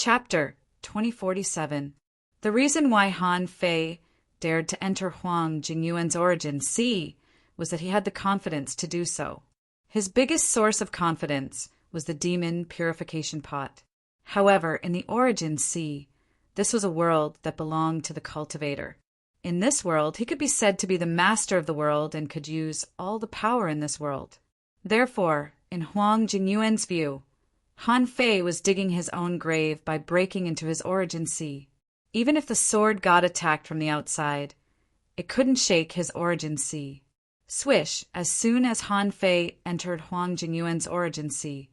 Chapter 2047. The reason why Han Fei dared to enter Huang Jingyuan's origin sea was that he had the confidence to do so. His biggest source of confidence was the demon purification pot. However, in the origin sea, this was a world that belonged to the cultivator. In this world, he could be said to be the master of the world and could use all the power in this world. Therefore, in Huang Jingyuan's view, Han Fei was digging his own grave by breaking into his origin sea. Even if the sword god attacked from the outside, it couldn't shake his origin sea. Swish, as soon as Han Fei entered Huang Jingyuan's origin sea,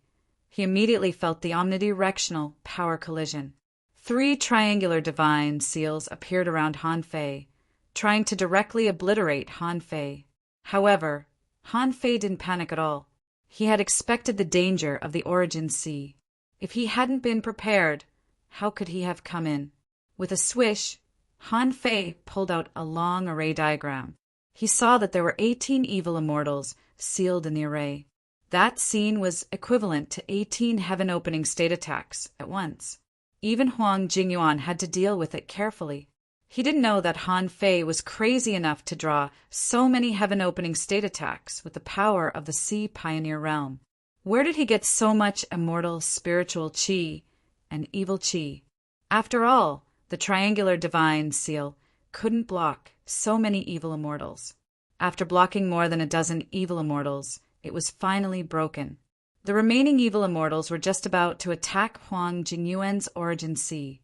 he immediately felt the omnidirectional power collision. 3 triangular divine seals appeared around Han Fei, trying to directly obliterate Han Fei. However, Han Fei didn't panic at all. He had expected the danger of the origin sea. If he hadn't been prepared, how could he have come in? With a swish, Han Fei pulled out a long array diagram. He saw that there were 18 evil immortals sealed in the array. That scene was equivalent to 18 heaven-opening state attacks at once. Even Huang Jingyuan had to deal with it carefully. He didn't know that Han Fei was crazy enough to draw so many heaven-opening state attacks with the power of the Sea Pioneer realm. Where did he get so much immortal spiritual qi and evil qi? After all, the triangular divine seal couldn't block so many evil immortals. After blocking more than a dozen evil immortals, it was finally broken. The remaining evil immortals were just about to attack Huang Jingyuan's origin sea,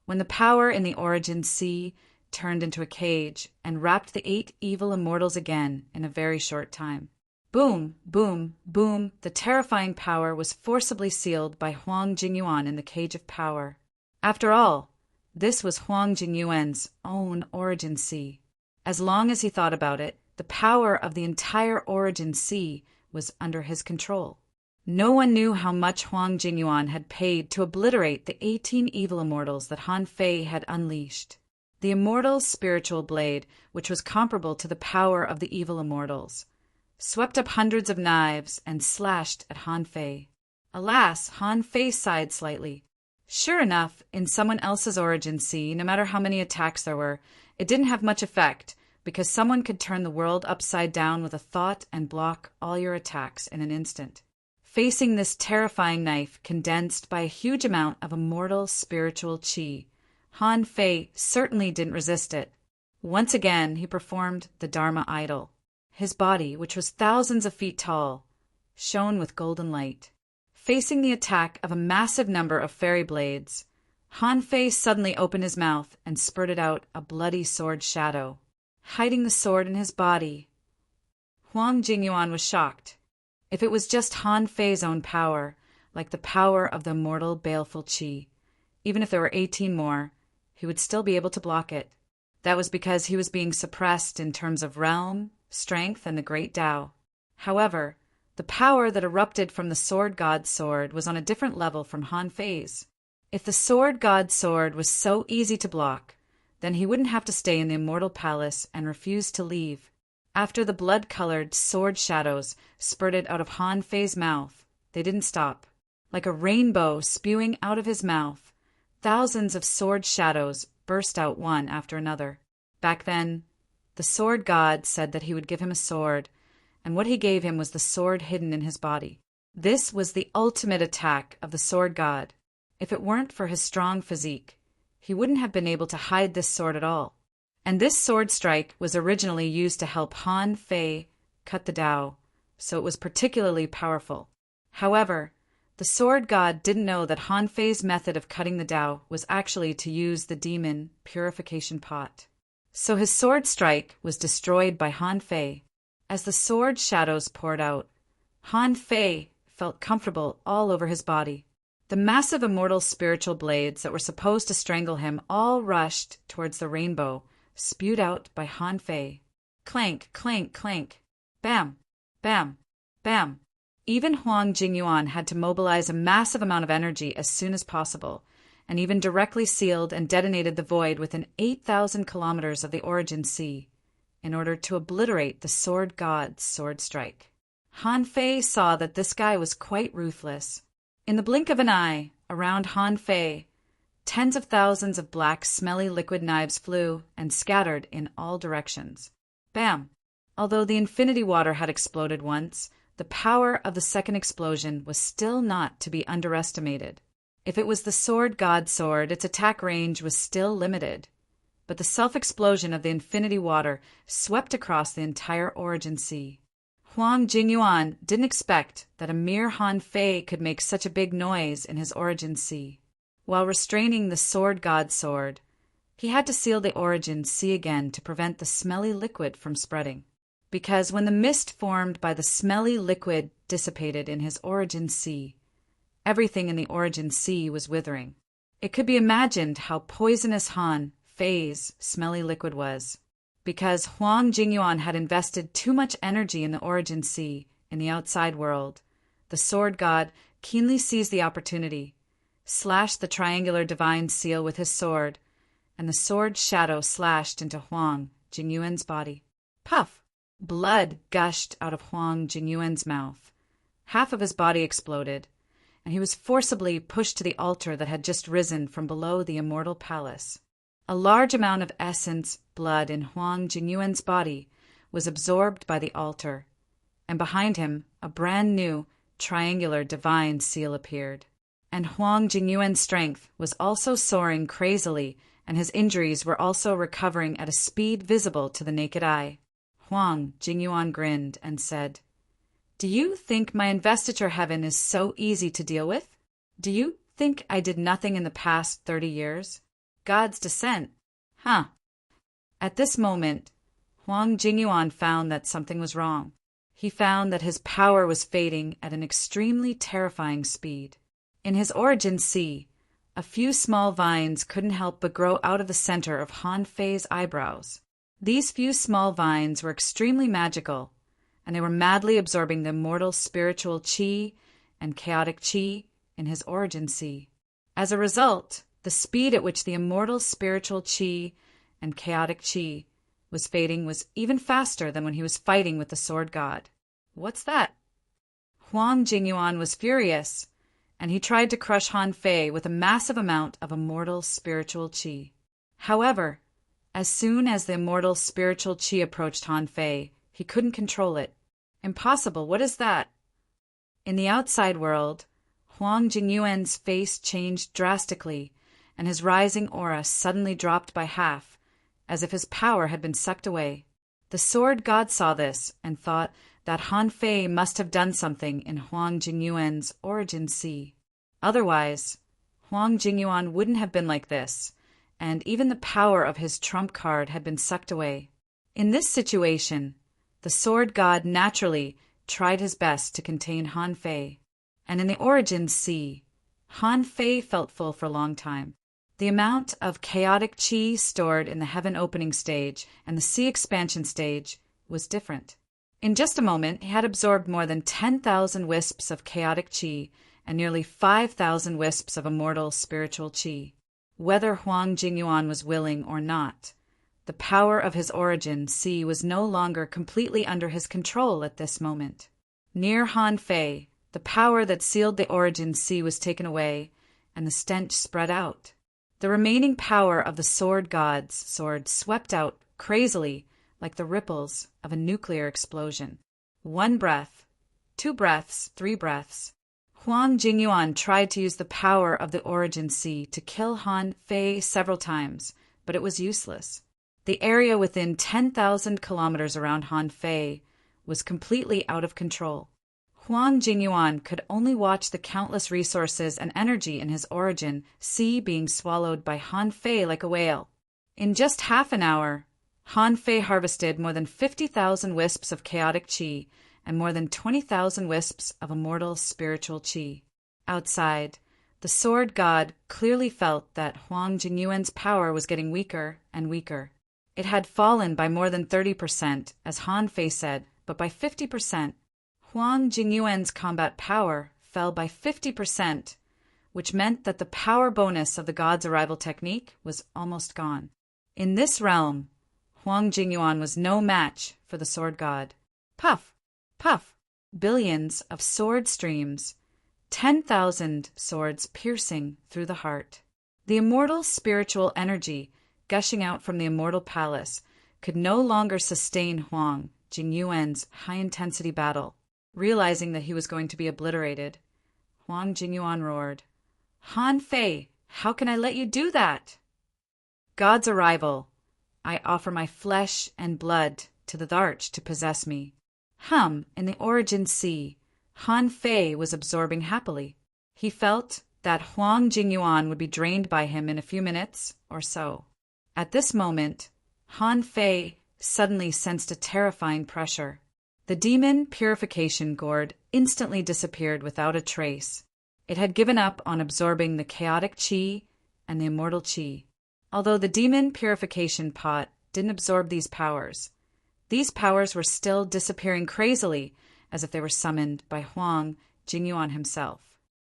when the power in the origin sea turned into a cage and wrapped the 8 evil immortals again in a very short time. Boom, boom, boom, the terrifying power was forcibly sealed by Huang Jingyuan in the cage of power. After all, this was Huang Jingyuan's own origin sea. As long as he thought about it, the power of the entire origin sea was under his control. No one knew how much Huang Jingyuan had paid to obliterate the 18 evil immortals that Han Fei had unleashed. The immortal spiritual blade, which was comparable to the power of the evil immortals, swept up hundreds of knives and slashed at Han Fei. Alas, Han Fei sighed slightly. Sure enough, in someone else's origin sea, no matter how many attacks there were, it didn't have much effect, because someone could turn the world upside down with a thought and block all your attacks in an instant. Facing this terrifying knife condensed by a huge amount of immortal spiritual qi, Han Fei certainly didn't resist it. Once again, he performed the Dharma idol. His body, which was thousands of feet tall, shone with golden light. Facing the attack of a massive number of fairy blades, Han Fei suddenly opened his mouth and spurted out a bloody sword shadow. Hiding the sword in his body, Huang Jingyuan was shocked. If it was just Han Fei's own power, like the power of the immortal baleful qi, even if there were 18 more, he would still be able to block it. That was because he was being suppressed in terms of realm, strength, and the great Tao. However, the power that erupted from the sword god's sword was on a different level from Han Fei's. If the sword god's sword was so easy to block, then he wouldn't have to stay in the immortal palace and refuse to leave. After the blood-colored sword shadows spurted out of Han Fei's mouth, they didn't stop. Like a rainbow spewing out of his mouth, thousands of sword shadows burst out one after another. Back then, the sword god said that he would give him a sword, and what he gave him was the sword hidden in his body. This was the ultimate attack of the sword god. If it weren't for his strong physique, he wouldn't have been able to hide this sword at all. And this sword strike was originally used to help Han Fei cut the Tao, so it was particularly powerful. However, the sword god didn't know that Han Fei's method of cutting the Tao was actually to use the demon purification pot. So his sword strike was destroyed by Han Fei. As the sword shadows poured out, Han Fei felt comfortable all over his body. The massive immortal spiritual blades that were supposed to strangle him all rushed towards the rainbow, spewed out by Han Fei. Clank, clank, clank. Bam, bam, bam. Even Huang Jingyuan had to mobilize a massive amount of energy as soon as possible, and even directly sealed and detonated the void within 8,000 kilometers of the origin sea, in order to obliterate the sword god's sword strike. Han Fei saw that this guy was quite ruthless. In the blink of an eye, around Han Fei, Tens of thousands of black, smelly liquid knives flew and scattered in all directions. Bam! Although the infinity water had exploded once, the power of the second explosion was still not to be underestimated. If it was the sword god's sword, its attack range was still limited. But the self-explosion of the infinity water swept across the entire origin sea. Huang Jingyuan didn't expect that a mere Han Fei could make such a big noise in his origin sea. While restraining the sword god's sword, he had to seal the origin sea again to prevent the smelly liquid from spreading. Because when the mist formed by the smelly liquid dissipated in his origin sea, everything in the origin sea was withering. It could be imagined how poisonous Han Fei's smelly liquid was. Because Huang Jingyuan had invested too much energy in the origin sea, in the outside world, the sword god keenly seized the opportunity, slashed the triangular divine seal with his sword, and the sword shadow slashed into Huang Jingyuan's body. Puff! Blood gushed out of Huang Jingyuan's mouth. Half of his body exploded, and he was forcibly pushed to the altar that had just risen from below the immortal palace. A large amount of essence blood in Huang Jingyuan's body was absorbed by the altar, and behind him a brand new triangular divine seal appeared. And Huang Jingyuan's strength was also soaring crazily, and his injuries were also recovering at a speed visible to the naked eye. Huang Jingyuan grinned and said, "Do you think my investiture heaven is so easy to deal with? Do you think I did nothing in the past 30 years? God's descent, huh?" At this moment, Huang Jingyuan found that something was wrong. He found that his power was fading at an extremely terrifying speed. In his origin sea, a few small vines couldn't help but grow out of the center of Han Fei's eyebrows. These few small vines were extremely magical, and they were madly absorbing the immortal spiritual qi and chaotic qi in his origin sea. As a result, the speed at which the immortal spiritual qi and chaotic qi was fading was even faster than when he was fighting with the sword god. What's that? Huang Jingyuan was furious, and he tried to crush Han Fei with a massive amount of immortal spiritual qi. However, as soon as the immortal spiritual qi approached Han Fei, he couldn't control it. Impossible, what is that? In the outside world, Huang Jingyuan's face changed drastically, and his rising aura suddenly dropped by half, as if his power had been sucked away. The sword god saw this and thought that Han Fei must have done something in Huang Jingyuan's origin sea. Otherwise, Huang Jingyuan wouldn't have been like this, and even the power of his trump card had been sucked away. In this situation, the sword god naturally tried his best to contain Han Fei, and in the origin sea, Han Fei felt full for a long time. The amount of chaotic qi stored in the heaven opening stage and the sea expansion stage was different. In just a moment, he had absorbed more than 10,000 wisps of chaotic qi and nearly 5,000 wisps of immortal spiritual qi. Whether Huang Jingyuan was willing or not, the power of his origin sea was no longer completely under his control at this moment. Near Han Fei, the power that sealed the origin sea was taken away, and the stench spread out. The remaining power of the sword god's sword swept out crazily like the ripples of a nuclear explosion. 1 breath, 2 breaths, 3 breaths. Huang Jingyuan tried to use the power of the origin sea to kill Han Fei several times, but it was useless. The area within 10,000 kilometers around Han Fei was completely out of control. Huang Jingyuan could only watch the countless resources and energy in his origin sea being swallowed by Han Fei like a whale. In just half an hour, Han Fei harvested more than 50,000 wisps of chaotic qi and more than 20,000 wisps of immortal spiritual qi. Outside, the sword god clearly felt that Huang Jingyuan's power was getting weaker and weaker. It had fallen by more than 30%, as Han Fei said, but by 50%. Huang Jingyuan's combat power fell by 50%, which meant that the power bonus of the god's arrival technique was almost gone. In this realm, Huang Jingyuan was no match for the sword god. Puff, puff, billions of sword streams, 10,000 swords piercing through the heart. The immortal spiritual energy gushing out from the immortal palace could no longer sustain Huang Jingyuan's high-intensity battle. Realizing that he was going to be obliterated, Huang Jingyuan roared, "Han Fei, how can I let you do that? God's arrival. I offer my flesh and blood to the arch to possess me." In the origin sea, Han Fei was absorbing happily. He felt that Huang Jingyuan would be drained by him in a few minutes or so. At this moment, Han Fei suddenly sensed a terrifying pressure. The demon purification gourd instantly disappeared without a trace. It had given up on absorbing the chaotic qi and the immortal qi. Although the demon purification pot didn't absorb these powers were still disappearing crazily as if they were summoned by Huang Jingyuan himself.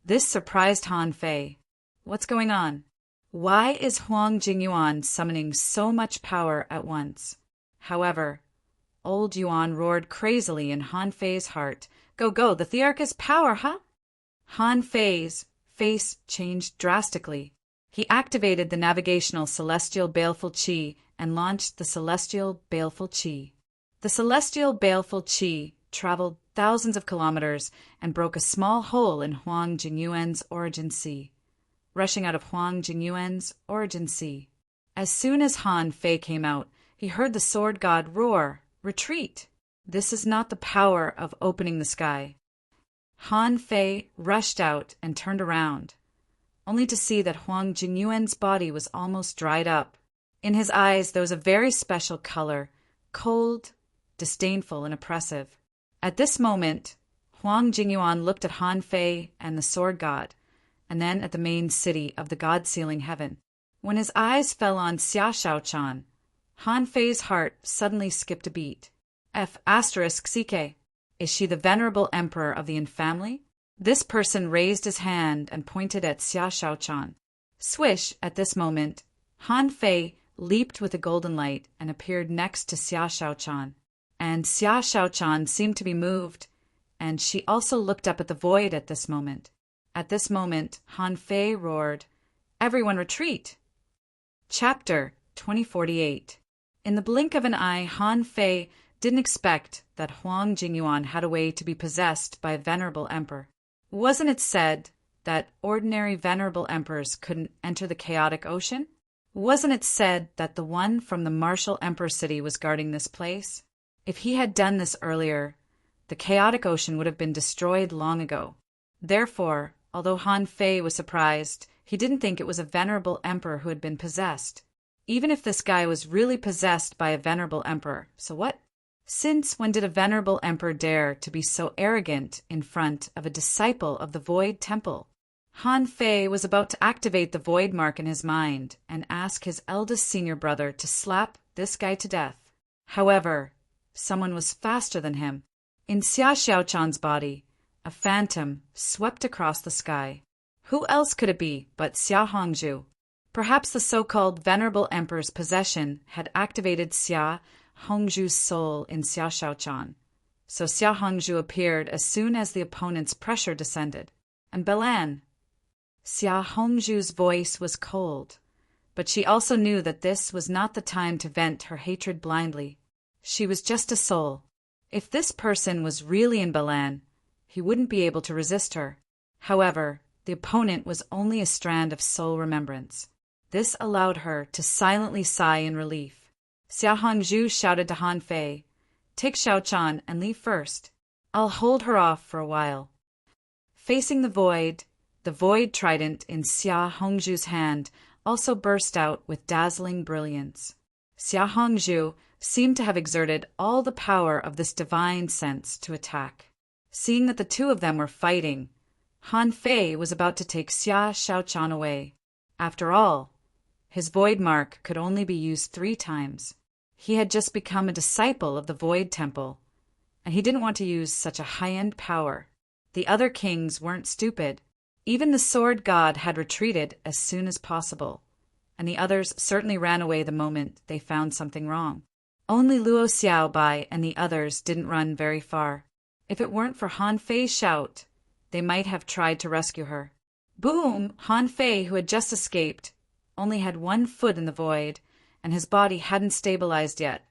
This surprised Han Fei. What's going on? Why is Huang Jingyuan summoning so much power at once? However, old Yuan roared crazily in Han Fei's heart. Go, go, the Thearchus power, huh? Han Fei's face changed drastically. He activated the navigational celestial baleful qi and launched the celestial baleful qi. The celestial baleful qi traveled thousands of kilometers and broke a small hole in Huang Jingyuan's origin sea, rushing out of Huang Jingyuan's origin sea. As soon as Han Fei came out, he heard the sword god roar, "Retreat! This is not the power of opening the sky." Han Fei rushed out and turned around, only to see that Huang Jingyuan's body was almost dried up. In his eyes there was a very special color, cold, disdainful, and oppressive. At this moment, Huang Jingyuan looked at Han Fei and the sword god, and then at the main city of the god-sealing heaven. When his eyes fell on Xia Shaochan, Han Fei's heart suddenly skipped a beat. **Ck. Is she the venerable emperor of the Yin family? This person raised his hand and pointed at Xia Shaochan. Swish, at this moment, Han Fei leaped with a golden light and appeared next to Xia Shaochan. And Xia Shaochan seemed to be moved, and she also looked up at the void at this moment. At this moment, Han Fei roared, "Everyone retreat!" Chapter 2048. In the blink of an eye, Han Fei didn't expect that Huang Jingyuan had a way to be possessed by a venerable emperor. Wasn't it said that ordinary venerable emperors couldn't enter the chaotic ocean? Wasn't it said that the one from the martial emperor city was guarding this place? If he had done this earlier, the chaotic ocean would have been destroyed long ago. Therefore, although Han Fei was surprised, he didn't think it was a venerable emperor who had been possessed. Even if this guy was really possessed by a venerable emperor, so what? Since when did a venerable emperor dare to be so arrogant in front of a disciple of the Void Temple? Han Fei was about to activate the void mark in his mind and ask his eldest senior brother to slap this guy to death. However, someone was faster than him. In Xia Xiaochan's body, a phantom swept across the sky. Who else could it be but Xia Hongzhu? Perhaps the so-called venerable emperor's possession had activated Xia Hongzhu's soul in Xia Xiaochan. So Xia Hongzhu appeared as soon as the opponent's pressure descended. And Belan. Xia Hongzhu's voice was cold, but she also knew that this was not the time to vent her hatred blindly. She was just a soul. If this person was really in Belan, he wouldn't be able to resist her. However, the opponent was only a strand of soul remembrance. This allowed her to silently sigh in relief. Xia Hongzhu shouted to Han Fei, "Take Shaochan and leave first. I'll hold her off for a while." Facing the void trident in Xia Hongzhu's hand also burst out with dazzling brilliance. Xia Hongzhu seemed to have exerted all the power of this divine sense to attack. Seeing that the two of them were fighting, Han Fei was about to take Xia Shaochan away. After all, his void mark could only be used 3 times. He had just become a disciple of the Void Temple, and he didn't want to use such a high-end power. The other kings weren't stupid. Even the sword god had retreated as soon as possible, and the others certainly ran away the moment they found something wrong. Only Luo Xiaobai and the others didn't run very far. If it weren't for Han Fei's shout, they might have tried to rescue her. Boom! Han Fei, who had just escaped, only had one foot in the void, and his body hadn't stabilized yet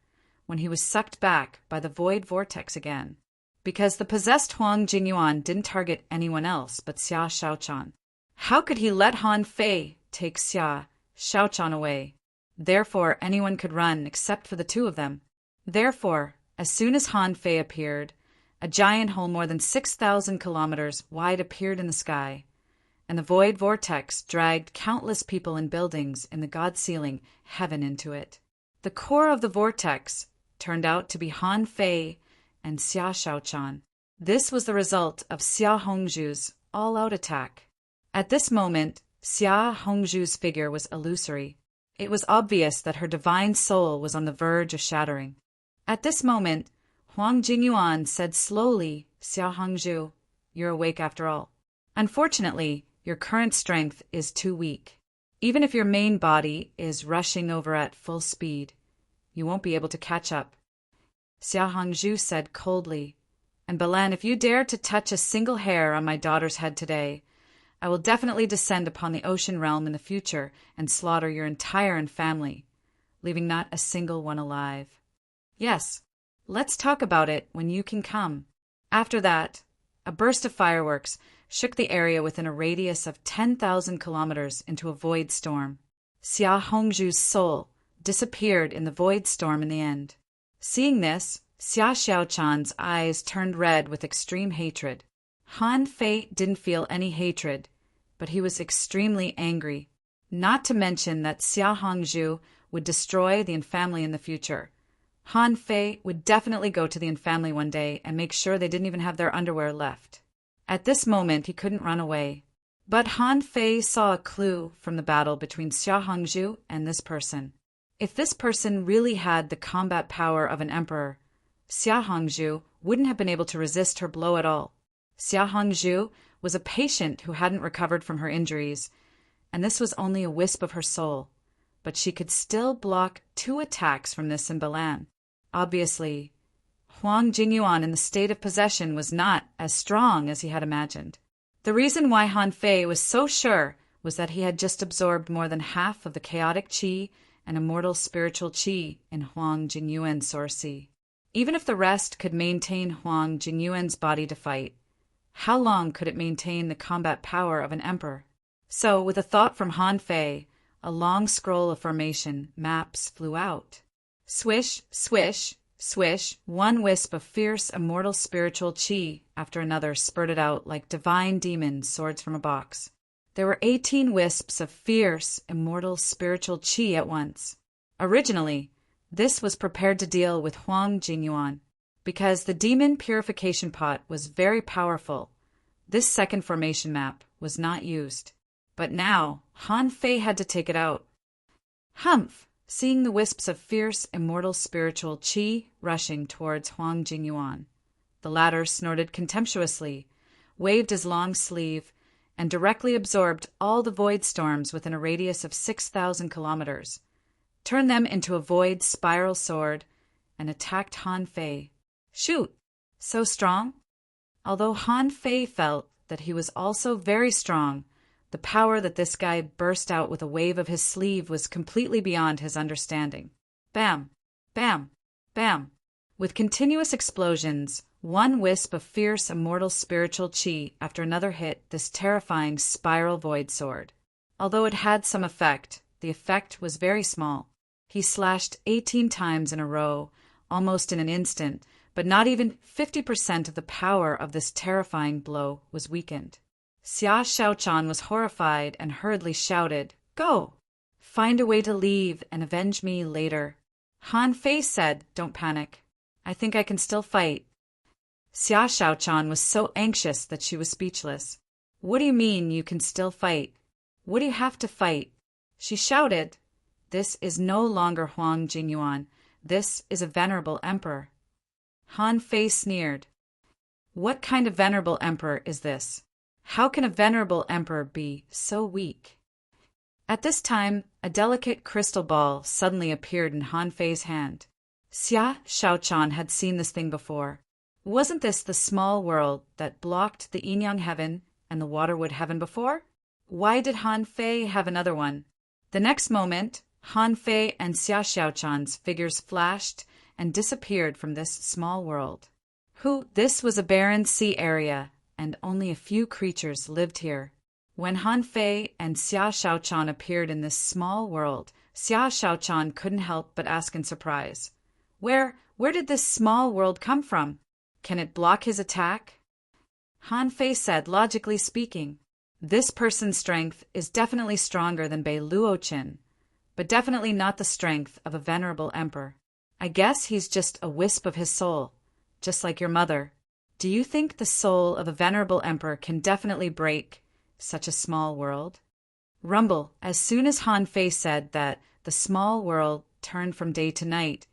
when he was sucked back by the void vortex again. Because the possessed Huang Jingyuan didn't target anyone else but Xia Shaochan. How could he let Han Fei take Xia Shaochan away? Therefore, anyone could run except for the two of them. Therefore, as soon as Han Fei appeared, a giant hole more than 6,000 kilometers wide appeared in the sky, and the void vortex dragged countless people and buildings in the god-ceiling heaven into it. The core of the vortex turned out to be Han Fei and Xia Shaochan. This was the result of Xia Hongzhu's all-out attack. At this moment, Xia Hongzhu's figure was illusory. It was obvious that her divine soul was on the verge of shattering. At this moment, Huang Jingyuan said slowly, "Xia Hongzhu, you're awake after all. Unfortunately, your current strength is too weak. Even if your main body is rushing over at full speed, you won't be able to catch up." Xia Hongzhu said coldly, "And Belen, if you dare to touch a single hair on my daughter's head today, I will definitely descend upon the ocean realm in the future and slaughter your entire family, leaving not a single one alive. Yes, let's talk about it when you can come." After that, a burst of fireworks shook the area within a radius of 10,000 kilometers into a void storm. Xia Hongzhu's soul disappeared in the void storm in the end. Seeing this, Xia Xiaochan's eyes turned red with extreme hatred. Han Fei didn't feel any hatred, but he was extremely angry. Not to mention that Xia Hongzhu would destroy the infamily in the future. Han Fei would definitely go to the infamily one day and make sure they didn't even have their underwear left. At this moment, he couldn't run away. But Han Fei saw a clue from the battle between Xia Hongzhu and this person. If this person really had the combat power of an emperor, Xia Hongzhu wouldn't have been able to resist her blow at all. Xia Hongzhu was a patient who hadn't recovered from her injuries, and this was only a wisp of her soul, but she could still block 2 attacks from this in Balan. Obviously, Huang Jingyuan in the state of possession was not as strong as he had imagined. The reason why Han Fei was so sure was that he had just absorbed more than half of the chaotic qi and immortal spiritual qi in Huang Jingyuan's sorcery. Even if the rest could maintain Huang Jingyuan's body to fight, how long could it maintain the combat power of an emperor? So, with a thought from Han Fei, a long scroll of formation maps flew out. Swish, swish, swish, one wisp of fierce immortal spiritual qi after another spurted out like divine demon swords from a box. There were 18 wisps of fierce immortal spiritual qi at once. Originally, this was prepared to deal with Huang Jingyuan. Because the demon purification pot was very powerful, this second formation map was not used. But now, Han Fei had to take it out. Humph! Seeing the wisps of fierce, immortal spiritual qi rushing towards Huang Jingyuan. The latter snorted contemptuously, waved his long sleeve, and directly absorbed all the void storms within a radius of 6,000 kilometers, turned them into a void spiral sword, and attacked Han Fei. Shoot! So strong? Although Han Fei felt that he was also very strong, the power that this guy burst out with a wave of his sleeve was completely beyond his understanding. Bam! Bam! Bam! With continuous explosions, one wisp of fierce immortal spiritual qi after another hit this terrifying spiral void sword. Although it had some effect, the effect was very small. He slashed 18 times in a row, almost in an instant, but not even 50% of the power of this terrifying blow was weakened. Xia Shaochan was horrified and hurriedly shouted, "Go! Find a way to leave and avenge me later." Han Fei said, "Don't panic. I think I can still fight." Xia Shaochan was so anxious that she was speechless. "What do you mean you can still fight? What do you have to fight?" She shouted, "This is no longer Huang Jingyuan. This is a venerable emperor." Han Fei sneered. "What kind of venerable emperor is this? How can a venerable emperor be so weak?" At this time, a delicate crystal ball suddenly appeared in Han Fei's hand. Xia Shaochan had seen this thing before. Wasn't this the small world that blocked the yin-yang heaven and the waterwood heaven before? Why did Han Fei have another one? The next moment, Han Fei and Xia Xiaochan's figures flashed and disappeared from this small world. This was a barren sea area, and only a few creatures lived here. When Han Fei and Xia Xiaochan appeared in this small world, Xia Xiaochan couldn't help but ask in surprise, Where did this small world come from? Can it block his attack? Han Fei said, logically speaking, this person's strength is definitely stronger than Bei Luoqin, but definitely not the strength of a venerable emperor. I guess he's just a wisp of his soul, just like your mother. Do you think the soul of a venerable emperor can definitely break such a small world? Rumble. As soon as Han Fei said that, the small world turned from day to night,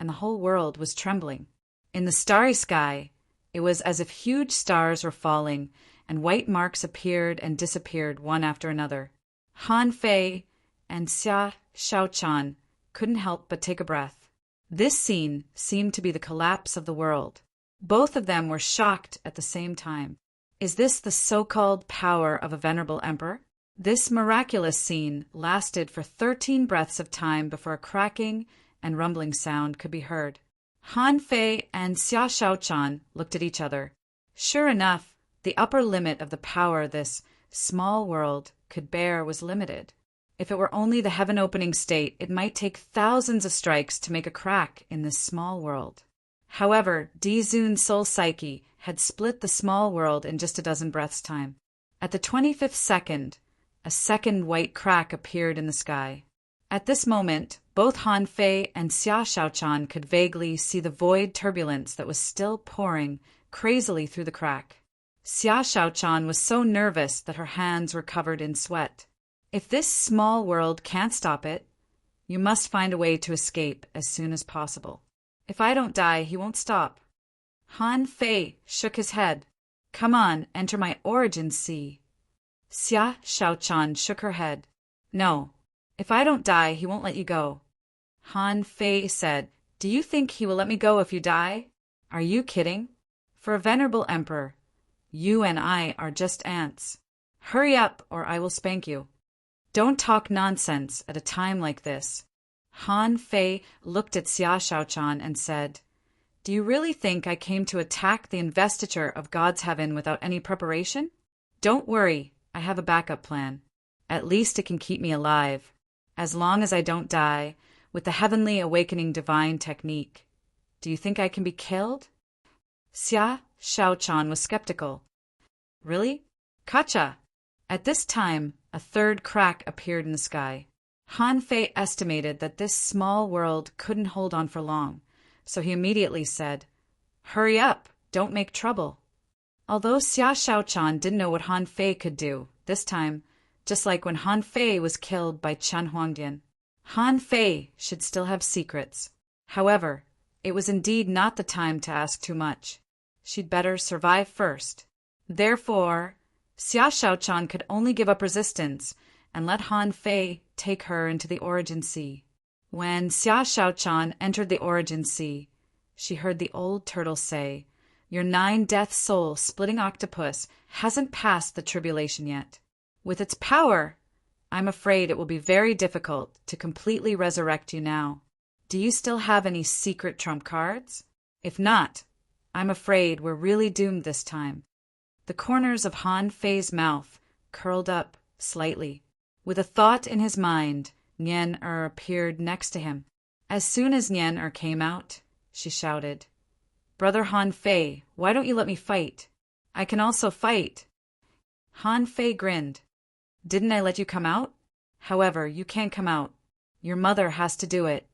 and the whole world was trembling. In the starry sky, it was as if huge stars were falling, and white marks appeared and disappeared one after another. Han Fei and Xia Xiaochan couldn't help but take a breath. This scene seemed to be the collapse of the world. Both of them were shocked at the same time. Is this the so-called power of a venerable emperor? This miraculous scene lasted for 13 breaths of time before a cracking and rumbling sound could be heard. Han Fei and Xia Xiaochan looked at each other. Sure enough, the upper limit of the power this small world could bear was limited. If it were only the heaven-opening state, it might take thousands of strikes to make a crack in this small world. However, Dizun's soul psyche had split the small world in just a dozen breaths' time. At the 25th second, a second white crack appeared in the sky. At this moment, both Han Fei and Xia Xiaochan could vaguely see the void turbulence that was still pouring crazily through the crack. Xia Xiaochan was so nervous that her hands were covered in sweat. If this small world can't stop it, you must find a way to escape as soon as possible. If I don't die, he won't stop. Han Fei shook his head. Come on, enter my origin sea. Xia Xiaochan shook her head. No, if I don't die, he won't let you go. Han Fei said, Do you think he will let me go if you die? Are you kidding? For a venerable emperor, you and I are just ants. Hurry up, or I will spank you. Don't talk nonsense at a time like this. Han Fei looked at Xia Xiaochan and said, Do you really think I came to attack the investiture of God's heaven without any preparation? Don't worry, I have a backup plan. At least it can keep me alive, as long as I don't die, with the heavenly awakening divine technique. Do you think I can be killed? Xia Xiaochan was skeptical. Really? Kacha! At this time, a third crack appeared in the sky. Han Fei estimated that this small world couldn't hold on for long, so he immediately said, Hurry up, don't make trouble. Although Xia Xiaochan didn't know what Han Fei could do, this time, just like when Han Fei was killed by Chen Huangdian, Han Fei should still have secrets. However, it was indeed not the time to ask too much. She'd better survive first. Therefore, Xia Xiaochan could only give up resistance and let Han Fei take her into the origin sea. When Xia Xiaochan entered the origin sea, she heard the old turtle say, Your 9-death soul splitting octopus hasn't passed the tribulation yet. With its power, I'm afraid it will be very difficult to completely resurrect you now. Do you still have any secret trump cards? If not, I'm afraid we're really doomed this time. The corners of Han Fei's mouth curled up slightly. With a thought in his mind, Nian appeared next to him. As soon as Nian came out, she shouted, Brother Han Fei, why don't you let me fight? I can also fight. Han Fei grinned. Didn't I let you come out? However, you can't come out. Your mother has to do it.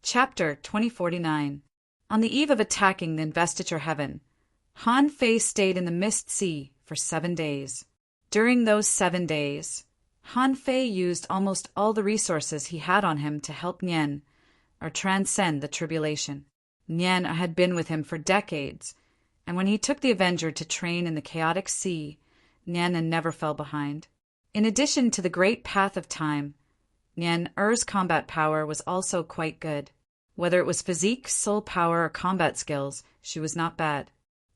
Chapter 2049. On the eve of attacking the investiture heaven, Han Fei stayed in the Mist Sea for 7 days. During those 7 days, Han Fei used almost all the resources he had on him to help Nian, or transcend the tribulation. Nian had been with him for decades, and when he took the Avenger to train in the chaotic sea, Nian never fell behind. In addition to the great path of time, Nian's combat power was also quite good. Whether it was physique, soul power, or combat skills, she was not bad.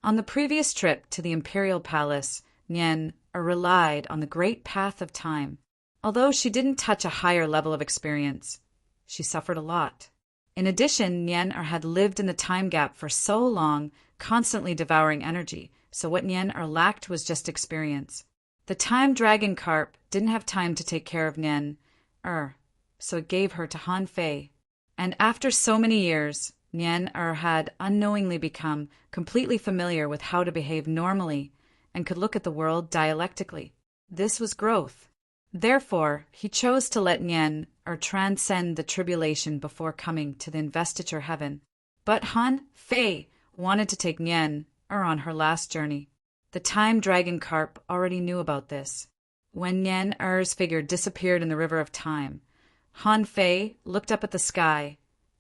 On the previous trip to the Imperial Palace, Nian relied on the great path of time. Although she didn't touch a higher level of experience, she suffered a lot. In addition, Nien-Er had lived in the time gap for so long, constantly devouring energy, so what Nien-Er lacked was just experience. The time dragon carp didn't have time to take care of Nien-Er, so it gave her to Han Fei. And after so many years, Nien-Er had unknowingly become completely familiar with how to behave normally and could look at the world dialectically. This was growth. Therefore, he chose to let Nien-Er transcend the tribulation before coming to the investiture heaven. But Han Fei wanted to take Nien-Er on her last journey. The time dragon carp already knew about this. When Nien-Er's figure disappeared in the river of time, Han Fei looked up at the sky,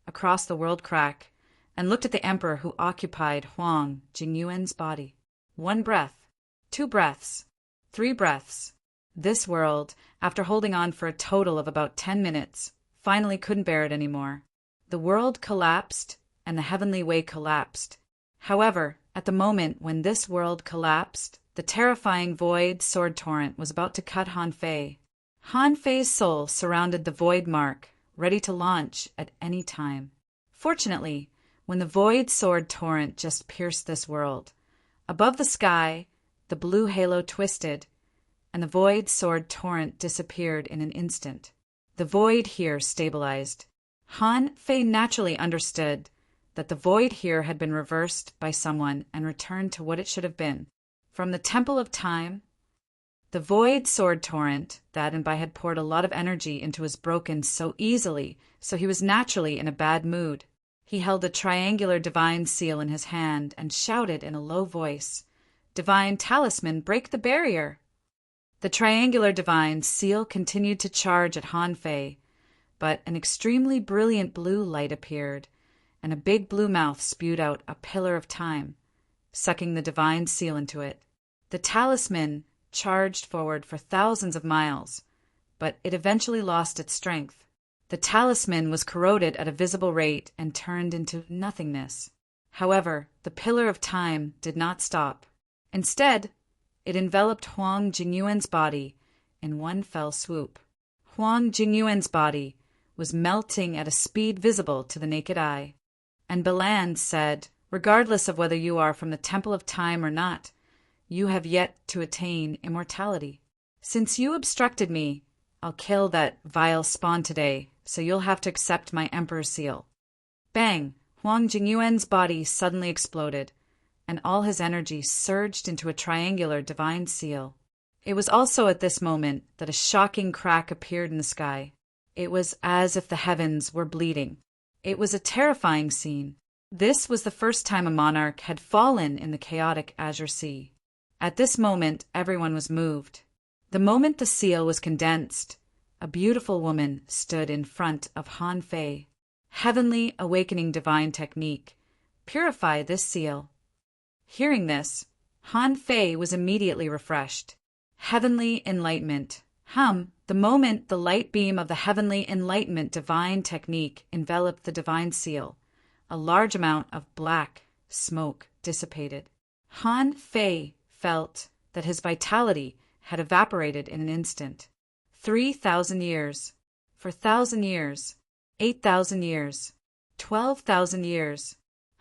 across the world crack, and looked at the emperor who occupied Huang Jingyuan's body. 1 breath, 2 breaths, 3 breaths. This world, after holding on for a total of about 10 minutes, finally couldn't bear it anymore. The world collapsed, and the heavenly way collapsed. However, at the moment when this world collapsed, the terrifying void sword torrent was about to cut Han Fei. Han Fei's soul surrounded the void mark, ready to launch at any time. Fortunately, when the void sword torrent just pierced this world, above the sky, the blue halo twisted, and the void sword torrent disappeared in an instant. The void here stabilized. Han Fei naturally understood that the void here had been reversed by someone and returned to what it should have been. From the Temple of Time, the void sword torrent that Anbai had poured a lot of energy into was broken so easily, so he was naturally in a bad mood. He held a triangular divine seal in his hand and shouted in a low voice, "Divine talisman, break the barrier!" The triangular divine seal continued to charge at Han Fei, but an extremely brilliant blue light appeared, and a big blue mouth spewed out a pillar of time, sucking the divine seal into it. The talisman charged forward for thousands of miles, but it eventually lost its strength. The talisman was corroded at a visible rate and turned into nothingness. However, the pillar of time did not stop. Instead, it enveloped Huang Jingyuan's body in one fell swoop. Huang Jingyuan's body was melting at a speed visible to the naked eye. And Balan said, "Regardless of whether you are from the Temple of Time or not, you have yet to attain immortality. Since you obstructed me, I'll kill that vile spawn today, so you'll have to accept my Emperor's seal." Bang! Huang Jingyuan's body suddenly exploded, and all his energy surged into a triangular divine seal. It was also at this moment that a shocking crack appeared in the sky. It was as if the heavens were bleeding. It was a terrifying scene. This was the first time a monarch had fallen in the chaotic Azure Sea. At this moment, everyone was moved. The moment the seal was condensed, a beautiful woman stood in front of Han Fei. Heavenly awakening divine technique. Purify this seal. Hearing this, Han Fei was immediately refreshed. Heavenly enlightenment. The moment the light beam of the heavenly enlightenment divine technique enveloped the divine seal, a large amount of black smoke dissipated. Han Fei felt that his vitality had evaporated in an instant. 3,000 years, 4,000 years, 8,000 years, 12,000 years.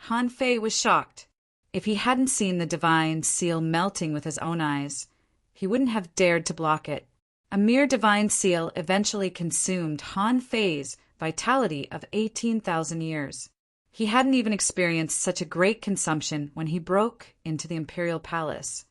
Han Fei was shocked. If he hadn't seen the divine seal melting with his own eyes, he wouldn't have dared to block it. A mere divine seal eventually consumed Han Fei's vitality of 18,000 years. He hadn't even experienced such a great consumption when he broke into the imperial palace.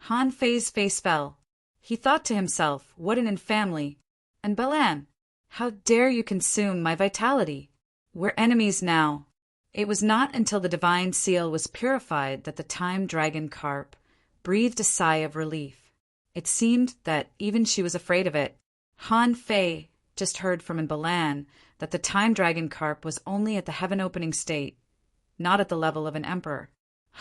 Han Fei's face fell. He thought to himself, "What an infamy! And Balan, how dare you consume my vitality? We're enemies now." It was not until the divine seal was purified that the time dragon carp breathed a sigh of relief. It seemed that even she was afraid of it. Han Fei just heard from Balan that the time dragon carp was only at the heaven-opening state, not at the level of an emperor.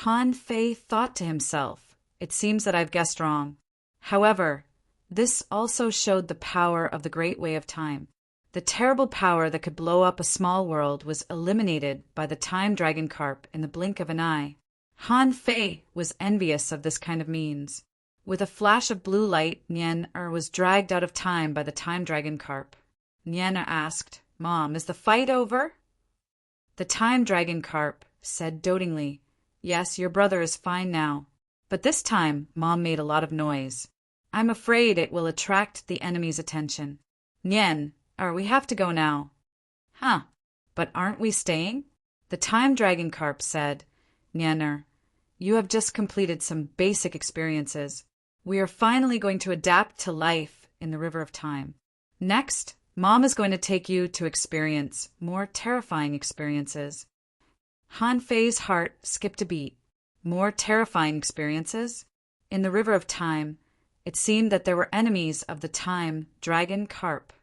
Han Fei thought to himself, "It seems that I've guessed wrong." However, this also showed the power of the great way of time. The terrible power that could blow up a small world was eliminated by the time dragon carp in the blink of an eye. Han Fei was envious of this kind of means. With a flash of blue light, Nien-er was dragged out of time by the time dragon carp. Nien-er asked, "Mom, is the fight over?" The time dragon carp said dotingly, "Yes, your brother is fine now. But this time, Mom made a lot of noise. I'm afraid it will attract the enemy's attention. Nien-er, we have to go now." "Huh, but aren't we staying?" The time dragon carp said, "Nien-er, you have just completed some basic experiences. We are finally going to adapt to life in the river of time. Next, Mom is going to take you to experience more terrifying experiences." Han Fei's heart skipped a beat. More terrifying experiences? In the river of time, it seemed that there were enemies of the time dragon carp.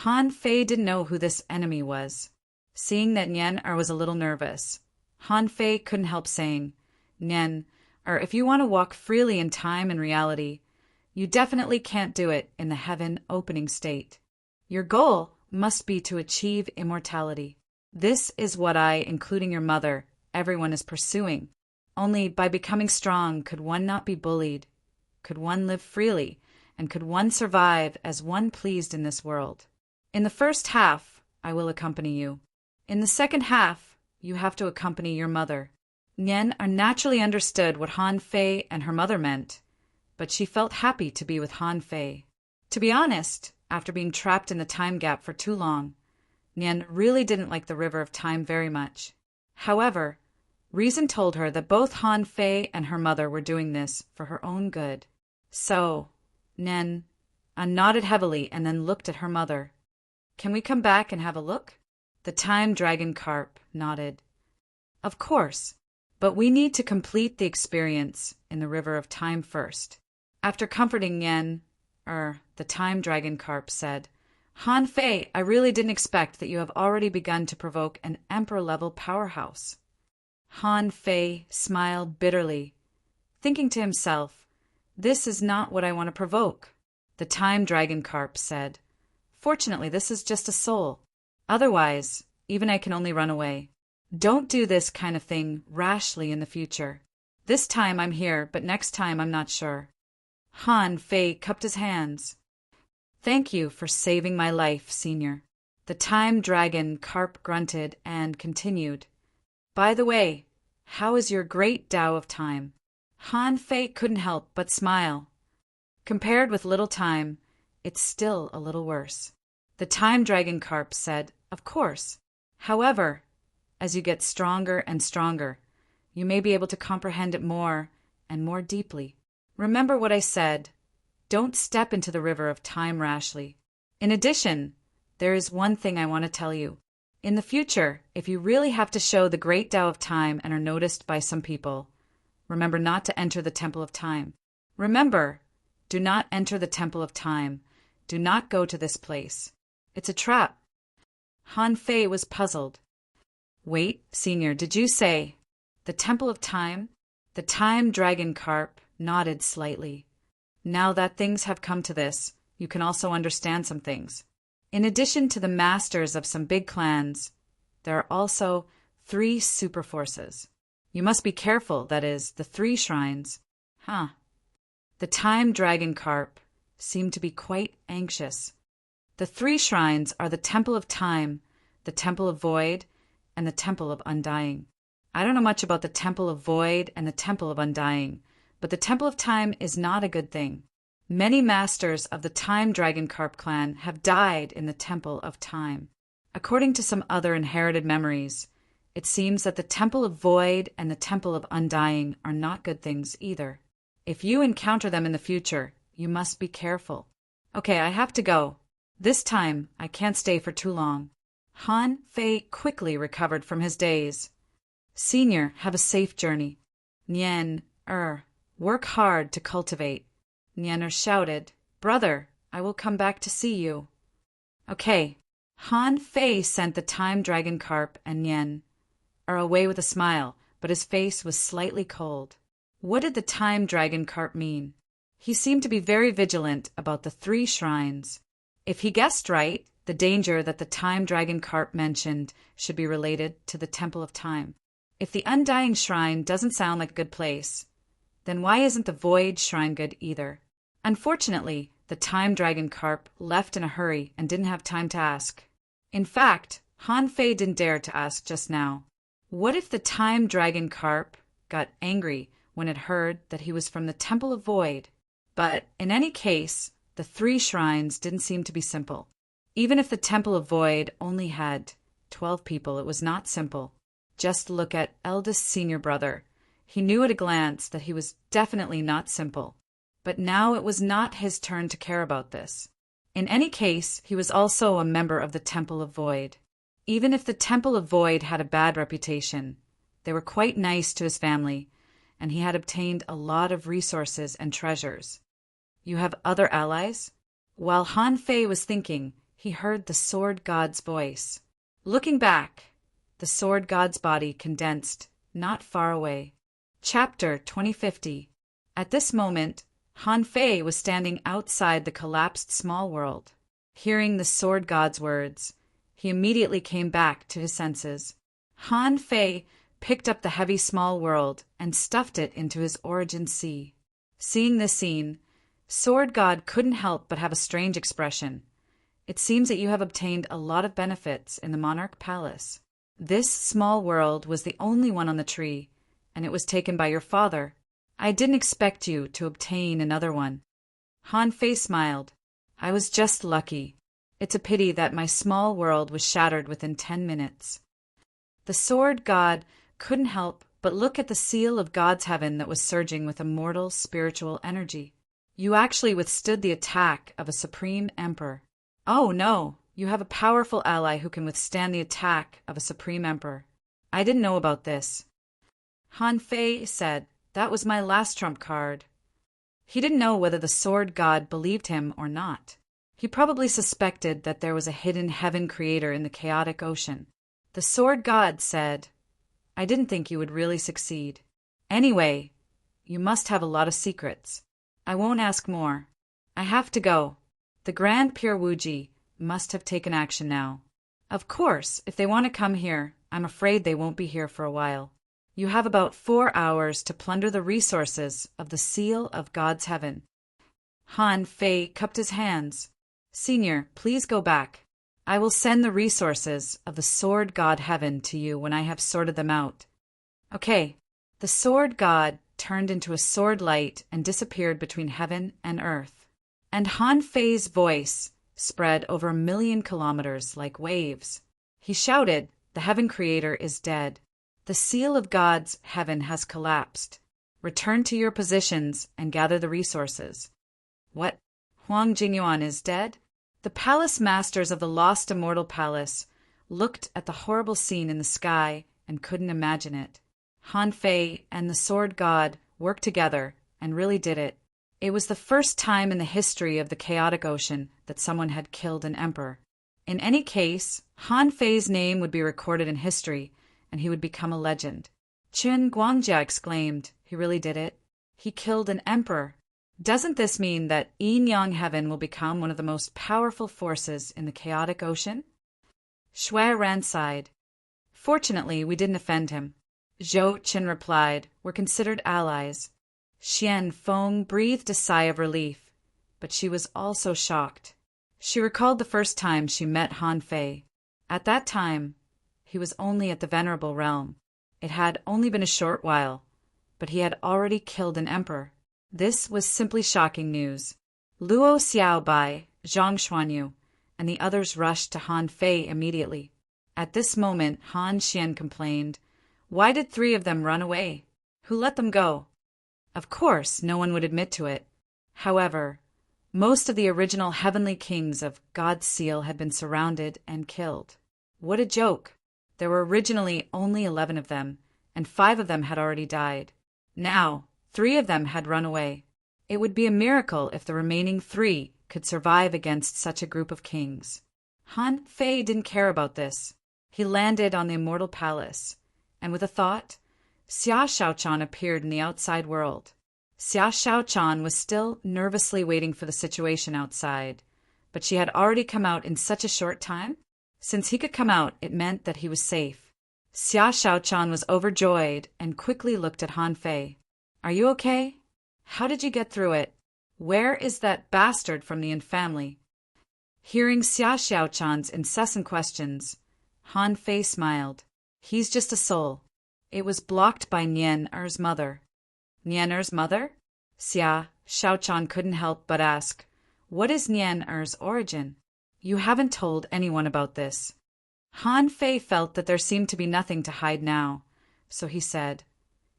Han Fei didn't know who this enemy was. Seeing that Nien-er was a little nervous, Han Fei couldn't help saying, "Nien-er, if you want to walk freely in time and reality, you definitely can't do it in the heaven opening state. Your goal must be to achieve immortality. This is what I, including your mother, everyone is pursuing. Only by becoming strong could one not be bullied, could one live freely, and could one survive as one pleased in this world. In the first half, I will accompany you. In the second half, you have to accompany your mother." Nien-er naturally understood what Han Fei and her mother meant, but she felt happy to be with Han Fei. To be honest, after being trapped in the time gap for too long, Nien really didn't like the river of time very much. However, reason told her that both Han Fei and her mother were doing this for her own good. So, Nien nodded heavily and then looked at her mother. "Can we come back and have a look?" The time dragon carp nodded. "Of course, but we need to complete the experience in the river of time first." After comforting Nien-er, the time dragon carp said, "Han Fei, I really didn't expect that you have already begun to provoke an emperor-level powerhouse." Han Fei smiled bitterly, thinking to himself, "This is not what I want to provoke." The time dragon carp said, "Fortunately, this is just a soul. Otherwise, even I can only run away. Don't do this kind of thing rashly in the future. This time I'm here, but next time I'm not sure." Han Fei cupped his hands. "Thank you for saving my life, Senior." The time dragon carp grunted and continued, "By the way, how is your great Tao of time?" Han Fei couldn't help but smile. Compared with little time, it's still a little worse. The time dragon carp said, "Of course. However, as you get stronger and stronger, you may be able to comprehend it more and more deeply. Remember what I said. Don't step into the river of time rashly. In addition, there is one thing I want to tell you. In the future, if you really have to show the great Tao of time and are noticed by some people, remember not to enter the Temple of Time. Remember, do not enter the Temple of Time. Do not go to this place. It's a trap." Han Fei was puzzled. "Wait, Senior, did you say the Temple of Time?" The time dragon carp nodded slightly. "Now that things have come to this, you can also understand some things. In addition to the masters of some big clans, there are also 3 super forces. You must be careful, that is, the 3 shrines." "Huh." The time dragon carp seemed to be quite anxious. "The 3 shrines are the Temple of Time, the Temple of Void, and the Temple of Undying. I don't know much about the Temple of Void and the Temple of Undying, but the Temple of Time is not a good thing. Many masters of the Time Dragon Carp clan have died in the Temple of Time. According to some other inherited memories, it seems that the Temple of Void and the Temple of Undying are not good things either. If you encounter them in the future, you must be careful. Okay, I have to go. This time, I can't stay for too long." Han Fei quickly recovered from his daze. "Senior, have a safe journey. Nien-er, work hard to cultivate." Nien-er shouted, "Brother, I will come back to see you." Okay. Han Fei sent the time dragon carp and Nien-er away with a smile, but his face was slightly cold. What did the time dragon carp mean? He seemed to be very vigilant about the 3 shrines. If he guessed right, the danger that the time dragon carp mentioned should be related to the Temple of Time. If the Undying Shrine doesn't sound like a good place, Then why isn't the Void Shrine good either? Unfortunately, the Time Dragon Carp left in a hurry and didn't have time to ask. In fact, Han Fei didn't dare to ask just now. What if the Time Dragon Carp got angry when it heard that he was from the Temple of Void? But in any case, the 3 shrines didn't seem to be simple. Even if the Temple of Void only had 12 people, it was not simple. Just look at eldest senior brother. He knew at a glance that he was definitely not simple. But now it was not his turn to care about this. In any case, he was also a member of the Temple of Void. Even if the Temple of Void had a bad reputation, they were quite nice to his family, and he had obtained a lot of resources and treasures. You have other allies? While Han Fei was thinking, he heard the Sword God's voice. Looking back, the Sword God's body condensed, not far away. Chapter 2050. At this moment, Han Fei was standing outside the collapsed small world. Hearing the Sword God's words, he immediately came back to his senses. Han Fei picked up the heavy small world and stuffed it into his origin sea. Seeing this scene, Sword God couldn't help but have a strange expression. It seems that you have obtained a lot of benefits in the Monarch Palace. This small world was the only one on the tree, and it was taken by your father. I didn't expect you to obtain another one. Han Fei smiled. I was just lucky. It's a pity that my small world was shattered within 10 minutes. The Sword God couldn't help but look at the seal of God's heaven that was surging with immortal spiritual energy. You actually withstood the attack of a supreme emperor. Oh no, you have a powerful ally who can withstand the attack of a supreme emperor. I didn't know about this. Han Fei said, that was my last trump card. He didn't know whether the Sword God believed him or not. He probably suspected that there was a hidden heaven creator in the chaotic ocean. The Sword God said, I didn't think you would really succeed. Anyway, you must have a lot of secrets. I won't ask more. I have to go. The Grand Pure Wuji must have taken action now. Of course, if they want to come here, I'm afraid they won't be here for a while. You have about 4 hours to plunder the resources of the seal of God's heaven. Han Fei cupped his hands. Senior, please go back. I will send the resources of the Sword God Heaven to you when I have sorted them out. Okay. The Sword God turned into a sword light and disappeared between heaven and earth. And Han Fei's voice spread over 1,000,000 kilometers like waves. He shouted, the heaven creator is dead. The seal of God's heaven has collapsed. Return to your positions and gather the resources. What? Huang Jingyuan is dead? The palace masters of the lost immortal palace looked at the horrible scene in the sky and couldn't imagine it. Han Fei and the Sword God worked together and really did it. It was the first time in the history of the chaotic ocean that someone had killed an emperor. In any case, Han Fei's name would be recorded in history, and he would become a legend. Qin Guangjia exclaimed, he really did it. He killed an emperor. Doesn't this mean that Yin Yang Heaven will become one of the most powerful forces in the chaotic ocean? Shui Ran sighed. Fortunately, we didn't offend him. Zhou Qin replied, we're considered allies. Xian Feng breathed a sigh of relief, but she was also shocked. She recalled the first time she met Han Fei. At that time, he was only at the Venerable Realm. It had only been a short while, but he had already killed an emperor. This was simply shocking news. Luo Xiaobai, Zhang Xuanyu, and the others rushed to Han Fei immediately. At this moment, Han Xian complained, why did 3 of them run away? Who let them go? Of course, no one would admit to it. However, most of the original heavenly kings of God's seal had been surrounded and killed. What a joke! There were originally only 11 of them, and 5 of them had already died. Now, 3 of them had run away. It would be a miracle if the remaining 3 could survive against such a group of kings. Han Fei didn't care about this. He landed on the immortal palace, and with a thought, Xia Shaochan appeared in the outside world. Xia Shaochan was still nervously waiting for the situation outside, but she had already come out in such a short time. Since he could come out, it meant that he was safe. Xia Shaochan was overjoyed and quickly looked at Han Fei. Are you okay? How did you get through it? Where is that bastard from the Yin family? Hearing Xia Xiaochan's incessant questions, Han Fei smiled. He's just a soul. It was blocked by Nian Er's mother. Nian Er's mother? Xia Xiaochan couldn't help but ask, what is Nian Er's origin? You haven't told anyone about this. Han Fei felt that there seemed to be nothing to hide now, so he said,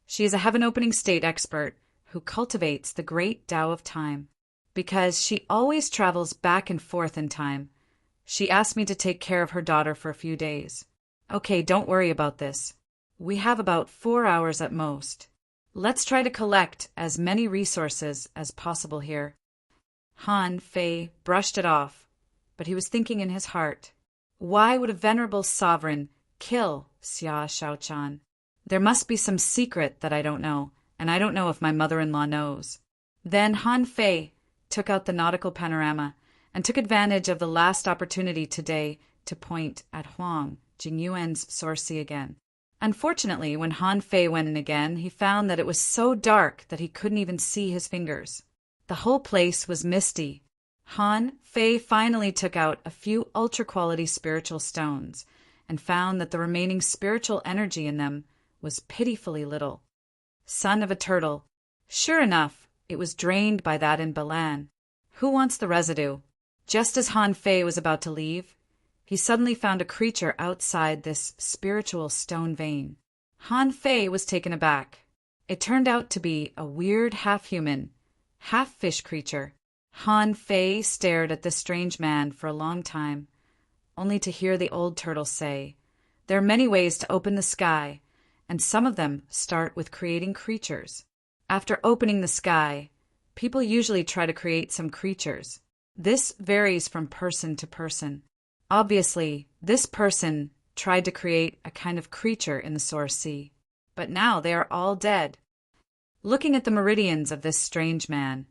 she is a heaven-opening state expert who cultivates the great Tao of time. Because she always travels back and forth in time, she asked me to take care of her daughter for a few days. Okay, don't worry about this. We have about 4 hours at most. Let's try to collect as many resources as possible here. Han Fei brushed it off, but he was thinking in his heart, why would a venerable sovereign kill Xia Xiaochan? There must be some secret that I don't know, and I don't know if my mother-in-law knows. Then Han Fei took out the nautical panorama and took advantage of the last opportunity today to point at Huang Jingyuan's sorcery again. Unfortunately, when Han Fei went in again, he found that it was so dark that he couldn't even see his fingers. The whole place was misty. Han Fei finally took out a few ultra-quality spiritual stones and found that the remaining spiritual energy in them was pitifully little. Son of a turtle. Sure enough, it was drained by that in Balan. Who wants the residue? Just as Han Fei was about to leave, he suddenly found a creature outside this spiritual stone vein. Han Fei was taken aback. It turned out to be a weird half-human, half-fish creature. Han Fei stared at this strange man for a long time, only to hear the old turtle say, there are many ways to open the sky, and some of them start with creating creatures. After opening the sky, people usually try to create some creatures. This varies from person to person. Obviously, this person tried to create a kind of creature in the Source Sea, but now they are all dead. Looking at the meridians of this strange man,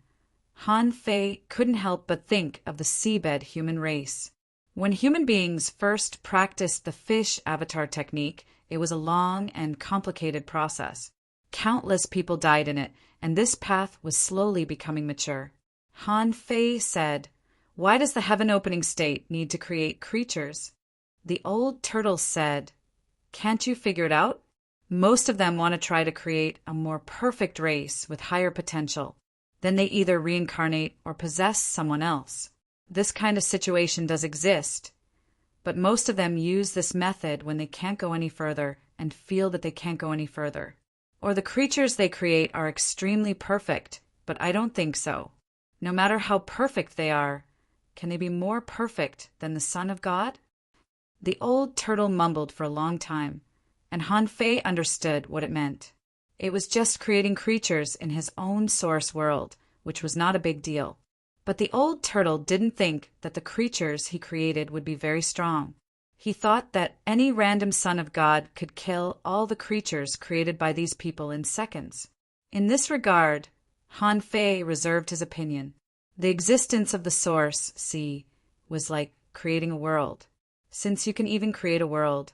Han Fei couldn't help but think of the seabed human race. When human beings first practiced the fish avatar technique, it was a long and complicated process. Countless people died in it, and this path was slowly becoming mature. Han Fei said, why does the heaven-opening state need to create creatures? The old turtle said, can't you figure it out? Most of them want to try to create a more perfect race with higher potential. Then they either reincarnate or possess someone else. This kind of situation does exist, but most of them use this method when they can't go any further and feel that they can't go any further. Or the creatures they create are extremely perfect, but I don't think so. No matter how perfect they are, can they be more perfect than the Son of God? The old turtle mumbled for a long time, and Han Fei understood what it meant. It was just creating creatures in his own source world, which was not a big deal. But the old turtle didn't think that the creatures he created would be very strong. He thought that any random son of God could kill all the creatures created by these people in seconds. In this regard, Han Fei reserved his opinion. The existence of the Source Sea was like creating a world. Since you can even create a world,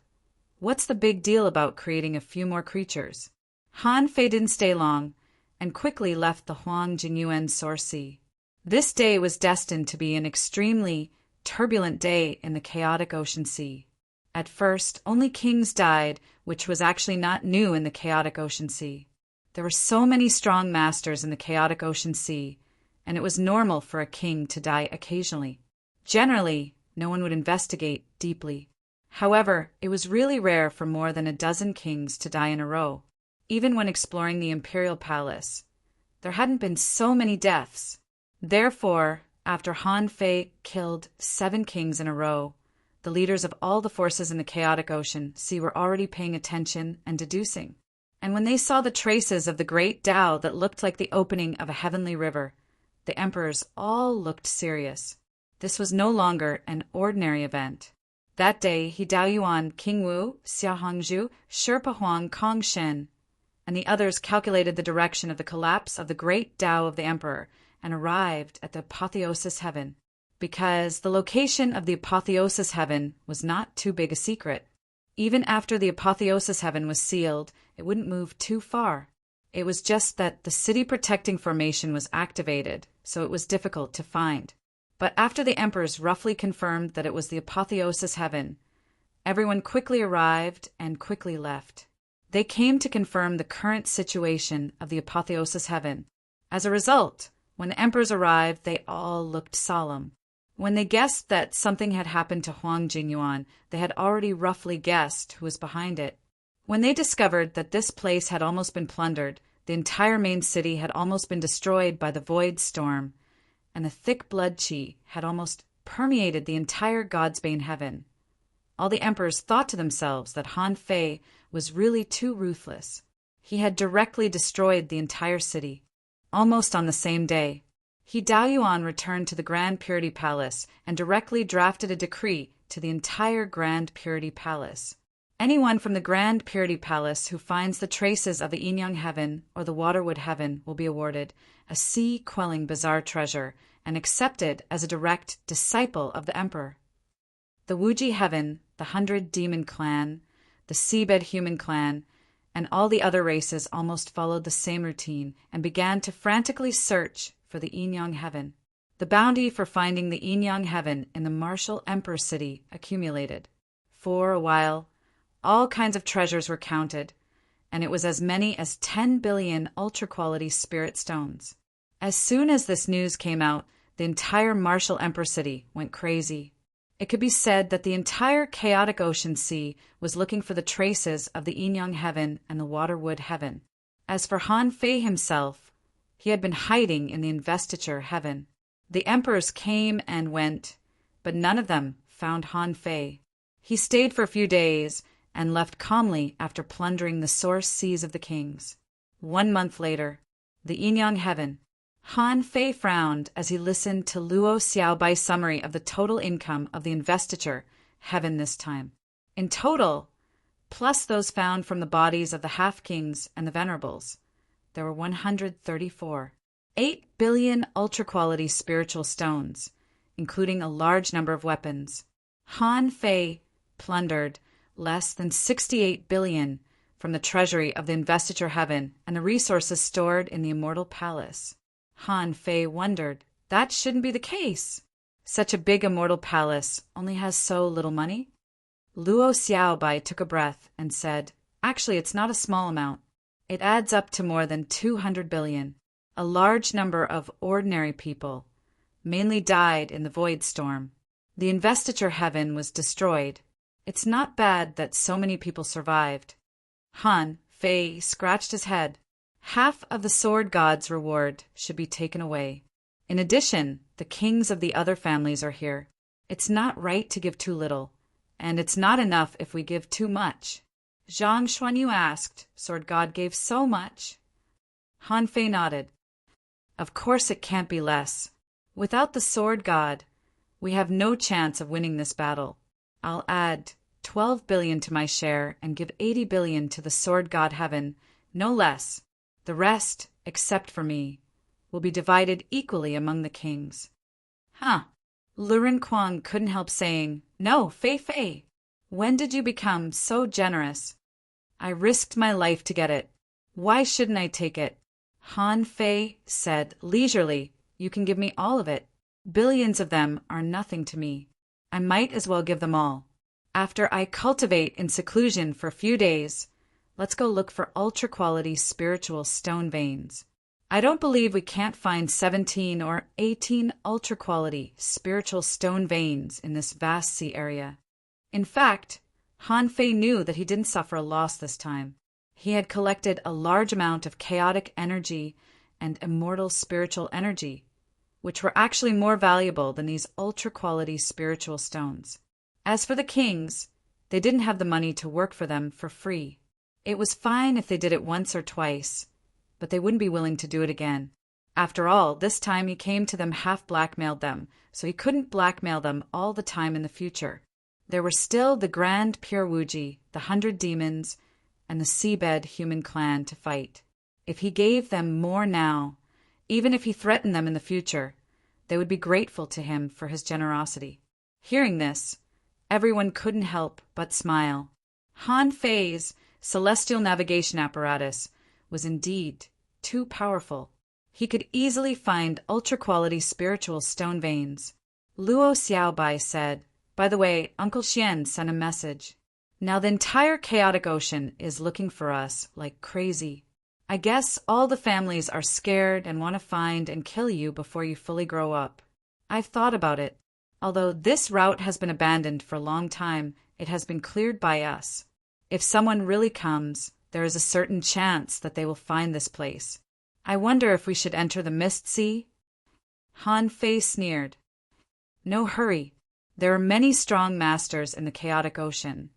what's the big deal about creating a few more creatures? Han Fei didn't stay long, and quickly left the Huang Jingyuan Source Sea. This day was destined to be an extremely turbulent day in the chaotic ocean sea. At first, only kings died, which was actually not new in the chaotic ocean sea. There were so many strong masters in the chaotic ocean sea, and it was normal for a king to die occasionally. Generally, no one would investigate deeply. However, it was really rare for more than a dozen kings to die in a row. Even when exploring the imperial palace, there hadn't been so many deaths. Therefore, after Han Fei killed 7 kings in a row, the leaders of all the forces in the chaotic ocean sea were already paying attention and deducing. And when they saw the traces of the great Tao that looked like the opening of a heavenly river, the emperors all looked serious. This was no longer an ordinary event. That day, he Dao Yuan, King Wu, Xia Hongzhu, Sherpa Huang, Kong Shen, and the others calculated the direction of the collapse of the great Tao of the emperor and arrived at the apotheosis heaven, because the location of the apotheosis heaven was not too big a secret. Even after the apotheosis heaven was sealed, it wouldn't move too far. It was just that the city protecting formation was activated, so it was difficult to find. But after the emperors roughly confirmed that it was the apotheosis heaven, everyone quickly arrived and quickly left. They came to confirm the current situation of the apotheosis heaven. As a result, when the emperors arrived, they all looked solemn. When they guessed that something had happened to Huang Jingyuan, they had already roughly guessed who was behind it. When they discovered that this place had almost been plundered, the entire main city had almost been destroyed by the void storm, and the thick blood qi had almost permeated the entire Godsbane heaven, all the emperors thought to themselves that Han Fei was really too ruthless. He had directly destroyed the entire city. Almost on the same day, Dao Yuan returned to the Grand Purity Palace and directly drafted a decree to the entire Grand Purity Palace. Anyone from the Grand Purity Palace who finds the traces of the Yin-Yang Heaven or the Waterwood Heaven will be awarded a sea-quelling bizarre treasure and accepted as a direct disciple of the Emperor. The Wuji Heaven, the 100 Demon Clan, the Seabed Human Clan, and all the other races almost followed the same routine and began to frantically search for the Yin-Yang Heaven. The bounty for finding the Yin-Yang Heaven in the martial Emperor City accumulated. For a while, all kinds of treasures were counted, and it was as many as 10 billion ultra-quality spirit stones. As soon as this news came out, the entire martial Emperor City went crazy. It could be said that the entire chaotic ocean sea was looking for the traces of the Yin-Yang Heaven and the Waterwood Heaven. As for Han Fei himself, he had been hiding in the Investiture Heaven. The emperors came and went, but none of them found Han Fei. He stayed for a few days and left calmly after plundering the source seas of the kings. 1 month later, the Yin-Yang Heaven. Han Fei frowned as he listened to Luo Xiaobai's summary of the total income of the Investiture Heaven this time. In total, plus those found from the bodies of the half-kings and the venerables, there were 134. 8 billion ultra-quality spiritual stones, including a large number of weapons. Han Fei plundered less than 68 billion from the treasury of the Investiture Heaven and the resources stored in the Immortal Palace. Han Fei wondered, that shouldn't be the case. Such a big immortal palace only has so little money. Luo Xiaobai took a breath and said, actually, it's not a small amount. It adds up to more than 200 billion. A large number of ordinary people mainly died in the void storm. The Investiture Heaven was destroyed. It's not bad that so many people survived. Han Fei scratched his head. Half of the Sword God's reward should be taken away. In addition, the kings of the other families are here. It's not right to give too little, and it's not enough if we give too much. Zhang Xuanyu asked, Sword God gave so much. Han Fei nodded. Of course it can't be less. Without the Sword God, we have no chance of winning this battle. I'll add 12 billion to my share and give 80 billion to the Sword God Heaven, no less. The rest, except for me, will be divided equally among the kings. Huh. Lurin Kuang couldn't help saying, No, Fei Fei, when did you become so generous? I risked my life to get it. Why shouldn't I take it? Han Fei said leisurely, You can give me all of it. Billions of them are nothing to me. I might as well give them all. After I cultivate in seclusion for a few days, let's go look for ultra-quality spiritual stone veins. I don't believe we can't find 17 or 18 ultra-quality spiritual stone veins in this vast sea area. In fact, Han Fei knew that he didn't suffer a loss this time. He had collected a large amount of chaotic energy and immortal spiritual energy, which were actually more valuable than these ultra-quality spiritual stones. As for the kings, they didn't have the money to work for them for free. It was fine if they did it once or twice, but they wouldn't be willing to do it again. After all, this time he came to them half-blackmailed them, so he couldn't blackmail them all the time in the future. There were still the Grand Pure Wuji, the 100 Demons, and the Seabed Human Clan to fight. If he gave them more now, even if he threatened them in the future, they would be grateful to him for his generosity. Hearing this, everyone couldn't help but smile. Han Fei's celestial navigation apparatus was indeed too powerful. He could easily find ultra-quality spiritual stone veins. Luo Xiaobai said, "By the way, Uncle Xian sent a message. Now the entire chaotic ocean is looking for us like crazy. I guess all the families are scared and want to find and kill you before you fully grow up. I've thought about it. Although this route has been abandoned for a long time, it has been cleared by us. If someone really comes, there is a certain chance that they will find this place. I wonder if we should enter the Mist Sea?" Han Fei sneered. "No hurry. There are many strong masters in the chaotic ocean,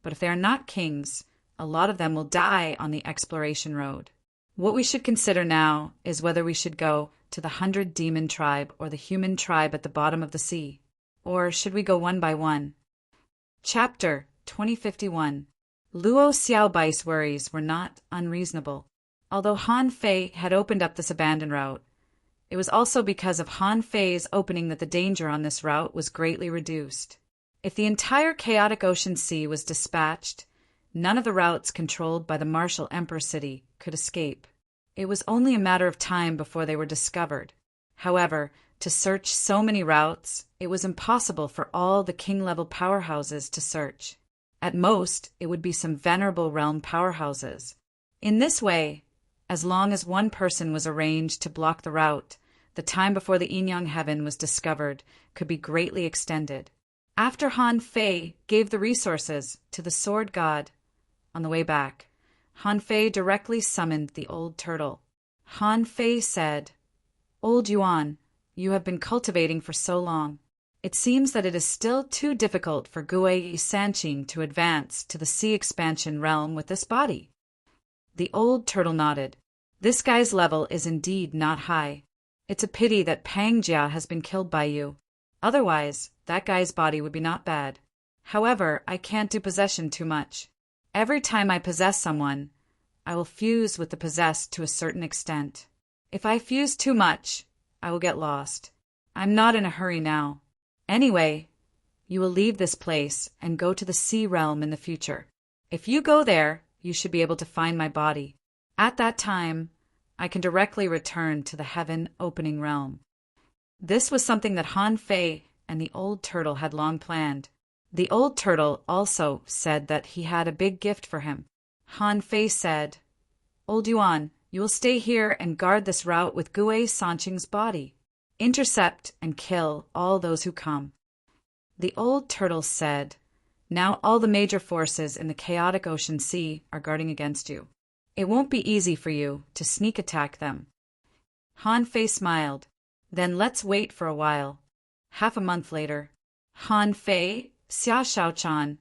but if they are not kings, a lot of them will die on the exploration road. What we should consider now is whether we should go to the 100 Demon tribe or the human tribe at the bottom of the sea. Or should we go one by one?" Chapter 2051. Luo Xiaobai's worries were not unreasonable. Although Han Fei had opened up this abandoned route, it was also because of Han Fei's opening that the danger on this route was greatly reduced. If the entire chaotic ocean sea was dispatched, none of the routes controlled by the Martial Emperor City could escape. It was only a matter of time before they were discovered. However, to search so many routes, it was impossible for all the king-level powerhouses to search. At most, it would be some venerable realm powerhouses. In this way, as long as one person was arranged to block the route, the time before the Yin-Yang Heaven was discovered could be greatly extended. After Han Fei gave the resources to the sword god, on the way back, Han Fei directly summoned the old turtle. Han Fei said, "Old Yuan, you have been cultivating for so long. It seems that it is still too difficult for Gui Sanqing to advance to the sea expansion realm with this body." The old turtle nodded. "This guy's level is indeed not high. It's a pity that Pang Jia has been killed by you. Otherwise, that guy's body would be not bad. However, I can't do possession too much. Every time I possess someone, I will fuse with the possessed to a certain extent. If I fuse too much, I will get lost. I'm not in a hurry now. Anyway, you will leave this place and go to the sea realm in the future. If you go there, you should be able to find my body. At that time, I can directly return to the heaven opening realm." This was something that Han Fei and the old turtle had long planned. The old turtle also said that he had a big gift for him. Han Fei said, "Old Yuan, you will stay here and guard this route with Gui Sanqing's body. Intercept and kill all those who come." The old turtle said, "Now all the major forces in the chaotic ocean sea are guarding against you. It won't be easy for you to sneak attack them." Han Fei smiled. "Then let's wait for a while." Half a month later, Han Fei, Xia Shaochan,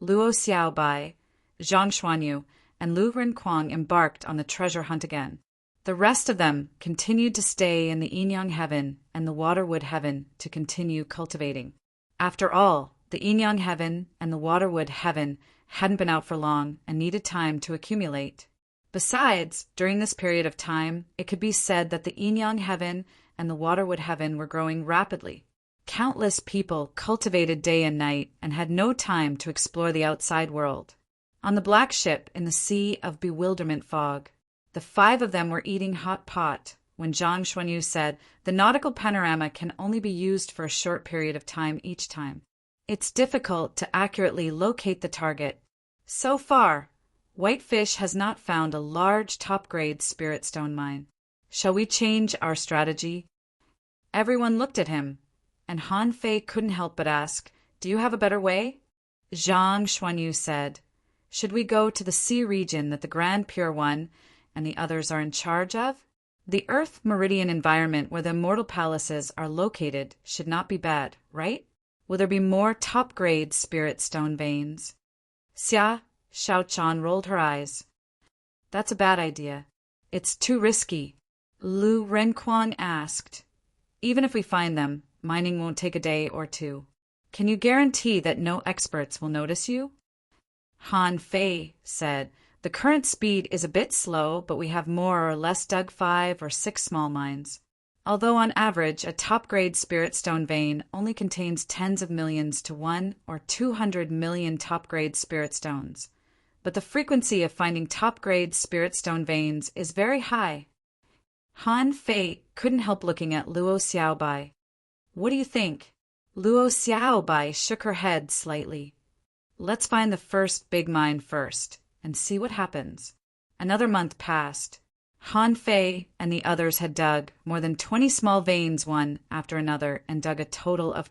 Luo Xiaobai, Zhang Xuanyu, and Lu Renquang embarked on the treasure hunt again. The rest of them continued to stay in the Yin-Yang Heaven and the Waterwood Heaven to continue cultivating. After all, the Yin-Yang Heaven and the Waterwood Heaven hadn't been out for long and needed time to accumulate. Besides, during this period of time, it could be said that the Yin-Yang Heaven and the Waterwood Heaven were growing rapidly. Countless people cultivated day and night and had no time to explore the outside world. On the black ship in the sea of bewilderment fog, the 5 of them were eating hot pot when Zhang Xuanyu said the nautical panorama can only be used for a short period of time each time. It's difficult to accurately locate the target. So far, Whitefish has not found a large top-grade spirit stone mine. Shall we change our strategy? Everyone looked at him, and Han Fei couldn't help but ask, "Do you have a better way?" Zhang Xuanyu said, "Should we go to the sea region that the Grand Pure One and the others are in charge of? The Earth Meridian environment where the immortal palaces are located should not be bad, right? Will there be more top-grade spirit stone veins?" Xia Shaochan rolled her eyes. "That's a bad idea. It's too risky." Lu Renquang asked, "Even if we find them, mining won't take a day or 2. Can you guarantee that no experts will notice you?" Han Fei said, "The current speed is a bit slow, but we have more or less dug 5 or 6 small mines. Although on average a top-grade spirit stone vein only contains tens of millions to 1 or 200 million top-grade spirit stones, but the frequency of finding top-grade spirit stone veins is very high. Han Fei couldn't help looking at Luo Xiaobai. What do you think? Luo Xiaobai shook her head slightly. Let's find the first big mine first, and see what happens. Another month passed. Han Fei and the others had dug more than 20 small veins one after another and dug a total of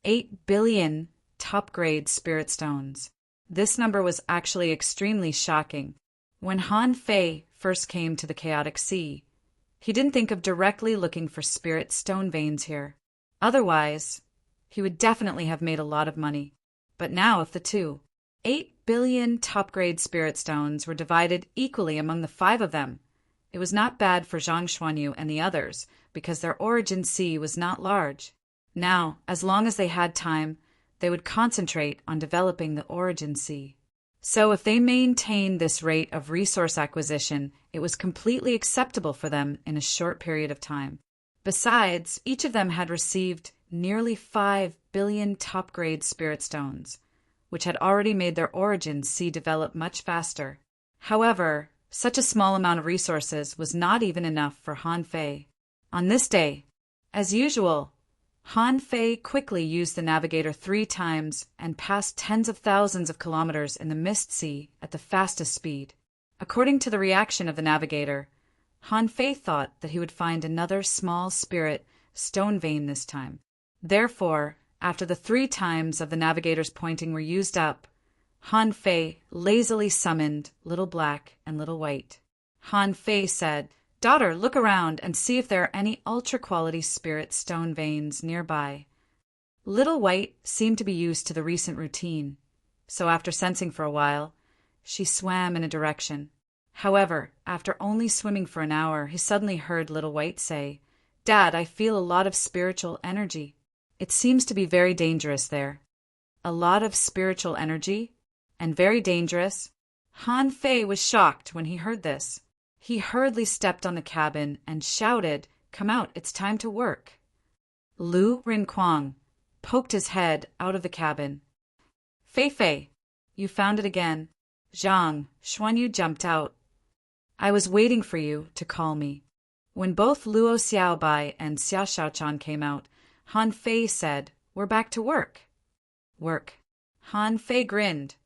8 billion top-grade spirit stones. This number was actually extremely shocking. When Han Fei first came to the Chaotic Sea, he didn't think of directly looking for spirit stone veins here. Otherwise, he would definitely have made a lot of money. But now if the 8 billion top-grade spirit stones were divided equally among the 5 of them, it was not bad for Zhang Xuanyu and the others, because their origin sea was not large. Now, as long as they had time, they would concentrate on developing the origin sea. So if they maintained this rate of resource acquisition, it was completely acceptable for them in a short period of time. Besides, each of them had received nearly 5 billion top-grade spirit stones, which had already made their origin sea develop much faster. However, such a small amount of resources was not even enough for Han Fei. On this day, as usual, Han Fei quickly used the navigator 3 times and passed tens of thousands of kilometers in the mist sea at the fastest speed. According to the reaction of the navigator, Han Fei thought that he would find another small spirit stone vein this time. Therefore, after the 3 times of the navigator's pointing were used up, Han Fei lazily summoned Little Black and Little White. Han Fei said, "Daughter, look around and see if there are any ultra-quality spirit stone veins nearby." Little White seemed to be used to the recent routine, so after sensing for a while, she swam in a direction. However, after only swimming for an hour, he suddenly heard Little White say, "Dad, I feel a lot of spiritual energy. It seems to be very dangerous there." A lot of spiritual energy? And very dangerous? Han Fei was shocked when he heard this. He hurriedly stepped on the cabin and shouted, "Come out, it's time to work." Lu Rinquang poked his head out of the cabin. "Fei Fei, you found it again." Zhang Xuanyu jumped out. "I was waiting for you to call me." When both Luo Xiaobai and Xia Shaochan came out, Han Fei said, "We're back to work." "Work." Han Fei grinned.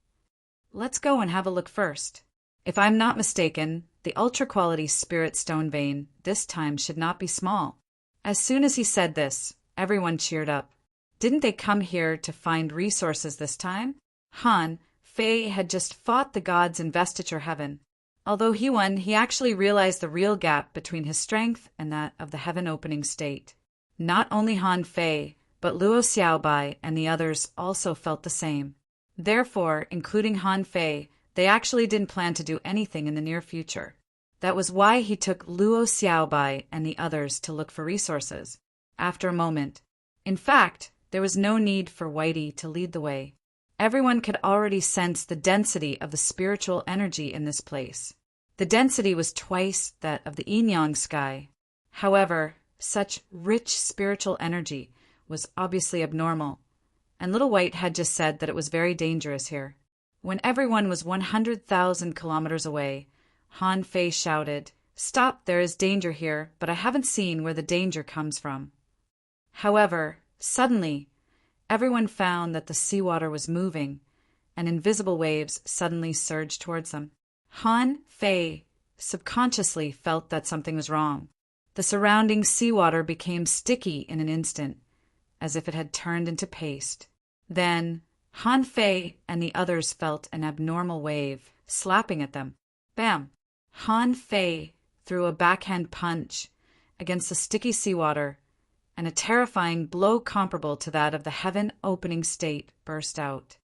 "Let's go and have a look first. If I'm not mistaken, the ultra-quality spirit stone vein this time should not be small." As soon as he said this, everyone cheered up. Didn't they come here to find resources this time? Han Fei had just fought the gods' investiture heaven. Although he won, he actually realized the real gap between his strength and that of the heaven-opening state. Not only Han Fei, but Luo Xiaobai and the others also felt the same. Therefore, including Han Fei, they actually didn't plan to do anything in the near future. That was why he took Luo Xiaobai and the others to look for resources. After a moment, in fact, there was no need for Whitey to lead the way. Everyone could already sense the density of the spiritual energy in this place. The density was twice that of the yin-yang sky. However, such rich spiritual energy was obviously abnormal, and Little White had just said that it was very dangerous here. When everyone was 100,000 kilometers away, Han Fei shouted, "Stop, there is danger here, but I haven't seen where the danger comes from." However, suddenly, everyone found that the seawater was moving, and invisible waves suddenly surged towards them. Han Fei subconsciously felt that something was wrong. The surrounding seawater became sticky in an instant, as if it had turned into paste. Then, Han Fei and the others felt an abnormal wave slapping at them. Bam! Han Fei threw a backhand punch against the sticky seawater, and a terrifying blow comparable to that of the heaven-opening state burst out.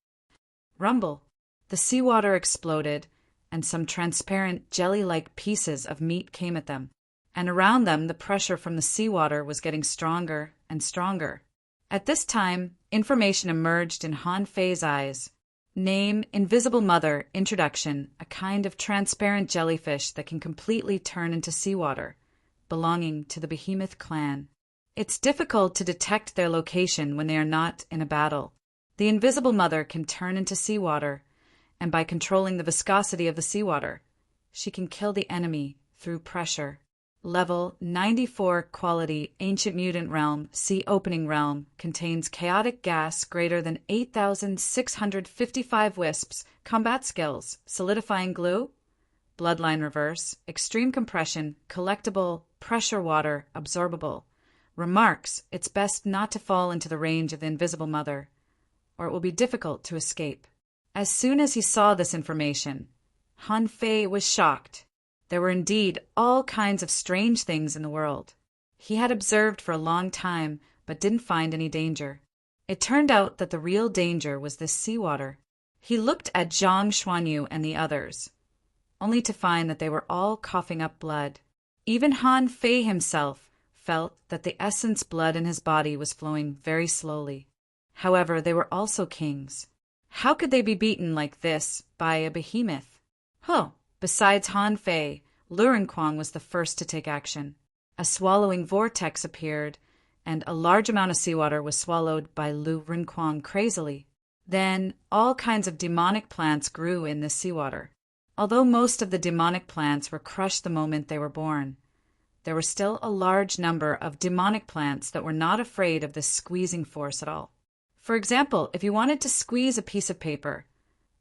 Rumble! The seawater exploded, and some transparent jelly-like pieces of meat came at them, and around them the pressure from the seawater was getting stronger and stronger. At this time, information emerged in Han Fei's eyes. Name, Invisible Mother, Introduction, a kind of transparent jellyfish that can completely turn into seawater, belonging to the Behemoth clan. It's difficult to detect their location when they are not in a battle. The Invisible Mother can turn into seawater, and by controlling the viscosity of the seawater, she can kill the enemy through pressure. Level 94 quality Ancient Mutant Realm Sea Opening Realm contains chaotic gas greater than 8,655 wisps, combat skills, solidifying glue, bloodline reverse, extreme compression, collectible, pressure water, absorbable. Remarks, it's best not to fall into the range of the Invisible Mother, or it will be difficult to escape. As soon as he saw this information, Han Fei was shocked. There were indeed all kinds of strange things in the world. He had observed for a long time, but didn't find any danger. It turned out that the real danger was this seawater. He looked at Zhang Xuanyu and the others, only to find that they were all coughing up blood. Even Han Fei himself felt that the essence blood in his body was flowing very slowly. However, they were also kings. How could they be beaten like this by a behemoth? Besides Han Fei, Lu Renkuang was the first to take action. A swallowing vortex appeared, and a large amount of seawater was swallowed by Lu Renkuang crazily. Then all kinds of demonic plants grew in this seawater. Although most of the demonic plants were crushed the moment they were born, there were still a large number of demonic plants that were not afraid of this squeezing force at all. For example, if you wanted to squeeze a piece of paper,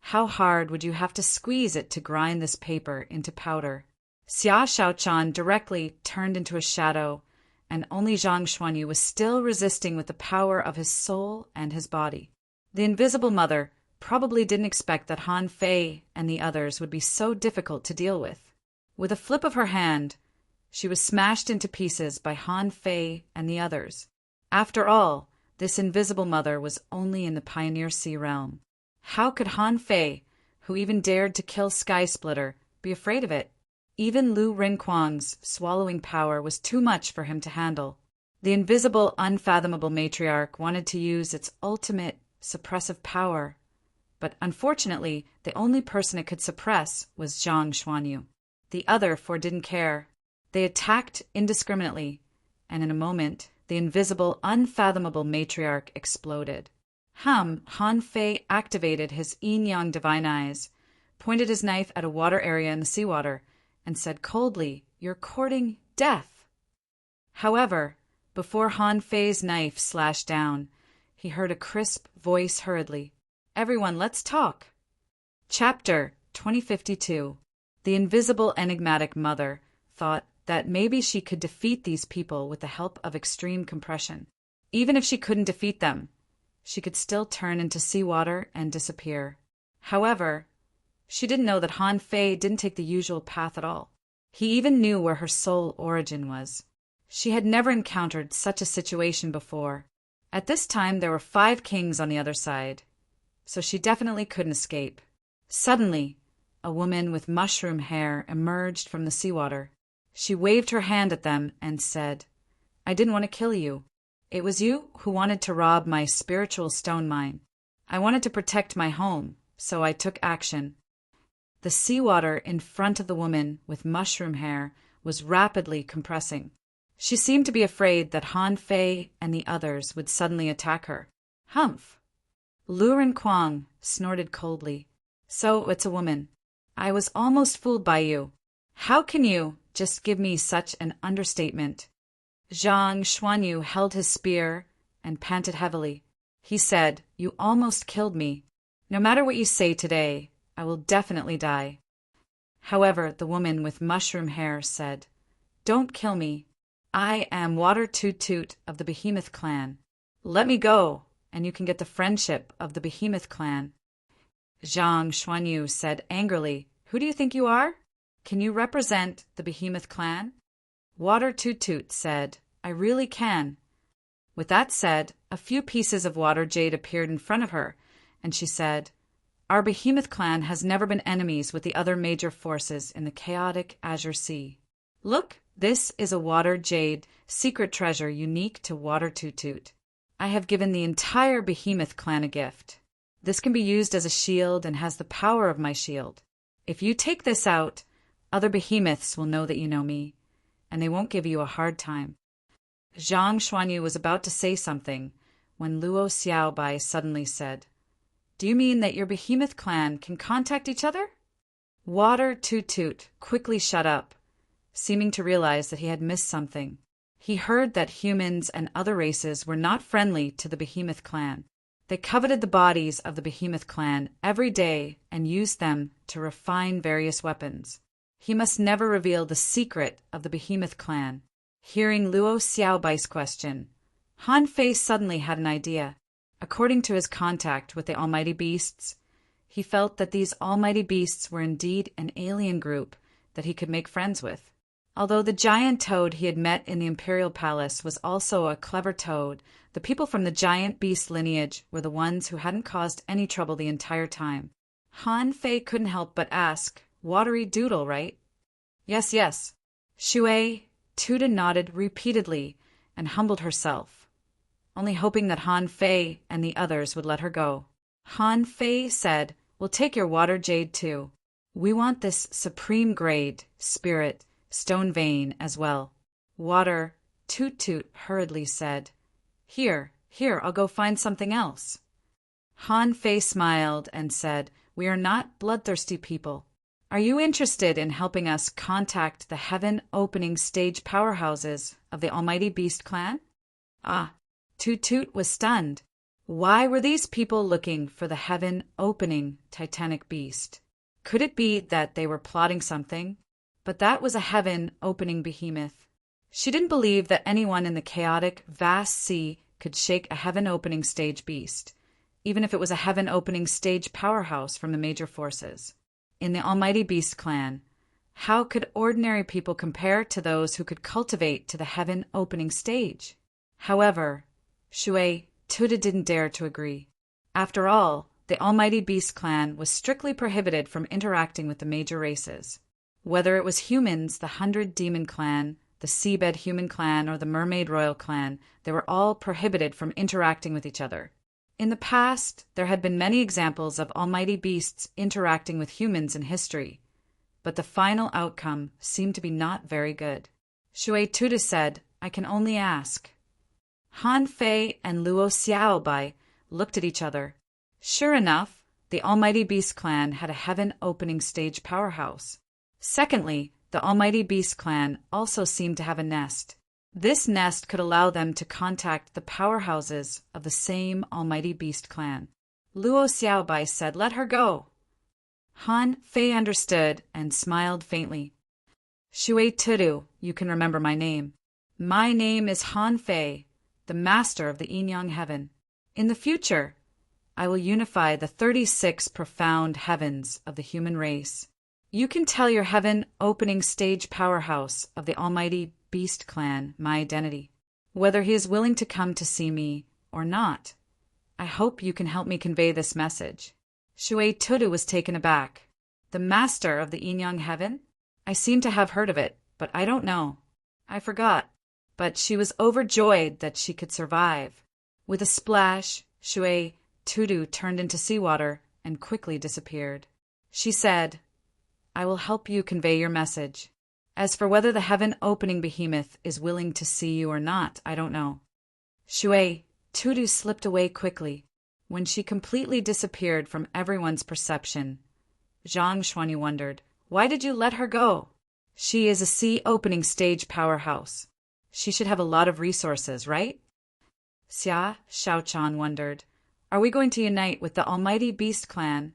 how hard would you have to squeeze it to grind this paper into powder? Xia Shaochan directly turned into a shadow, and only Zhang Xuanyu was still resisting with the power of his soul and his body. The Invisible Mother probably didn't expect that Han Fei and the others would be so difficult to deal with. With a flip of her hand, she was smashed into pieces by Han Fei and the others. After all, this Invisible Mother was only in the Pioneer Sea realm. How could Han Fei, who even dared to kill Sky Splitter, be afraid of it? Even Lu Renkuang's swallowing power was too much for him to handle. The invisible, unfathomable matriarch wanted to use its ultimate suppressive power, but unfortunately, the only person it could suppress was Zhang Xuanyu. The other four didn't care. They attacked indiscriminately, and in a moment, the invisible, unfathomable matriarch exploded. Han Fei activated his yin-yang divine eyes, pointed his knife at a water area in the seawater, and said coldly, "You're courting death." However, before Han Fei's knife slashed down, he heard a crisp voice hurriedly, "Everyone, let's talk." Chapter 2052. The invisible enigmatic mother thought that maybe she could defeat these people with the help of extreme compression. Even if she couldn't defeat them, she could still turn into seawater and disappear. However, she didn't know that Han Fei didn't take the usual path at all. He even knew where her soul origin was. She had never encountered such a situation before. At this time, there were 5 kings on the other side, so she definitely couldn't escape. Suddenly, a woman with mushroom hair emerged from the seawater. She waved her hand at them and said, "I didn't want to kill you. It was you who wanted to rob my spiritual stone mine. I wanted to protect my home, so I took action." The seawater in front of the woman with mushroom hair was rapidly compressing. She seemed to be afraid that Han Fei and the others would suddenly attack her. "Humph!" Lu Renkuang snorted coldly. "So it's a woman. I was almost fooled by you. How can you just give me such an understatement?" Zhang Xuanyu held his spear and panted heavily. He said, "You almost killed me. No matter what you say today, I will definitely die." However, the woman with mushroom hair said, "Don't kill me. I am Water Toot Toot of the Behemoth clan. Let me go, and you can get the friendship of the Behemoth clan." Zhang Xuanyu said angrily, "Who do you think you are? Can you represent the Behemoth clan?" Water Toot Toot said, "I really can." With that said, a few pieces of water jade appeared in front of her, and she said, "Our Behemoth clan has never been enemies with the other major forces in the chaotic Azure Sea. Look, this is a water jade secret treasure unique to Water Toot Toot. I have given the entire Behemoth clan a gift. This can be used as a shield and has the power of my shield. If you take this out, other behemoths will know that you know me, and they won't give you a hard time." Zhang Xuanyu was about to say something when Luo Xiaobai suddenly said, Do you mean that your behemoth clan can contact each other? Water Toot Toot quickly shut up, seeming to realize that he had missed something. He heard that humans and other races were not friendly to the behemoth clan. They coveted the bodies of the behemoth clan every day and used them to refine various weapons. He must never reveal the secret of the behemoth clan. Hearing Luo Xiaobai's question, Han Fei suddenly had an idea. According to his contact with the almighty beasts, he felt that these almighty beasts were indeed an alien group that he could make friends with. Although the giant toad he had met in the imperial palace was also a clever toad, the people from the giant beast lineage were the ones who hadn't caused any trouble the entire time. Han Fei couldn't help but ask, "Watery Doodle, right?" Yes, yes. Shui Tuda nodded repeatedly and humbled herself, only hoping that Han Fei and the others would let her go. Han Fei said, "We'll take your water jade too. We want this supreme grade, spirit, stone vein as well." Water Toot Toot hurriedly said, Here, I'll go find something else." Han Fei smiled and said, "We are not bloodthirsty people. Are you interested in helping us contact the heaven-opening stage powerhouses of the Almighty Beast clan?" Ah, Toot Toot was stunned. Why were these people looking for the heaven-opening Titanic beast? Could it be that they were plotting something? But that was a heaven-opening behemoth. She didn't believe that anyone in the chaotic, vast sea could shake a heaven-opening stage beast, even if it was a heaven-opening stage powerhouse from the major forces. In the Almighty Beast clan, how could ordinary people compare to those who could cultivate to the heaven-opening stage? However, Shui Tuda didn't dare to agree. After all, the Almighty Beast clan was strictly prohibited from interacting with the major races. Whether it was humans, the 100 Demon clan, the Seabed Human clan, or the Mermaid Royal clan, they were all prohibited from interacting with each other. In the past, there had been many examples of almighty beasts interacting with humans in history, but the final outcome seemed to be not very good. Shui Tuda said, "I can only ask." Han Fei and Luo Xiaobai looked at each other. Sure enough, the Almighty Beast clan had a heaven-opening stage powerhouse. Secondly, the Almighty Beast clan also seemed to have a nest. This nest could allow them to contact the powerhouses of the same Almighty Beast clan. Luo Xiaobai said, "Let her go." Han Fei understood and smiled faintly. "Shui Tudu, you can remember my name. My name is Han Fei, the master of the Yin-Yang heaven. In the future, I will unify the 36 profound heavens of the human race. You can tell your heaven-opening stage powerhouse of the Almighty Beast clan my identity, whether he is willing to come to see me or not. I hope you can help me convey this message." Shui Tudu was taken aback. The master of the Yin-Yang heaven? I seem to have heard of it, but I don't know. I forgot. But she was overjoyed that she could survive. With a splash, Shui Tudu turned into seawater and quickly disappeared. She said, "I will help you convey your message. As for whether the heaven-opening behemoth is willing to see you or not, I don't know." Shui Tudu slipped away quickly. When she completely disappeared from everyone's perception, Zhang Xuanyu wondered, "Why did you let her go? She is a sea-opening stage powerhouse. She should have a lot of resources, right?" Xia Shaochan wondered, "Are we going to unite with the Almighty Beast clan?"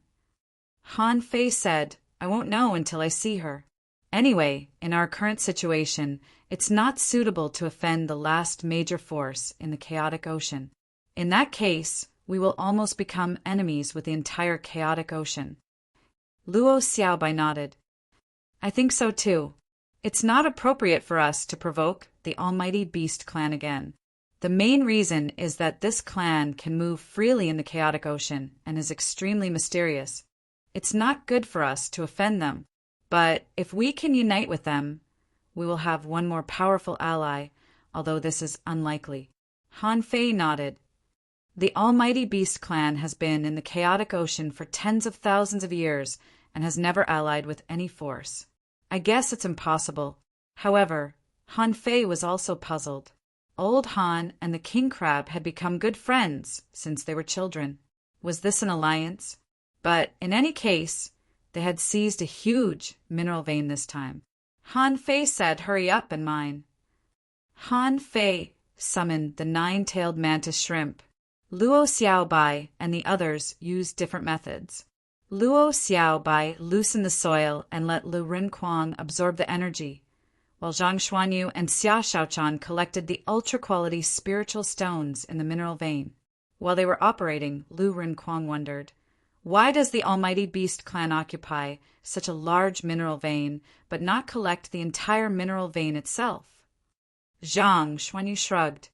Han Fei said, "I won't know until I see her. Anyway, in our current situation, it's not suitable to offend the last major force in the chaotic ocean. In that case, we will almost become enemies with the entire chaotic ocean." Luo Xiaobai nodded. "I think so too. It's not appropriate for us to provoke the Almighty Beast clan again. The main reason is that this clan can move freely in the chaotic ocean and is extremely mysterious. It's not good for us to offend them, but if we can unite with them, we will have one more powerful ally, although this is unlikely." Han Fei nodded. The Almighty Beast clan has been in the chaotic ocean for tens of thousands of years and has never allied with any force. I guess it's impossible. However, Han Fei was also puzzled. Old Han and the king crab had become good friends since they were children. Was this an alliance? But in any case, they had seized a huge mineral vein this time. Han Fei said, "Hurry up and mine." Han Fei summoned the 9-tailed mantis shrimp. Luo Xiaobai and the others used different methods. Luo Xiaobai loosened the soil and let Lu Rinquang absorb the energy, while Zhang Xuanyu and Xia Shaochan collected the ultra-quality spiritual stones in the mineral vein. While they were operating, Lu Rinquang wondered, why does the Almighty Beast clan occupy such a large mineral vein, but not collect the entire mineral vein itself? Zhang Xuanyu shrugged.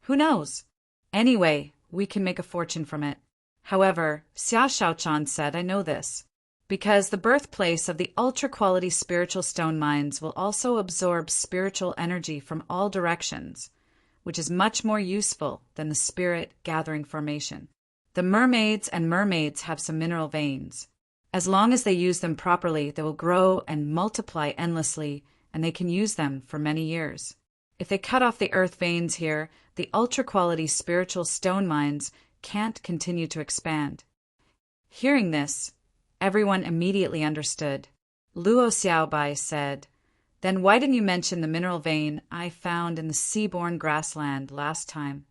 Who knows? Anyway, we can make a fortune from it. However, Xia Shaochan said, I know this, because the birthplace of the ultra-quality spiritual stone mines will also absorb spiritual energy from all directions, which is much more useful than the spirit gathering formation. The mermaids and mermaids have some mineral veins. As long as they use them properly, they will grow and multiply endlessly, and they can use them for many years. If they cut off the earth veins here, the ultra-quality spiritual stone mines can't continue to expand. Hearing this, everyone immediately understood. Luo Xiaobai said, Then why didn't you mention the mineral vein I found in the sea-born grassland last time?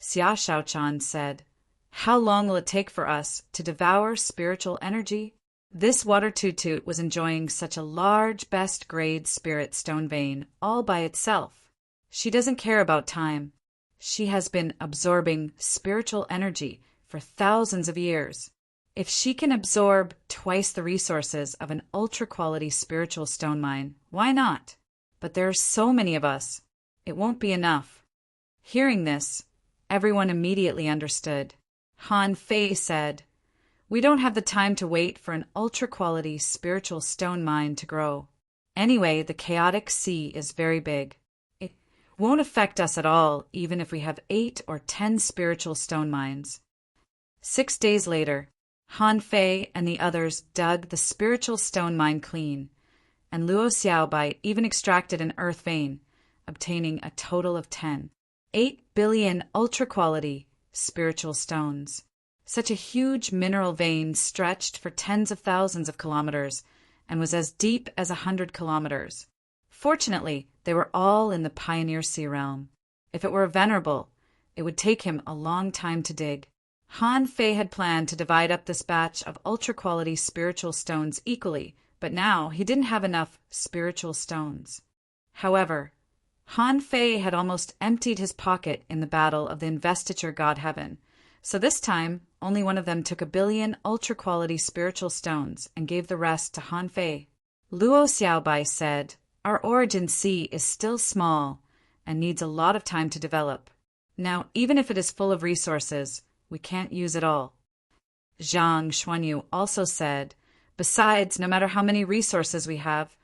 Xia Shaochan said, How long will it take for us to devour spiritual energy? This water toot was enjoying such a large, best-grade spirit stone vein all by itself. She doesn't care about time. She has been absorbing spiritual energy for thousands of years. If she can absorb twice the resources of an ultra-quality spiritual stone mine, why not? But there are so many of us. It won't be enough. Hearing this, everyone immediately understood. Han Fei said, We don't have the time to wait for an ultra-quality spiritual stone mine to grow. Anyway, the chaotic sea is very big. It won't affect us at all, even if we have 8 or 10 spiritual stone mines. 6 days later, Han Fei and the others dug the spiritual stone mine clean, and Luo Xiaobai even extracted an earth vein, obtaining a total of 8 billion ultra-quality spiritual stones. Such a huge mineral vein stretched for tens of thousands of kilometers and was as deep as 100 kilometers. Fortunately, they were all in the Pioneer Sea realm. If it were venerable, it would take him a long time to dig. Han Fei had planned to divide up this batch of ultra-quality spiritual stones equally, but now he didn't have enough spiritual stones. However, Han Fei had almost emptied his pocket in the battle of the investiture god heaven, so this time only one of them took 1 billion ultra-quality spiritual stones and gave the rest to Han Fei. Luo Xiaobai said, Our origin sea is still small and needs a lot of time to develop. Now, even if it is full of resources, we can't use it all. Zhang Xuanyu also said, Besides, no matter how many resources we have,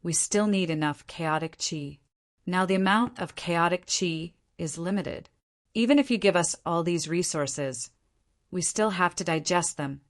we still need enough chaotic qi. Now the amount of chaotic qi is limited. Even if you give us all these resources, we still have to digest them.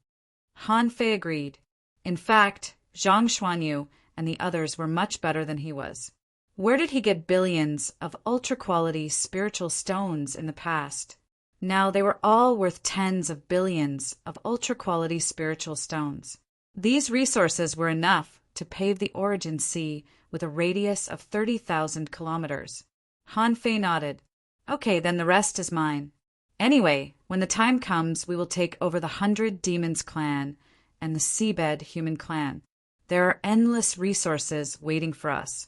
Han Fei agreed. In fact, Zhang Xuanyu and the others were much better than he was. Where did he get billions of ultra-quality spiritual stones in the past? Now they were all worth tens of billions of ultra-quality spiritual stones. These resources were enough to pave the origin sea with a radius of 30,000 kilometers. Han Fei nodded. Okay, then the rest is mine. Anyway, when the time comes, we will take over the 100 Demons clan and the Seabed human clan. There are endless resources waiting for us.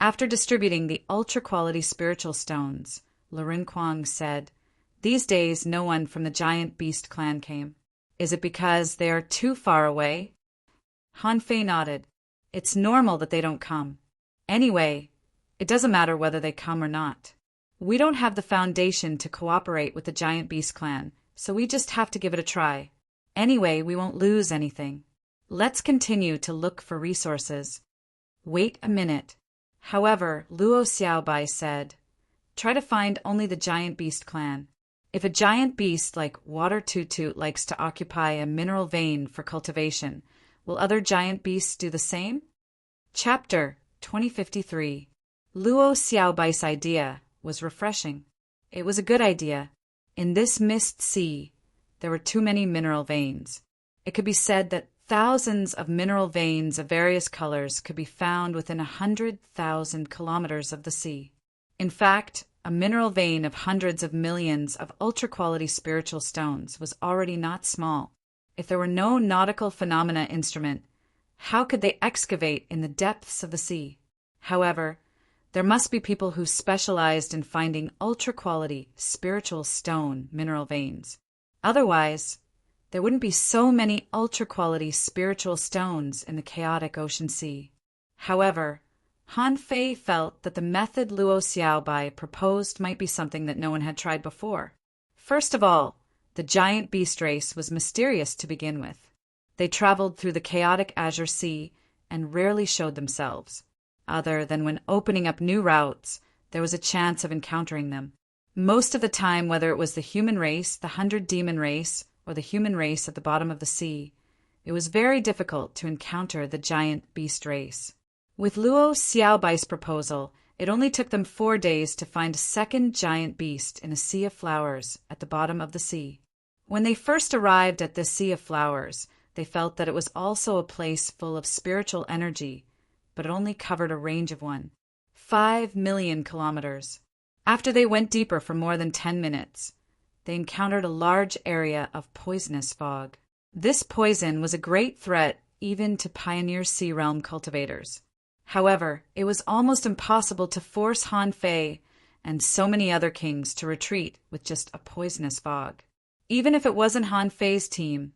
After distributing the ultra-quality spiritual stones, Lu Rinquang said, These days no one from the giant beast clan came. Is it because they are too far away? Han Fei nodded. It's normal that they don't come. Anyway, it doesn't matter whether they come or not. We don't have the foundation to cooperate with the giant beast clan, so we just have to give it a try. Anyway, we won't lose anything. Let's continue to look for resources. Wait a minute. However, Luo Xiaobai said, Try to find only the giant beast clan. If a giant beast like Water Toot likes to occupy a mineral vein for cultivation, will other giant beasts do the same? Chapter 2053. Luo Xiaobai's idea was refreshing. It was a good idea. In this mist sea, There were too many mineral veins. It could be said that thousands of mineral veins of various colors could be found within 100,000 kilometers of the sea. In fact, a mineral vein of hundreds of millions of ultra-quality spiritual stones was already not small. If there were no nautical phenomena instrument, how could they excavate in the depths of the sea? However, there must be people who specialized in finding ultra-quality spiritual stone mineral veins. Otherwise, there wouldn't be so many ultra-quality spiritual stones in the chaotic ocean sea. However, Han Fei felt that the method Luo Xiaobai proposed might be something that no one had tried before. First of all, the giant beast race was mysterious to begin with. They traveled through the chaotic azure sea and rarely showed themselves. Other than when opening up new routes, there was a chance of encountering them. Most of the time, whether it was the human race, the 100-demon race, or the human race at the bottom of the sea, it was very difficult to encounter the giant beast race. With Luo Xiaobai's proposal, it only took them 4 days to find a second giant beast in a sea of flowers at the bottom of the sea. When they first arrived at this sea of flowers, they felt that it was also a place full of spiritual energy, but it only covered a range of 5 million kilometers. After they went deeper for more than 10 minutes, they encountered a large area of poisonous fog. This poison was a great threat even to pioneer sea realm cultivators. However, it was almost impossible to force Han Fei and so many other kings to retreat with just a poisonous fog. Even if it wasn't Han Fei's team,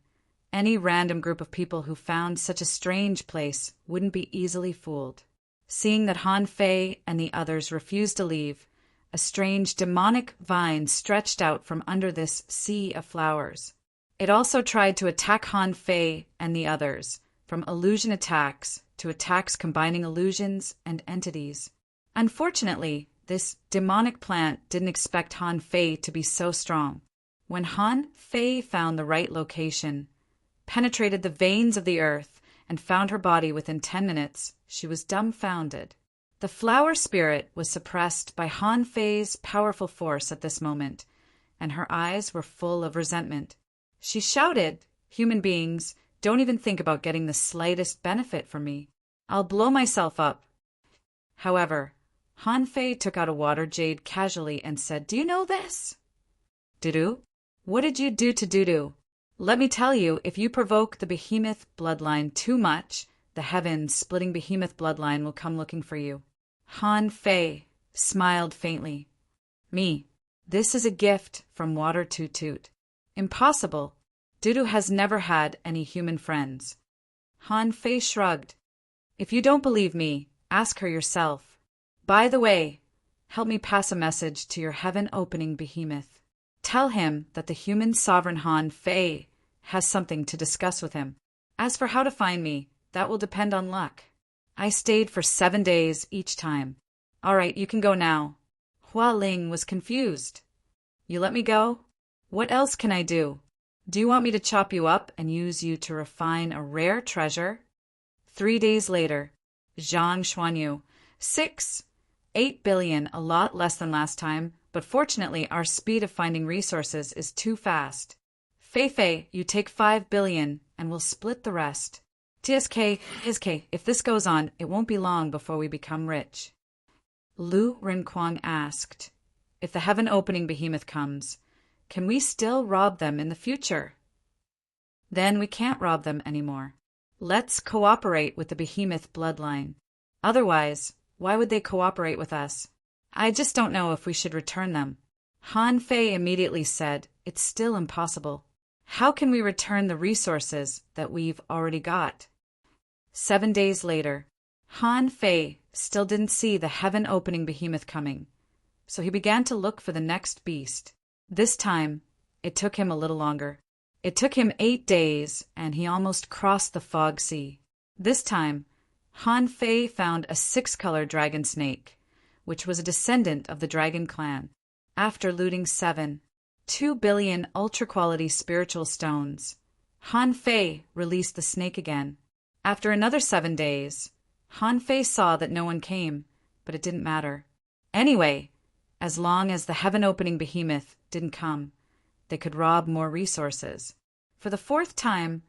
any random group of people who found such a strange place wouldn't be easily fooled. Seeing that Han Fei and the others refused to leave, a strange demonic vine stretched out from under this sea of flowers. It also tried to attack Han Fei and the others, from illusion attacks to attacks combining illusions and entities. Unfortunately, this demonic plant didn't expect Han Fei to be so strong. When Han Fei found the right location, penetrated the veins of the earth, and found her body within 10 minutes, she was dumbfounded. The flower spirit was suppressed by Han Fei's powerful force at this moment, and her eyes were full of resentment. She shouted, "Human beings, don't even think about getting the slightest benefit from me. I'll blow myself up." However, Han Fei took out a water jade casually and said, "Do you know this?" "Dudu? What did you do to Dudu? Let me tell you, if you provoke the behemoth bloodline too much, the heaven-splitting behemoth bloodline will come looking for you." Han Fei smiled faintly. "Me. This is a gift from Water Toot Toot." "Impossible. Dudu has never had any human friends." Han Fei shrugged. "If you don't believe me, ask her yourself. By the way, help me pass a message to your heaven-opening behemoth. Tell him that the human sovereign Han Fei has something to discuss with him. As for how to find me, that will depend on luck. I stayed for 7 days each time." "All right, you can go now." Hua Ling was confused. "You let me go? What else can I do? Do you want me to chop you up and use you to refine a rare treasure?" 3 days later, Zhang Xuanyu. 8 billion, a lot less than last time, but fortunately our speed of finding resources is too fast. Fei, you take 5 billion and we'll split the rest. TSK, if this goes on, it won't be long before we become rich. Lu Rinquang asked, "If the heaven-opening behemoth comes, can we still rob them in the future?" "Then we can't rob them anymore. Let's cooperate with the behemoth bloodline. Otherwise, why would they cooperate with us? I just don't know if we should return them." Han Fei immediately said, "It's still impossible. How can we return the resources that we've already got?" 7 days later, Han Fei still didn't see the heaven-opening behemoth coming, so he began to look for the next beast. This time, it took him a little longer. It took him 8 days, and he almost crossed the fog sea. This time, Han Fei found a 6-color dragon snake, which was a descendant of the dragon clan. After looting 2 billion ultra-quality spiritual stones, Han Fei released the snake again. After another 7 days, Han Fei saw that no one came, but it didn't matter. Anyway, as long as the heaven-opening behemoth didn't come, they could rob more resources. For the fourth time,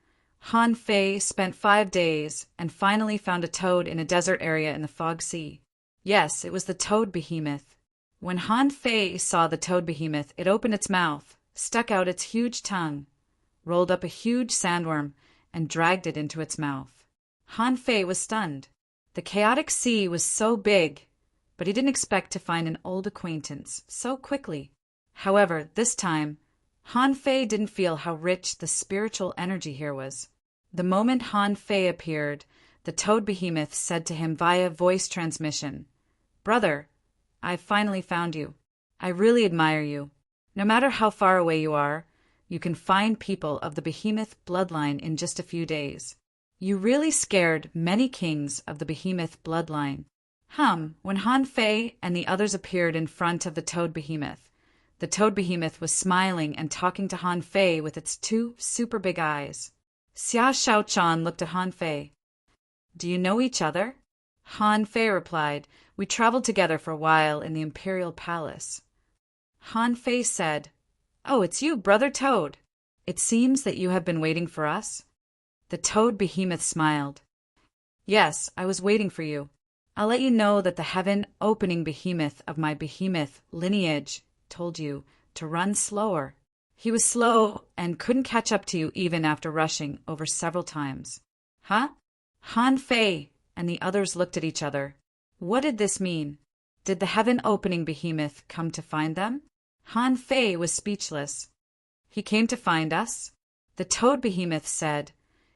Han Fei spent 5 days and finally found a toad in a desert area in the Fog Sea. Yes, it was the toad behemoth. When Han Fei saw the toad behemoth, it opened its mouth, stuck out its huge tongue, rolled up a huge sandworm, and dragged it into its mouth. Han Fei was stunned. The chaotic sea was so big, but he didn't expect to find an old acquaintance so quickly. However, this time, Han Fei didn't feel how rich the spiritual energy here was. The moment Han Fei appeared, the toad behemoth said to him via voice transmission, "Brother, I've finally found you. I really admire you. No matter how far away you are, you can find people of the behemoth bloodline in just a few days. You really scared many kings of the behemoth bloodline." When Han Fei and the others appeared in front of the toad behemoth was smiling and talking to Han Fei with its 2 super big eyes. Xia Shaochan looked at Han Fei. "Do you know each other?" Han Fei replied, "We traveled together for a while in the imperial palace." Han Fei said, "Oh, it's you, Brother Toad. It seems that you have been waiting for us." The toad behemoth smiled. "Yes, I was waiting for you. I'll let you know that the heaven-opening behemoth of my behemoth lineage told you to run slower. He was slow and couldn't catch up to you even after rushing over several times." Huh? Han Fei and the others looked at each other. What did this mean? Did the heaven-opening behemoth come to find them? Han Fei was speechless. "He came to find us?" The toad behemoth said,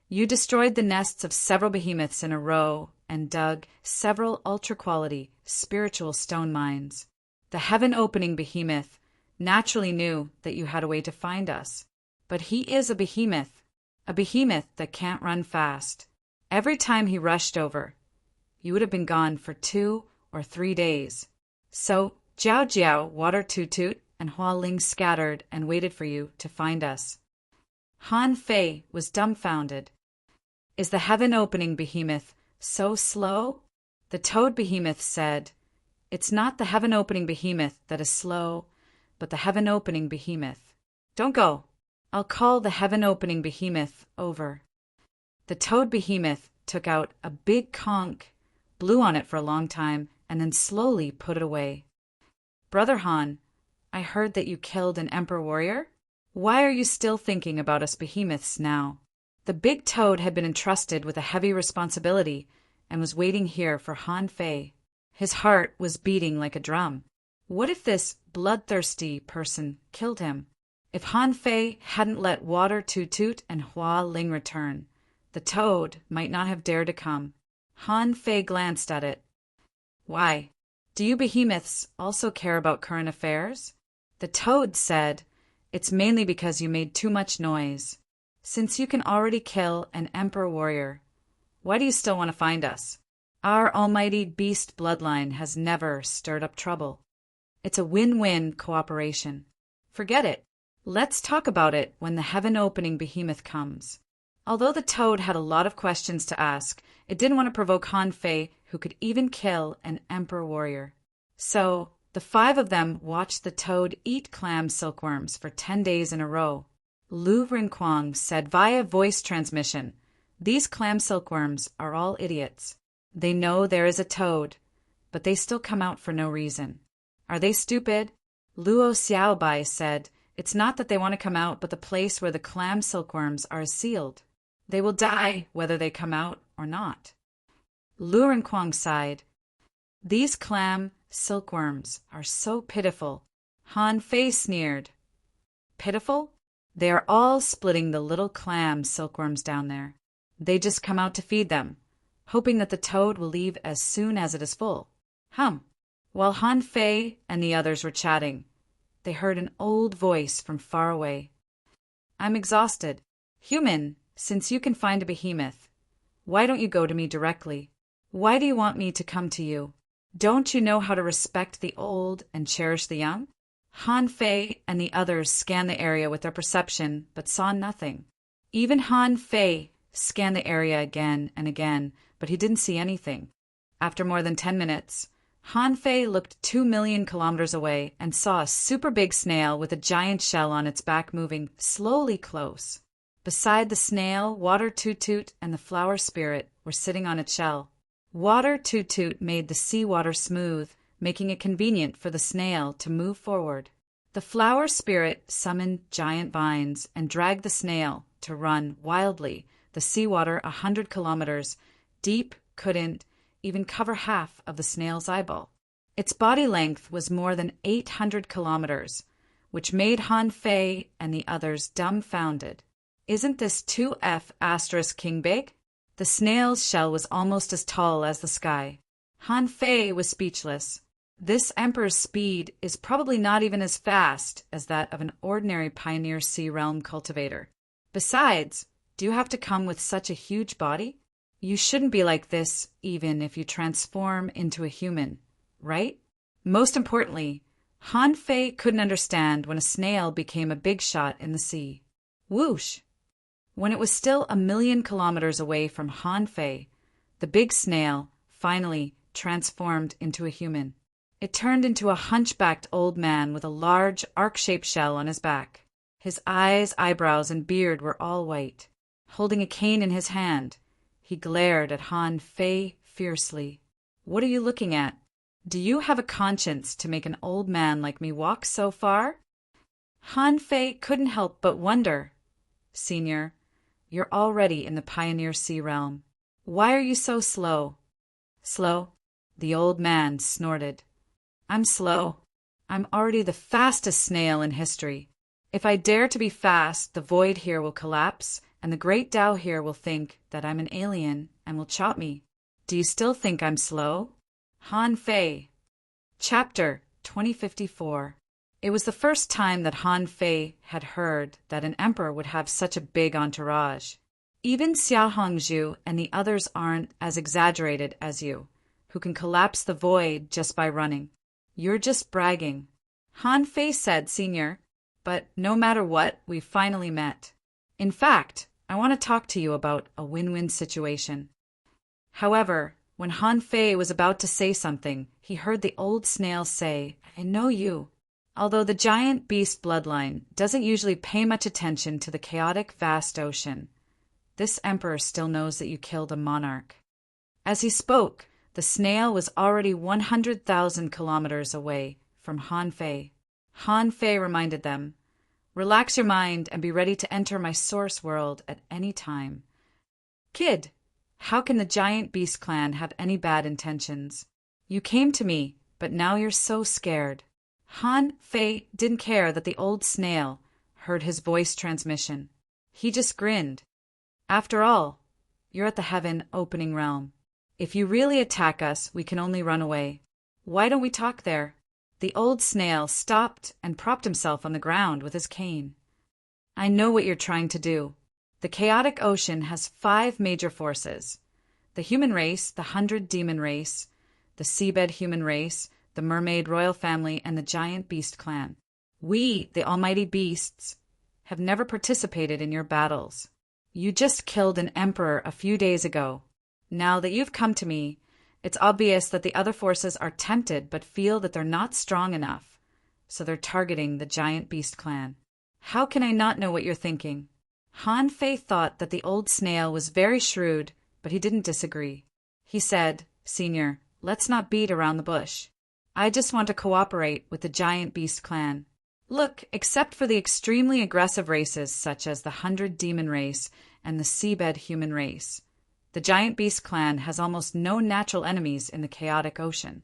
"You destroyed the nests of several behemoths in a row and dug several ultra-quality spiritual stone mines. The heaven-opening behemoth naturally knew that you had a way to find us. But he is a behemoth that can't run fast. Every time he rushed over, you would have been gone for 2 or 3 days. So Jiao Jiao, Water Toot Toot, and Hua Ling scattered and waited for you to find us." Han Fei was dumbfounded. "Is the heaven-opening behemoth so slow?" The toad behemoth said, "It's not the heaven-opening behemoth that is slow, but the heaven-opening behemoth. Don't go. I'll call the heaven-opening behemoth over." The toad behemoth took out a big conch, blew on it for a long time, and then slowly put it away. "Brother Han, I heard that you killed an emperor warrior. Why are you still thinking about us behemoths now?" The big toad had been entrusted with a heavy responsibility and was waiting here for Han Fei. His heart was beating like a drum. What if this bloodthirsty person killed him? If Han Fei hadn't let Water Toot Toot and Hua Ling return, the toad might not have dared to come. Han Fei glanced at it. "Why? Do you behemoths also care about current affairs?" The toad said, "It's mainly because you made too much noise. Since you can already kill an emperor warrior, why do you still want to find us? Our almighty beast bloodline has never stirred up trouble. It's a win-win cooperation. Forget it. Let's talk about it when the heaven-opening behemoth comes." Although the toad had a lot of questions to ask, it didn't want to provoke Han Fei, who could even kill an emperor warrior. So the 5 of them watched the toad eat clam silkworms for 10 days in a row. Lu Rinquang said via voice transmission, "These clam silkworms are all idiots. They know there is a toad, but they still come out for no reason. Are they stupid?" Luo Xiaobai said, "It's not that they want to come out, but the place where the clam silkworms are sealed. They will die whether they come out or not." Lu Rinquang sighed. "These clam silkworms are so pitiful." Han Fei sneered. "Pitiful? They are all splitting the little clam silkworms down there. They just come out to feed them, hoping that the toad will leave as soon as it is full." While Han Fei and the others were chatting, they heard an old voice from far away. "I'm exhausted. Human, since you can find a behemoth, why don't you go to me directly? Why do you want me to come to you? Don't you know how to respect the old and cherish the young?" Han Fei and the others scanned the area with their perception, but saw nothing. Even Han Fei scanned the area again and again, but he didn't see anything. After more than 10 minutes, Han Fei looked 2 million kilometers away and saw a super big snail with a giant shell on its back moving slowly close. Beside the snail, Water Toot Toot and the flower spirit were sitting on its shell. Water Toot Toot made the seawater smooth, making it convenient for the snail to move forward. The flower spirit summoned giant vines and dragged the snail to run wildly. The seawater 100 kilometers deep couldn't even cover half of the snail's eyeball. Its body length was more than 800 kilometers, which made Han Fei and the others dumbfounded. Isn't this 2F** king big? The snail's shell was almost as tall as the sky. Han Fei was speechless. This emperor's speed is probably not even as fast as that of an ordinary Pioneer Sea Realm cultivator. Besides, do you have to come with such a huge body? You shouldn't be like this even if you transform into a human, right? Most importantly, Han Fei couldn't understand when a snail became a big shot in the sea. Whoosh! When it was still 1 million kilometers away from Han Fei, the big snail finally transformed into a human. It turned into a hunchbacked old man with a large arc-shaped shell on his back. His eyes, eyebrows, and beard were all white. Holding a cane in his hand, he glared at Han Fei fiercely. What are you looking at? Do you have a conscience to make an old man like me walk so far? Han Fei couldn't help but wonder. Senior, you're already in the Pioneer Sea Realm. Why are you so slow? Slow? The old man snorted. I'm slow. I'm already the fastest snail in history. If I dare to be fast, the void here will collapse, and the great Tao here will think that I'm an alien and will chop me. Do you still think I'm slow? Han Fei. Chapter 2054. It was the first time that Han Fei had heard that an emperor would have such a big entourage. Even Xia Hongzhu and the others aren't as exaggerated as you, who can collapse the void just by running. You're just bragging. Han Fei said, Senior, but no matter what, we finally met. In fact, I want to talk to you about a win-win situation. However, when Han Fei was about to say something, he heard the old snail say, I know you. Although the giant beast bloodline doesn't usually pay much attention to the chaotic vast ocean, this emperor still knows that you killed a monarch. As he spoke, the snail was already 100,000 kilometers away from Han Fei. Han Fei reminded them, Relax your mind and be ready to enter my source world at any time. Kid, how can the giant beast clan have any bad intentions? You came to me, but now you're so scared. Han Fei didn't care that the old snail heard his voice transmission. He just grinned. After all, you're at the heaven opening realm. If you really attack us, we can only run away. Why don't we talk there? The old snail stopped and propped himself on the ground with his cane. I know what you're trying to do. The chaotic ocean has 5 major forces. The human race, the 100 demon race, the seabed human race, the mermaid royal family, and the giant beast clan. We, the almighty beasts, have never participated in your battles. You just killed an emperor a few days ago. Now that you've come to me, it's obvious that the other forces are tempted but feel that they're not strong enough, so they're targeting the giant beast clan. How can I not know what you're thinking? Han Fei thought that the old snail was very shrewd, but he didn't disagree. He said, Senior, let's not beat around the bush. I just want to cooperate with the giant beast clan. Look, except for the extremely aggressive races such as the 100 demon race and the seabed human race, the giant beast clan has almost no natural enemies in the chaotic ocean.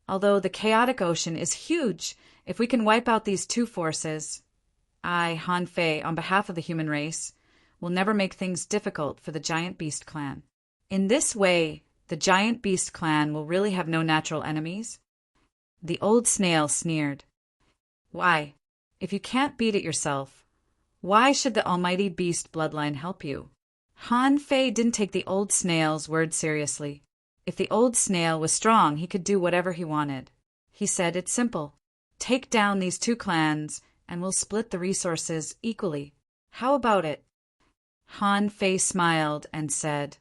Although the chaotic ocean is huge, if we can wipe out these 2 forces, I, Han Fei, on behalf of the human race, will never make things difficult for the giant beast clan. In this way, the giant beast clan will really have no natural enemies. The old snail sneered. Why? If you can't beat it yourself, why should the almighty beast bloodline help you? Han Fei didn't take the old snail's word seriously. If the old snail was strong, he could do whatever he wanted. He said, it's simple. Take down these 2 clans, and we'll split the resources equally. How about it? Han Fei smiled and said,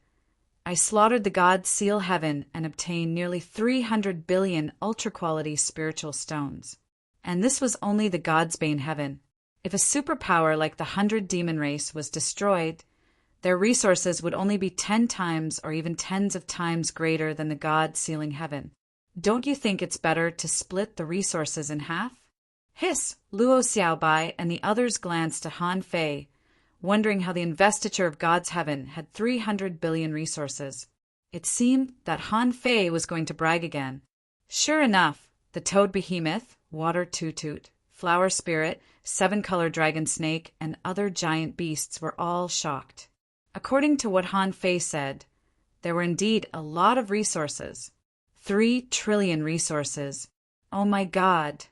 I slaughtered the gods seal heaven and obtained nearly 300 billion ultra-quality spiritual stones. And this was only the gods' bane heaven. If a superpower like the 100 demon race was destroyed, their resources would only be 10 times or even tens of times greater than the gods sealing heaven. Don't you think it's better to split the resources in half? Hiss! Luo Xiaobai and the others glanced to Han Fei, wondering how the investiture of God's heaven had 300 billion resources. It seemed that Han Fei was going to brag again. Sure enough, the toad behemoth, water toot-toot, flower spirit, seven-color dragon snake, and other giant beasts were all shocked. According to what Han Fei said, there were indeed a lot of resources. 3 trillion resources. Oh my God!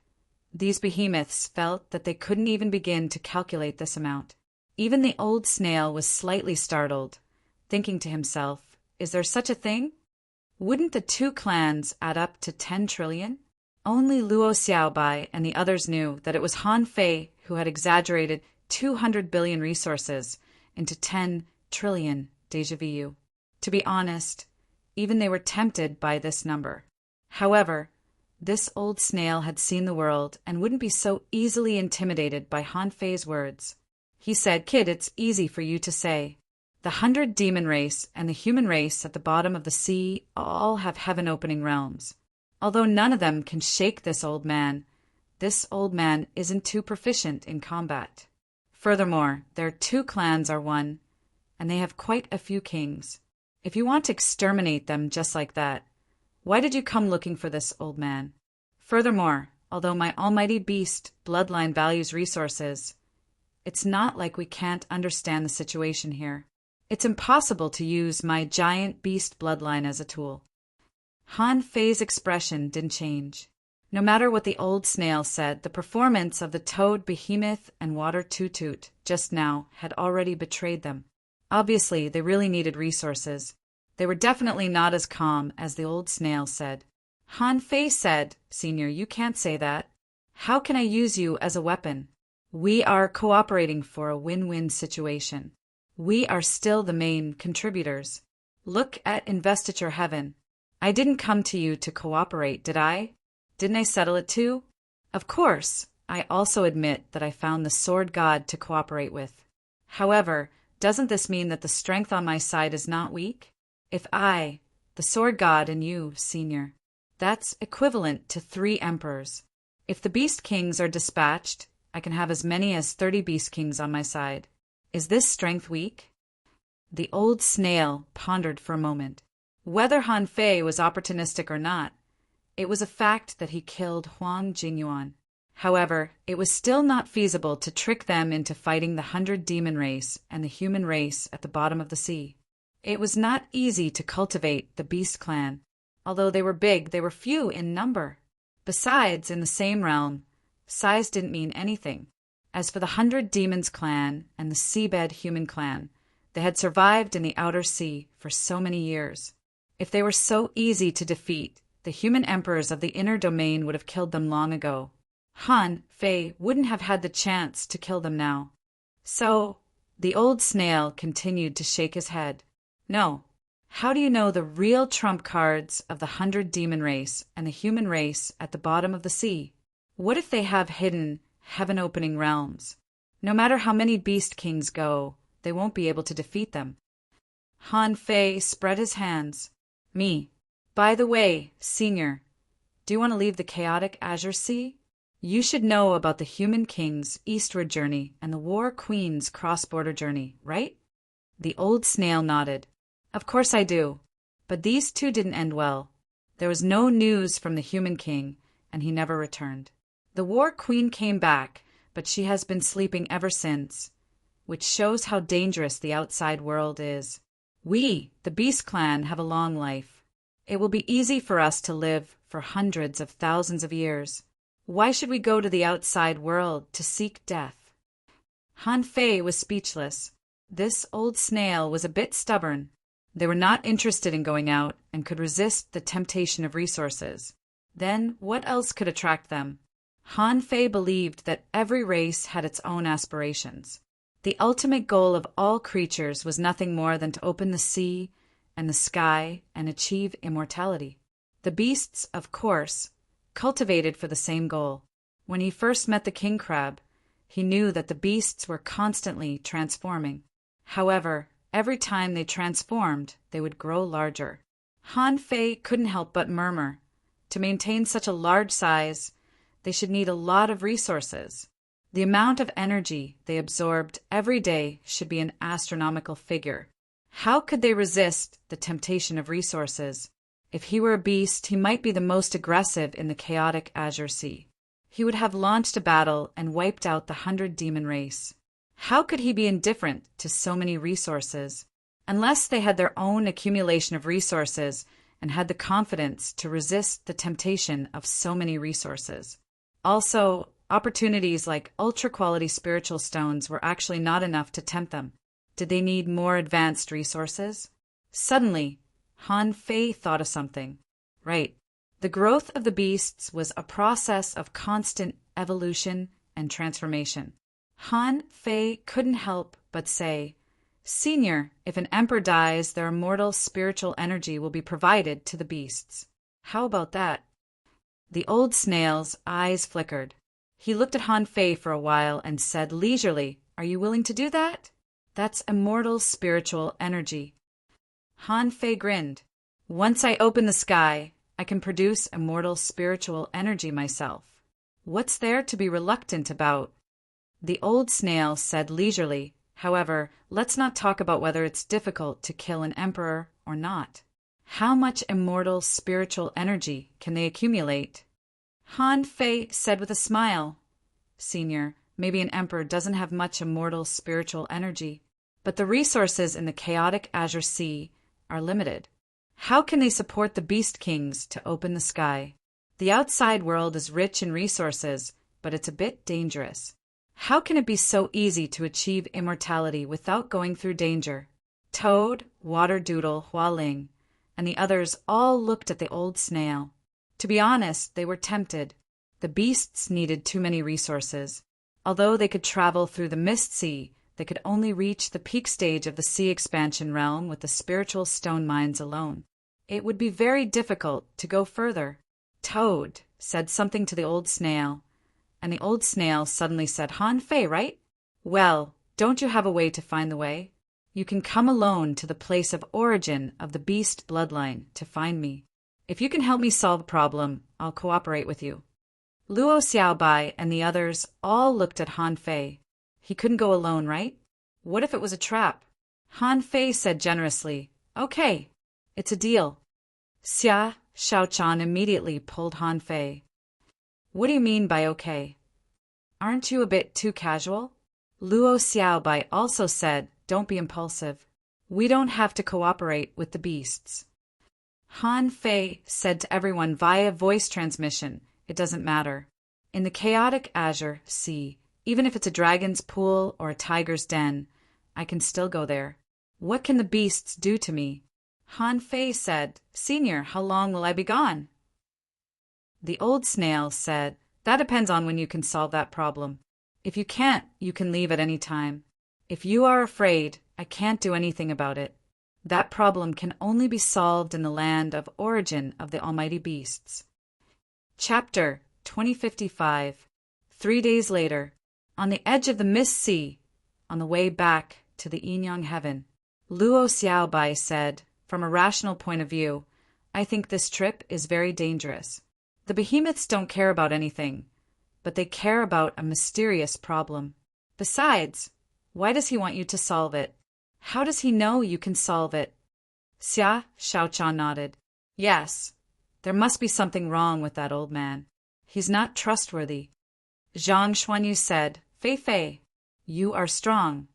These behemoths felt that they couldn't even begin to calculate this amount. Even the old snail was slightly startled, thinking to himself, is there such a thing? Wouldn't the 2 clans add up to 10 trillion? Only Luo Xiaobai and the others knew that it was Han Fei who had exaggerated 200 billion resources into 10 trillion déjà vu. To be honest, even they were tempted by this number. However, this old snail had seen the world and wouldn't be so easily intimidated by Han Fei's words. He said, Kid, it's easy for you to say. The 100 demon race and the human race at the bottom of the sea all have heaven-opening realms. Although none of them can shake this old man isn't too proficient in combat. Furthermore, their 2 clans are one, and they have quite a few kings. If you want to exterminate them just like that, why did you come looking for this old man? Furthermore, although my almighty beast bloodline values resources, it's not like we can't understand the situation here. It's impossible to use my giant beast bloodline as a tool. Han Fei's expression didn't change. No matter what the old snail said, the performance of the toad behemoth and water toot-toot just now had already betrayed them. Obviously, they really needed resources. They were definitely not as calm as the old snail said. Han Fei said, Senior, you can't say that. How can I use you as a weapon? We are cooperating for a win-win situation. We are still the main contributors. Look at investiture heaven. I didn't come to you to cooperate, did I? Didn't I settle it too? Of course, I also admit that I found the sword god to cooperate with. However, doesn't this mean that the strength on my side is not weak? If I, the sword god, and you, Senior, that's equivalent to 3 emperors. If the beast kings are dispatched, I can have as many as 30 beast kings on my side. Is this strength weak? The old snail pondered for a moment. Whether Han Fei was opportunistic or not, it was a fact that he killed Huang Jingyuan. However, it was still not feasible to trick them into fighting the 100 demon race and the human race at the bottom of the sea. It was not easy to cultivate the beast clan. Although they were big, they were few in number. Besides, in the same realm, size didn't mean anything. As for the 100 demons clan and the seabed human clan, they had survived in the outer sea for so many years. If they were so easy to defeat, the human emperors of the inner domain would have killed them long ago. Han Fei wouldn't have had the chance to kill them now. So, the old snail continued to shake his head. No. How do you know the real trump cards of the 100 demon race and the human race at the bottom of the sea? What if they have hidden heaven-opening realms? No matter how many beast kings go, they won't be able to defeat them. Han Fei spread his hands. Me. By the way, Senior, do you want to leave the chaotic Azure Sea? You should know about the human king's eastward journey and the war queen's cross-border journey, right? The old snail nodded. Of course I do. But these 2 didn't end well. There was no news from the human king, and he never returned. The war queen came back, but she has been sleeping ever since, which shows how dangerous the outside world is. We, the Beast Clan, have a long life. It will be easy for us to live for hundreds of thousands of years. Why should we go to the outside world to seek death? Han Fei was speechless. This old snail was a bit stubborn. They were not interested in going out and could resist the temptation of resources. Then what else could attract them? Han Fei believed that every race had its own aspirations. The ultimate goal of all creatures was nothing more than to open the sea and the sky and achieve immortality. The beasts, of course, cultivated for the same goal. When he first met the king crab, he knew that the beasts were constantly transforming. However, every time they transformed, they would grow larger. Han Fei couldn't help but murmur. To maintain such a large size, they should need a lot of resources. The amount of energy they absorbed every day should be an astronomical figure. How could they resist the temptation of resources? If he were a beast, he might be the most aggressive in the chaotic Azure Sea. He would have launched a battle and wiped out the 100-demon race. How could he be indifferent to so many resources? Unless they had their own accumulation of resources and had the confidence to resist the temptation of so many resources. Also, opportunities like ultra-quality spiritual stones were actually not enough to tempt them. Did they need more advanced resources? Suddenly, Han Fei thought of something. Right. The growth of the beasts was a process of constant evolution and transformation. Han Fei couldn't help but say, "Senior, if an emperor dies, their immortal spiritual energy will be provided to the beasts. How about that?" The old snail's eyes flickered. He looked at Han Fei for a while and said leisurely, "Are you willing to do that? That's immortal spiritual energy." Han Fei grinned. "Once I open the sky, I can produce immortal spiritual energy myself. What's there to be reluctant about?" The old snail said leisurely, "However, let's not talk about whether it's difficult to kill an emperor or not. How much immortal spiritual energy can they accumulate?" Han Fei said with a smile, "Senior, maybe an emperor doesn't have much immortal spiritual energy, but the resources in the chaotic Azure Sea are limited. How can they support the beast kings to open the sky? The outside world is rich in resources, but it's a bit dangerous. How can it be so easy to achieve immortality without going through danger?" Toad, Water Doodle, Hualing, and the others all looked at the old snail. To be honest, they were tempted. The beasts needed too many resources. Although they could travel through the Mist Sea, they could only reach the peak stage of the sea expansion realm with the spiritual stone mines alone. It would be very difficult to go further. Toad said something to the old snail, and the old snail suddenly said, "Han Fei, right? Well, don't you have a way to find the way? You can come alone to the place of origin of the beast bloodline to find me. If you can help me solve a problem, I'll cooperate with you." Luo Xiaobai and the others all looked at Han Fei. He couldn't go alone, right? What if it was a trap? Han Fei said generously, "Okay, it's a deal." Xia Shaochan immediately pulled Han Fei. "What do you mean by okay? Aren't you a bit too casual?" Luo Xiaobai also said, "Don't be impulsive. We don't have to cooperate with the beasts." Han Fei said to everyone via voice transmission, "It doesn't matter. In the chaotic Azure Sea, even if it's a dragon's pool or a tiger's den, I can still go there. What can the beasts do to me?" Han Fei said, "Senior, how long will I be gone?" The old snail said, "That depends on when you can solve that problem. If you can't, you can leave at any time. If you are afraid, I can't do anything about it. That problem can only be solved in the land of origin of the almighty beasts." Chapter 2055. 3 days later. On the edge of the Mist Sea, on the way back to the Yin Heaven, Luo Xiaobai said, "From a rational point of view, I think this trip is very dangerous. The behemoths don't care about anything, but they care about a mysterious problem. Besides, why does he want you to solve it? How does he know you can solve it?" Xia Shaochan nodded. "Yes, there must be something wrong with that old man. He's not trustworthy." Zhang Xuanyu said, "Fei Fei, you are strong,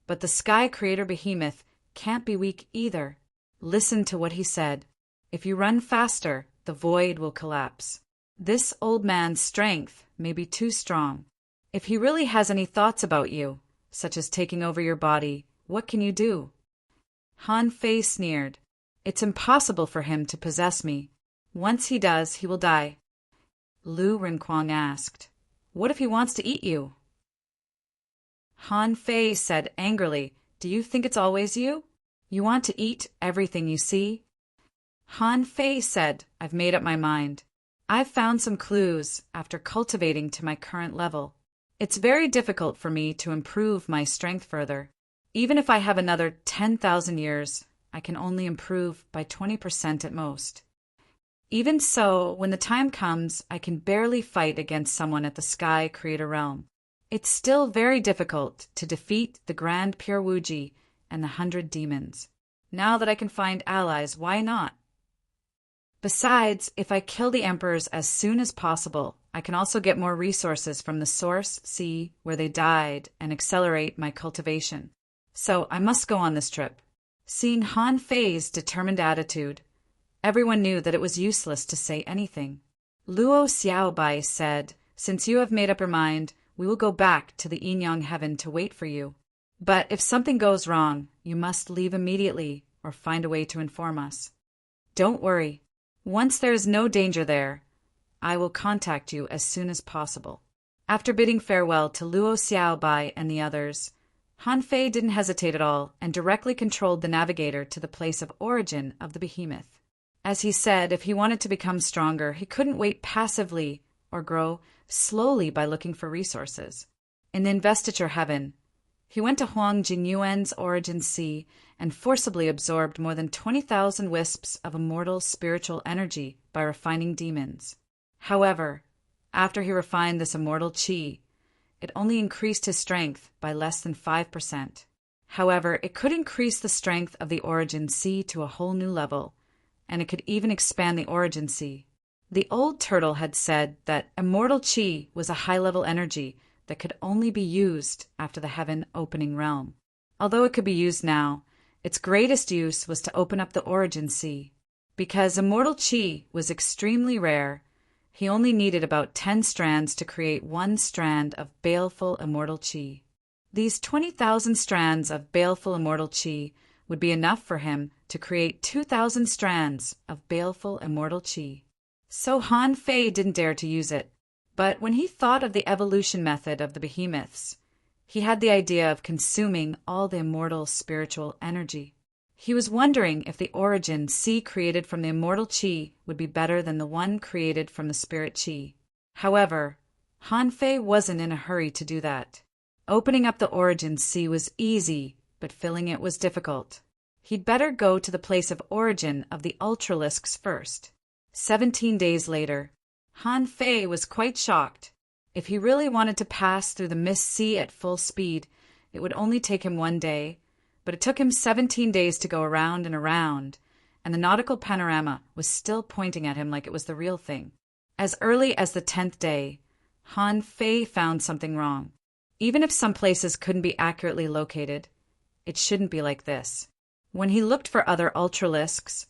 but the Sky Creator Behemoth can't be weak either. Listen to what he said. If you run faster, the void will collapse. This old man's strength may be too strong. If he really has any thoughts about you, such as taking over your body, what can you do?" Han Fei sneered. "It's impossible for him to possess me. Once he does, he will die." Lu Rinquang asked, "What if he wants to eat you?" Han Fei said angrily, "Do you think it's always you? You want to eat everything you see? Han Fei said, I've made up my mind. I've found some clues after cultivating to my current level. It's very difficult for me to improve my strength further. Even if I have another 10,000 years, I can only improve by 20% at most. Even so, when the time comes, I can barely fight against someone at the Sky Creator Realm. It's still very difficult to defeat the Grand Pure Wuji and the 100 demons. Now that I can find allies, why not? Besides, if I kill the emperors as soon as possible, I can also get more resources from the source sea where they died and accelerate my cultivation. So I must go on this trip. Seeing Han Fei's determined attitude, everyone knew that it was useless to say anything. Luo Xiaobai said, Since you have made up your mind, we will go back to the Yin-Yang heaven to wait for you. But if something goes wrong, you must leave immediately or find a way to inform us. Don't worry. Once there is no danger there, I will contact you as soon as possible. After bidding farewell to Luo Xiaobai and the others, Han Fei didn't hesitate at all and directly controlled the navigator to the place of origin of the behemoth. As he said, if he wanted to become stronger, he couldn't wait passively or grow slowly by looking for resources. In the investiture heaven, he went to Huang Jingyuan's origin sea and forcibly absorbed more than 20,000 wisps of immortal spiritual energy by refining demons. However, after he refined this immortal qi, it only increased his strength by less than 5%. However, it could increase the strength of the origin sea to a whole new level, and it could even expand the origin sea. The old turtle had said that immortal qi was a high-level energy that could only be used after the heaven opening realm. Although it could be used now, its greatest use was to open up the origin sea. Because immortal qi was extremely rare, he only needed about 10 strands to create one strand of baleful immortal qi. These 20,000 strands of baleful immortal qi would be enough for him to create 2,000 strands of baleful immortal qi. So Han Fei didn't dare to use it. But when he thought of the evolution method of the behemoths, he had the idea of consuming all the immortal spiritual energy. He was wondering if the origin sea created from the immortal qi would be better than the one created from the spirit qi. However, Han Fei wasn't in a hurry to do that. Opening up the origin sea was easy, but filling it was difficult. He'd better go to the place of origin of the ultralisks first. 17 days later, Han Fei was quite shocked. If he really wanted to pass through the mist sea at full speed, it would only take him 1 day, but it took him 17 days to go around and around, and the nautical panorama was still pointing at him like it was the real thing. As early as the 10th day, Han Fei found something wrong. Even if some places couldn't be accurately located, it shouldn't be like this. When he looked for other ultralisks,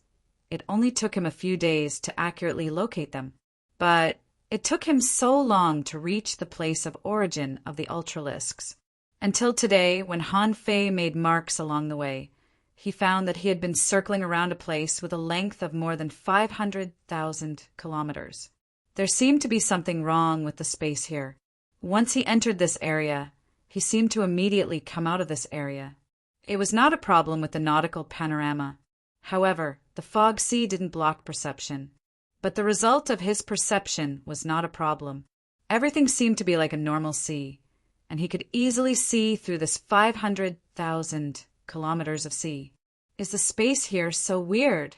it only took him a few days to accurately locate them. But it took him so long to reach the place of origin of the ultralisks. Until today, when Han Fei made marks along the way, he found that he had been circling around a place with a length of more than 500,000 kilometers. There seemed to be something wrong with the space here. Once he entered this area, he seemed to immediately come out of this area. It was not a problem with the nautical panorama. However, the fog sea didn't block perception. But the result of his perception was not a problem. Everything seemed to be like a normal sea, and he could easily see through this 500,000 kilometers of sea. Is the space here so weird?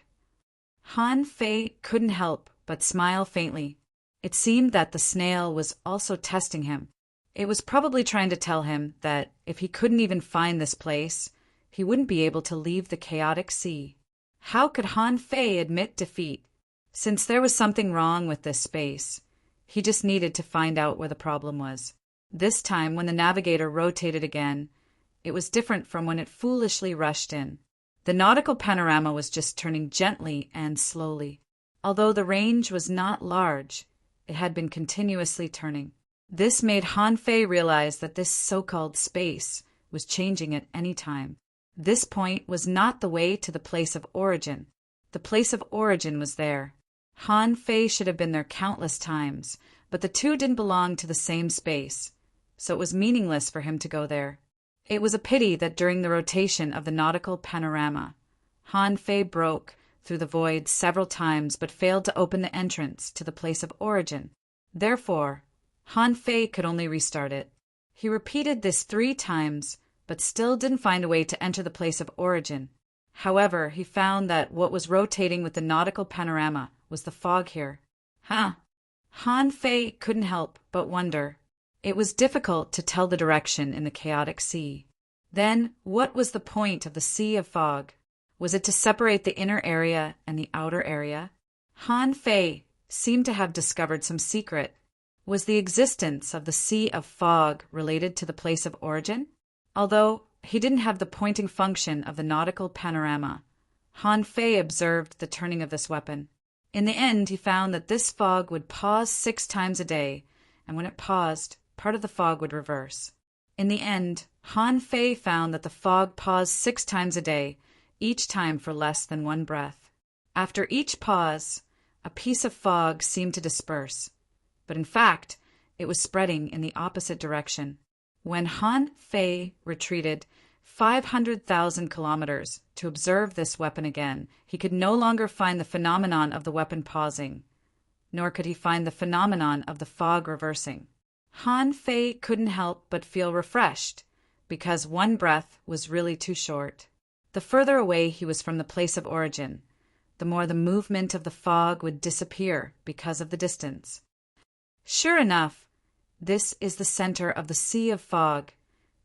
Han Fei couldn't help but smile faintly. It seemed that the snail was also testing him. It was probably trying to tell him that if he couldn't even find this place, he wouldn't be able to leave the chaotic sea. How could Han Fei admit defeat? Since there was something wrong with this space, he just needed to find out where the problem was. This time, when the navigator rotated again, it was different from when it foolishly rushed in. The nautical panorama was just turning gently and slowly. Although the range was not large, it had been continuously turning. This made Han Fei realize that this so-called space was changing at any time. This point was not the way to the place of origin. The place of origin was there. Han Fei should have been there countless times, but the two didn't belong to the same space, so it was meaningless for him to go there. It was a pity that during the rotation of the nautical panorama, Han Fei broke through the void several times but failed to open the entrance to the place of origin. Therefore, Han Fei could only restart it. He repeated this 3 times, but still didn't find a way to enter the place of origin. However, he found that what was rotating with the nautical panorama was the fog here. Han Fei couldn't help but wonder. It was difficult to tell the direction in the chaotic sea. Then, what was the point of the sea of fog? Was it to separate the inner area and the outer area? Han Fei seemed to have discovered some secret. Was the existence of the sea of fog related to the place of origin? Although he didn't have the pointing function of the nautical panorama, Han Fei observed the turning of this weapon. In the end, he found that this fog would pause 6 times a day, and when it paused, part of the fog would reverse. In the end, Han Fei found that the fog paused 6 times a day, each time for less than 1 breath. After each pause, a piece of fog seemed to disperse, but in fact, it was spreading in the opposite direction. When Han Fei retreated 500,000 kilometers to observe this weapon again, he could no longer find the phenomenon of the weapon pausing, nor could he find the phenomenon of the fog reversing. Han Fei couldn't help but feel refreshed, because 1 breath was really too short. The further away he was from the place of origin, the more the movement of the fog would disappear because of the distance. Sure enough, this is the center of the Sea of Fog,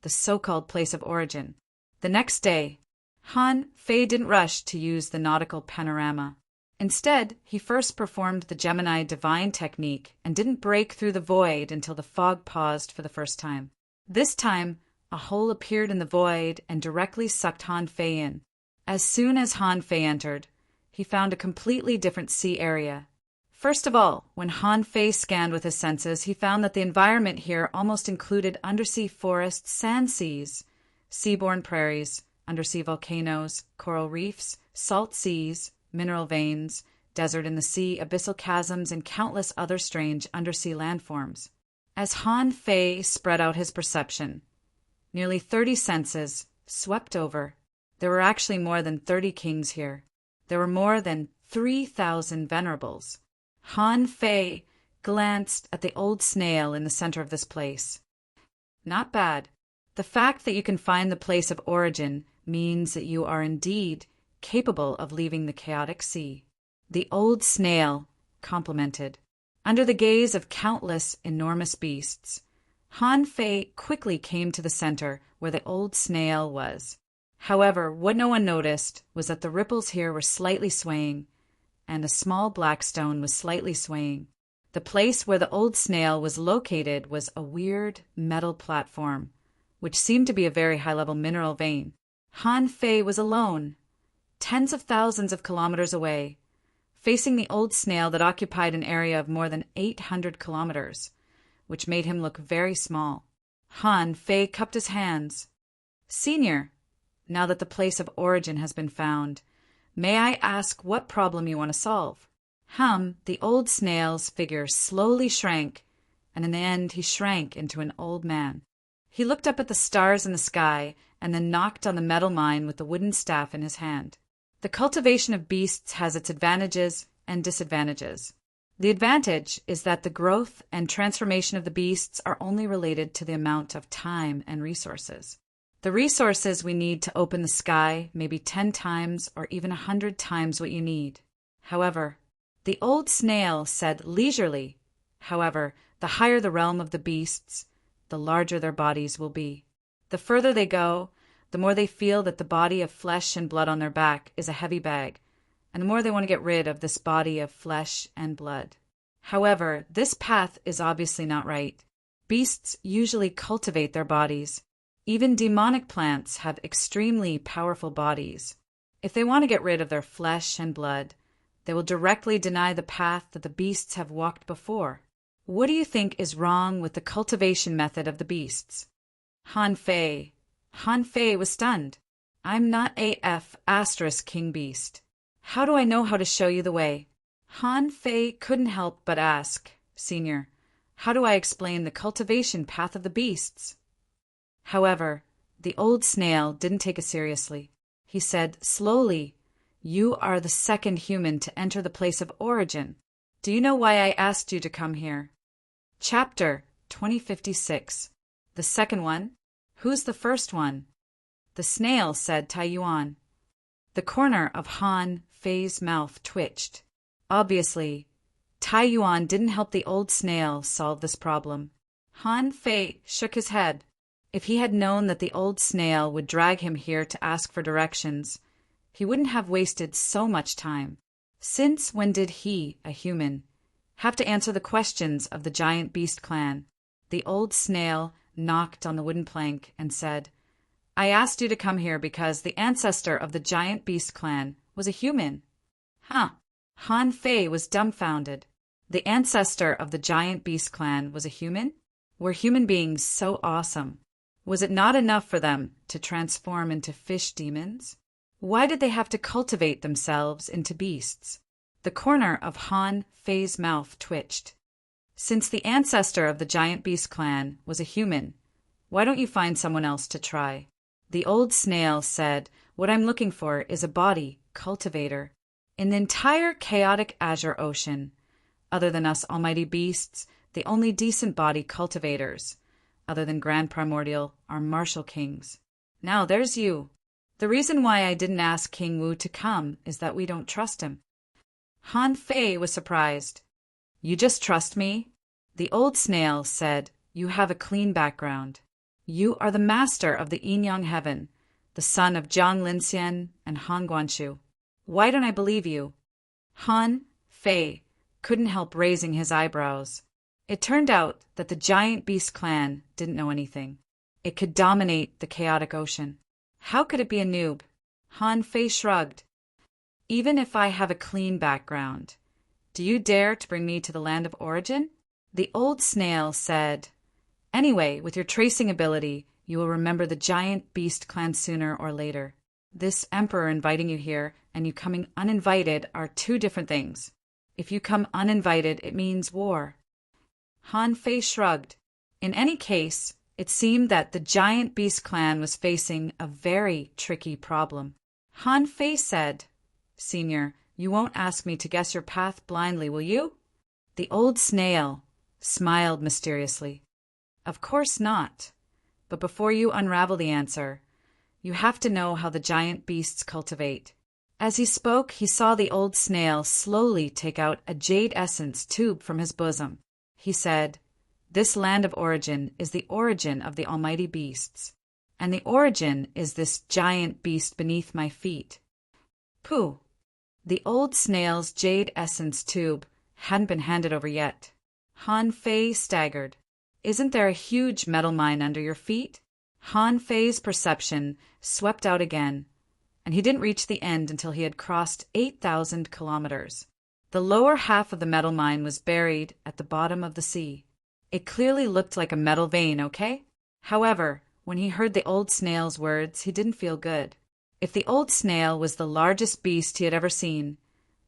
the so-called place of origin. The next day, Han Fei didn't rush to use the nautical panorama. Instead, he first performed the Gemini divine technique and didn't break through the void until the fog paused for the first time. This time, a hole appeared in the void and directly sucked Han Fei in. As soon as Han Fei entered, he found a completely different sea area. First of all, when Han Fei scanned with his senses, he found that the environment here almost included undersea forests, sand seas, seaborne prairies, undersea volcanoes, coral reefs, salt seas, mineral veins, desert in the sea, abyssal chasms, and countless other strange undersea landforms. As Han Fei spread out his perception, nearly 30 senses swept over. There were actually more than 30 kings here. There were more than 3,000 venerables. Han Fei glanced at the old snail in the center of this place. Not bad. The fact that you can find the place of origin means that you are indeed capable of leaving the chaotic sea. The old snail complimented. Under the gaze of countless enormous beasts, Han Fei quickly came to the center where the old snail was. However, what no one noticed was that the ripples here were slightly swaying, and a small black stone was slightly swaying. The place where the old snail was located was a weird metal platform, which seemed to be a very high-level mineral vein. Han Fei was alone, tens of thousands of kilometers away, facing the old snail that occupied an area of more than 800 kilometers, which made him look very small. Han Fei cupped his hands. "Senior, now that the place of origin has been found, may I ask what problem you want to solve?" The old snail's figure slowly shrank, and in the end he shrank into an old man. He looked up at the stars in the sky and then knocked on the metal mine with the wooden staff in his hand. The cultivation of beasts has its advantages and disadvantages. The advantage is that the growth and transformation of the beasts are only related to the amount of time and resources. The resources we need to open the sky may be 10 times or even 100 times what you need. However, the old snail said leisurely, however, the higher the realm of the beasts, the larger their bodies will be. The further they go, the more they feel that the body of flesh and blood on their back is a heavy bag, and the more they want to get rid of this body of flesh and blood. However, this path is obviously not right. Beasts usually cultivate their bodies. Even demonic plants have extremely powerful bodies. If they want to get rid of their flesh and blood, they will directly deny the path that the beasts have walked before. What do you think is wrong with the cultivation method of the beasts? Han Fei was stunned. "I'm not AF * King Beast. How do I know how to show you the way?" Han Fei couldn't help but ask, "Senior, how do I explain the cultivation path of the beasts?" However, The old snail didn't take it seriously. He said slowly, "You are the second human to enter the place of origin. Do you know why I asked you to come here?" Chapter 2056. The second one? Who's the first one? The snail, said Tai Yuan. The corner of Han Fei's mouth twitched. Obviously, Tai Yuan didn't help the old snail solve this problem. Han Fei shook his head. If he had known that the old snail would drag him here to ask for directions, he wouldn't have wasted so much time. Since when did he, a human, have to answer the questions of the giant beast clan? The old snail knocked on the wooden plank and said, "I asked you to come here because the ancestor of the giant beast clan was a human." Huh. Han Fei was dumbfounded. The ancestor of the giant beast clan was a human? Were human beings so awesome? Was it not enough for them to transform into fish demons? Why did they have to cultivate themselves into beasts? The corner of Han Fei's mouth twitched. Since the ancestor of the giant beast clan was a human, why don't you find someone else to try? The old snail said, "What I'm looking for is a body cultivator. In the entire chaotic azure ocean, other than us almighty beasts, the only decent body cultivators, other than Grand Primordial, are martial kings. Now there's you. The reason why I didn't ask King Wu to come is that we don't trust him." Han Fei was surprised. "You just trust me?" The old snail said, "You have a clean background. You are the master of the Yin Yang Heaven, the son of Jiang Linxian and Han Guanshu. Why don't I believe you?" Han Fei couldn't help raising his eyebrows. It turned out that the giant beast clan didn't know anything. It could dominate the chaotic ocean. How could it be a noob? Han Fei shrugged. "Even if I have a clean background, do you dare to bring me to the land of origin?" The old snail said, "Anyway, with your tracing ability, you will remember the giant beast clan sooner or later. This emperor inviting you here and you coming uninvited are two different things. If you come uninvited, it means war." Han Fei shrugged. In any case, it seemed that the giant beast clan was facing a very tricky problem. Han Fei said, "Senior, you won't ask me to guess your path blindly, will you?" The old snail smiled mysteriously. "Of course not. But before you unravel the answer, you have to know how the giant beasts cultivate." As he spoke, he saw the old snail slowly take out a jade essence tube from his bosom. He said, "This land of origin is the origin of the almighty beasts, and the origin is this giant beast beneath my feet." Pooh! The old snail's jade essence tube hadn't been handed over yet. Han Fei staggered. "Isn't there a huge metal mine under your feet?" Han Fei's perception swept out again, and he didn't reach the end until he had crossed 8,000 kilometers. The lower half of the metal mine was buried at the bottom of the sea. It clearly looked like a metal vein, okay? However, when he heard the old snail's words, he didn't feel good. If the old snail was the largest beast he had ever seen,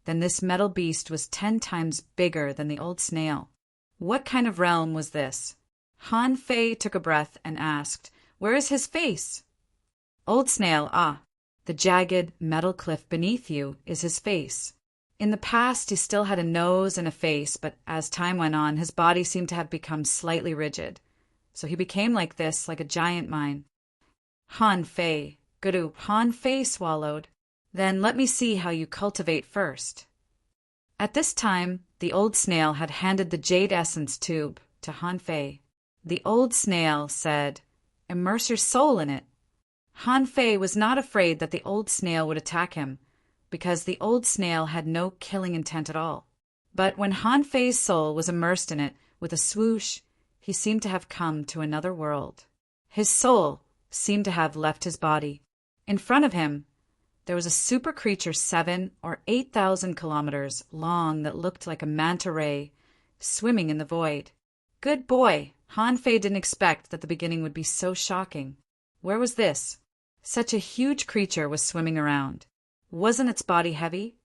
then this metal beast was 10 times bigger than the old snail. What kind of realm was this? Han Fei took a breath and asked, "Where is his face?" Old snail, the jagged metal cliff beneath you is his face. In the past, he still had a nose and a face, but as time went on, his body seemed to have become slightly rigid. So he became like this, like a giant mine. Han Fei, Guru, Han Fei swallowed. "Then let me see how you cultivate first." At this time, the old snail had handed the jade essence tube to Han Fei. The old snail said, "Immerse your soul in it." Han Fei was not afraid that the old snail would attack him, because the old snail had no killing intent at all. But when Han Fei's soul was immersed in it, with a swoosh, he seemed to have come to another world. His soul seemed to have left his body. In front of him, there was a super creature 7,000 or 8,000 kilometers long that looked like a manta ray swimming in the void. Good boy! Han Fei didn't expect that the beginning would be so shocking. Where was this? Such a huge creature was swimming around. Wasn't its body heavy?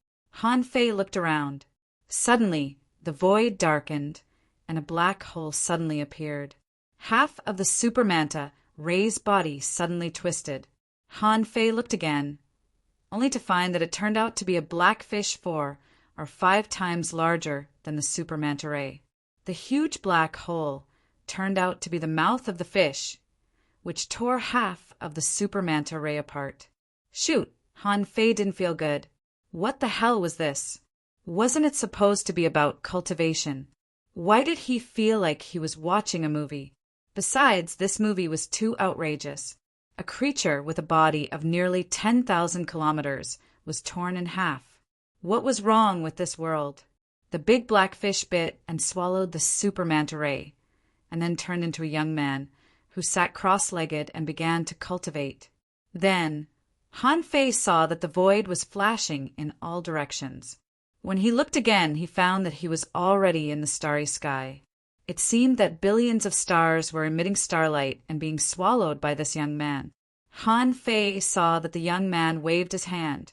Han Fei looked around. Suddenly, the void darkened, and a black hole suddenly appeared. Half of the super manta Ray's body suddenly twisted. Han Fei looked again, only to find that it turned out to be a blackfish 4 or 5 times larger than the super manta ray. The huge black hole turned out to be the mouth of the fish, which tore half of the super manta ray apart. Shoot, Han Fei didn't feel good. What the hell was this? Wasn't it supposed to be about cultivation? Why did he feel like he was watching a movie? Besides, this movie was too outrageous. A creature with a body of nearly 10,000 kilometers was torn in half. What was wrong with this world? The big black fish bit and swallowed the super manta ray, and then turned into a young man who sat cross-legged and began to cultivate. Then, Han Fei saw that the void was flashing in all directions. When he looked again, he found that he was already in the starry sky. It seemed that billions of stars were emitting starlight and being swallowed by this young man. Han Fei saw that the young man waved his hand,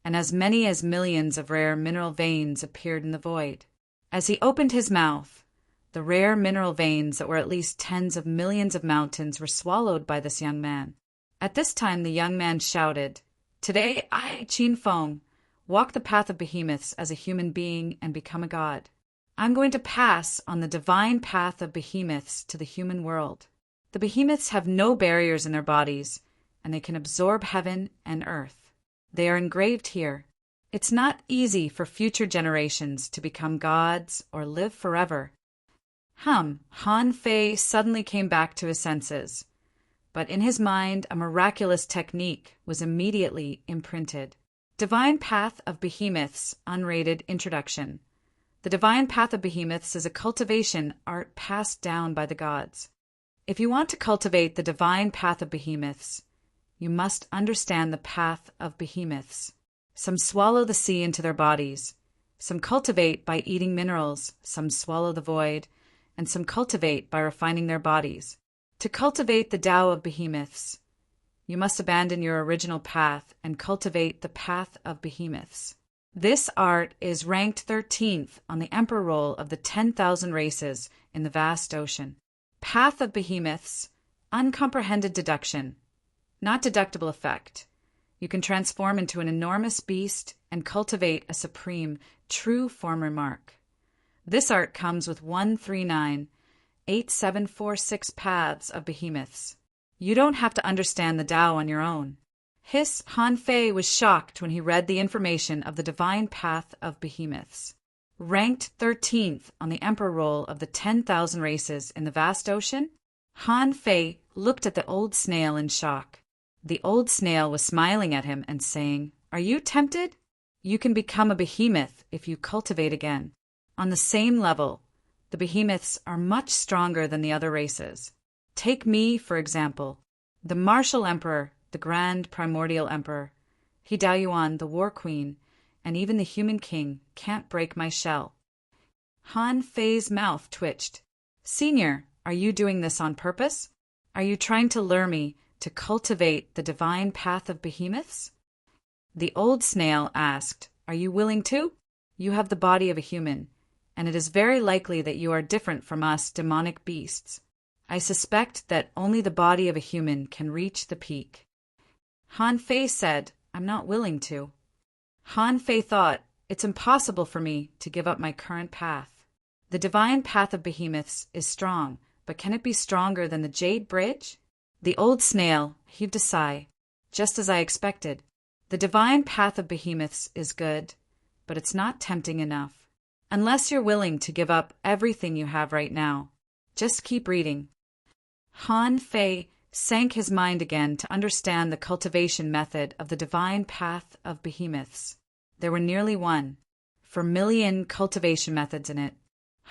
and as many as millions of rare mineral veins appeared in the void. As he opened his mouth, the rare mineral veins that were at least tens of millions of mountains were swallowed by this young man. At this time the young man shouted, "Today I, Qin Feng, walk the path of behemoths as a human being and become a god. I'm going to pass on the divine path of behemoths to the human world. The behemoths have no barriers in their bodies, and they can absorb heaven and earth. They are engraved here. It's not easy for future generations to become gods or live forever." Han Fei suddenly came back to his senses, but in his mind a miraculous technique was immediately imprinted. Divine Path of Behemoths, unrated introduction. The divine path of behemoths is a cultivation art passed down by the gods. If you want to cultivate the divine path of behemoths, you must understand the path of behemoths. Some swallow the sea into their bodies. Some cultivate by eating minerals. Some swallow the void. And some cultivate by refining their bodies. To cultivate the Tao of behemoths, you must abandon your original path and cultivate the path of behemoths. This art is ranked 13th on the emperor roll of the 10,000 races in the vast ocean. Path of behemoths, uncomprehended deduction, not deductible effect. You can transform into an enormous beast and cultivate a supreme, true form remark. This art comes with 1398746 paths of behemoths. You don't have to understand the Tao on your own. Han Fei was shocked when he read the information of the divine path of behemoths. Ranked 13th on the emperor roll of the 10,000 races in the vast ocean, Han Fei looked at the old snail in shock. The old snail was smiling at him and saying, "Are you tempted? You can become a behemoth if you cultivate again." On the same level, the behemoths are much stronger than the other races. Take me, for example, the martial emperor, the grand primordial emperor, He Dao Yuan, the war queen, and even the human king can't break my shell. Han Fei's mouth twitched. "Senior, are you doing this on purpose? Are you trying to lure me to cultivate the divine path of behemoths?" The old snail asked, "Are you willing to? You have the body of a human, and it is very likely that you are different from us demonic beasts. I suspect that only the body of a human can reach the peak." Han Fei said, "I'm not willing to." Han Fei thought, "It's impossible for me to give up my current path. The divine path of behemoths is strong, but can it be stronger than the Jade Bridge?" The old snail heaved a sigh, just as I expected. The divine path of behemoths is good, but it's not tempting enough. Unless you're willing to give up everything you have right now. Just keep reading. Han Fei sank his mind again to understand the cultivation method of the divine path of behemoths. There were nearly 1,000,000,000 cultivation methods in it.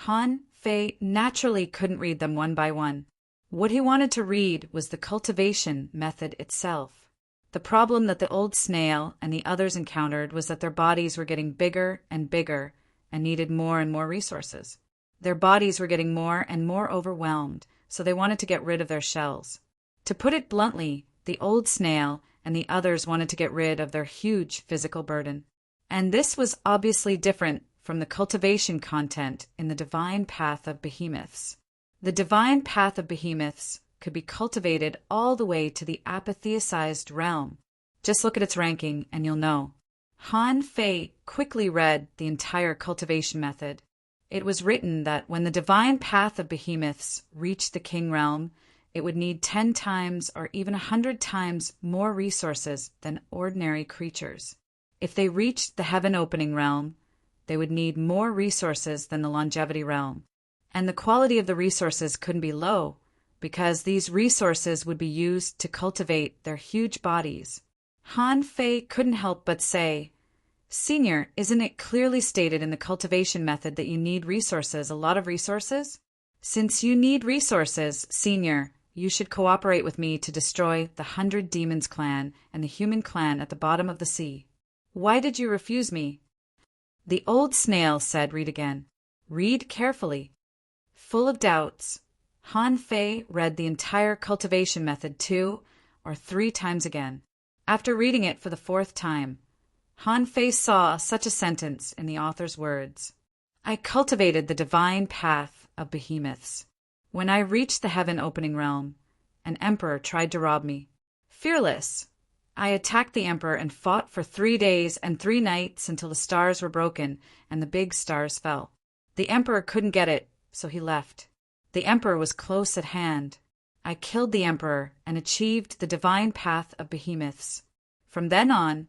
Han Fei naturally couldn't read them one by one. What he wanted to read was the cultivation method itself. The problem that the old snail and the others encountered was that their bodies were getting bigger and bigger and needed more and more resources. Their bodies were getting more and more overwhelmed, so they wanted to get rid of their shells. To put it bluntly, the old snail and the others wanted to get rid of their huge physical burden. And this was obviously different from the cultivation content in the divine path of behemoths. The divine path of behemoths could be cultivated all the way to the apotheosized realm. Just look at its ranking and you'll know. Han Fei quickly read the entire cultivation method. It was written that when the divine path of behemoths reached the king realm, it would need 10 times or even 100 times more resources than ordinary creatures. If they reached the heaven opening realm, they would need more resources than the longevity realm. And the quality of the resources couldn't be low, because these resources would be used to cultivate their huge bodies. Han Fei couldn't help but say, "Senior, isn't it clearly stated in the cultivation method that you need resources, a lot of resources? Since you need resources, Senior, you should cooperate with me to destroy the 100 Demons clan and the human clan at the bottom of the sea. Why did you refuse me?" The old snail said, "Read again. Read carefully." Full of doubts, Han Fei read the entire cultivation method 2 or 3 times again. After reading it for the 4th time, Han Fei saw such a sentence in the author's words: "I cultivated the divine path of behemoths. When I reached the heaven opening realm, an emperor tried to rob me. Fearless, I attacked the emperor and fought for 3 days and 3 nights until the stars were broken and the big stars fell. The emperor couldn't get it, so he left. The emperor was close at hand. I killed the emperor and achieved the divine path of behemoths. From then on,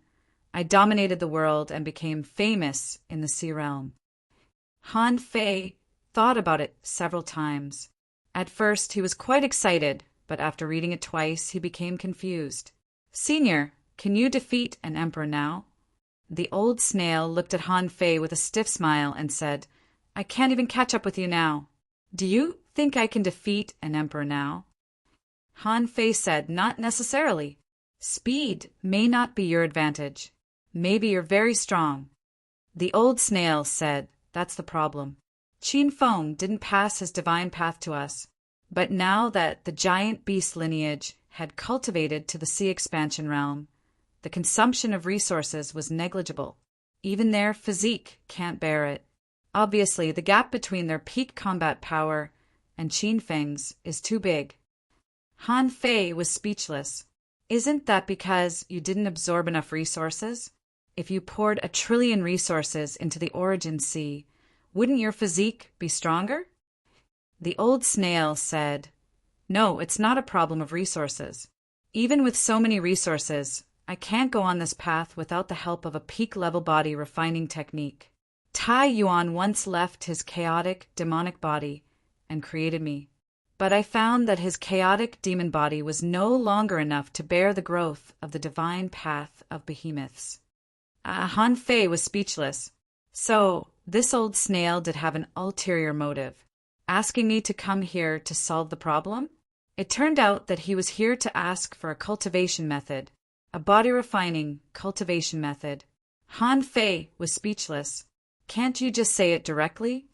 I dominated the world and became famous in the sea realm." Han Fei thought about it several times. At first, he was quite excited, but after reading it twice, he became confused. "Senior, can you defeat an emperor now?" The old snail looked at Han Fei with a stiff smile and said, "I can't even catch up with you now. Do you think I can defeat an emperor now?" Han Fei said, "Not necessarily. Speed may not be your advantage. Maybe you're very strong." The old snail said, "That's the problem. Qin Feng didn't pass his divine path to us, but now that the giant beast lineage had cultivated to the sea expansion realm, the consumption of resources was negligible. Even their physique can't bear it. Obviously, the gap between their peak combat power and Qin Feng's is too big." Han Fei was speechless. "Isn't that because you didn't absorb enough resources? If you poured 1 trillion resources into the origin sea, wouldn't your physique be stronger?" The old snail said, "No, it's not a problem of resources. Even with so many resources, I can't go on this path without the help of a peak-level body refining technique. Tai Yuan once left his chaotic, demonic body and created me. But I found that his chaotic demon body was no longer enough to bear the growth of the divine path of behemoths." Han Fei was speechless. So, this old snail did have an ulterior motive, asking me to come here to solve the problem? It turned out that he was here to ask for a cultivation method, a body-refining cultivation method. Han Fei was speechless. "Can't you just say it directly?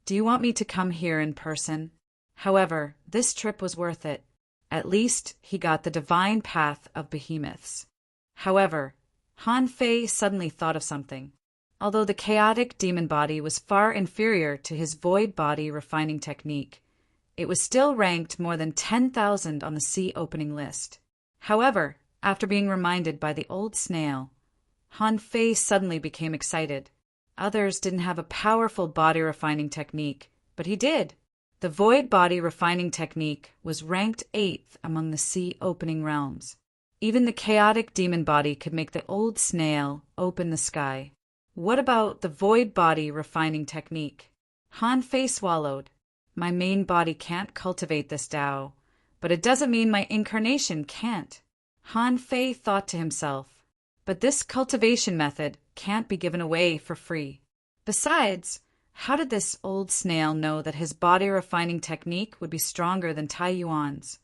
Do you want me to come here in person?" However, this trip was worth it. At least he got the divine path of behemoths. However, Han Fei suddenly thought of something. Although the chaotic demon body was far inferior to his void body refining technique, it was still ranked more than 10,000 on the sea opening list. However, after being reminded by the old snail, Han Fei suddenly became excited. Others didn't have a powerful body refining technique, but he did. The void body refining technique was ranked 8th among the sea opening realms. Even the chaotic demon body could make the old snail open the sky. What about the void body refining technique? Han Fei swallowed. "My main body can't cultivate this Tao, but it doesn't mean my incarnation can't." Han Fei thought to himself, "But this cultivation method can't be given away for free. Besides, how did this old snail know that his body refining technique would be stronger than Tai Yuan's?"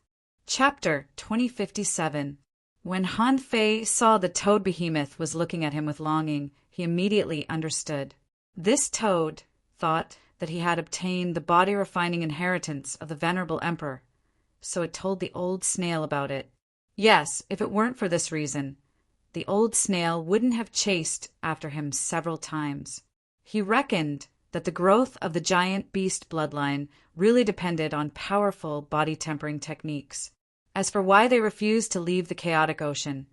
Chapter 2057. When Han Fei saw the toad behemoth was looking at him with longing, he immediately understood. This toad thought that he had obtained the body-refining inheritance of the venerable emperor, so it told the old snail about it. Yes, if it weren't for this reason, the old snail wouldn't have chased after him several times. He reckoned that the growth of the giant beast bloodline really depended on powerful body-tempering techniques. As for why they refused to leave the chaotic ocean,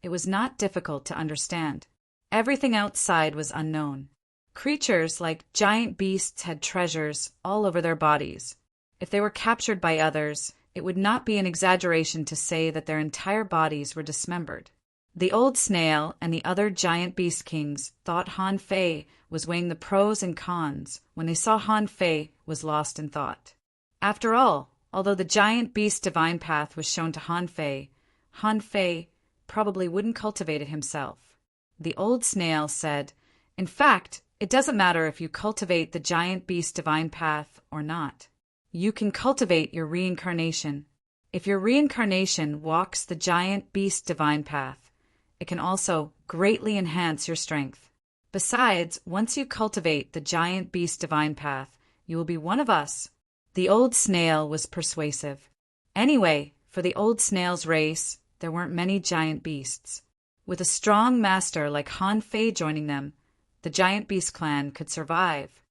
it was not difficult to understand. Everything outside was unknown. Creatures like giant beasts had treasures all over their bodies. If they were captured by others, it would not be an exaggeration to say that their entire bodies were dismembered. The old snail and the other giant beast kings thought Han Fei was weighing the pros and cons when they saw Han Fei was lost in thought. After all, although the giant beast divine path was shown to Han Fei probably wouldn't cultivate it himself. The old snail said, "In fact, it doesn't matter if you cultivate the giant beast divine path or not. You can cultivate your reincarnation. If your reincarnation walks the giant beast divine path, it can also greatly enhance your strength. Besides, once you cultivate the giant beast divine path, you will be one of us." The old snail was persuasive. Anyway, for the old snail's race, there weren't many giant beasts. With a strong master like Han Fei joining them, the giant beast clan could survive.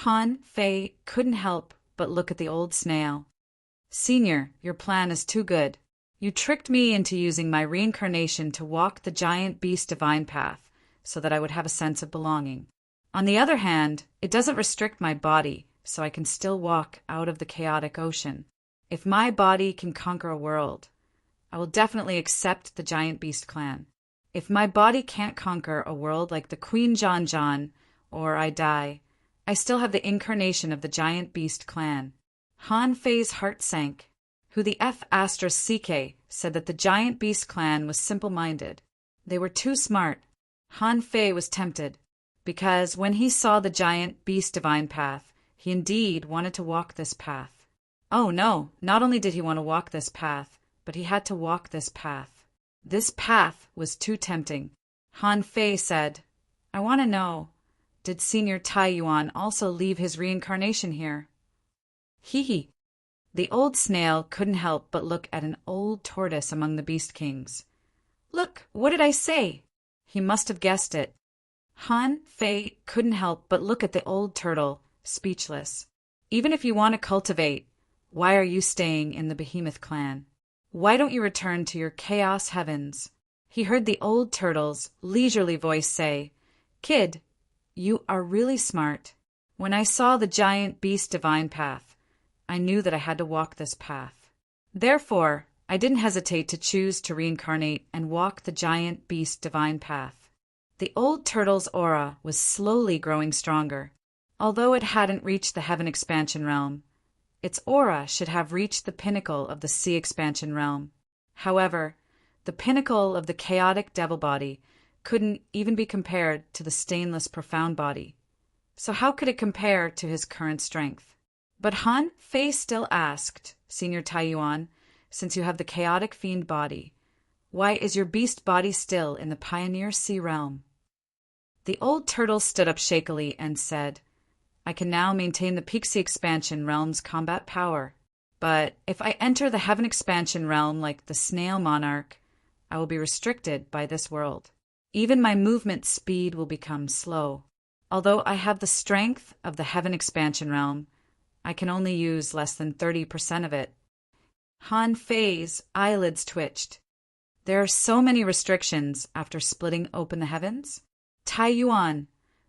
Han Fei couldn't help but look at the old snail. "Senior, your plan is too good. You tricked me into using my reincarnation to walk the giant beast divine path so that I would have a sense of belonging. On the other hand, it doesn't restrict my body, so I can still walk out of the chaotic ocean. If my body can conquer a world, I will definitely accept the giant beast clan. If my body can't conquer a world like the Queen John, or I die, I still have the incarnation of the giant beast clan." Han Fei's heart sank. Who the F***CK said that the giant beast clan was simple-minded. They were too smart. Han Fei was tempted, because when he saw the giant beast divine path, he indeed wanted to walk this path. Oh no, not only did he want to walk this path, but he had to walk this path. This path was too tempting. Han Fei said, "I want to know, did Senior Tai Yuan also leave his reincarnation here?" Hee. The old snail couldn't help but look at an old tortoise among the beast kings. "Look, what did I say?" He must have guessed it. Han Fei couldn't help but look at the old turtle, speechless. "Even if you want to cultivate, why are you staying in the Behemoth clan? Why don't you return to your chaos heavens?" He heard the old turtle's leisurely voice say, "Kid, you are really smart. When I saw the giant beast divine path, I knew that I had to walk this path. Therefore, I didn't hesitate to choose to reincarnate and walk the giant beast divine path." The old turtle's aura was slowly growing stronger. Although it hadn't reached the heaven expansion realm, its aura should have reached the pinnacle of the sea expansion realm. However, the pinnacle of the chaotic devil body couldn't even be compared to the stainless profound body. So how could it compare to his current strength? But Han Fei still asked, "Senior Tai Yuan, since you have the chaotic fiend body, why is your beast body still in the Pioneer Sea realm?" The old turtle stood up shakily and said, "I can now maintain the Peak Sea expansion realm's combat power, but if I enter the heaven expansion realm like the snail monarch, I will be restricted by this world. Even my movement speed will become slow. Although I have the strength of the heaven expansion realm, I can only use less than 30% of it." Han Fei's eyelids twitched. There are so many restrictions after splitting open the heavens. Tai Yuan,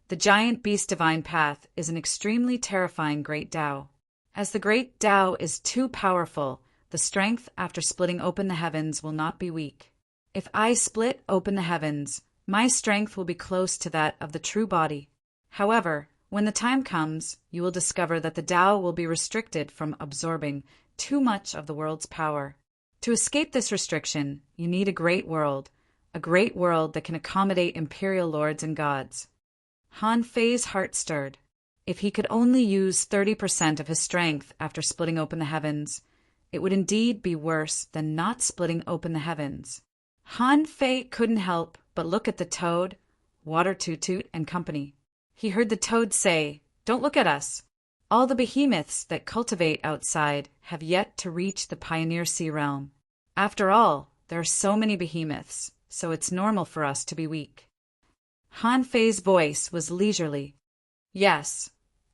the giant beast divine path, is an extremely terrifying great Tao. As the great Tao is too powerful, the strength after splitting open the heavens will not be weak. If I split open the heavens, my strength will be close to that of the true body. However, when the time comes, you will discover that the Tao will be restricted from absorbing too much of the world's power. To escape this restriction, you need a great world that can accommodate imperial lords and gods. Han Fei's heart stirred. If he could only use 30% of his strength after splitting open the heavens, it would indeed be worse than not splitting open the heavens. Han Fei couldn't help but look at the toad, Water Toot Toot and company. He heard the toad say, "Don't look at us. All the behemoths that cultivate outside have yet to reach the Pioneer Sea realm. After all, there are so many behemoths, so it's normal for us to be weak." Han Fei's voice was leisurely. "Yes,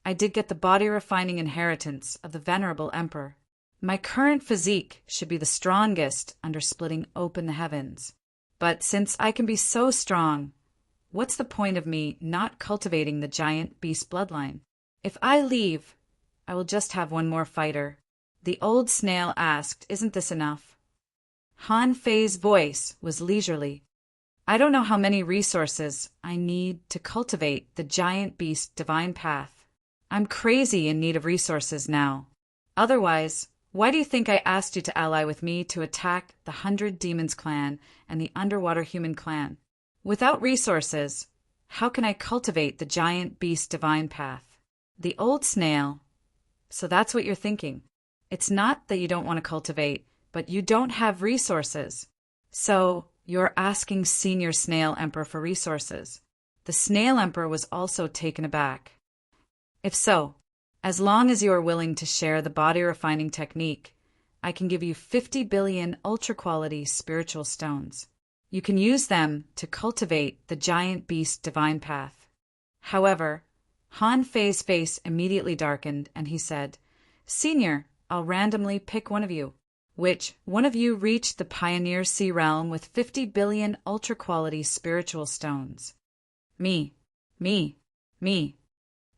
I did get the body-refining inheritance of the venerable emperor. My current physique should be the strongest under splitting open the heavens. But since I can be so strong, what's the point of me not cultivating the giant beast bloodline? If I leave, I will just have one more fighter. The old snail asked, "Isn't this enough?" Han Fei's voice was leisurely. "I don't know how many resources I need to cultivate the giant beast divine path. I'm crazy in need of resources now. Otherwise, why do you think I asked you to ally with me to attack the 100 Demons clan and the Underwater Human clan? Without resources, how can I cultivate the giant beast divine path?" The old snail. "So that's what you're thinking. It's not that you don't want to cultivate, but you don't have resources. So you're asking Senior Snail Emperor for resources." The Snail Emperor was also taken aback. "If so, as long as you are willing to share the body refining technique, I can give you 50 billion ultra-quality spiritual stones. You can use them to cultivate the giant beast divine path." However, Han Fei's face immediately darkened, and he said, "Senior, I'll randomly pick one of you. Which one of you reached the Pioneer Sea realm with 50 billion ultra-quality spiritual stones?" "Me, me, me,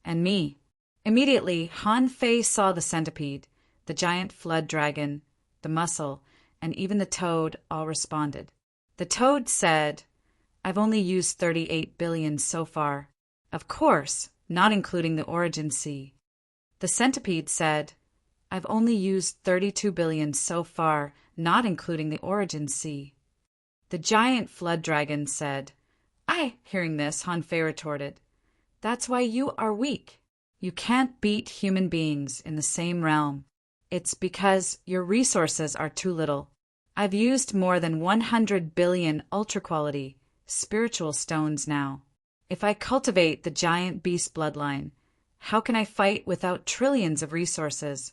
and me." Immediately, Han Fei saw the centipede, the giant flood dragon, the mussel, and even the toad all responded. The toad said, "I've only used 38 billion so far. Of course, not including the origin sea." The centipede said, "I've only used 32 billion so far, not including the origin sea." The giant flood dragon said, Hearing this, Han Fei retorted, "That's why you are weak. You can't beat human beings in the same realm. It's because your resources are too little. I've used more than 100 billion ultra-quality spiritual stones now. If I cultivate the giant beast bloodline, how can I fight without trillions of resources?"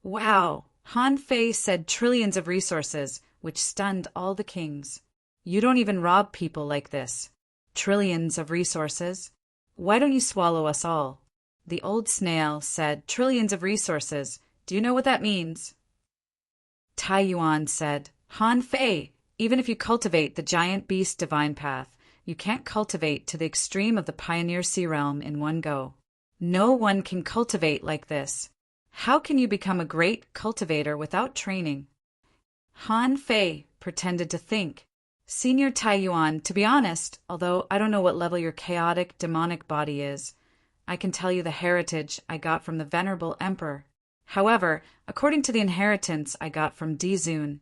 Wow! Han Fei said trillions of resources, which stunned all the kings. "You don't even rob people like this. Trillions of resources? Why don't you swallow us all?" The old snail said, "Trillions of resources. Do you know what that means?" Tai Yuan said, "Han Fei, even if you cultivate the giant beast divine path, you can't cultivate to the extreme of the Pioneer Sea realm in one go. No one can cultivate like this. How can you become a great cultivator without training?" Han Fei pretended to think. "Senior Tai Yuan, to be honest, although I don't know what level your chaotic demonic body is, I can tell you the heritage I got from the venerable emperor. However, according to the inheritance I got from Dizun,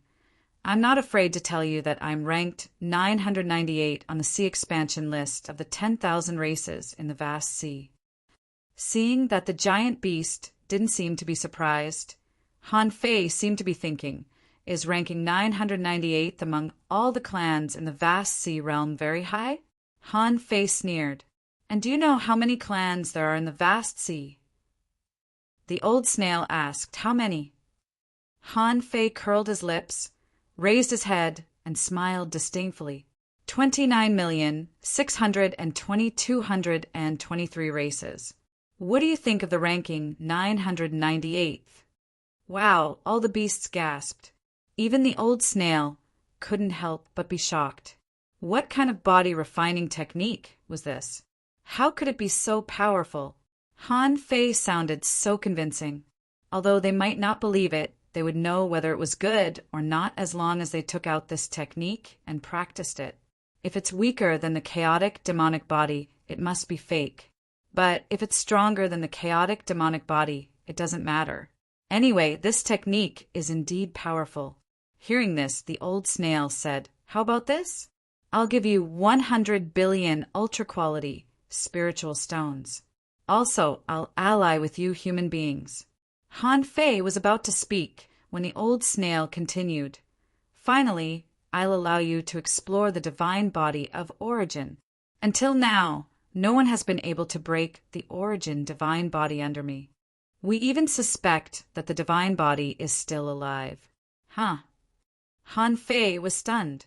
I'm not afraid to tell you that I'm ranked 998 on the sea expansion list of the 10,000 races in the vast sea." Seeing that the giant beast didn't seem to be surprised, Han Fei seemed to be thinking, "Is ranking 998th among all the clans in the vast sea realm very high?" Han Fei sneered. "And do you know how many clans there are in the vast sea?" The old snail asked, "How many?" Han Fei curled his lips, raised his head, and smiled disdainfully. 29,620,223 races. What do you think of the ranking 998th? Wow, all the beasts gasped. Even the old snail couldn't help but be shocked. What kind of body refining technique was this? How could it be so powerful? Han Fei sounded so convincing. Although they might not believe it, they would know whether it was good or not as long as they took out this technique and practiced it. If it's weaker than the chaotic demonic body, it must be fake. But if it's stronger than the chaotic demonic body, it doesn't matter. Anyway, this technique is indeed powerful. Hearing this, the old snail said, "How about this? I'll give you 100 billion ultra-quality spiritual stones. Also, I'll ally with you human beings." Han Fei was about to speak when the old snail continued, "Finally, I'll allow you to explore the divine body of origin. Until now, no one has been able to break the origin divine body under me. We even suspect that the divine body is still alive." Huh. Han Fei was stunned.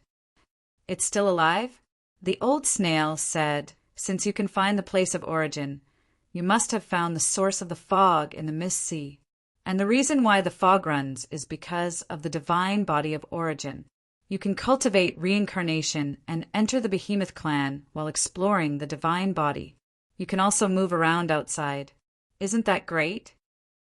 "It's still alive?" The old snail said, "Since you can find the place of origin, You must have found the source of the fog in the mist sea. And the reason why the fog runs is because of the divine body of origin. You can cultivate reincarnation and enter the behemoth clan while exploring the divine body. You can also move around outside. Isn't that great?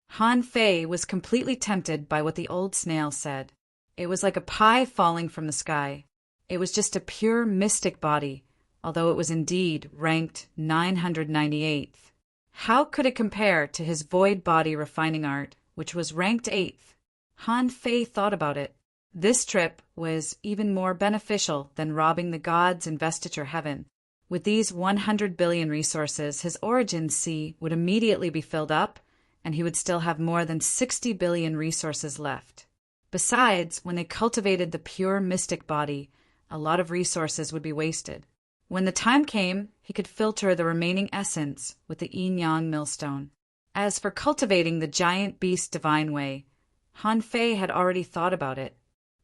Han Fei was completely tempted by what the old snail said. It was like a pie falling from the sky. It was just a pure mystic body, although it was indeed ranked 998th. How could it compare to his void body refining art, which was ranked 8th? Han Fei thought about it. This trip was even more beneficial than robbing the gods' investiture heaven. With these 100 billion resources, his origin sea would immediately be filled up, and he would still have more than 60 billion resources left. Besides, when they cultivated the pure mystic body, a lot of resources would be wasted. When the time came, he could filter the remaining essence with the yin-yang millstone. As for cultivating the giant beast divine way, Han Fei had already thought about it.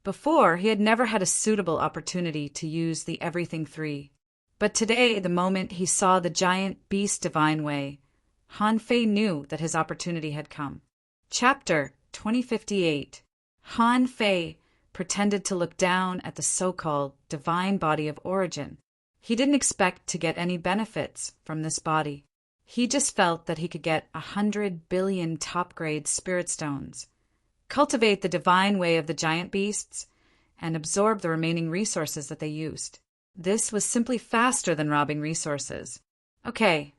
Before, he had never had a suitable opportunity to use the Everything 3. But today, the moment he saw the giant beast divine way, Han Fei knew that his opportunity had come. Chapter 2058. Han Fei pretended to look down at the so-called divine body of origin. He didn't expect to get any benefits from this body. He just felt that he could get 100 billion top-grade spirit stones, cultivate the divine way of the giant beasts, and absorb the remaining resources that they used. This was simply faster than robbing resources. Okay.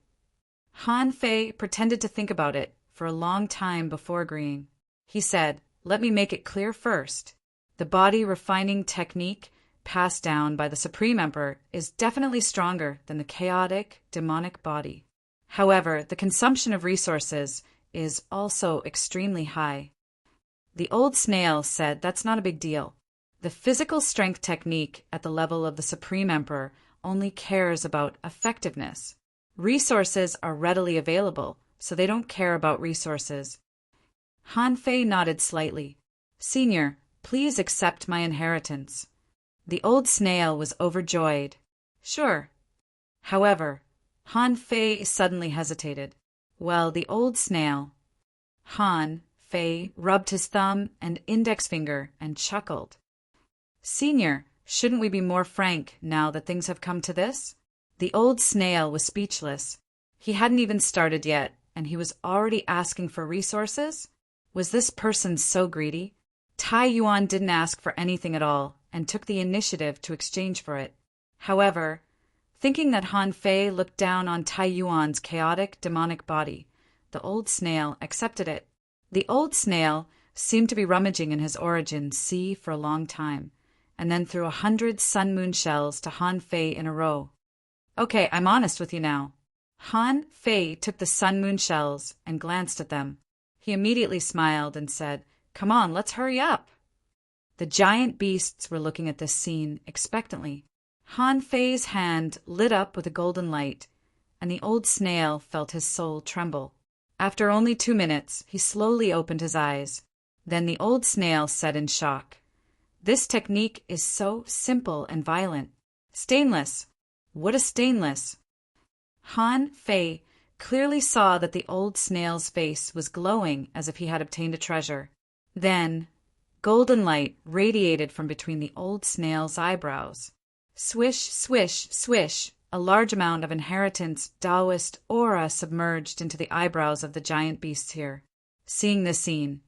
Han Fei pretended to think about it for a long time before agreeing. He said, "Let me make it clear first. The body refining technique passed down by the Supreme Emperor is definitely stronger than the chaotic, demonic body. However, the consumption of resources is also extremely high." The old snail said that's not a big deal. The physical strength technique at the level of the Supreme Emperor only cares about effectiveness. Resources are readily available, so they don't care about resources. Han Fei nodded slightly. "Senior, please accept my inheritance." The old snail was overjoyed. "Sure." However, Han Fei suddenly hesitated. Well, the old snail, Han Fei, rubbed his thumb and index finger and chuckled. "Senior, shouldn't we be more frank now that things have come to this?" The old snail was speechless. He hadn't even started yet, and he was already asking for resources? Was this person so greedy? Tai Yuan didn't ask for anything at all and took the initiative to exchange for it. However, thinking that Han Fei looked down on Tai Yuan's chaotic, demonic body, the old snail accepted it. The old snail seemed to be rummaging in his origin sea for a long time, and then threw 100 sun-moon shells to Han Fei in a row. "Okay, I'm honest with you now." Han Fei took the sun-moon shells and glanced at them. He immediately smiled and said, "Come on, let's hurry up." The giant beasts were looking at this scene expectantly. Han Fei's hand lit up with a golden light, and the old snail felt his soul tremble. After only 2 minutes, he slowly opened his eyes. Then the old snail said in shock, "This technique is so simple and violent. Stainless. What a stainless." Han Fei clearly saw that the old snail's face was glowing as if he had obtained a treasure. Then, golden light radiated from between the old snail's eyebrows. Swish, swish, swish, a large amount of inheritance Taoist aura submerged into the eyebrows of the giant beasts here. Seeing this scene,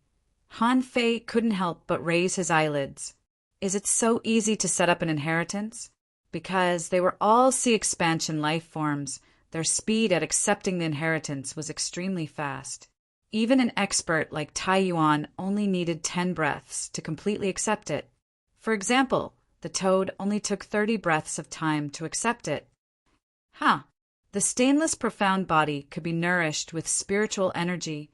Han Fei couldn't help but raise his eyelids. Is it so easy to set up an inheritance? Because they were all sea expansion life forms, their speed at accepting the inheritance was extremely fast. Even an expert like Tai Yuan only needed 10 breaths to completely accept it. For example, the toad only took 30 breaths of time to accept it. The stainless profound body could be nourished with spiritual energy,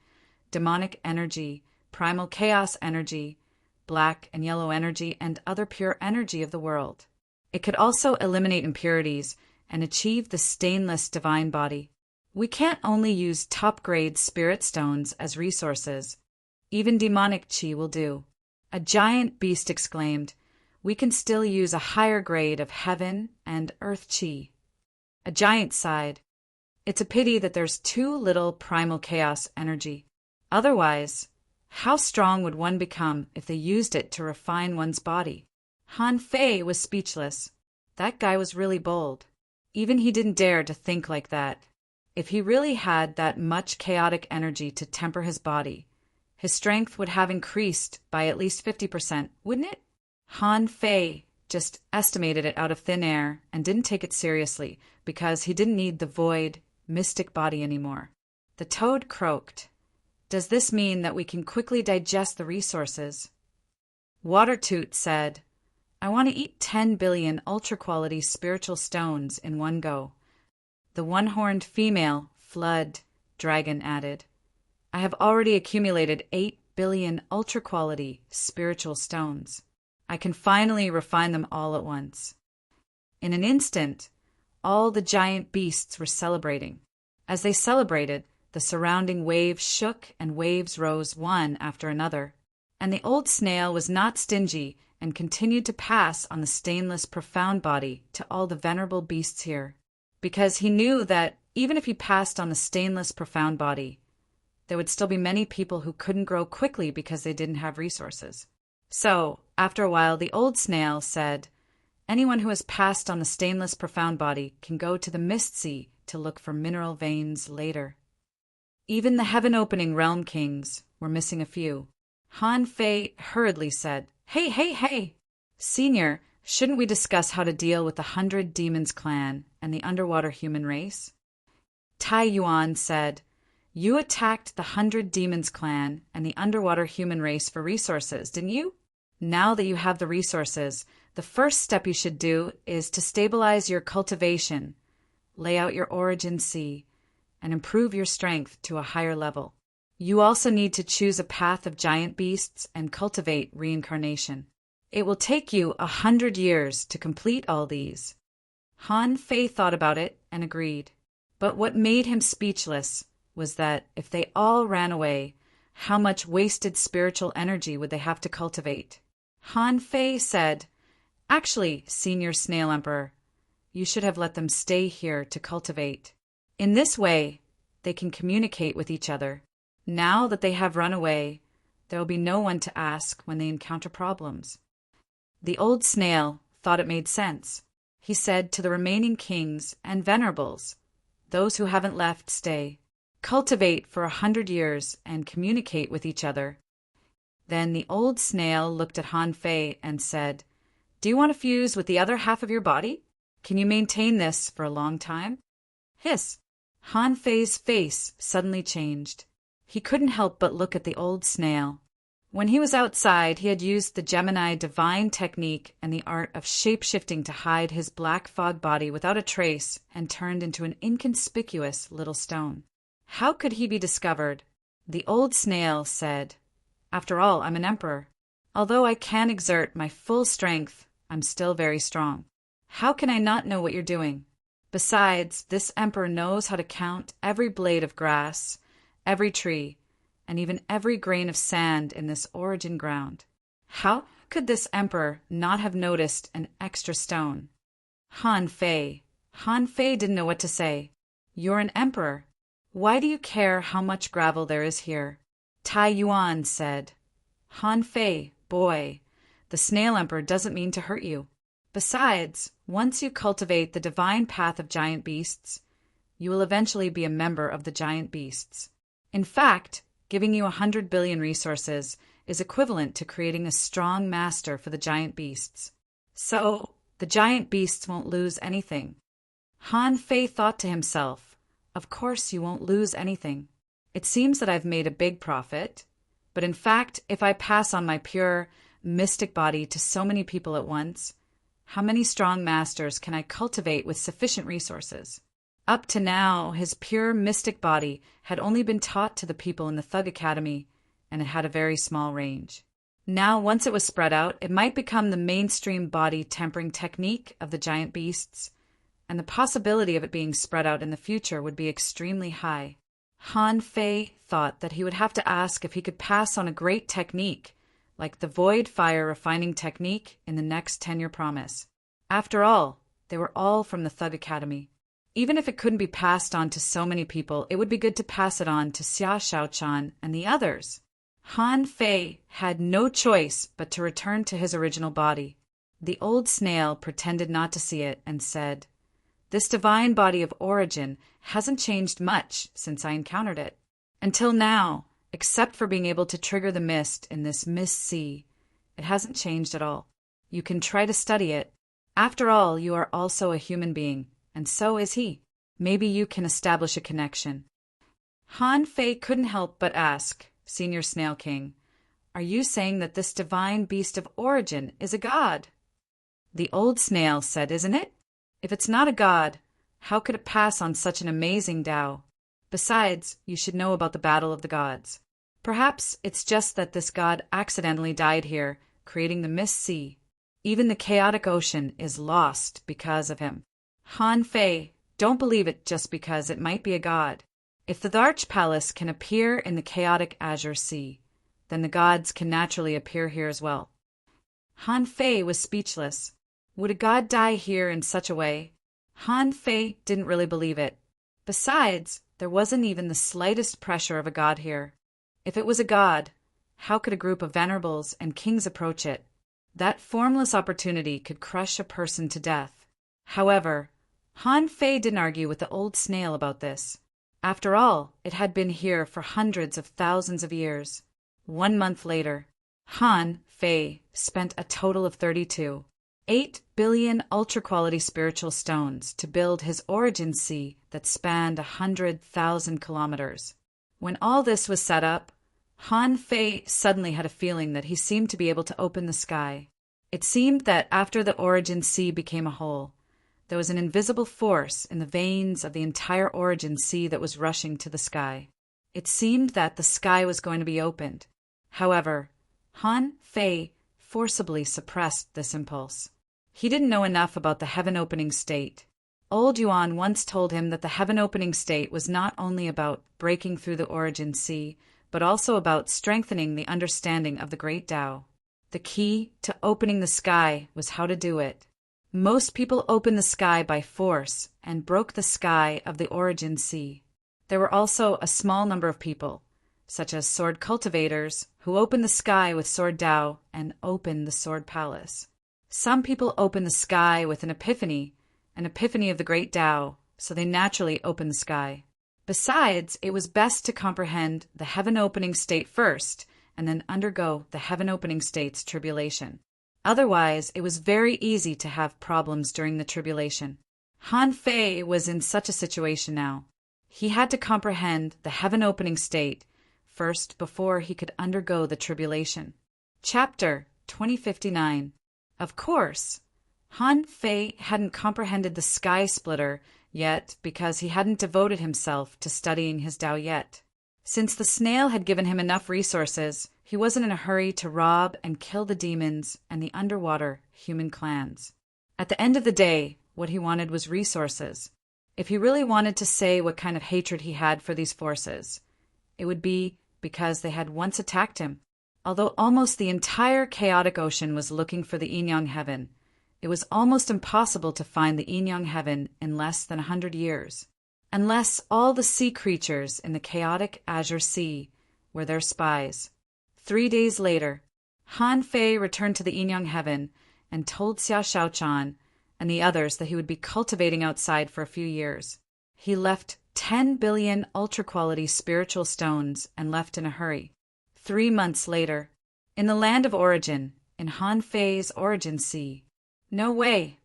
demonic energy, primal chaos energy, black and yellow energy, and other pure energy of the world. It could also eliminate impurities and achieve the stainless divine body. We can't only use top-grade spirit stones as resources. Even demonic chi will do. A giant beast exclaimed, "We can still use a higher grade of heaven and earth chi." A giant sighed. It's a pity that there's too little primal chaos energy. Otherwise, how strong would one become if they used it to refine one's body? Han Fei was speechless. That guy was really bold. Even he didn't dare to think like that. If he really had that much chaotic energy to temper his body, his strength would have increased by at least 50%, wouldn't it? Han Fei just estimated it out of thin air and didn't take it seriously because he didn't need the void, mystic body anymore. The toad croaked. Does this mean that we can quickly digest the resources? Watertoot said, I want to eat 10 billion ultra-quality spiritual stones in one go. The one-horned female, Flood Dragon, added, I have already accumulated 8 billion ultra-quality spiritual stones. I can finally refine them all at once. In an instant, all the giant beasts were celebrating. As they celebrated, the surrounding waves shook and waves rose one after another. And the old snail was not stingy and continued to pass on the stainless profound body to all the venerable beasts here, because he knew that even if he passed on the stainless profound body, there would still be many people who couldn't grow quickly because they didn't have resources. So, after a while, the old snail said, anyone who has passed on the stainless profound body can go to the mist sea to look for mineral veins later. Even the heaven-opening realm kings were missing a few. Han Fei hurriedly said, Hey! Senior, shouldn't we discuss how to deal with the 100 Demons clan and the underwater human race? Tai Yuan said, You attacked the 100 Demons clan and the underwater human race for resources, didn't you? Now that you have the resources, the first step you should do is to stabilize your cultivation, lay out your origin sea, and improve your strength to a higher level. You also need to choose a path of giant beasts and cultivate reincarnation. It will take you 100 years to complete all these. Han Fei thought about it and agreed. But what made him speechless was that if they all ran away, how much wasted spiritual energy would they have to cultivate? Han Fei said, Actually, Senior Snail Emperor, you should have let them stay here to cultivate. In this way, they can communicate with each other. Now that they have run away, there will be no one to ask when they encounter problems. The old snail thought it made sense. He said to the remaining kings and venerables, those who haven't left, stay. Cultivate for 100 years and communicate with each other. Then the old snail looked at Han Fei and said, Do you want to fuse with the other half of your body? Can you maintain this for a long time? Hiss! Han Fei's face suddenly changed. He couldn't help but look at the old snail. When he was outside, he had used the Gemini divine technique and the art of shape-shifting to hide his black fog body without a trace and turned into an inconspicuous little stone. How could he be discovered? The old snail said, After all, I'm an emperor. Although I can exert my full strength, I'm still very strong. How can I not know what you're doing? Besides, this emperor knows how to count every blade of grass, every tree, and even every grain of sand in this origin ground. How could this emperor not have noticed an extra stone? Han Fei didn't know what to say. You're an emperor. Why do you care how much gravel there is here? Tai Yuan said, Han Fei, boy, the snail emperor doesn't mean to hurt you. Besides, once you cultivate the divine path of giant beasts, you will eventually be a member of the giant beasts. In fact, giving you 100 billion resources is equivalent to creating a strong master for the giant beasts. So, the giant beasts won't lose anything. Han Fei thought to himself, Of course you won't lose anything. It seems that I've made a big profit, but in fact, if I pass on my pure, mystic body to so many people at once, how many strong masters can I cultivate with sufficient resources? Up to now, his pure mystic body had only been taught to the people in the Thug Academy, and it had a very small range. Now, once it was spread out, it might become the mainstream body tempering technique of the giant beasts, and the possibility of it being spread out in the future would be extremely high. Han Fei thought that he would have to ask if he could pass on a great technique, like the void fire refining technique in the next 10-year promise. After all, they were all from the Thug Academy. even if it couldn't be passed on to so many people, it would be good to pass it on to Xia Shaochan and the others. Han Fei had no choice but to return to his original body. The old snail pretended not to see it and said, "This divine body of origin hasn't changed much since I encountered it. Until now, except for being able to trigger the mist in this mist sea, it hasn't changed at all. You can try to study it. After all, you are also a human being, and so is he. Maybe you can establish a connection." Han Fei couldn't help but ask, Senior Snail King, "Are you saying that this divine beast of origin is a god?" The old snail said, "Isn't it? If it's not a god, how could it pass on such an amazing Tao? Besides, you should know about the battle of the gods. Perhaps it's just that this god accidentally died here, creating the mist sea. Even the chaotic ocean is lost because of him." Han Fei, don't believe it just because it might be a god. If the Darch Palace can appear in the chaotic azure sea, then the gods can naturally appear here as well. Han Fei was speechless. Would a god die here in such a way? Han Fei didn't really believe it. Besides, there wasn't even the slightest pressure of a god here. If it was a god, how could a group of venerables and kings approach it? That formless opportunity could crush a person to death. However, Han Fei didn't argue with the old snail about this. After all, it had been here for hundreds of thousands of years. 1 month later, Han Fei spent a total of 32.8 billion ultra-quality spiritual stones to build his origin sea that spanned 100,000 kilometers. When all this was set up, Han Fei suddenly had a feeling that he seemed to be able to open the sky. It seemed that after the origin sea became a hole, there was an invisible force in the veins of the entire origin sea that was rushing to the sky. It seemed that the sky was going to be opened. However, Han Fei forcibly suppressed this impulse. He didn't know enough about the heaven-opening state. Old Yuan once told him that the heaven-opening state was not only about breaking through the origin sea, but also about strengthening the understanding of the great Tao. The key to opening the sky was how to do it. Most people opened the sky by force and broke the sky of the origin sea. There were also a small number of people, such as sword cultivators, who opened the sky with sword Tao and opened the sword palace. Some people opened the sky with an epiphany of the great Tao, so they naturally opened the sky. Besides, it was best to comprehend the heaven-opening state first and then undergo the heaven-opening state's tribulation. Otherwise, it was very easy to have problems during the tribulation. Han Fei was in such a situation now. He had to comprehend the heaven-opening state first before he could undergo the tribulation. Chapter 2059. Of course, Han Fei hadn't comprehended the sky splitter yet because he hadn't devoted himself to studying his Tao yet. Since the snail had given him enough resources, he wasn't in a hurry to rob and kill the demons and the underwater human clans. At the end of the day, what he wanted was resources. If he really wanted to say what kind of hatred he had for these forces, it would be because they had once attacked him. Although almost the entire chaotic ocean was looking for the Yin-Yang heaven, it was almost impossible to find the Yin-Yang heaven in less than 100 years. Unless all the sea creatures in the chaotic azure sea were their spies. 3 days later, Han Fei returned to the Yin-Yang heaven and told Xia Shaochan and the others that he would be cultivating outside for a few years. He left 10 billion ultra-quality spiritual stones and left in a hurry. 3 months later, in the land of origin, in Han Fei's origin sea. No way!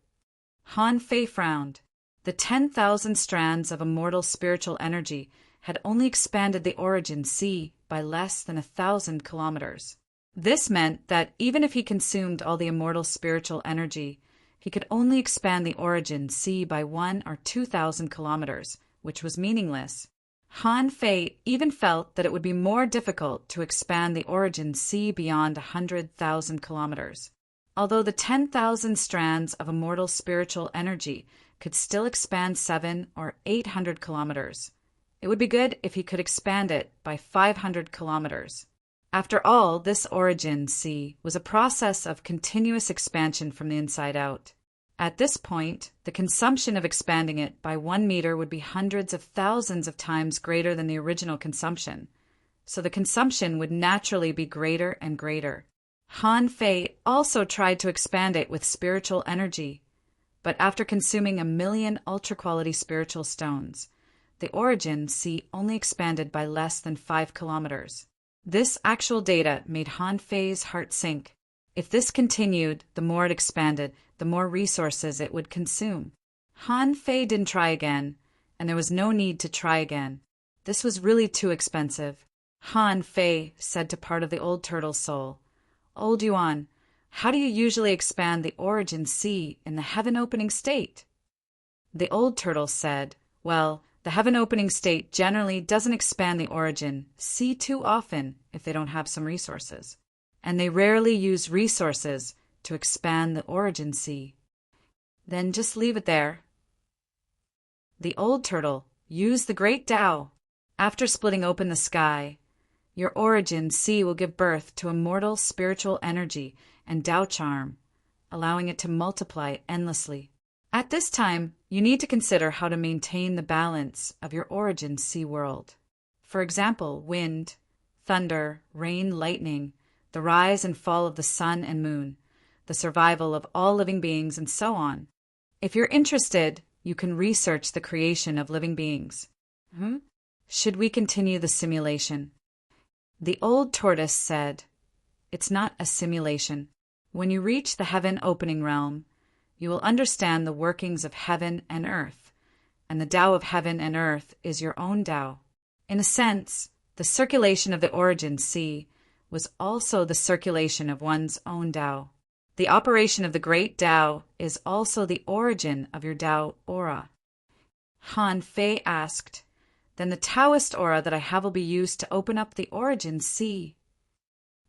Han Fei frowned. The 10,000 strands of immortal spiritual energy had only expanded the origin sea by less than 1,000 kilometers. This meant that even if he consumed all the immortal spiritual energy, he could only expand the origin sea by 1,000 or 2,000 kilometers, which was meaningless. Han Fei even felt that it would be more difficult to expand the origin sea beyond 100,000 kilometers. Although the 10,000 strands of immortal spiritual energy could still expand 700 or 800 kilometers, it would be good if he could expand it by 500 kilometers. After all, this origin sea was a process of continuous expansion from the inside out. At this point, the consumption of expanding it by 1 meter would be hundreds of thousands of times greater than the original consumption, so the consumption would naturally be greater and greater. Han Fei also tried to expand it with spiritual energy, but after consuming 1 million ultra-quality spiritual stones, the origin sea only expanded by less than 5 kilometers. This actual data made Han Fei's heart sink. If this continued, the more it expanded, the more resources it would consume. Han Fei didn't try again, and there was no need to try again. This was really too expensive. Han Fei said to part of the old turtle's soul, "Old Yuan, how do you usually expand the origin sea in the heaven-opening state?" The old turtle said, "Well, the heaven-opening state generally doesn't expand the origin sea too often if they don't have some resources, and they rarely use resources to expand the origin sea. Then just leave it there." The old turtle used the great Tao. After splitting open the sky, your origin sea will give birth to immortal spiritual energy and Tao charm, allowing it to multiply endlessly. At this time, you need to consider how to maintain the balance of your origin sea world. For example, wind, thunder, rain, lightning, the rise and fall of the sun and moon, the survival of all living beings, and so on. If you're interested, you can research the creation of living beings. Should we continue the simulation? The old tortoise said, "It's not a simulation. When you reach the heaven-opening realm, you will understand the workings of heaven and earth, and the Tao of heaven and earth is your own Tao." In a sense, the circulation of the origin sea was also the circulation of one's own Tao. The operation of the great Tao is also the origin of your Tao aura. Han Fei asked, "Then the Taoist aura that I have will be used to open up the origin sea?"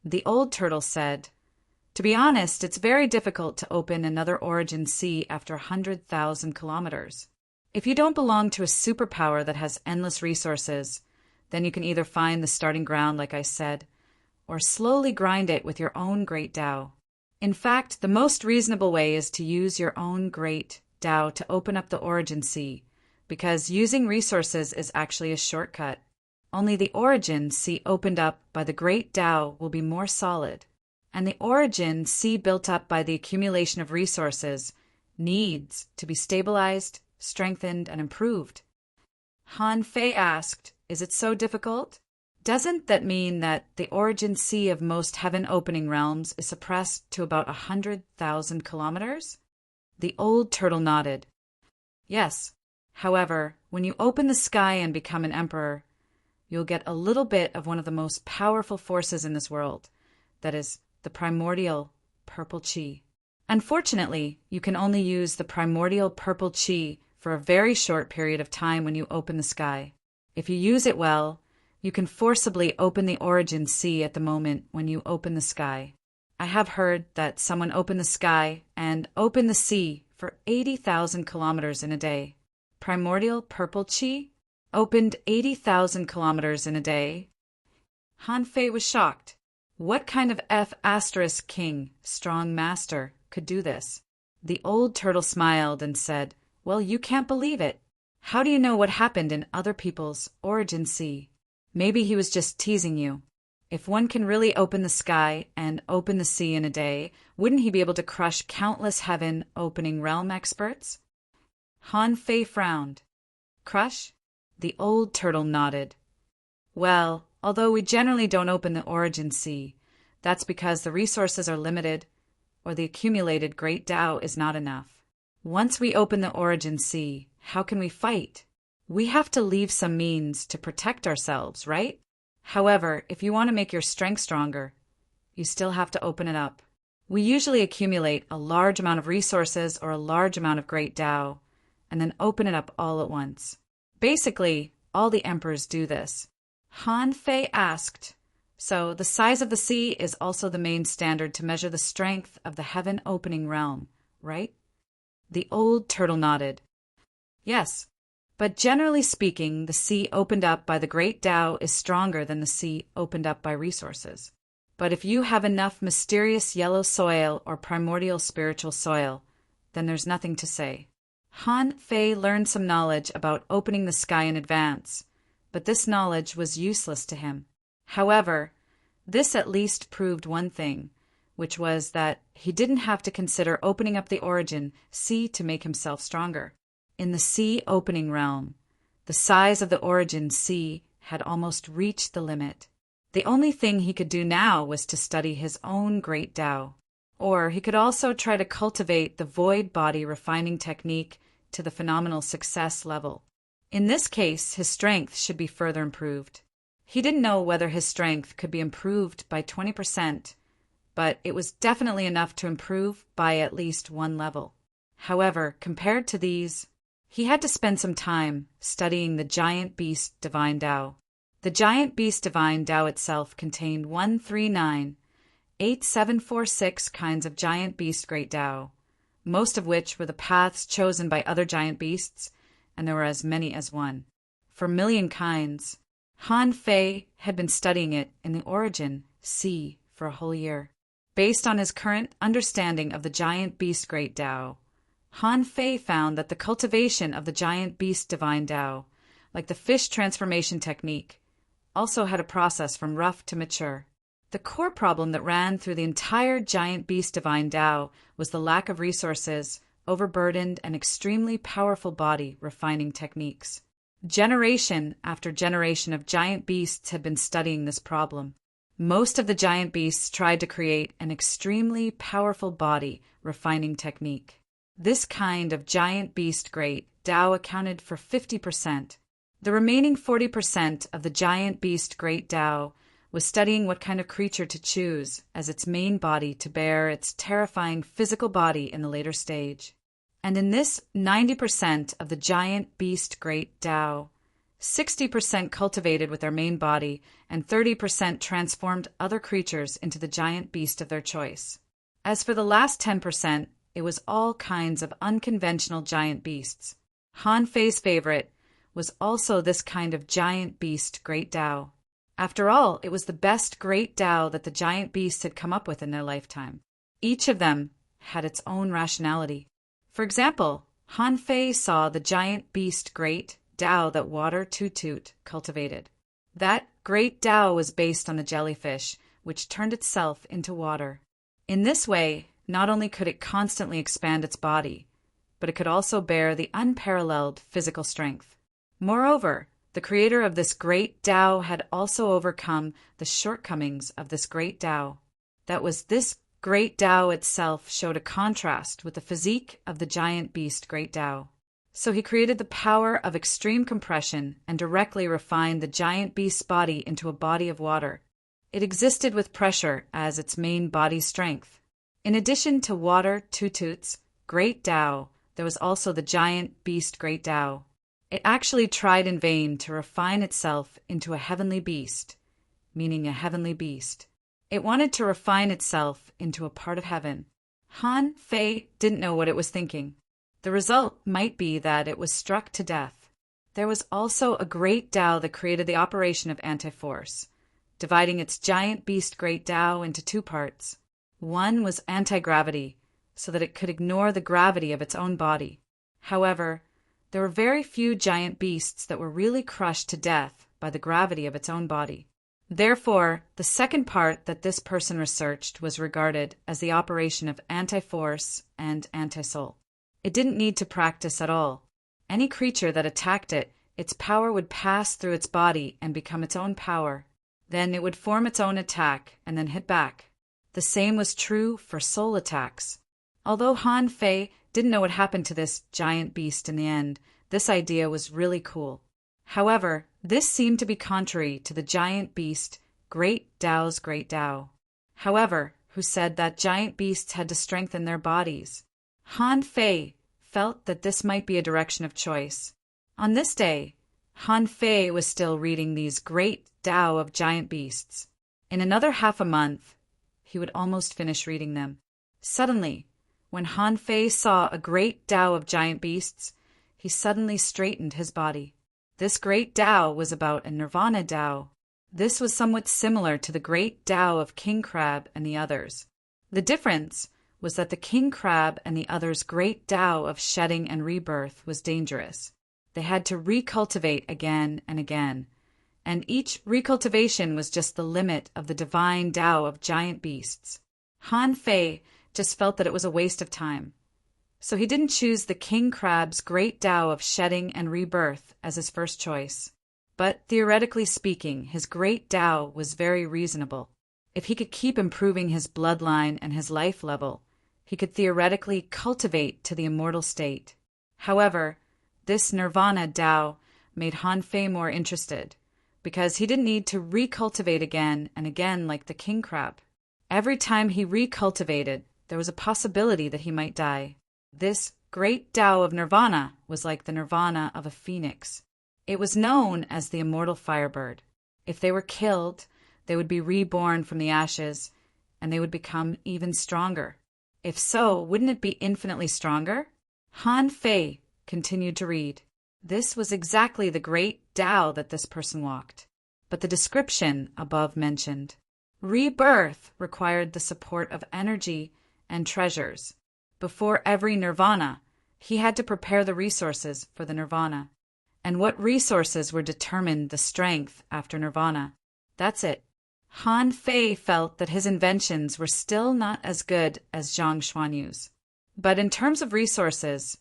The old turtle said, "To be honest, it's very difficult to open another origin sea after 100,000 kilometers. If you don't belong to a superpower that has endless resources, then you can either find the starting ground, like I said, or slowly grind it with your own great Tao. In fact, the most reasonable way is to use your own great Tao to open up the origin sea, because using resources is actually a shortcut. Only the origin sea opened up by the great Tao will be more solid, and the origin sea built up by the accumulation of resources needs to be stabilized, strengthened, and improved." Han Fei asked, "Is it so difficult? Doesn't that mean that the origin sea of most heaven-opening realms is suppressed to about 100,000 kilometers?" The old turtle nodded. "Yes. However, when you open the sky and become an emperor, you'll get a little bit of one of the most powerful forces in this world, that is, the primordial purple chi. Unfortunately, you can only use the primordial purple chi for a very short period of time when you open the sky. If you use it well, you can forcibly open the origin sea at the moment when you open the sky. I have heard that someone opened the sky and opened the sea for 80,000 kilometers in a day. Primordial purple chi opened 80,000 kilometers in a day." Han Fei was shocked. What kind of F** king, strong master, could do this? The old turtle smiled and said, "Well, you can't believe it. How do you know what happened in other people's origin sea? Maybe he was just teasing you. If one can really open the sky and open the sea in a day, wouldn't he be able to crush countless heaven-opening realm experts?" Han Fei frowned. "Crush?" The old turtle nodded. "Well, although we generally don't open the origin sea, that's because the resources are limited or the accumulated great Tao is not enough. Once we open the origin sea, how can we fight? We have to leave some means to protect ourselves, right? However, if you want to make your strength stronger, you still have to open it up. We usually accumulate a large amount of resources or a large amount of great Tao, and then open it up all at once. Basically, all the emperors do this." Han Fei asked, "So the size of the sea is also the main standard to measure the strength of the heaven-opening realm, right?" The old turtle nodded. "Yes, but generally speaking, the sea opened up by the great Tao is stronger than the sea opened up by resources. But if you have enough mysterious yellow soil or primordial spiritual soil, then there's nothing to say. Han Fei learned some knowledge about opening the sky in advance, but this knowledge was useless to him. However, this at least proved one thing, which was that he didn't have to consider opening up the origin sea to make himself stronger. In the sea opening realm, the size of the origin sea had almost reached the limit. The only thing he could do now was to study his own great Tao. Or he could also try to cultivate the void body refining technique to the phenomenal success level. In this case, his strength should be further improved. He didn't know whether his strength could be improved by 20%, but it was definitely enough to improve by at least one level. However, compared to these, he had to spend some time studying the Giant Beast Divine Tao. The Giant Beast Divine Tao itself contained 139,8746 kinds of Giant Beast Great Tao, most of which were the paths chosen by other giant beasts, and there were as many as one. For a million kinds, Han Fei had been studying it in the origin sea for a whole year. Based on his current understanding of the Giant Beast Great Tao, Han Fei found that the cultivation of the Giant Beast Divine Tao, like the fish transformation technique, also had a process from rough to mature. The core problem that ran through the entire Giant Beast Divine Tao was the lack of resources, overburdened, and extremely powerful body refining techniques. Generation after generation of giant beasts had been studying this problem. Most of the giant beasts tried to create an extremely powerful body refining technique. This kind of giant beast great Tao accounted for 50%. The remaining 40% of the giant beast great Tao was studying what kind of creature to choose as its main body to bear its terrifying physical body in the later stage. And in this 90% of the giant beast great Tao, 60% cultivated with their main body and 30% transformed other creatures into the giant beast of their choice. As for the last 10%, it was all kinds of unconventional giant beasts. Han Fei's favorite was also this kind of giant beast great Tao. After all, it was the best great Tao that the giant beasts had come up with in their lifetime. Each of them had its own rationality. For example, Han Fei saw the giant beast great Tao that Water Toot Toot cultivated. That great Tao was based on the jellyfish, which turned itself into water. In this way, not only could it constantly expand its body, but it could also bear the unparalleled physical strength. Moreover, the creator of this great Tao had also overcome the shortcomings of this great Tao. That was, this great Tao itself showed a contrast with the physique of the giant beast great Tao. So he created the power of extreme compression and directly refined the giant beast's body into a body of water. It existed with pressure as its main body strength. In addition to Water Toot Toot's great Tao, there was also the giant beast great Tao. It actually tried in vain to refine itself into a heavenly beast, meaning a heavenly beast. It wanted to refine itself into a part of heaven. Han Fei didn't know what it was thinking. The result might be that it was struck to death. There was also a great Tao that created the operation of anti-force, dividing its giant beast great Tao into two parts. One was anti-gravity, so that it could ignore the gravity of its own body. However, there were very few giant beasts that were really crushed to death by the gravity of its own body. Therefore, the second part that this person researched was regarded as the operation of anti-force and anti-soul. It didn't need to practice at all. Any creature that attacked it, its power would pass through its body and become its own power. Then it would form its own attack and then hit back. The same was true for soul attacks. Although Han Fei didn't know what happened to this giant beast in the end, this idea was really cool. However, this seemed to be contrary to the giant beast, Great Tao's Great Tao. However, who said that giant beasts had to strengthen their bodies. Han Fei felt that this might be a direction of choice. On this day, Han Fei was still reading these Great Tao of giant beasts. In another half a month, he would almost finish reading them. Suddenly, when Han Fei saw a great Tao of giant beasts, he suddenly straightened his body. This great Tao was about a nirvana Tao. This was somewhat similar to the great Tao of King Crab and the others. The difference was that the king crab and the other's great Tao of shedding and rebirth was dangerous. They had to recultivate again and again, and each recultivation was just the limit of the divine Tao of giant beasts. Han Fei just felt that it was a waste of time. So he didn't choose the king crab's great Tao of shedding and rebirth as his first choice. But theoretically speaking, his great Tao was very reasonable. If he could keep improving his bloodline and his life level, he could theoretically cultivate to the immortal state. However, this nirvana Tao made Han Fei more interested, because he didn't need to recultivate again and again like the king crab. Every time he recultivated, there was a possibility that he might die. This great Tao of nirvana was like the nirvana of a phoenix. It was known as the immortal firebird. If they were killed, they would be reborn from the ashes, and they would become even stronger. If so, wouldn't it be infinitely stronger? Han Fei continued to read. This was exactly the great Tao that this person walked, but the description above mentioned. Rebirth required the support of energy and treasures. Before every nirvana, he had to prepare the resources for the nirvana. And what resources were determined the strength after nirvana. That's it. Han Fei felt that his inventions were still not as good as Zhang Xuanyu's. But in terms of resources,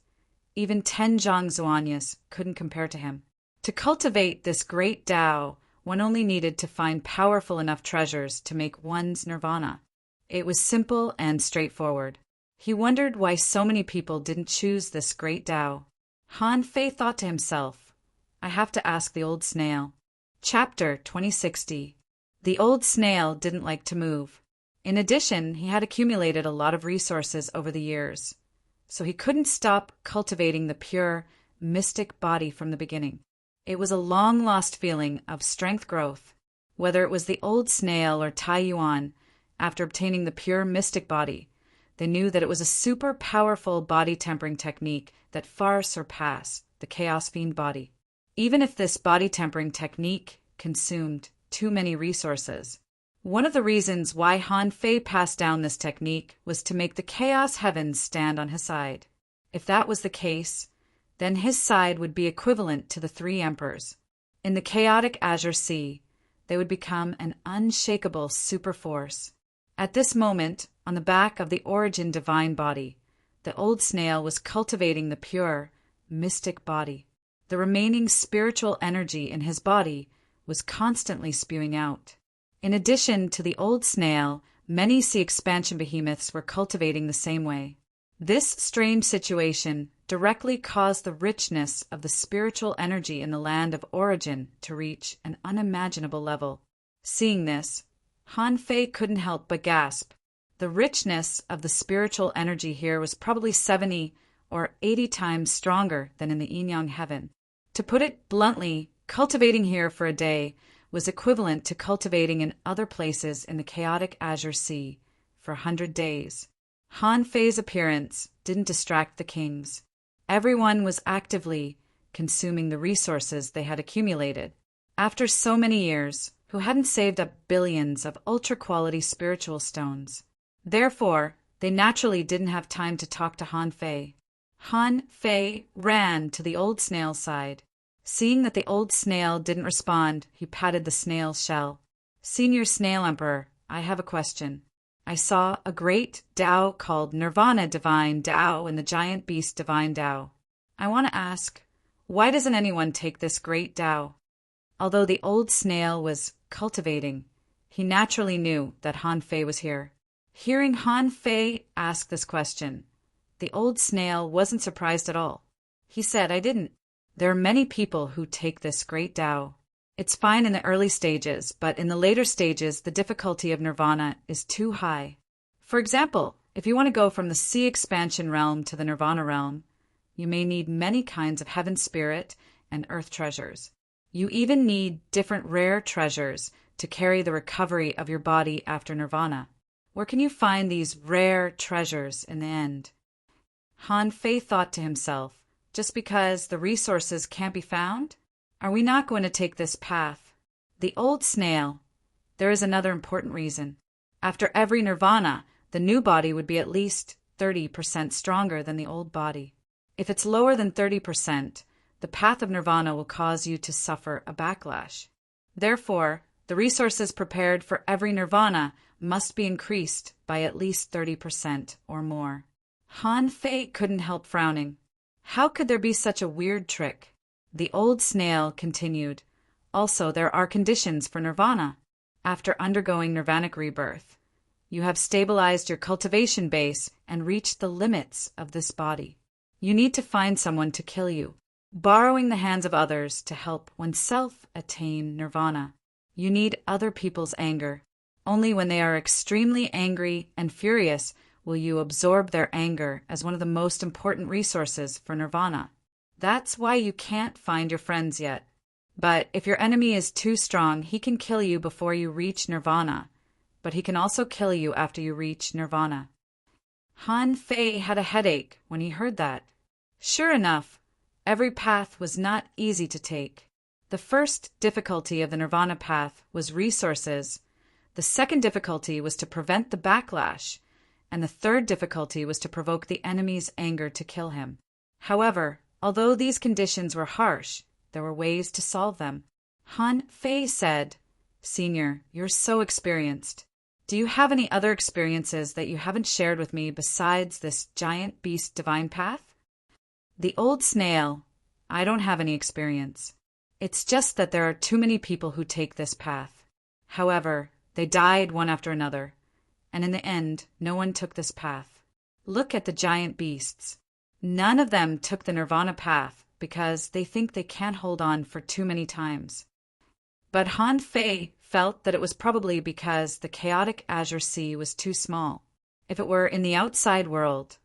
even 10 Zhang Zuanyas couldn't compare to him. To cultivate this great Tao, one only needed to find powerful enough treasures to make one's nirvana. It was simple and straightforward. He wondered why so many people didn't choose this great Tao. Han Fei thought to himself, I have to ask the old snail. Chapter 2060. The old snail didn't like to move. In addition, he had accumulated a lot of resources over the years, so he couldn't stop cultivating the pure, mystic body from the beginning. It was a long-lost feeling of strength growth. Whether it was the old snail or Tai Yuan, after obtaining the pure mystic body, they knew that it was a super powerful body tempering technique that far surpassed the Chaos Fiend body. Even if this body tempering technique consumed too many resources. One of the reasons why Han Fei passed down this technique was to make the Chaos Heavens stand on his side. If that was the case, then his side would be equivalent to the 3 emperors. In the chaotic Azure Sea, they would become an unshakable super force. At this moment, on the back of the origin divine body, the old snail was cultivating the pure, mystic body. The remaining spiritual energy in his body was constantly spewing out. In addition to the old snail, many sea expansion behemoths were cultivating the same way. This strange situation directly caused the richness of the spiritual energy in the land of origin to reach an unimaginable level. Seeing this, Han Fei couldn't help but gasp. The richness of the spiritual energy here was probably 70 or 80 times stronger than in the Yin-Yang heaven. To put it bluntly, cultivating here for a day was equivalent to cultivating in other places in the chaotic Azure Sea for 100 days. Han Fei's appearance didn't distract the kings. Everyone was actively consuming the resources they had accumulated. After so many years, who hadn't saved up billions of ultra-quality spiritual stones. Therefore, they naturally didn't have time to talk to Han Fei. Han Fei ran to the old snail's side. Seeing that the old snail didn't respond, he patted the snail's shell. Senior Snail Emperor, I have a question. I saw a great Tao called Nirvana Divine Tao in the giant beast Divine Tao. I want to ask, why doesn't anyone take this great Tao? Although the old snail was cultivating, he naturally knew that Han Fei was here. Hearing Han Fei ask this question, the old snail wasn't surprised at all. He said, I didn't. There are many people who take this great Tao. It's fine in the early stages, but in the later stages, the difficulty of nirvana is too high. For example, if you want to go from the sea expansion realm to the nirvana realm, you may need many kinds of heaven spirit and earth treasures. You even need different rare treasures to carry the recovery of your body after nirvana. Where can you find these rare treasures in the end? Han Fei thought to himself, just because the resources can't be found? Are we not going to take this path? The old snail. There is another important reason. After every nirvana, The new body would be at least 30% stronger than the old body. If it's lower than 30%, the path of nirvana will cause you to suffer a backlash. Therefore, the resources prepared for every nirvana must be increased by at least 30% or more. Han Fei couldn't help frowning. How could there be such a weird trick? The old snail continued. Also, there are conditions for nirvana. After undergoing nirvanic rebirth, you have stabilized your cultivation base and reached the limits of this body. You need to find someone to kill you, borrowing the hands of others to help oneself attain nirvana. You need other people's anger. Only when they are extremely angry and furious will you absorb their anger as one of the most important resources for nirvana. That's why you can't find your friends yet. But if your enemy is too strong, he can kill you before you reach nirvana. But he can also kill you after you reach nirvana. Han Fei had a headache when he heard that. Sure enough, every path was not easy to take. The first difficulty of the nirvana path was resources. The second difficulty was to prevent the backlash. And the third difficulty was to provoke the enemy's anger to kill him. However, although these conditions were harsh, there were ways to solve them. Han Fei said, "Senior, you're so experienced. Do you have any other experiences that you haven't shared with me besides this giant beast divine path?" The old snail, "I don't have any experience. It's just that there are too many people who take this path. However, they died one after another, and in the end, no one took this path. Look at the giant beasts. None of them took the nirvana path because they think they can't hold on for too many times." But Han Fei felt that it was probably because the chaotic azure sea was too small. If it were in the outside world,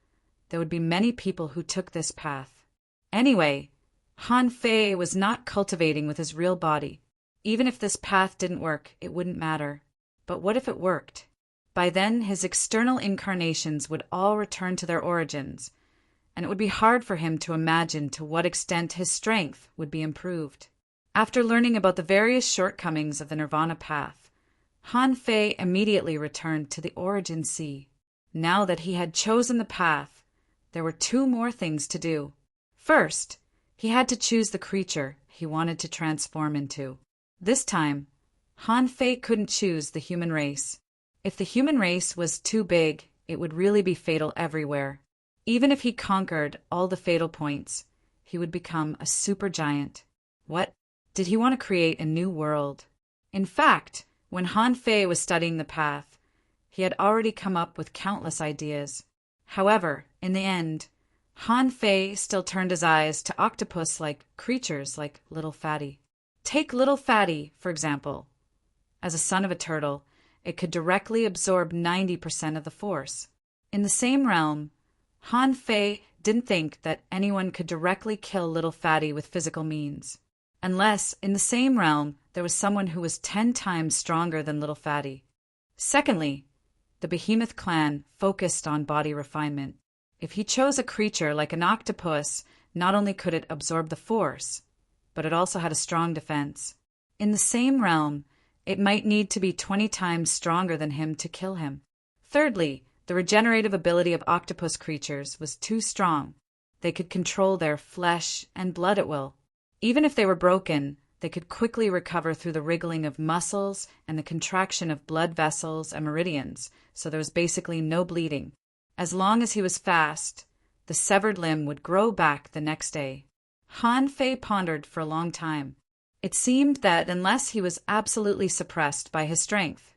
there would be many people who took this path. Anyway, Han Fei was not cultivating with his real body. Even if this path didn't work, it wouldn't matter. But what if it worked? By then, his external incarnations would all return to their origins, and it would be hard for him to imagine to what extent his strength would be improved. After learning about the various shortcomings of the nirvana path, Han Fei immediately returned to the origin sea. Now that he had chosen the path, there were two more things to do. First, he had to choose the creature he wanted to transform into. This time, Han Fei couldn't choose the human race. If the human race was too big, it would really be fatal everywhere. Even if he conquered all the fatal points, he would become a supergiant. What? Did he want to create a new world? In fact, when Han Fei was studying the path, he had already come up with countless ideas. However, in the end, Han Fei still turned his eyes to octopus-like creatures like Little Fatty. Take Little Fatty, for example. As a son of a turtle, it could directly absorb 90% of the force. In the same realm, Han Fei didn't think that anyone could directly kill Little Fatty with physical means, unless in the same realm there was someone who was 10 times stronger than Little Fatty. Secondly, the Behemoth clan focused on body refinement. If he chose a creature like an octopus, not only could it absorb the force, but it also had a strong defense. In the same realm, it might need to be 20 times stronger than him to kill him. Thirdly, the regenerative ability of octopus creatures was too strong. They could control their flesh and blood at will. Even if they were broken, they could quickly recover through the wriggling of muscles and the contraction of blood vessels and meridians, so there was basically no bleeding. As long as he was fast, the severed limb would grow back the next day. Han Fei pondered for a long time. It seemed that unless he was absolutely suppressed by his strength,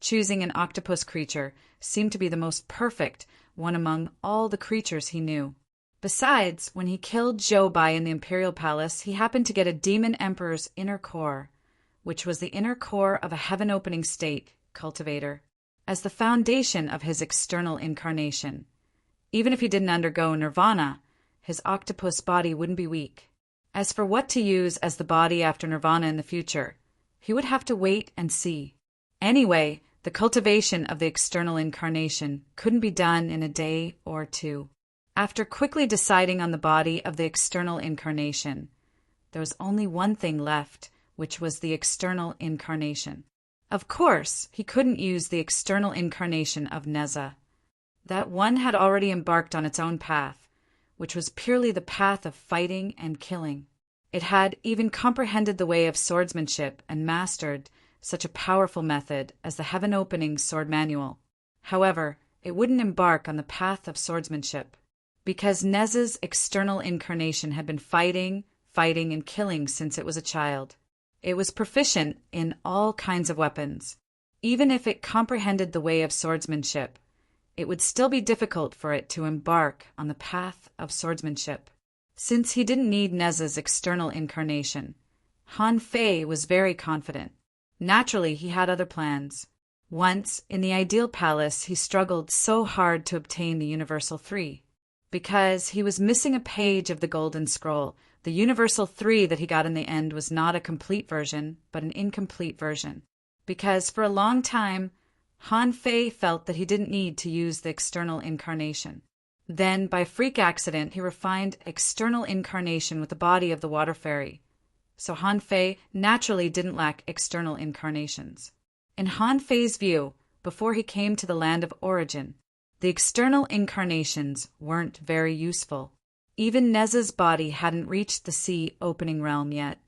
choosing an octopus creature seemed to be the most perfect one among all the creatures he knew. Besides, when he killed Zhou Bai in the Imperial Palace, he happened to get a demon emperor's inner core, which was the inner core of a heaven-opening state cultivator, as the foundation of his external incarnation. Even if he didn't undergo nirvana, his octopus body wouldn't be weak. As for what to use as the body after nirvana in the future, he would have to wait and see. Anyway, the cultivation of the external incarnation couldn't be done in a day or two. After quickly deciding on the body of the external incarnation, there was only one thing left, which was the external incarnation. Of course, he couldn't use the external incarnation of Neza. That one had already embarked on its own path, which was purely the path of fighting and killing. It had even comprehended the way of swordsmanship and mastered such a powerful method as the heaven-opening sword manual. However, it wouldn't embark on the path of swordsmanship, because Neza's external incarnation had been fighting, and killing since it was a child. It was proficient in all kinds of weapons. Even if it comprehended the way of swordsmanship, it would still be difficult for it to embark on the path of swordsmanship. Since he didn't need Neza's external incarnation, Han Fei was very confident. Naturally, he had other plans. Once, in the ideal palace, he struggled so hard to obtain the Universal Three. Because he was missing a page of the Golden Scroll, the Universal Three that he got in the end was not a complete version, but an incomplete version. Because for a long time, Han Fei felt that he didn't need to use the external incarnation. Then, by freak accident, he refined external incarnation with the body of the water fairy. So Han Fei naturally didn't lack external incarnations. In Han Fei's view, before he came to the land of origin, the external incarnations weren't very useful. Even Neza's body hadn't reached the sea opening realm yet,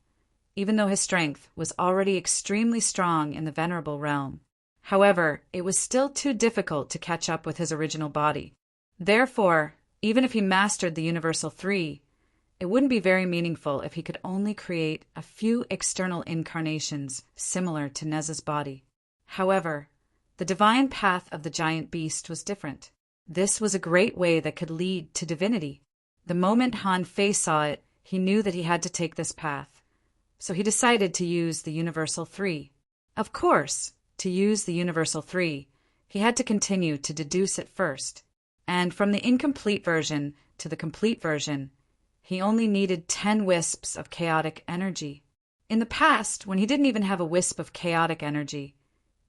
even though his strength was already extremely strong in the venerable realm. However, it was still too difficult to catch up with his original body. Therefore, even if he mastered the Universal Three, it wouldn't be very meaningful if he could only create a few external incarnations similar to Neza's body. However, the divine path of the giant beast was different. This was a great way that could lead to divinity. The moment Han Fei saw it, he knew that he had to take this path. So he decided to use the Universal Three. Of course, to use the Universal Three, he had to continue to deduce it first. And from the incomplete version to the complete version, he only needed 10 wisps of chaotic energy. In the past, when he didn't even have a wisp of chaotic energy,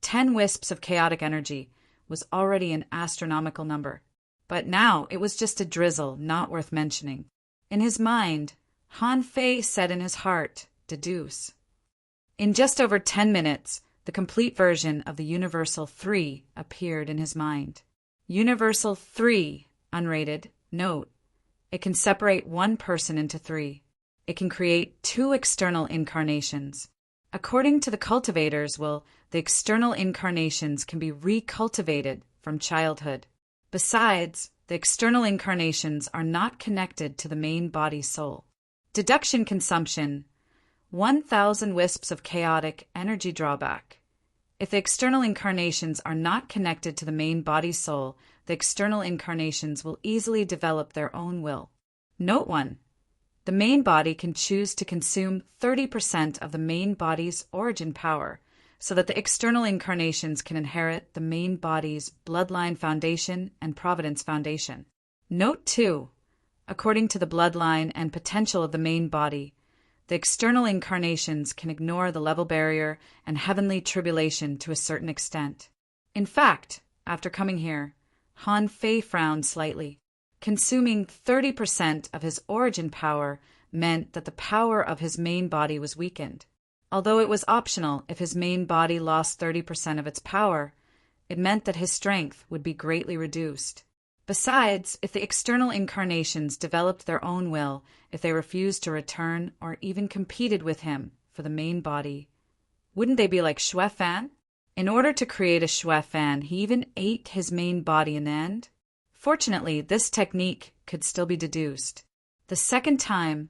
10 wisps of chaotic energy was already an astronomical number. But now it was just a drizzle not worth mentioning. In his mind, Han Fei said in his heart, deduce. In just over 10 minutes, the complete version of the Universal Three appeared in his mind. Universal Three, unrated, note. It can separate one person into three. It can create 2 external incarnations. According to the cultivators, the external incarnations can be recultivated from childhood. Besides, the external incarnations are not connected to the main body soul. Deduction consumption, 1,000 wisps of chaotic energy drawback. If the external incarnations are not connected to the main body soul, the external incarnations will easily develop their own will. Note 1. The main body can choose to consume 30% of the main body's origin power, so that the external incarnations can inherit the main body's bloodline foundation and providence foundation. Note 2. According to the bloodline and potential of the main body, the external incarnations can ignore the level barrier and heavenly tribulation to a certain extent. In fact, after coming here, Han Fei frowned slightly. Consuming 30% of his origin power meant that the power of his main body was weakened. Although it was optional if his main body lost 30% of its power, it meant that his strength would be greatly reduced. Besides, if the external incarnations developed their own will, if they refused to return or even competed with him for the main body, wouldn't they be like Xue Fan? In order to create a Xue Fan, he even ate his main body in the end. Fortunately, this technique could still be deduced. The second time,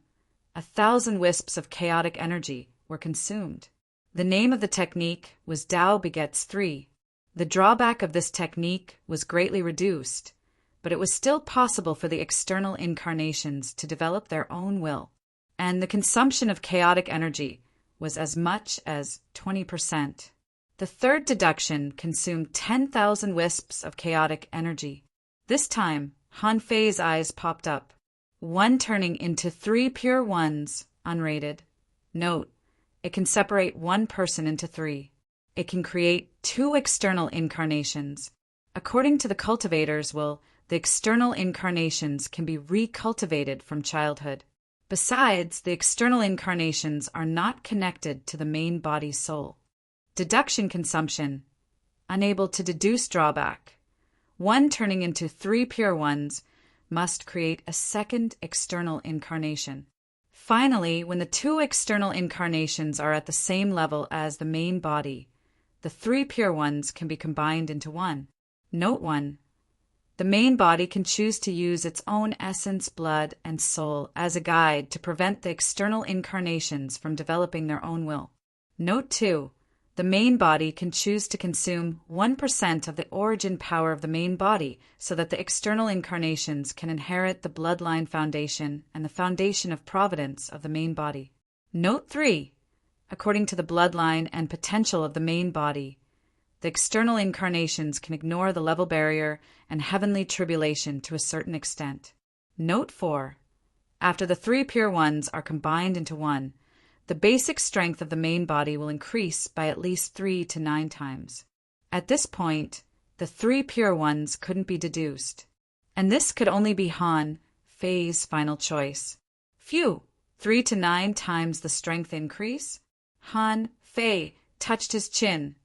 1,000 wisps of chaotic energy were consumed. The name of the technique was Tao begets 3. The drawback of this technique was greatly reduced, but it was still possible for the external incarnations to develop their own will, and the consumption of chaotic energy was as much as 20%. The third deduction consumed 10,000 wisps of chaotic energy. This time, Han Fei's eyes popped up, 1 turning into 3 pure ones, unrated. Note, it can separate 1 person into 3. It can create 2 external incarnations. According to the cultivators, the external incarnations can be recultivated from childhood. Besides, the external incarnations are not connected to the main body soul. Deduction consumption, unable to deduce drawback. One turning into 3 pure ones must create a second external incarnation. Finally, when the 2 external incarnations are at the same level as the main body, the 3 pure ones can be combined into one. Note 1. The main body can choose to use its own essence, blood, and soul as a guide to prevent the external incarnations from developing their own will. Note 2. The main body can choose to consume 1% of the origin power of the main body so that the external incarnations can inherit the bloodline foundation and the foundation of providence of the main body. Note 3. According to the bloodline and potential of the main body, the external incarnations can ignore the level barrier and heavenly tribulation to a certain extent. Note 4. After the 3 pure ones are combined into one, the basic strength of the main body will increase by at least 3 to 9 times. At this point, the 3 pure ones couldn't be deduced. And this could only be Han Fei's final choice. Phew! 3 to 9 times the strength increase? Han Fei touched his chin.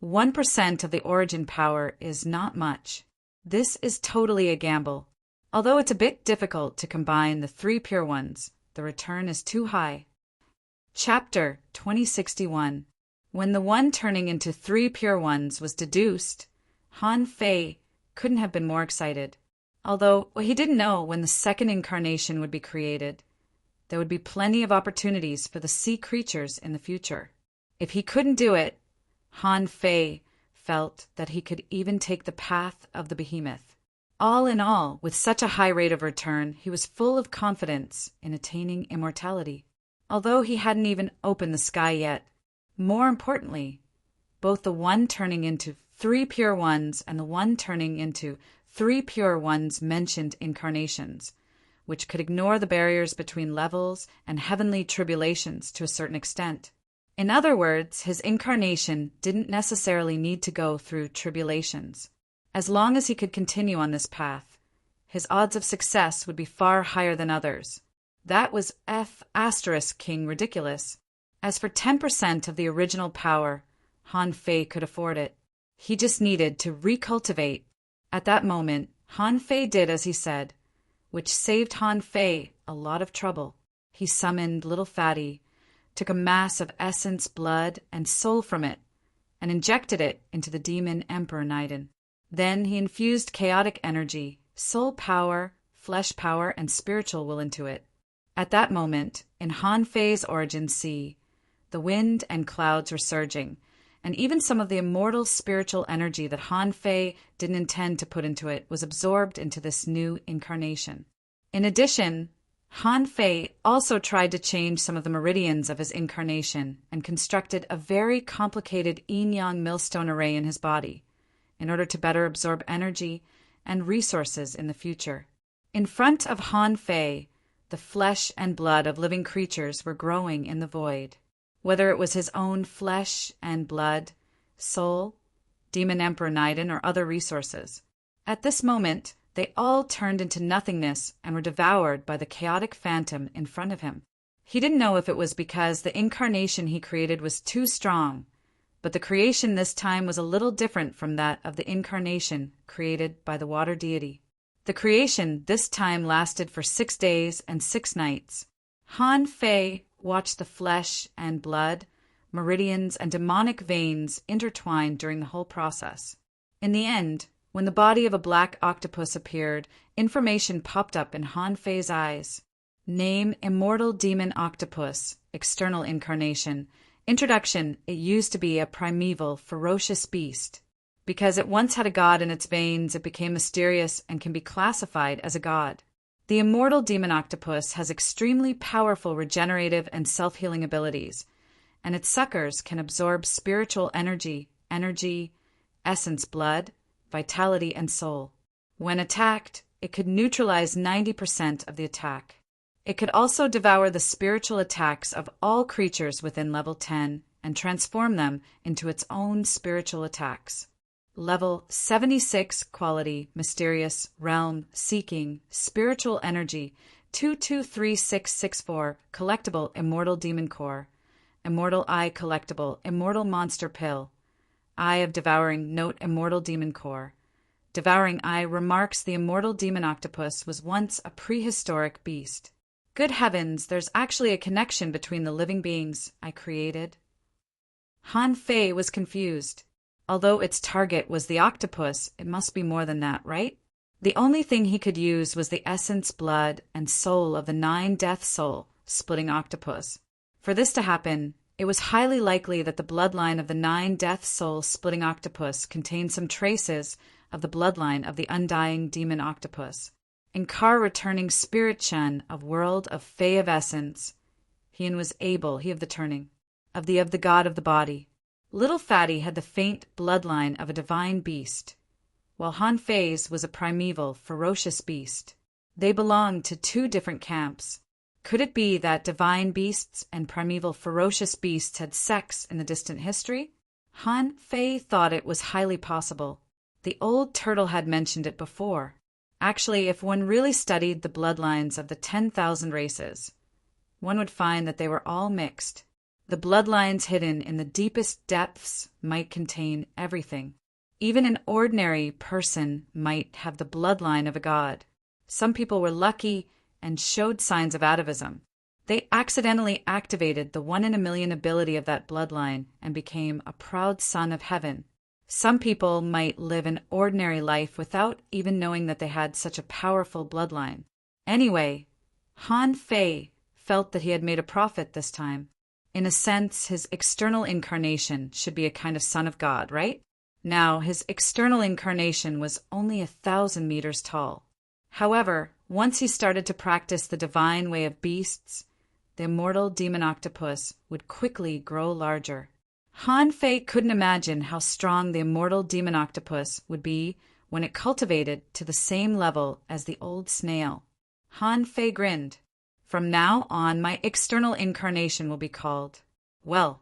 1% of the origin power is not much. This is totally a gamble. Although it's a bit difficult to combine the 3 pure ones, the return is too high. Chapter 2061. When the one turning into 3 pure ones was deduced, Han Fei couldn't have been more excited. Although he didn't know when the second incarnation would be created, there would be plenty of opportunities for the sea creatures in the future. If he couldn't do it, Han Fei felt that he could even take the path of the behemoth. All in all, with such a high rate of return, he was full of confidence in attaining immortality. Although he hadn't even opened the sky yet. More importantly, both the one turning into 3 pure ones and the one turning into 3 pure ones mentioned incarnations, which could ignore the barriers between levels and heavenly tribulations to a certain extent. In other words, his incarnation didn't necessarily need to go through tribulations. As long as he could continue on this path, his odds of success would be far higher than others. That was King ridiculous. As for 10% of the original power, Han Fei could afford it. He just needed to recultivate. At that moment, Han Fei did as he said, which saved Han Fei a lot of trouble. He summoned Little Fatty, took a mass of essence, blood, and soul from it, and injected it into the demon Emperor Naiden. Then he infused chaotic energy, soul power, flesh power, and spiritual will into it. At that moment, in Han Fei's origin sea, the wind and clouds were surging, and even some of the immortal spiritual energy that Han Fei didn't intend to put into it was absorbed into this new incarnation. In addition, Han Fei also tried to change some of the meridians of his incarnation and constructed a very complicated yin-yang millstone array in his body in order to better absorb energy and resources in the future. In front of Han Fei, the flesh and blood of living creatures were growing in the void, whether it was his own flesh and blood, soul, Demon Emperor Naiden, or other resources. At this moment, they all turned into nothingness and were devoured by the chaotic phantom in front of him. He didn't know if it was because the incarnation he created was too strong, but the creation this time was a little different from that of the incarnation created by the water deity. The creation this time lasted for 6 days and 6 nights. Han Fei watched the flesh and blood, meridians, and demonic veins intertwine during the whole process. In the end, when the body of a black octopus appeared, information popped up in Han Fei's eyes. Name: Immortal Demon Octopus, external incarnation. Introduction: it used to be a primeval, ferocious beast. Because it once had a god in its veins, it became mysterious and can be classified as a god. The immortal demon octopus has extremely powerful regenerative and self-healing abilities, and its suckers can absorb spiritual energy, essence, blood, vitality, and soul. When attacked, it could neutralize 90% of the attack. It could also devour the spiritual attacks of all creatures within level 10 and transform them into its own spiritual attacks. Level 76 quality, mysterious, realm, seeking, spiritual energy, 223664, collectible immortal demon core, immortal eye collectible, immortal monster pill. Eye of devouring, note immortal demon core. Devouring eye remarks the immortal demon octopus was once a prehistoric beast. Good heavens, there's actually a connection between the living beings I created. Han Fei was confused. Although its target was the octopus, it must be more than that, right? The only thing he could use was the essence, blood, and soul of the 9-death soul splitting octopus. For this to happen, it was highly likely that the bloodline of the 9-death soul splitting octopus contained some traces of the bloodline of the undying demon octopus. Inkar returning spirit Chen of world of Fei of essence, he was able, he of the turning, of the god of the body. Little Fatty had the faint bloodline of a divine beast, while Han Fei's was a primeval, ferocious beast. They belonged to two different camps. Could it be that divine beasts and primeval ferocious beasts had sex in the distant history? Han Fei thought it was highly possible. The old turtle had mentioned it before. Actually, if one really studied the bloodlines of the 10,000 races, one would find that they were all mixed. The bloodlines hidden in the deepest depths might contain everything. Even an ordinary person might have the bloodline of a god. Some people were lucky and showed signs of atavism. They accidentally activated the 1 in a million ability of that bloodline and became a proud son of heaven. Some people might live an ordinary life without even knowing that they had such a powerful bloodline. Anyway, Han Fei felt that he had made a profit this time. In a sense, his external incarnation should be a kind of son of God, right? Now, his external incarnation was only 1,000 meters tall. However, once he started to practice the divine way of beasts, the immortal demon octopus would quickly grow larger. Han Fei couldn't imagine how strong the immortal demon octopus would be when it cultivated to the same level as the old snail. Han Fei grinned. From now on, my external incarnation will be called, well,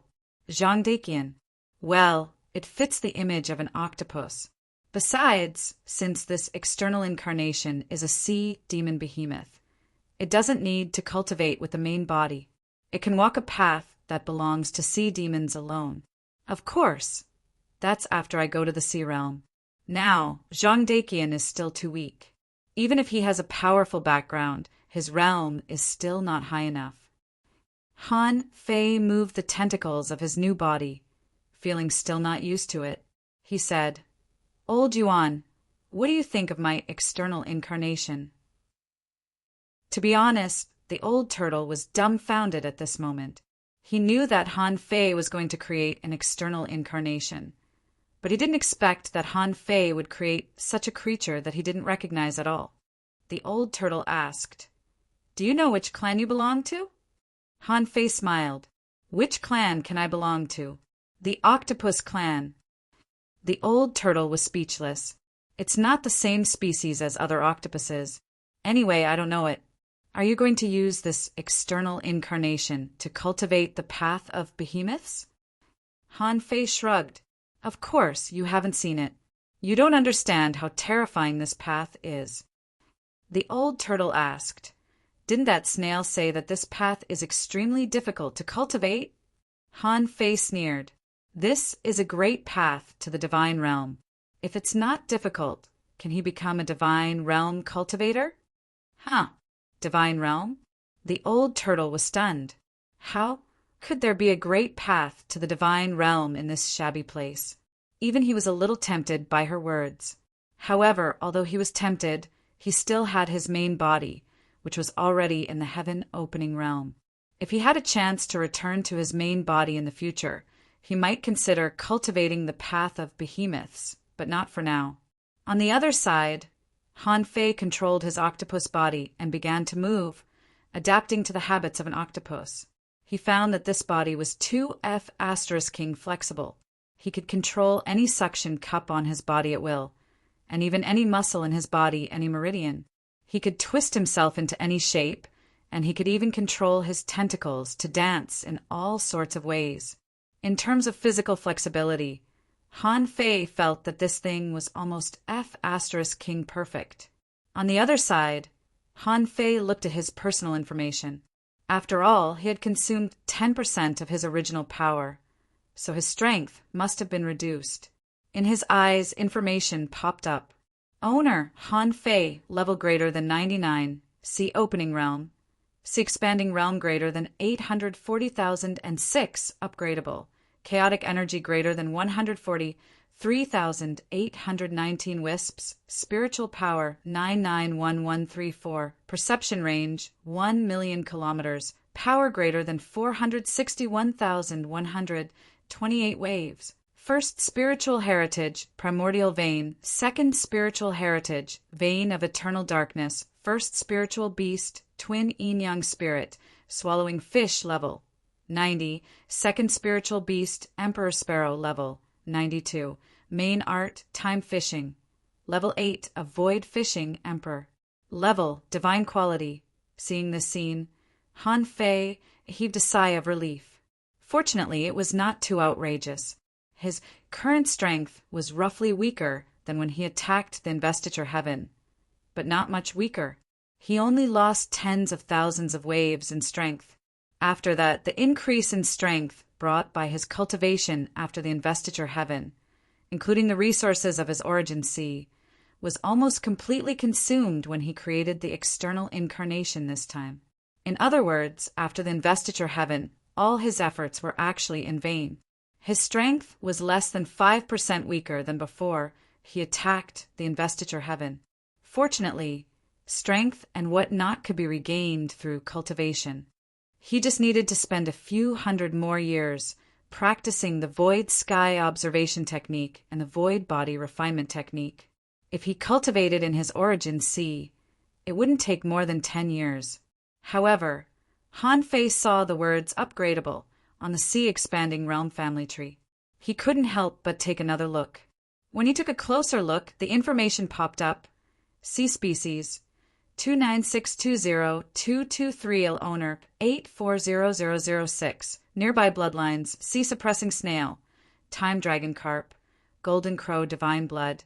Zhang Daqian. Well, it fits the image of an octopus. Besides, since this external incarnation is a sea demon behemoth, it doesn't need to cultivate with the main body. It can walk a path that belongs to sea demons alone. Of course, that's after I go to the sea realm. Now, Zhang Daqian is still too weak. Even if he has a powerful background, his realm is still not high enough. Han Fei moved the tentacles of his new body. Feeling still not used to it, he said, Old Yuan, what do you think of my external incarnation? To be honest, the old turtle was dumbfounded at this moment. He knew that Han Fei was going to create an external incarnation, but he didn't expect that Han Fei would create such a creature that he didn't recognize at all. The old turtle asked, Do you know which clan you belong to? Han Fei smiled. Which clan can I belong to? The octopus clan. The old turtle was speechless. It's not the same species as other octopuses. Anyway, I don't know it. Are you going to use this external incarnation to cultivate the path of behemoths? Han Fei shrugged. Of course, you haven't seen it. You don't understand how terrifying this path is. The old turtle asked, Didn't that snail say that this path is extremely difficult to cultivate? Han Fei sneered. This is a great path to the divine realm. If it's not difficult, can he become a divine realm cultivator? Huh. Divine realm? The old turtle was stunned. How could there be a great path to the divine realm in this shabby place? Even he was a little tempted by her words. However, although he was tempted, he still had his main body, which was already in the heaven-opening realm. If he had a chance to return to his main body in the future, he might consider cultivating the path of behemoths, but not for now. On the other side, Han Fei controlled his octopus body and began to move, adapting to the habits of an octopus. He found that this body was 2F** flexible. He could control any suction cup on his body at will, and even any muscle in his body, any meridian. He could twist himself into any shape, and he could even control his tentacles to dance in all sorts of ways. In terms of physical flexibility, Han Fei felt that this thing was almost F** perfect. On the other side, Han Fei looked at his personal information. After all, he had consumed 10% of his original power, so his strength must have been reduced. In his eyes, information popped up. Owner, Han Fei, level greater than 99, see opening realm. See expanding realm greater than 840,006, upgradable. Chaotic energy greater than 143,819 wisps. Spiritual power 991134. Perception range 1 million kilometers. Power greater than 461,128 waves. First spiritual heritage, primordial vein. Second spiritual heritage, vein of eternal darkness. First spiritual beast, twin yin-yang spirit, swallowing fish level, 90. Second spiritual beast, emperor sparrow level, 92. Main art, time fishing. Level 8, avoid fishing, emperor. Level, divine quality. Seeing this scene, Han Fei heaved a sigh of relief. Fortunately, it was not too outrageous. His current strength was roughly weaker than when he attacked the investiture heaven, but not much weaker. He only lost tens of thousands of waves in strength. After that, the increase in strength brought by his cultivation after the investiture heaven, including the resources of his origin sea, was almost completely consumed when he created the external incarnation this time. In other words, after the investiture heaven, all his efforts were actually in vain. His strength was less than 5% weaker than before he attacked the investiture heaven. Fortunately, strength and what not could be regained through cultivation. He just needed to spend a few hundred more years practicing the void sky observation technique and the void body refinement technique. If he cultivated in his origin sea, it wouldn't take more than 10 years. However, Han Fei saw the words upgradable on the sea expanding realm family tree. He couldn't help but take another look. When he took a closer look, the information popped up. Sea species 29620-223 owner 840006. Nearby bloodlines: sea suppressing snail, time dragon carp, golden crow divine blood,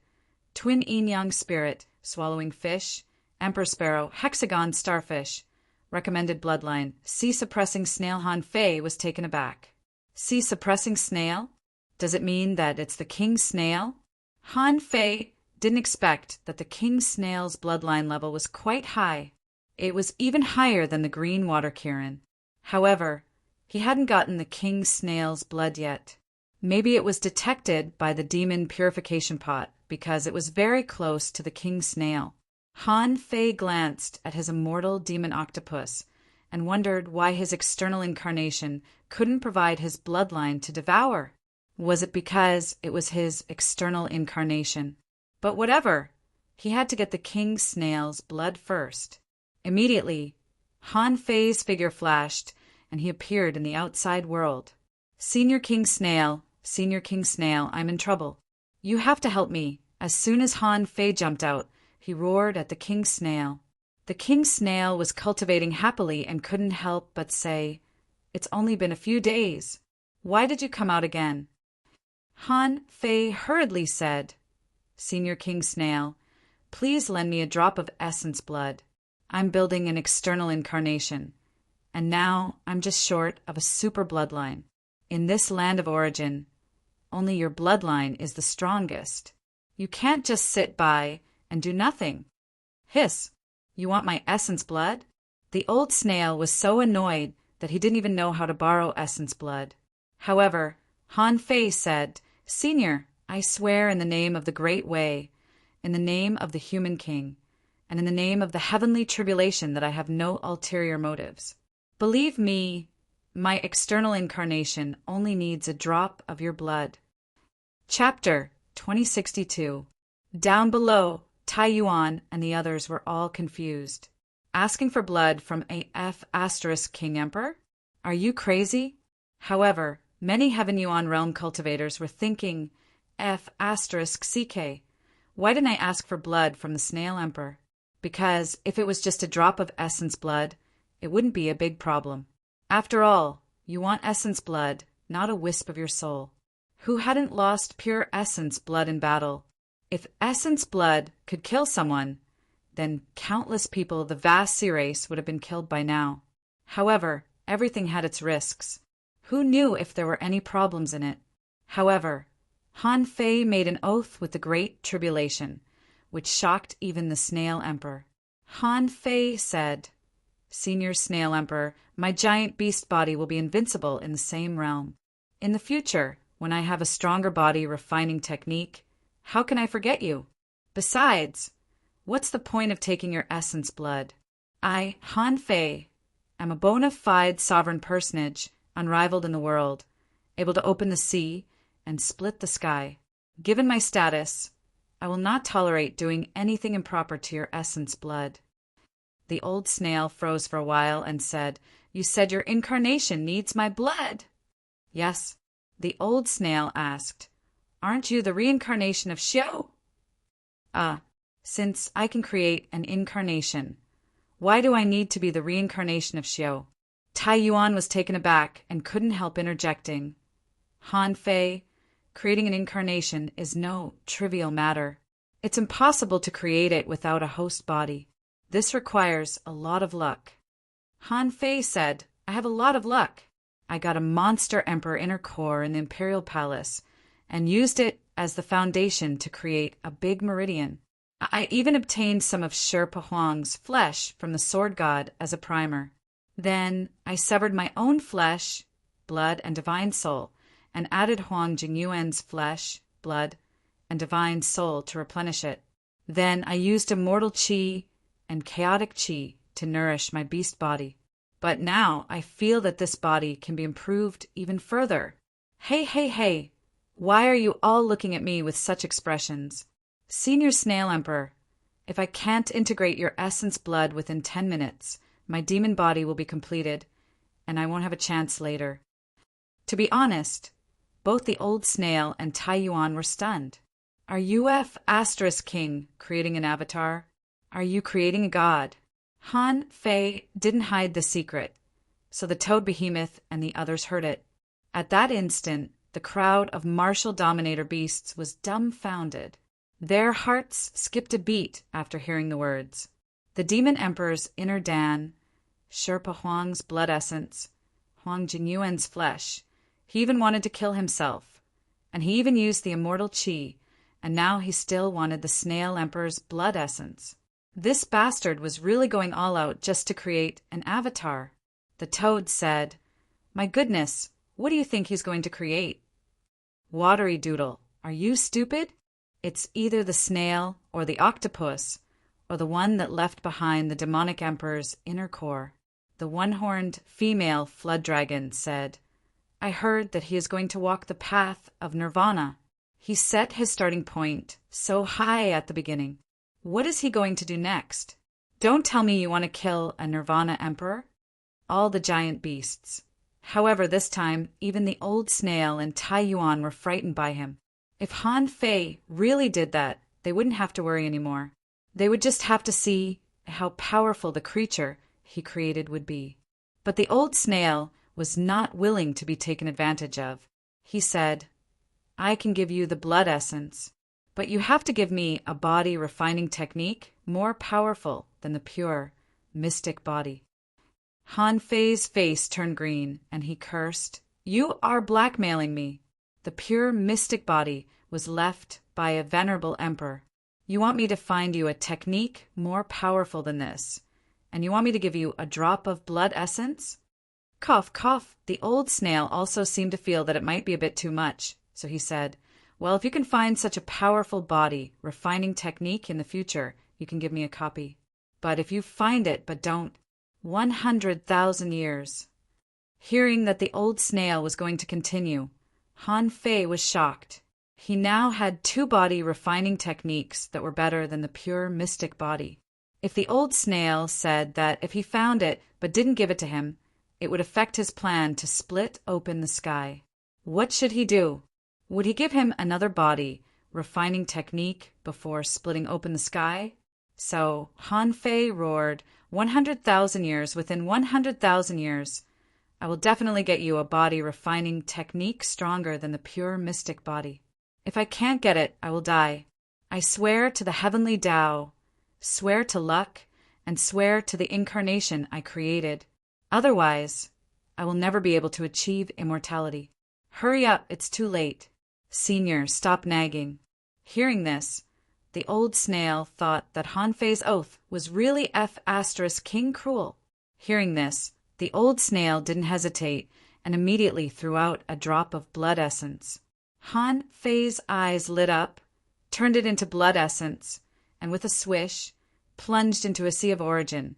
twin yin-yang spirit, swallowing fish, emperor sparrow, hexagon starfish. Recommended bloodline: sea suppressing snail. Han Fei was taken aback. Sea suppressing snail? Does it mean that it's the king snail? Han Fei didn't expect that the king snail's bloodline level was quite high. It was even higher than the green water Kirin. However, he hadn't gotten the king snail's blood yet. Maybe it was detected by the demon purification pot because it was very close to the king snail. Han Fei glanced at his immortal demon octopus and wondered why his external incarnation couldn't provide his bloodline to devour. Was it because it was his external incarnation? But whatever, he had to get the king snail's blood first. Immediately, Han Fei's figure flashed, and he appeared in the outside world. Senior King Snail, I'm in trouble. You have to help me. As soon as Han Fei jumped out, he roared at the king snail. The king snail was cultivating happily and couldn't help but say, "It's only been a few days. Why did you come out again?" Han Fei hurriedly said, "Senior King Snail, please lend me a drop of essence blood. I'm building an external incarnation, and now I'm just short of a super bloodline. In this land of origin, only your bloodline is the strongest. You can't just sit by and do nothing." Hiss, you want my essence blood? The old snail was so annoyed that he didn't even know how to borrow essence blood. However, Han Fei said, "Senior, I swear in the name of the Great Way, in the name of the human king, and in the name of the heavenly tribulation that I have no ulterior motives. Believe me, my external incarnation only needs a drop of your blood." Chapter 2062. Down below, Tai Yuan and the others were all confused. Asking for blood from a F** King Emperor? Are you crazy? However, many Heaven Yuan realm cultivators were thinking, F** CK. Why didn't I ask for blood from the Snail Emperor? Because if it was just a drop of essence blood, it wouldn't be a big problem. After all, you want essence blood, not a wisp of your soul. Who hadn't lost pure essence blood in battle? If essence blood could kill someone, then countless people of the vast sea race would have been killed by now. However, everything had its risks. Who knew if there were any problems in it? However, Han Fei made an oath with the Great Tribulation, which shocked even the Snail Emperor. Han Fei said, "Senior Snail Emperor, my giant beast body will be invincible in the same realm. In the future, when I have a stronger body refining technique, how can I forget you? Besides, what's the point of taking your essence blood? I, Han Fei, am a bona fide sovereign personage, unrivaled in the world, able to open the sea and split the sky. Given my status, I will not tolerate doing anything improper to your essence blood." The old snail froze for a while and said, "You said your incarnation needs my blood." "Yes." The old snail asked, "Aren't you the reincarnation of Xiao?" Since I can create an incarnation, why do I need to be the reincarnation of Xiao?" Tai Yuan was taken aback and couldn't help interjecting, "Han Fei, creating an incarnation is no trivial matter. It's impossible to create it without a host body. This requires a lot of luck." Han Fei said, "I have a lot of luck. I got a monster emperor inner core in the Imperial Palace and used it as the foundation to create a big meridian. I even obtained some of Sherpa Huang's flesh from the sword god as a primer. Then I severed my own flesh, blood, and divine soul, and added Huang Jingyuan's flesh, blood, and divine soul to replenish it. Then I used immortal qi and chaotic qi to nourish my beast body. But now I feel that this body can be improved even further. Hey, why are you all looking at me with such expressions? Senior Snail Emperor, if I can't integrate your essence blood within 10 minutes, my demon body will be completed, and I won't have a chance later." To be honest, both the old snail and Tai Yuan were stunned. Are UF Asterisk King creating an avatar? Are you creating a god? Han Fei didn't hide the secret, so the toad behemoth and the others heard it. At that instant, the crowd of martial dominator beasts was dumbfounded. Their hearts skipped a beat after hearing the words. The demon emperor's inner Dan, Sherpa Huang's blood essence, Huang Jinyuan's flesh. He even wanted to kill himself, and he even used the immortal qi, and now he still wanted the snail emperor's blood essence. This bastard was really going all out just to create an avatar. The toad said, "My goodness, what do you think he's going to create?" "Watery Doodle, are you stupid? It's either the snail or the octopus, or the one that left behind the demonic emperor's inner core." The one-horned female flood dragon said, "I heard that he is going to walk the path of nirvana. He set his starting point so high at the beginning. What is he going to do next? Don't tell me you want to kill a nirvana emperor?" All the giant beasts. However, this time, even the old snail and Tai Yuan were frightened by him. If Han Fei really did that, they wouldn't have to worry anymore. They would just have to see how powerful the creature he created would be. But the old snail was not willing to be taken advantage of. He said, "I can give you the blood essence, but you have to give me a body refining technique more powerful than the pure, mystic body." Han Fei's face turned green, and he cursed, "You are blackmailing me. The pure mystic body was left by a venerable emperor. You want me to find you a technique more powerful than this, and you want me to give you a drop of blood essence?" Cough, cough. The old snail also seemed to feel that it might be a bit too much, so he said, "Well, if you can find such a powerful body refining technique in the future, you can give me a copy. But if you find it but don't, 100,000 years." Hearing that the old snail was going to continue, Han Fei was shocked. He now had two body refining techniques that were better than the pure mystic body. If the old snail said that if he found it but didn't give it to him, it would affect his plan to split open the sky. What should he do? Would he give him another body refining technique before splitting open the sky? So Han Fei roared, 100,000 years, within 100,000 years. I will definitely get you a body refining technique stronger than the pure mystic body. If I can't get it, I will die. I swear to the heavenly Tao, swear to luck, and swear to the incarnation I created. Otherwise, I will never be able to achieve immortality. Hurry up, it's too late. Senior, stop nagging. Hearing this, the old snail thought that Han Fei's oath was really King cruel. Hearing this, the old snail didn't hesitate and immediately threw out a drop of blood essence. Han Fei's eyes lit up, turned it into blood essence, and with a swish, plunged into a sea of origin,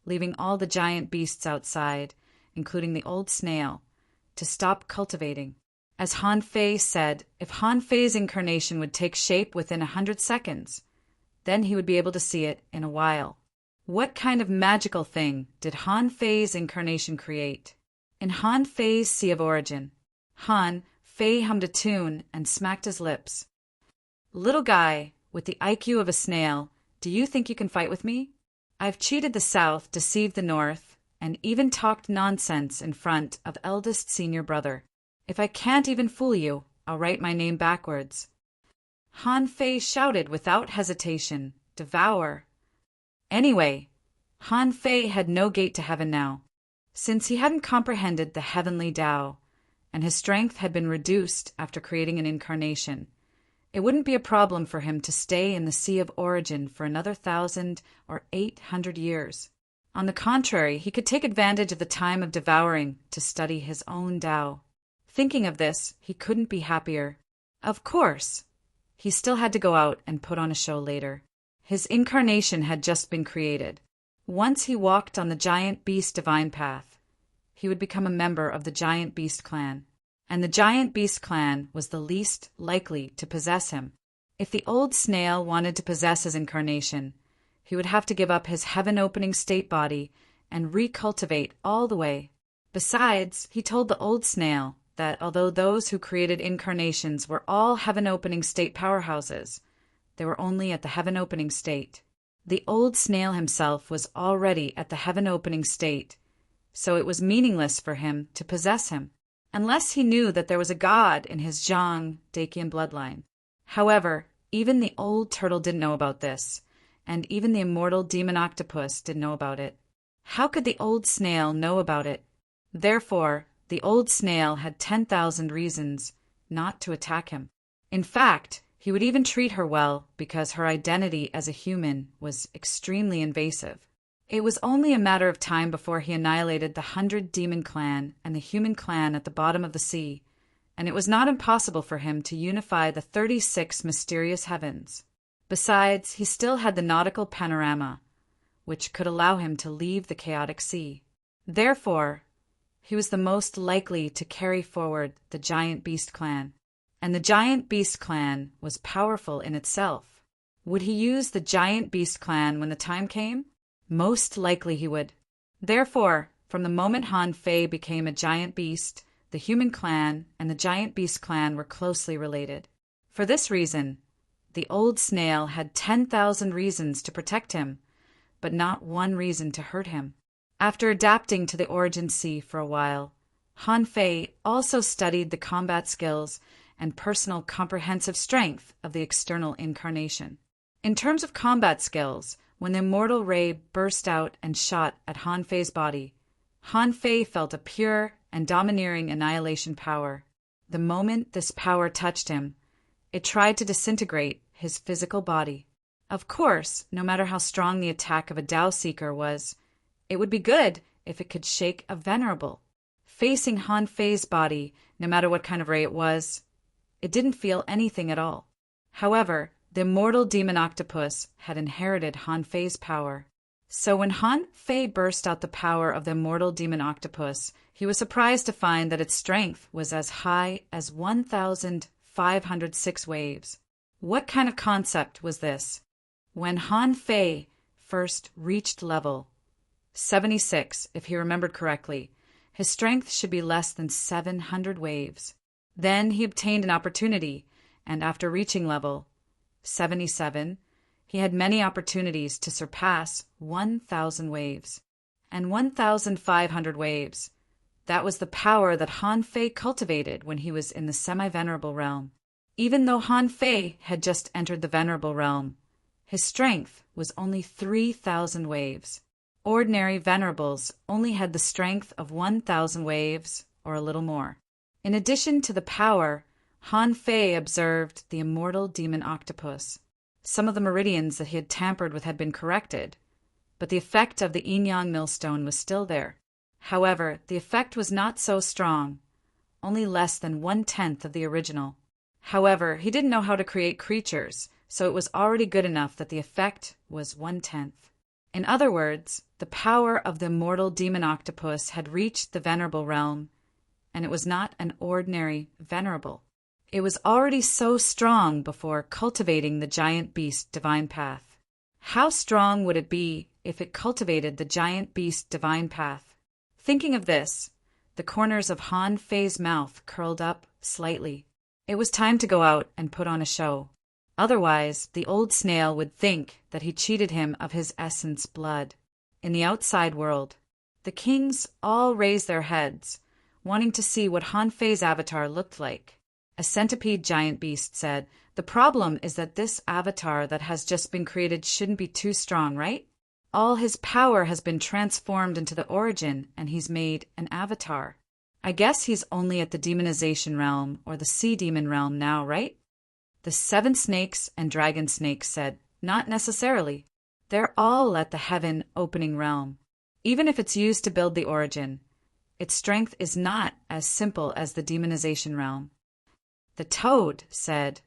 leaving all the giant beasts outside, including the old snail, to stop cultivating. As Han Fei said, if Han Fei's incarnation would take shape within 100 seconds, then he would be able to see it in a while. What kind of magical thing did Han Fei's incarnation create? In Han Fei's Sea of Origin, Han Fei hummed a tune and smacked his lips. Little guy, with the IQ of a snail, do you think you can fight with me? I've cheated the South, deceived the North, and even talked nonsense in front of eldest senior brother. If I can't even fool you, I'll write my name backwards. Han Fei shouted without hesitation, devour. Anyway, Han Fei had no gate to heaven now, since he hadn't comprehended the heavenly Tao, and his strength had been reduced after creating an incarnation. It wouldn't be a problem for him to stay in the Sea of Origin for another 1,000 or 800 years. On the contrary, he could take advantage of the time of devouring to study his own Tao. Thinking of this, he couldn't be happier. Of course, he still had to go out and put on a show later. His incarnation had just been created. Once he walked on the giant beast divine path, he would become a member of the giant beast clan. And the giant beast clan was the least likely to possess him. If the old snail wanted to possess his incarnation, he would have to give up his heaven-opening state body and recultivate all the way. Besides, he told the old snail that although those who created incarnations were all heaven-opening state powerhouses, they were only at the heaven-opening state. The old snail himself was already at the heaven-opening state, so it was meaningless for him to possess him, unless he knew that there was a god in his Zhang Dakian bloodline. However, even the old turtle didn't know about this, and even the immortal demon octopus didn't know about it. How could the old snail know about it? Therefore, the old snail had 10,000 reasons not to attack him. In fact, he would even treat her well because her identity as a human was extremely invasive. It was only a matter of time before he annihilated the 100 demon clan and the human clan at the bottom of the sea, and it was not impossible for him to unify the 36 mysterious heavens. Besides, he still had the nautical panorama, which could allow him to leave the chaotic sea. Therefore, he was the most likely to carry forward the giant beast clan. And the giant beast clan was powerful in itself. Would he use the giant beast clan when the time came? Most likely he would. Therefore, from the moment Han Fei became a giant beast, the human clan and the giant beast clan were closely related. For this reason, the old snail had 10,000 reasons to protect him, but not one reason to hurt him. After adapting to the Origin Sea for a while, Han Fei also studied the combat skills and personal comprehensive strength of the external incarnation. In terms of combat skills, when the immortal ray burst out and shot at Han Fei's body, Han Fei felt a pure and domineering annihilation power. The moment this power touched him, it tried to disintegrate his physical body. Of course, no matter how strong the attack of a Tao Seeker was, it would be good if it could shake a venerable. Facing Han Fei's body, no matter what kind of ray it was, it didn't feel anything at all. However, the immortal demon octopus had inherited Han Fei's power. So when Han Fei burst out the power of the immortal demon octopus, he was surprised to find that its strength was as high as 1,506 waves. What kind of concept was this? When Han Fei first reached level 76, if he remembered correctly, his strength should be less than 700 waves. Then he obtained an opportunity, and after reaching level 77, he had many opportunities to surpass 1,000 waves. And 1,500 waves, that was the power that Han Fei cultivated when he was in the semi-venerable realm. Even though Han Fei had just entered the venerable realm, his strength was only 3,000 waves. Ordinary venerables only had the strength of 1,000 waves, or a little more. In addition to the power, Han Fei observed the immortal demon octopus. Some of the meridians that he had tampered with had been corrected, but the effect of the yin-yang millstone was still there. However, the effect was not so strong, only less than 1/10 of the original. However, he didn't know how to create creatures, so it was already good enough that the effect was 1/10. In other words, the power of the immortal demon octopus had reached the venerable realm, and it was not an ordinary venerable. It was already so strong before cultivating the giant beast divine path. How strong would it be if it cultivated the giant beast divine path? Thinking of this, the corners of Han Fei's mouth curled up slightly. It was time to go out and put on a show. Otherwise, the old snail would think that he cheated him of his essence blood. In the outside world, the kings all raised their heads, wanting to see what Han Fei's avatar looked like. A centipede giant beast said, "The problem is that this avatar that has just been created shouldn't be too strong, right? All his power has been transformed into the origin, and he's made an avatar. I guess he's only at the demonization realm or the sea demon realm now, right?" The 7 snakes and dragon snakes said, "Not necessarily. They're all at the heaven opening realm. Even if it's used to build the origin, its strength is not as simple as the demonization realm." The toad said,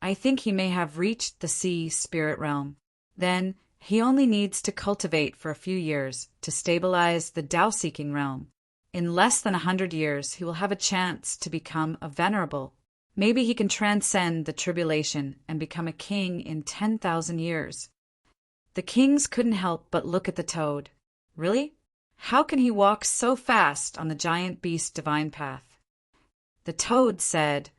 "I think he may have reached the sea spirit realm. Then he only needs to cultivate for a few years to stabilize the Tao-seeking realm. In less than 100 years, he will have a chance to become a venerable. Maybe he can transcend the tribulation and become a king in 10,000 years." The kings couldn't help but look at the toad. Really? How can he walk so fast on the giant beast divine path? The toad said,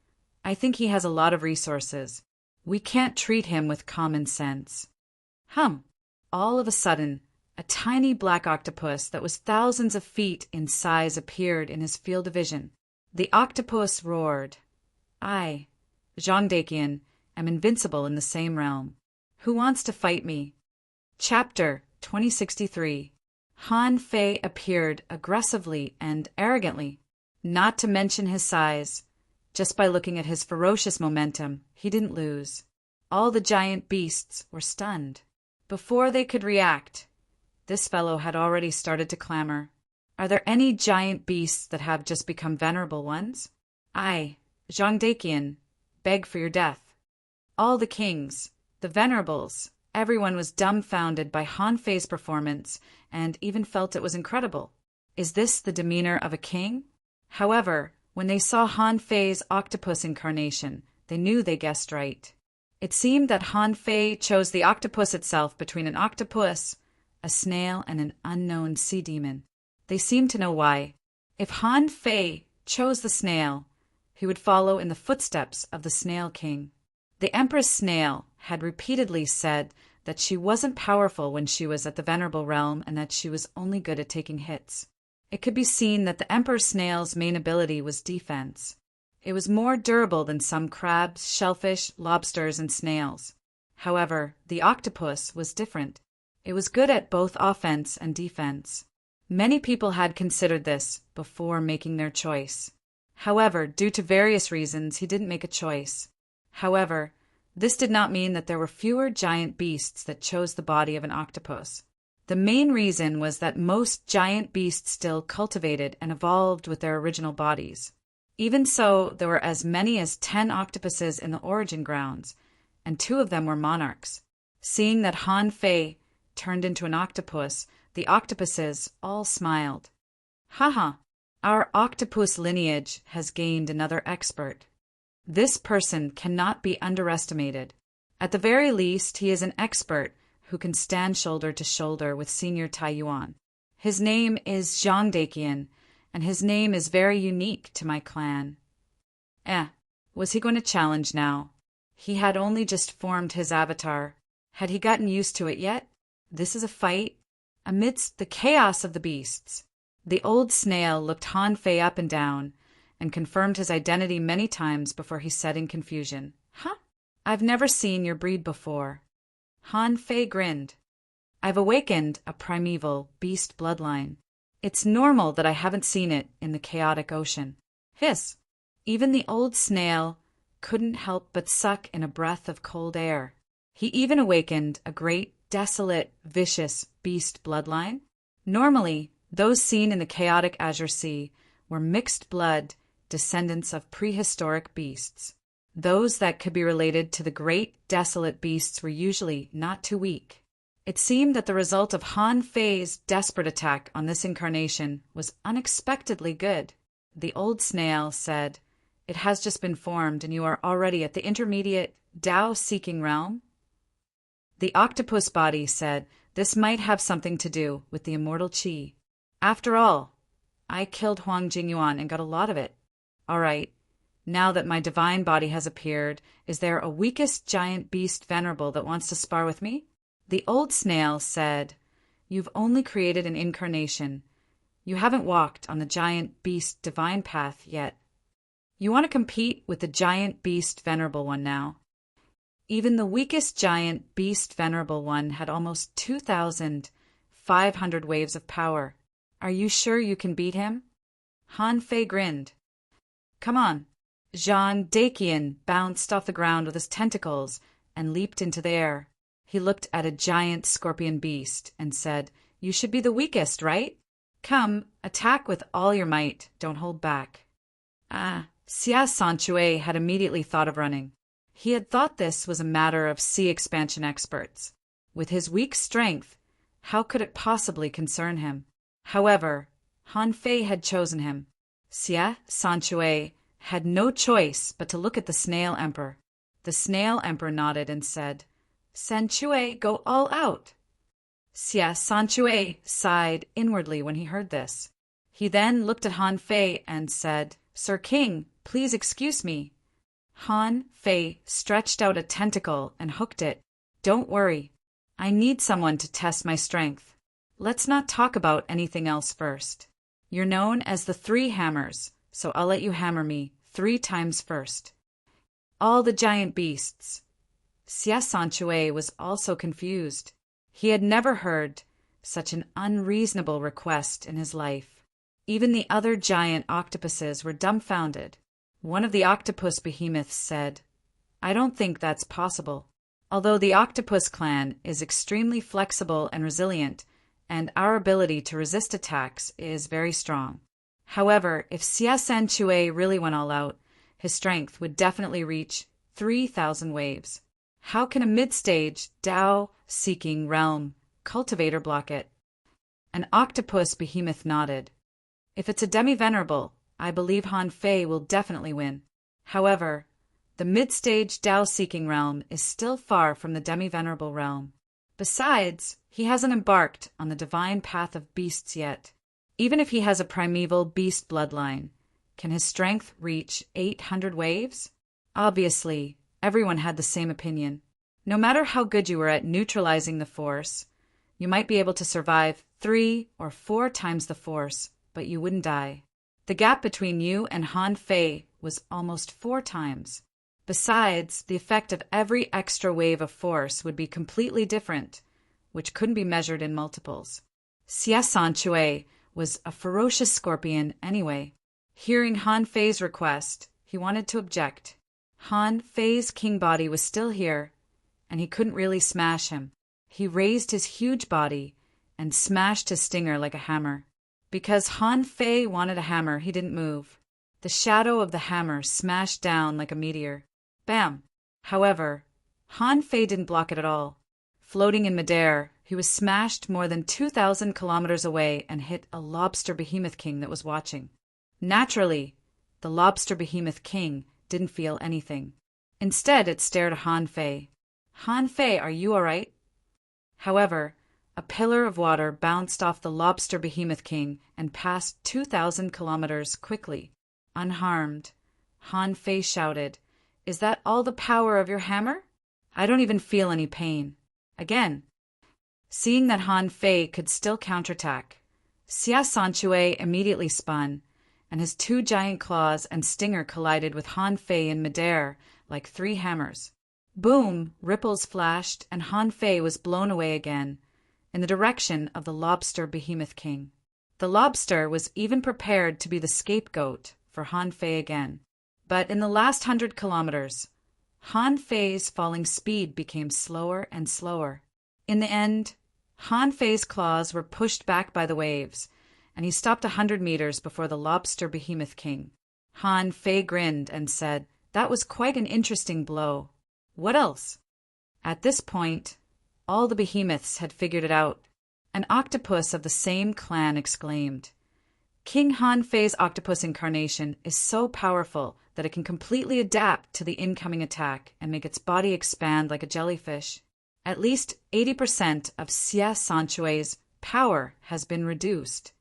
"I think he has a lot of resources. We can't treat him with common sense." All of a sudden, a tiny black octopus that was thousands of feet in size appeared in his field of vision. The octopus roared, "I, Zhang Daqian, am invincible in the same realm. Who wants to fight me?" Chapter 2063. Han Fei appeared aggressively and arrogantly. Not to mention his size. Just by looking at his ferocious momentum, he didn't lose. All the giant beasts were stunned. Before they could react, this fellow had already started to clamor. "Are there any giant beasts that have just become venerable ones? I, Zhang Daqian, beg for your death." All the kings, the venerables, everyone was dumbfounded by Han Fei's performance and even felt it was incredible. Is this the demeanor of a king? However, when they saw Han Fei's octopus incarnation, they knew they guessed right. It seemed that Han Fei chose the octopus itself between an octopus, a snail, and an unknown sea demon. They seemed to know why. If Han Fei chose the snail, he would follow in the footsteps of the Snail King. The Empress Snail had repeatedly said that she wasn't powerful when she was at the venerable realm and that she was only good at taking hits. It could be seen that the Emperor Snail's main ability was defense. It was more durable than some crabs, shellfish, lobsters, and snails. However, the octopus was different. It was good at both offense and defense. Many people had considered this before making their choice. However, due to various reasons, he didn't make a choice. However, this did not mean that there were fewer giant beasts that chose the body of an octopus. The main reason was that most giant beasts still cultivated and evolved with their original bodies. Even so, there were as many as 10 octopuses in the origin grounds, and 2 of them were monarchs. Seeing that Han Fei turned into an octopus, the octopuses all smiled. "Haha, our octopus lineage has gained another expert. This person cannot be underestimated. At the very least, he is an expert who can stand shoulder to shoulder with Senior Tai Yuan. His name is Zhang Daqian, and his name is very unique to my clan." Was he going to challenge now? He had only just formed his avatar. Had he gotten used to it yet? This is a fight amidst the chaos of the beasts. The old snail looked Han Fei up and down and confirmed his identity many times before he said in confusion, "I've never seen your breed before." Han Fei grinned. I've awakened a primeval beast bloodline. It's normal that I haven't seen it in the chaotic ocean. Hiss! Even the old snail couldn't help but suck in a breath of cold air. He even awakened a great, desolate, vicious beast bloodline. Normally, those seen in the chaotic azure sea were mixed blood descendants of prehistoric beasts. Those that could be related to the great, desolate beasts were usually not too weak. It seemed that the result of Han Fei's desperate attack on this incarnation was unexpectedly good. The old snail said, "It has just been formed and you are already at the intermediate Tao-seeking realm?" The octopus body said, "This might have something to do with the immortal Qi. After all, I killed Huang Jingyuan and got a lot of it. All right, now that my divine body has appeared, is there a weakest giant beast venerable that wants to spar with me?" The old snail said, "You've only created an incarnation. You haven't walked on the giant beast divine path yet. You want to compete with the giant beast venerable one now." Even the weakest giant beast venerable one had almost 2,500 waves of power. "Are you sure you can beat him?" Han Fei grinned. "Come on." Jean Dakian bounced off the ground with his tentacles and leaped into the air. He looked at a giant scorpion beast and said, "You should be the weakest, right? Come, attack with all your might. Don't hold back." Xia Sanchui had immediately thought of running. He had thought this was a matter of sea expansion experts. With his weak strength, how could it possibly concern him? However, Han Fei had chosen him. Xia Sanchui had no choice but to look at the Snail Emperor. The Snail Emperor nodded and said, "Sanchui, go all out." Xia Sanchui sighed inwardly when he heard this. He then looked at Han Fei and said, "Sir King, please excuse me." Han Fei stretched out a tentacle and hooked it. "Don't worry. I need someone to test my strength. Let's not talk about anything else first. You're known as the Three Hammers, so I'll let you hammer me 3 times first." All the giant beasts. Xia Sanchui was also confused. He had never heard such an unreasonable request in his life. Even the other giant octopuses were dumbfounded. One of the octopus behemoths said, "I don't think that's possible. Although the octopus clan is extremely flexible and resilient, and our ability to resist attacks is very strong. However, if Xia Sanchui really went all out, his strength would definitely reach 3,000 waves. How can a mid-stage, Tao-seeking realm cultivator block it?" An octopus behemoth nodded. "If it's a demi-venerable, I believe Han Fei will definitely win. However, the mid-stage Tao-seeking realm is still far from the demi-venerable realm. Besides, he hasn't embarked on the divine path of beasts yet. Even if he has a primeval beast bloodline, can his strength reach 800 waves?" Obviously, everyone had the same opinion. No matter how good you were at neutralizing the force, you might be able to survive 3 or 4 times the force, but you wouldn't die. The gap between you and Han Fei was almost 4 times. Besides, the effect of every extra wave of force would be completely different, which couldn't be measured in multiples. Xia Sanchui was a ferocious scorpion anyway. Hearing Han Fei's request, he wanted to object. Han Fei's king body was still here, and he couldn't really smash him. He raised his huge body and smashed his stinger like a hammer. Because Han Fei wanted a hammer, he didn't move. The shadow of the hammer smashed down like a meteor. Bam! However, Han Fei didn't block it at all. Floating in midair, he was smashed more than 2,000 kilometers away and hit a lobster behemoth king that was watching. Naturally, the lobster behemoth king didn't feel anything. Instead, it stared at Han Fei. "Han Fei, are you all right?" However, a pillar of water bounced off the lobster behemoth king and passed 2,000 kilometers quickly. Unharmed, Han Fei shouted, "Is that all the power of your hammer? I don't even feel any pain." Again. Seeing that Han Fei could still counterattack, Xia Sanchui immediately spun, and his 2 giant claws and stinger collided with Han Fei in midair like 3 hammers. Boom! Ripples flashed, and Han Fei was blown away again, in the direction of the lobster behemoth king. The lobster was even prepared to be the scapegoat for Han Fei again. But in the last 100 kilometers, Han Fei's falling speed became slower and slower. In the end, Han Fei's claws were pushed back by the waves, and he stopped 100 meters before the lobster behemoth king. Han Fei grinned and said, "That was quite an interesting blow. What else?" At this point, all the behemoths had figured it out. An octopus of the same clan exclaimed, "King Han Fei's octopus incarnation is so powerful that it can completely adapt to the incoming attack and make its body expand like a jellyfish. At least 80% of Xie Sanchue's power has been reduced."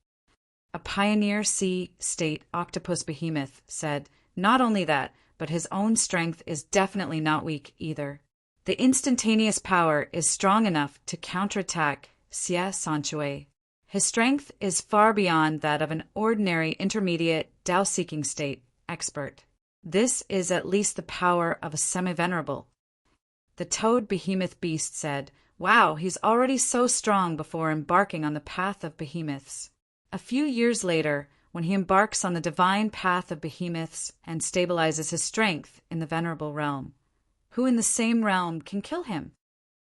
A pioneer sea state octopus behemoth said, "Not only that, but his own strength is definitely not weak either. The instantaneous power is strong enough to counterattack Xie Sanchue. His strength is far beyond that of an ordinary intermediate Tao-seeking state expert. This is at least the power of a semi-venerable." The toad behemoth beast said, "Wow, he's already so strong before embarking on the path of behemoths. A few years later, when he embarks on the divine path of behemoths and stabilizes his strength in the venerable realm, who in the same realm can kill him?"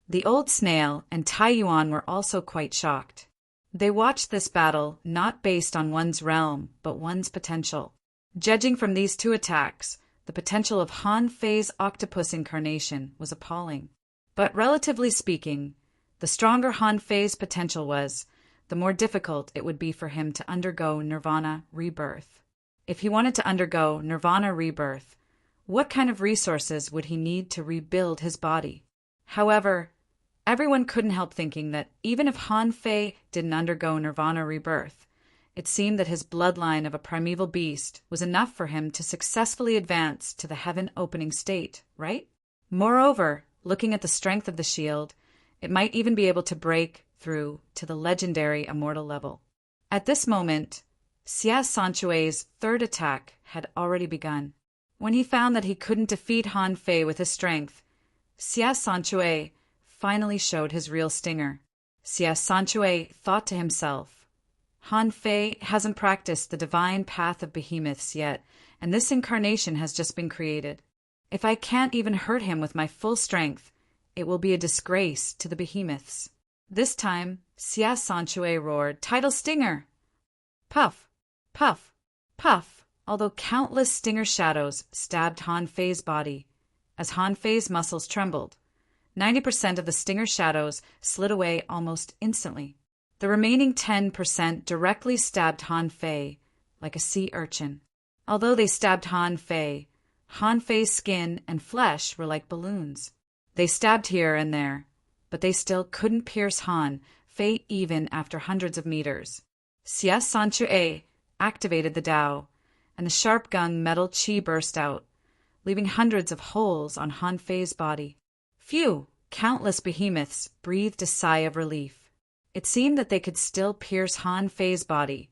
The old snail and Tai Yuan were also quite shocked. They watched this battle not based on one's realm, but one's potential. Judging from these two attacks, the potential of Han Fei's octopus incarnation was appalling. But relatively speaking, the stronger Han Fei's potential was, the more difficult it would be for him to undergo nirvana rebirth. If he wanted to undergo nirvana rebirth, what kind of resources would he need to rebuild his body? However, everyone couldn't help thinking that even if Han Fei didn't undergo nirvana rebirth, it seemed that his bloodline of a primeval beast was enough for him to successfully advance to the heaven-opening state, right? Moreover, looking at the strength of the shield, it might even be able to break through to the legendary immortal level. At this moment, Xie Sanchue's third attack had already begun. When he found that he couldn't defeat Han Fei with his strength, Xie Sanchue finally showed his real stinger. Xie Sanchue thought to himself, Han Fei hasn't practiced the divine path of behemoths yet, and this incarnation has just been created. If I can't even hurt him with my full strength, it will be a disgrace to the behemoths. This time, Xie Sanchue roared, "Tidal stinger!" Puff, puff, puff, although countless stinger shadows stabbed Han Fei's body. As Han Fei's muscles trembled, 90% of the stinger shadows slid away almost instantly. The remaining 10% directly stabbed Han Fei like a sea urchin. Although they stabbed Han Fei's skin and flesh were like balloons. They stabbed here and there, but they still couldn't pierce Han Fei even after hundreds of meters. Xie Sanchue activated the Tao, and the sharp gun metal chi burst out, leaving hundreds of holes on Han Fei's body. Phew! Countless behemoths breathed a sigh of relief. It seemed that they could still pierce Han Fei's body,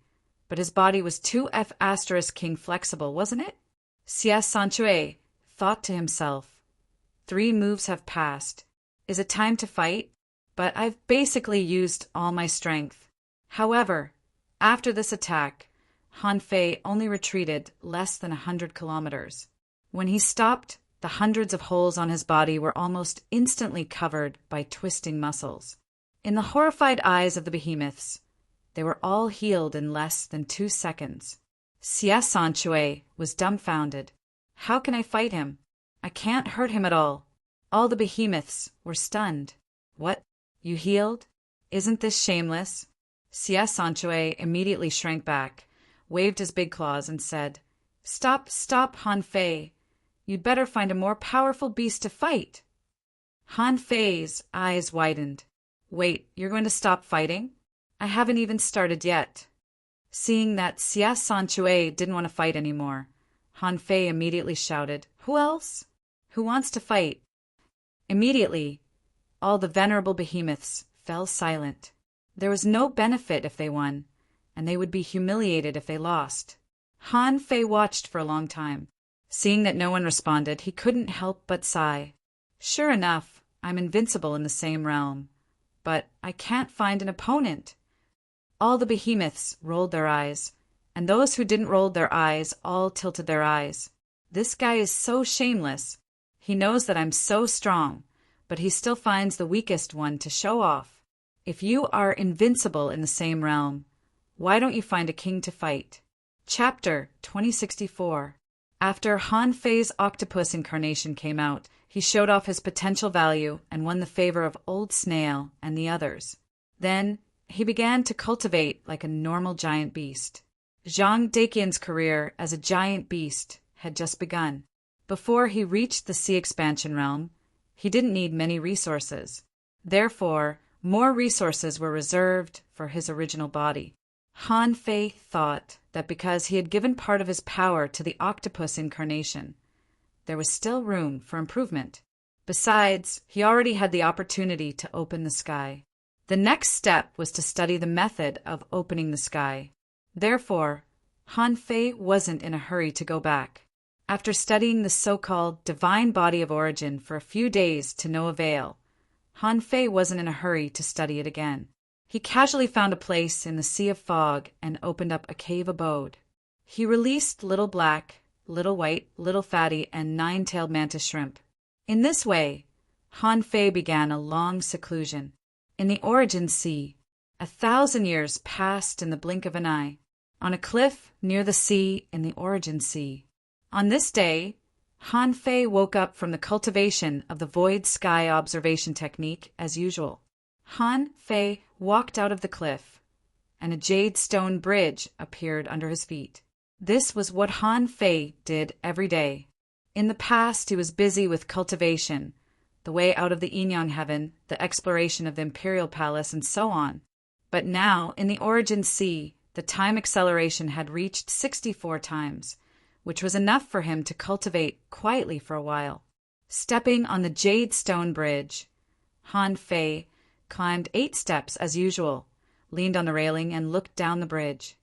but his body was too F*** flexible, wasn't it? Xie Sanchue thought to himself, 3 moves have passed. Is it time to fight? But I've basically used all my strength. However, after this attack, Han Fei only retreated less than 100 kilometers. When he stopped, the hundreds of holes on his body were almost instantly covered by twisting muscles. In the horrified eyes of the behemoths, they were all healed in less than 2 seconds. Xie Sanchue was dumbfounded. How can I fight him? I can't hurt him at all. All the behemoths were stunned. What? You healed? Isn't this shameless? Xie Sanchue immediately shrank back, waved his big claws, and said, Stop, Han Fei. You'd better find a more powerful beast to fight." Han Fei's eyes widened. "Wait, you're going to stop fighting? I haven't even started yet." Seeing that Xie Sanchue didn't want to fight anymore, Han Fei immediately shouted, "Who else? Who wants to fight?" Immediately, all the venerable behemoths fell silent. There was no benefit if they won, and they would be humiliated if they lost. Han Fei watched for a long time. Seeing that no one responded, he couldn't help but sigh. Sure enough, I'm invincible in the same realm. but I can't find an opponent." All the behemoths rolled their eyes, and those who didn't roll their eyes all tilted their eyes. "This guy is so shameless. He knows that I'm so strong, but he still finds the weakest one to show off. If you are invincible in the same realm, why don't you find a king to fight?" Chapter 2064. After Han Fei's octopus incarnation came out, he showed off his potential value and won the favor of Old Snail and the others. Then he began to cultivate like a normal giant beast. Zhang Daqian's career as a giant beast had just begun. Before he reached the sea expansion realm, he didn't need many resources. Therefore, more resources were reserved for his original body. Han Fei thought that because he had given part of his power to the octopus incarnation, there was still room for improvement. Besides, he already had the opportunity to open the sky. The next step was to study the method of opening the sky. Therefore, Han Fei wasn't in a hurry to go back. After studying the so-called divine body of origin for a few days to no avail, Han Fei wasn't in a hurry to study it again. He casually found a place in the sea of fog and opened up a cave abode. He released Little Black, Little White, Little Fatty, and Nine-tailed Mantis Shrimp. In this way, Han Fei began a long seclusion. In the Origin Sea, 1,000 years passed in the blink of an eye. On a cliff near the sea in the Origin Sea. On this day, Han Fei woke up from the cultivation of the void sky observation technique as usual. Han Fei walked out of the cliff, and a jade stone bridge appeared under his feet. This was what Han Fei did every day. In the past, he was busy with cultivation, the way out of the Yin-Yang heaven, the exploration of the Imperial Palace, and so on. But now, in the Origin Sea, the time acceleration had reached 64 times, which was enough for him to cultivate quietly for a while. Stepping on the jade stone bridge, Han Fei climbed 8 steps as usual, leaned on the railing, and looked down the bridge.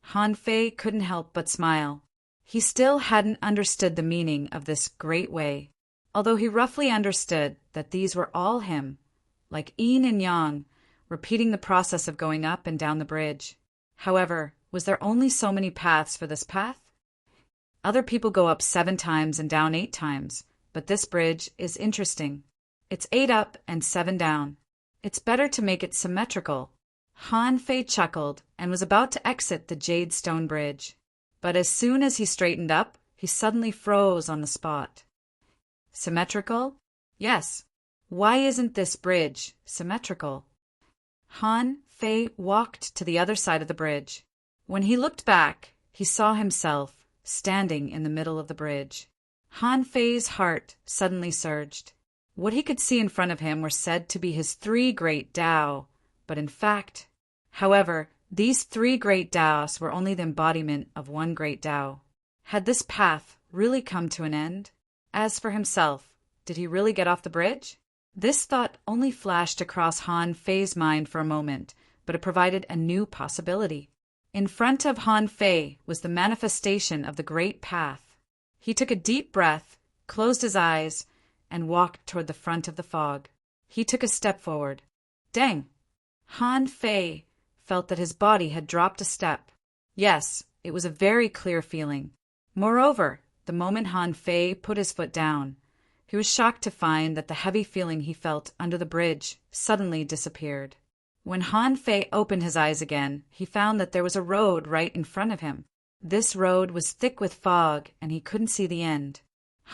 Han Fei couldn't help but smile. He still hadn't understood the meaning of this great way, although he roughly understood that these were all him, like yin and yang, repeating the process of going up and down the bridge. However, was there only so many paths for this path? Other people go up 7 times and down 8 times, but this bridge is interesting. It's 8 up and 7 down. It's better to make it symmetrical. Han Fei chuckled and was about to exit the jade stone bridge. But as soon as he straightened up, he suddenly froze on the spot. Symmetrical? Yes. Why isn't this bridge symmetrical? Han Fei walked to the other side of the bridge. When he looked back, he saw himself standing in the middle of the bridge. Han Fei's heart suddenly surged. What he could see in front of him were said to be his 3 great Tao, but in fact, however, these 3 great Taos were only the embodiment of 1 great Tao. Had this path really come to an end? As for himself, did he really get off the bridge? This thought only flashed across Han Fei's mind for a moment, but it provided a new possibility. In front of Han Fei was the manifestation of the great path. He took a deep breath, closed his eyes, and walked toward the front of the fog. He took a step forward. Dang! Han Fei felt that his body had dropped a step. Yes, it was a very clear feeling. Moreover, the moment Han Fei put his foot down, he was shocked to find that the heavy feeling he felt under the bridge suddenly disappeared. When Han Fei opened his eyes again, he found that there was a road right in front of him. This road was thick with fog, and he couldn't see the end.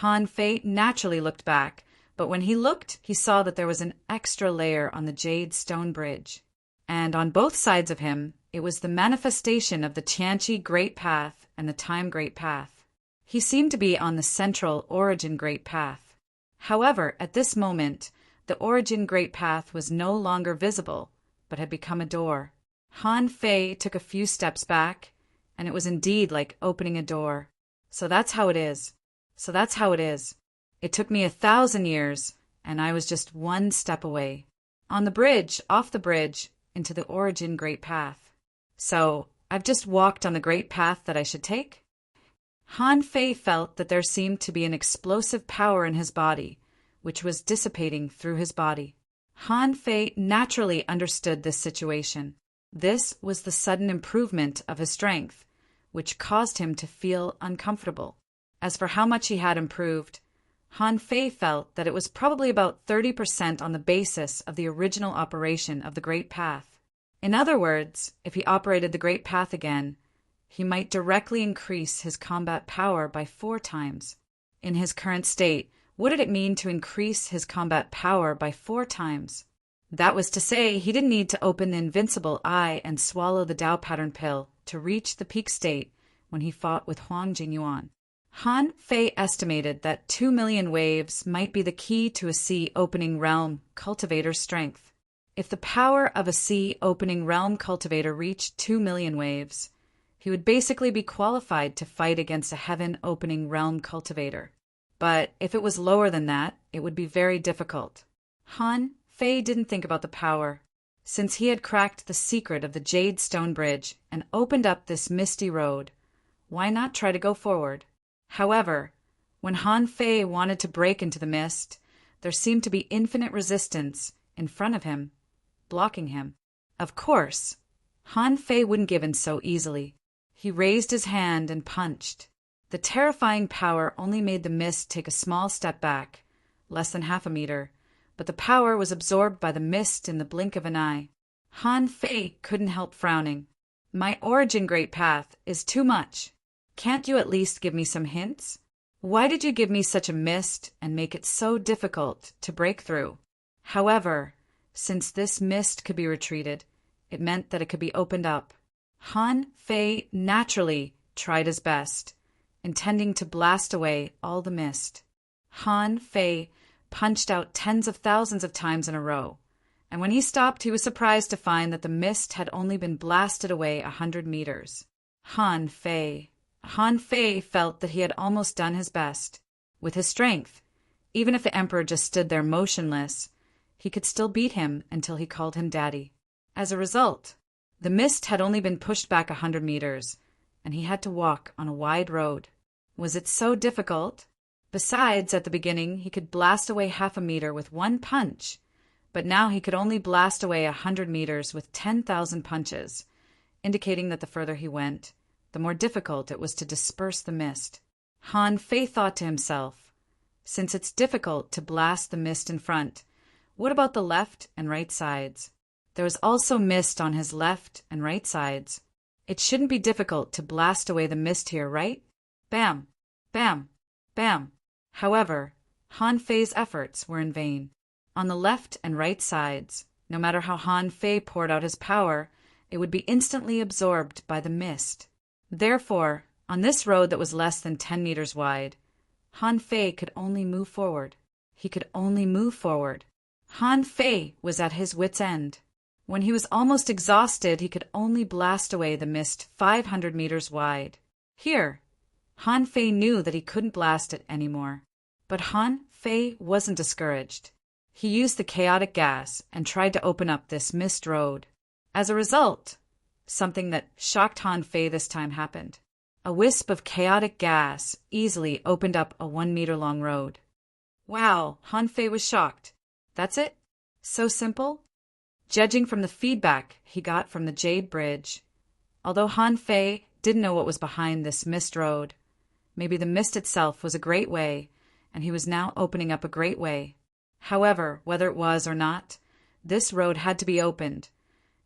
Han Fei naturally looked back, but when he looked, he saw that there was an extra layer on the jade stone bridge. And on both sides of him, it was the manifestation of the Tianqi Great Path and the Time Great Path. He seemed to be on the central Origin Great Path. However, at this moment, the Origin Great Path was no longer visible, but had become a door. Han Fei took a few steps back, and it was indeed like opening a door. So that's how it is. It took me 1,000 years, and I was just 1 step away. On the bridge, off the bridge, into the Origin Great Path. So, I've just walked on the great path that I should take? Han Fei felt that there seemed to be an explosive power in his body, which was dissipating through his body. Han Fei naturally understood this situation. This was the sudden improvement of his strength, which caused him to feel uncomfortable. As for how much he had improved, Han Fei felt that it was probably about 30% on the basis of the original operation of the Great Path. In other words, if he operated the Great Path again, he might directly increase his combat power by 4 times. In his current state, what did it mean to increase his combat power by 4 times? That was to say, he didn't need to open the invincible eye and swallow the Tao pattern pill to reach the peak state when he fought with Huang Jingyuan. Han Fei estimated that 2 million waves might be the key to a sea opening realm cultivator's strength. If the power of a sea opening realm cultivator reached 2 million waves, he would basically be qualified to fight against a heaven opening realm cultivator. But if it was lower than that, it would be very difficult. Han Fei didn't think about the power. Since he had cracked the secret of the Jade Stone Bridge and opened up this misty road, why not try to go forward? However, when Han Fei wanted to break into the mist, there seemed to be infinite resistance in front of him, blocking him. Of course, Han Fei wouldn't give in so easily. He raised his hand and punched. The terrifying power only made the mist take a small step back, less than half a meter, but the power was absorbed by the mist in the blink of an eye. Han Fei couldn't help frowning. My origin Great Path is too much. Can't you at least give me some hints? Why did you give me such a mist and make it so difficult to break through? However, since this mist could be retreated, it meant that it could be opened up. Han Fei naturally tried his best, intending to blast away all the mist. Han Fei punched out tens of thousands of times in a row, and when he stopped, he was surprised to find that the mist had only been blasted away 100 meters. Han Fei felt that he had almost done his best. With his strength, even if the Emperor just stood there motionless, he could still beat him until he called him Daddy. As a result, the mist had only been pushed back 100 meters, and he had to walk on a wide road. Was it so difficult? Besides, at the beginning, he could blast away half a meter with one punch, but now he could only blast away 100 meters with 10,000 punches, indicating that the further he went, the more difficult it was to disperse the mist. Han Fei thought to himself, since it's difficult to blast the mist in front, what about the left and right sides? There was also mist on his left and right sides. It shouldn't be difficult to blast away the mist here, right? Bam! Bam! Bam! However, Han Fei's efforts were in vain. On the left and right sides, no matter how Han Fei poured out his power, it would be instantly absorbed by the mist. Therefore, on this road that was less than 10 meters wide, Han Fei could only move forward. He could only move forward. Han Fei was at his wit's end. When he was almost exhausted, he could only blast away the mist 500 meters wide. Here, Han Fei knew that he couldn't blast it anymore. But Han Fei wasn't discouraged. He used the chaotic gas and tried to open up this mist road. As a result, something that shocked Han Fei this time happened. A wisp of chaotic gas easily opened up a 1-meter-long road. Wow, Han Fei was shocked. That's it? So simple? Judging from the feedback he got from the Jade Bridge, although Han Fei didn't know what was behind this mist road, maybe the mist itself was a great way, and he was now opening up a great way. However, whether it was or not, this road had to be opened,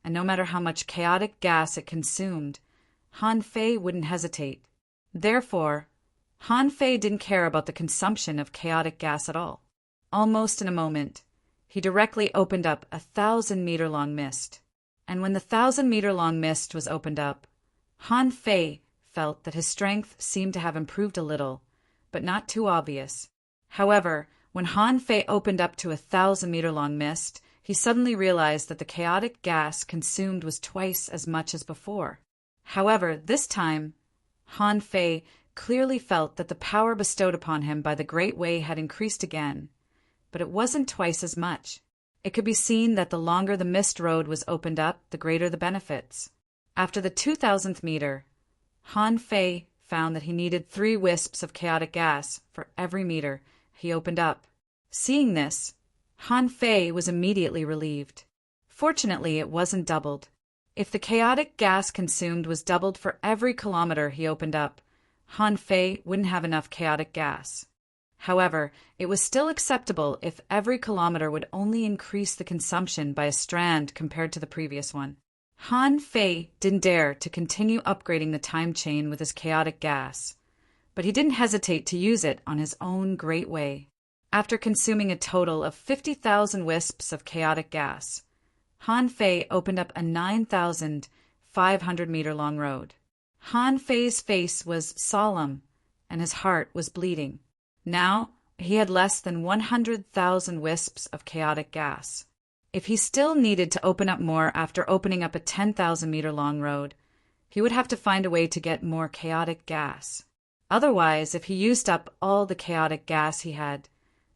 and no matter how much chaotic gas it consumed, Han Fei wouldn't hesitate. Therefore, Han Fei didn't care about the consumption of chaotic gas at all. Almost in a moment, he directly opened up a 1,000-meter-long mist. And when the 1,000-meter-long mist was opened up, Han Fei felt that his strength seemed to have improved a little, but not too obvious. However, when Han Fei opened up to a 1,000-meter-long mist, he suddenly realized that the chaotic gas consumed was twice as much as before. However, this time, Han Fei clearly felt that the power bestowed upon him by the Great Way had increased again, but it wasn't twice as much. It could be seen that the longer the mist road was opened up, the greater the benefits. After the 2,000th meter, Han Fei found that he needed 3 wisps of chaotic gas for every meter he opened up. Seeing this, Han Fei was immediately relieved. Fortunately, it wasn't doubled. If the chaotic gas consumed was doubled for every kilometer he opened up, Han Fei wouldn't have enough chaotic gas. However, it was still acceptable if every kilometer would only increase the consumption by a strand compared to the previous one. Han Fei didn't dare to continue upgrading the time chain with his chaotic gas, but he didn't hesitate to use it on his own great way. After consuming a total of 50,000 wisps of chaotic gas, Han Fei opened up a 9,500-meter-long road. Han Fei's face was solemn, and his heart was bleeding. Now, he had less than 100,000 wisps of chaotic gas. If he still needed to open up more after opening up a 10,000-meter-long road, he would have to find a way to get more chaotic gas. Otherwise, if he used up all the chaotic gas he had,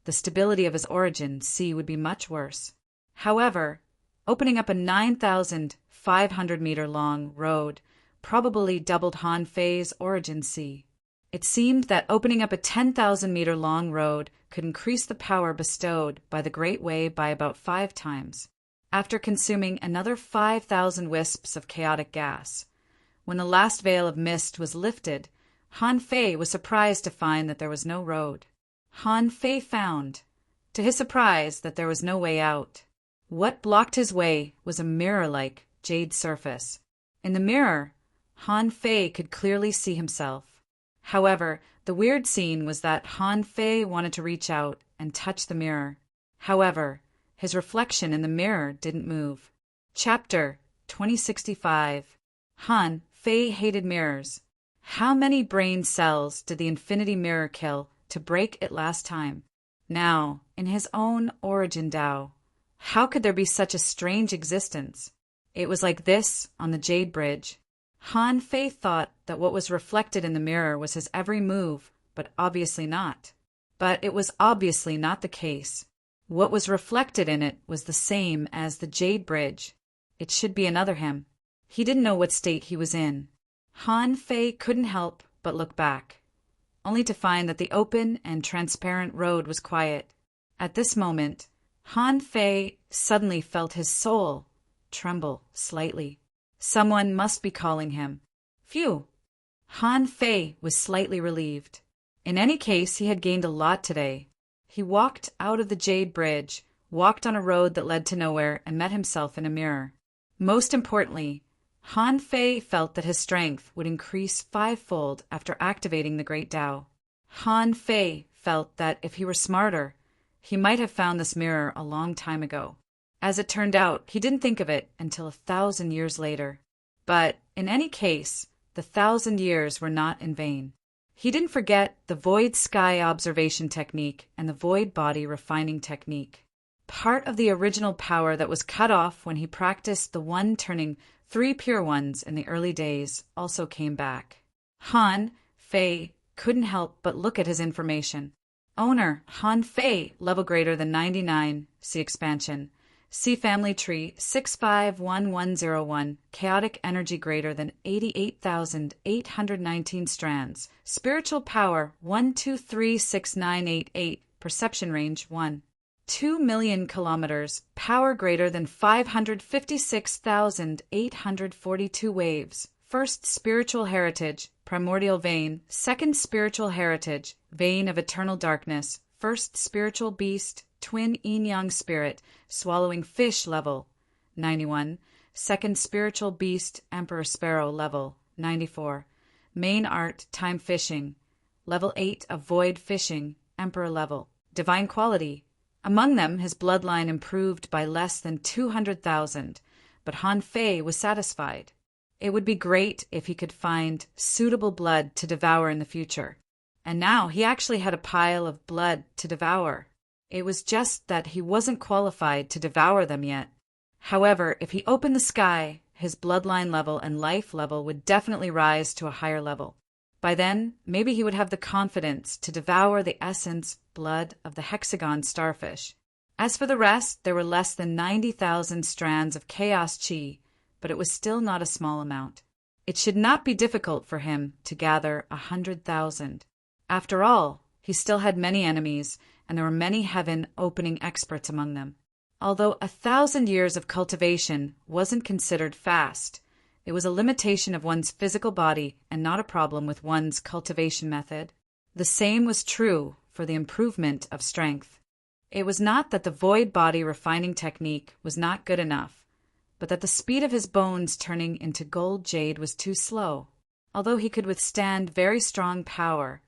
the stability of his origin, C, would be much worse. However, opening up a 9,500-meter-long road probably doubled Han Fei's origin, C. It seemed that opening up a 10,000-meter-long road could increase the power bestowed by the Great Way by about 5 times. After consuming another 5,000 wisps of chaotic gas, when the last veil of mist was lifted, Han Fei was surprised to find that there was no road. Han Fei found, to his surprise, that there was no way out. What blocked his way was a mirror-like jade surface. In the mirror, Han Fei could clearly see himself. However, the weird scene was that Han Fei wanted to reach out and touch the mirror. However, his reflection in the mirror didn't move. Chapter 2065. Han Fei hated mirrors. How many brain cells did the infinity mirror kill to break it last time? Now, in his own origin Tao, how could there be such a strange existence? It was like this on the Jade Bridge. Han Fei thought that what was reflected in the mirror was his every move, but obviously not. But it was obviously not the case. What was reflected in it was the same as the Jade Bridge. It should be another him. He didn't know what state he was in. Han Fei couldn't help but look back, only to find that the open and transparent road was quiet. At this moment, Han Fei suddenly felt his soul tremble slightly. Someone must be calling him. Phew! Han Fei was slightly relieved. In any case, he had gained a lot today. He walked out of the Jade Bridge, walked on a road that led to nowhere, and met himself in a mirror. Most importantly, Han Fei felt that his strength would increase 5-fold after activating the Great Tao. Han Fei felt that if he were smarter, he might have found this mirror a long time ago. As it turned out, he didn't think of it until 1,000 years later. But, in any case, the 1,000 years were not in vain. He didn't forget the void sky observation technique and the void body refining technique. Part of the original power that was cut off when he practiced the one turning 3 pure ones in the early days also came back. Han Fei couldn't help but look at his information. Owner, Han Fei, level greater than 99, see expansion. See family tree 651101, chaotic energy greater than 88,819 strands, spiritual power 1236988, perception range 1. 2 million kilometers, power greater than 556,842 waves. First spiritual heritage, primordial vein. Second spiritual heritage, vein of eternal darkness. First spiritual beast, twin yin-yang spirit, swallowing fish level, 91. Second spiritual beast, emperor sparrow level, 94. Main art, time fishing, level 8 of void fishing, emperor level. Divine quality. Among them, his bloodline improved by less than 200,000, but Han Fei was satisfied. It would be great if he could find suitable blood to devour in the future. And now he actually had a pile of blood to devour. It was just that he wasn't qualified to devour them yet. However, if he opened the sky, his bloodline level and life level would definitely rise to a higher level. By then, maybe he would have the confidence to devour the essence blood of the hexagon starfish. As for the rest, there were less than 90,000 strands of chaos chi, but it was still not a small amount. It should not be difficult for him to gather 100,000. After all, he still had many enemies, and there were many heaven-opening experts among them. Although 1,000 years of cultivation wasn't considered fast, it was a limitation of one's physical body and not a problem with one's cultivation method. The same was true for the improvement of strength. It was not that the void body refining technique was not good enough, but that the speed of his bones turning into gold jade was too slow. Although he could withstand very strong power,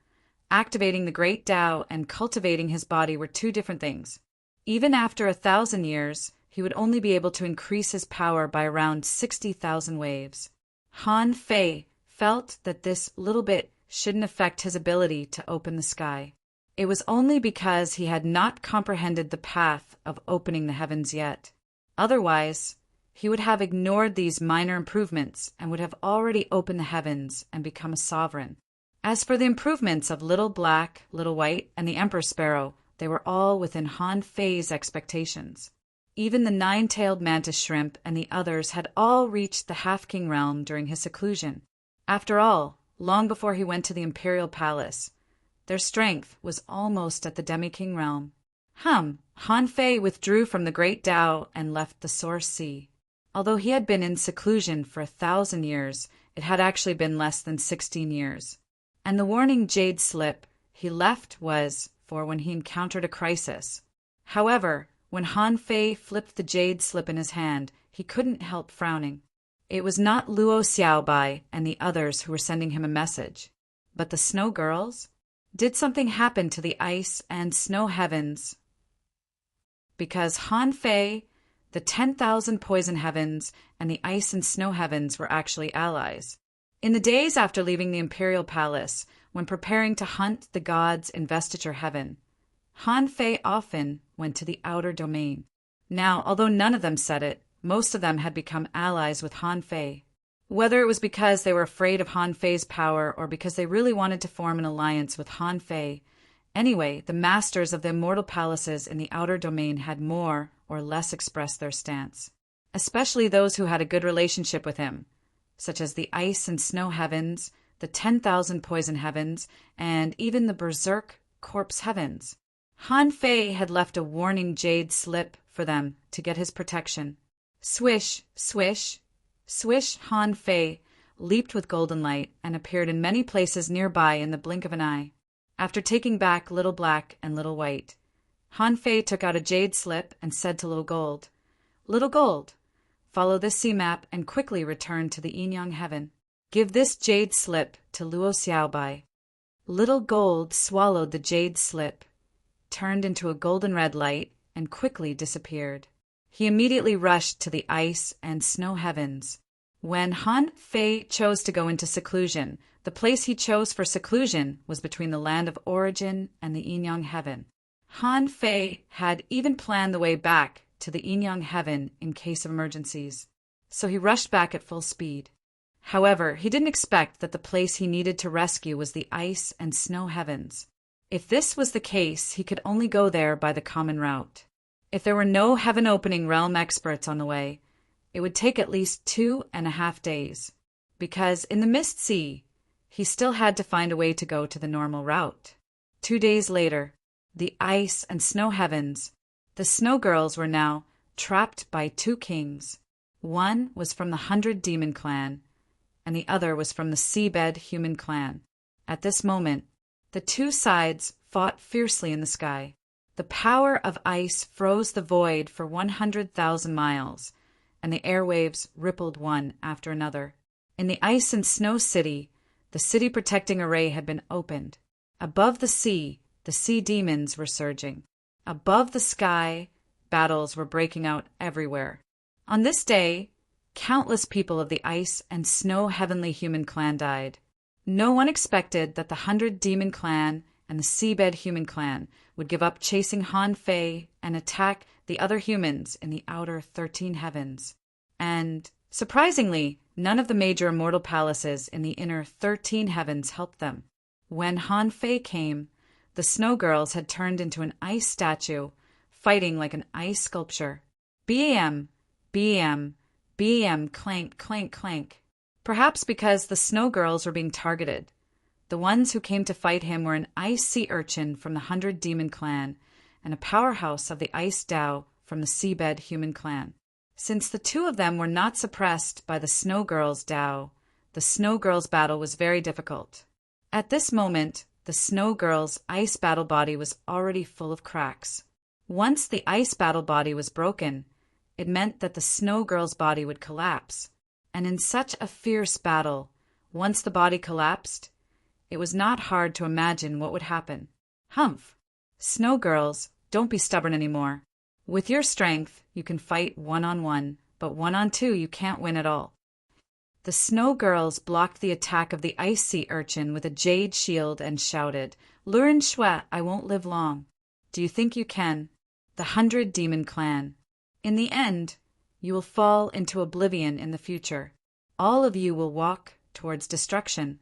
activating the great Tao and cultivating his body were two different things. Even after 1,000 years, he would only be able to increase his power by around 60,000 waves. Han Fei felt that this little bit shouldn't affect his ability to open the sky. It was only because he had not comprehended the path of opening the heavens yet. Otherwise, he would have ignored these minor improvements and would have already opened the heavens and become a sovereign. As for the improvements of Little Black, Little White, and the Emperor Sparrow, they were all within Han Fei's expectations. Even the nine-tailed mantis shrimp and the others had all reached the Half-King realm during his seclusion. After all, long before he went to the imperial palace, their strength was almost at the demi-king realm. Han Fei withdrew from the great Tao and left the Source Sea. Although he had been in seclusion for 1,000 years, it had actually been less than 16 years. And the warning jade slip he left was for when he encountered a crisis. However, when Han Fei flipped the jade slip in his hand, he couldn't help frowning. It was not Luo Xiaobai and the others who were sending him a message, but the snow girls. Did something happen to the ice and snow heavens? Because Han Fei, the 10,000 poison heavens, and the ice and snow heavens were actually allies. In the days after leaving the imperial palace, when preparing to hunt the gods' investiture heaven, Han Fei often went to the outer domain. Now, although none of them said it, most of them had become allies with Han Fei. Whether it was because they were afraid of Han Fei's power or because they really wanted to form an alliance with Han Fei, anyway, the masters of the immortal palaces in the outer domain had more or less expressed their stance, especially those who had a good relationship with him, such as the ice and snow heavens, the 10,000 poison heavens, and even the berserk corpse heavens. Han Fei had left a warning jade slip for them to get his protection. Swish, swish, swish. Han Fei leaped with golden light and appeared in many places nearby in the blink of an eye. After taking back Little Black and Little White, Han Fei took out a jade slip and said to Little Gold, "Little Gold, follow this sea map and quickly return to the Yin-Yang heaven. Give this jade slip to Luo Xiaobai." Little Gold swallowed the jade slip, turned into a golden red light, and quickly disappeared. He immediately rushed to the ice and snow heavens. When Han Fei chose to go into seclusion, the place he chose for seclusion was between the land of origin and the Yin-Yang heaven. Han Fei had even planned the way back to the Yin-Yang heaven in case of emergencies, so he rushed back at full speed. However, he didn't expect that the place he needed to rescue was the ice and snow heavens. If this was the case, he could only go there by the common route. If there were no heaven-opening realm experts on the way, it would take at least 2.5 days, because in the Mist Sea, he still had to find a way to go to the normal route. 2 days later, the ice and snow heavens, the snow girls were now trapped by 2 kings. One was from the 100 Demon clan, and the other was from the Seabed human clan. At this moment, the 2 sides fought fiercely in the sky. The power of ice froze the void for 100,000 miles, and the airwaves rippled one after another. In the ice and snow city, the city protecting array had been opened. Above the sea demons were surging. Above the sky, battles were breaking out everywhere. On this day, countless people of the ice and snow heavenly human clan died. No one expected that the 100 Demon clan and the Seabed human clan would give up chasing Han Fei and attack the other humans in the outer 13 heavens. And, surprisingly, none of the major immortal palaces in the inner 13 heavens helped them. When Han Fei came, the snow girls had turned into an ice statue, fighting like an ice sculpture. BAM, BAM, BAM, clank, clank, clank. Perhaps because the snow girls were being targeted. The ones who came to fight him were an ice sea urchin from the 100 Demon clan and a powerhouse of the Ice Dao from the Seabed human clan. Since the two of them were not suppressed by the Snow Girl's Dao, the Snow Girl's battle was very difficult. At this moment, the Snow Girl's ice battle body was already full of cracks. Once the ice battle body was broken, it meant that the Snow Girl's body would collapse. And in such a fierce battle, once the body collapsed, it was not hard to imagine what would happen. Humph! Snow Girls, don't be stubborn anymore. With your strength, you can fight one-on-one, but one-on-two you can't win at all. The Snow Girls blocked the attack of the ice sea urchin with a jade shield and shouted, "Lurin Shui, I won't live long." Do you think you can? The 100 Demon Clan. In the end, you will fall into oblivion in the future. All of you will walk towards destruction.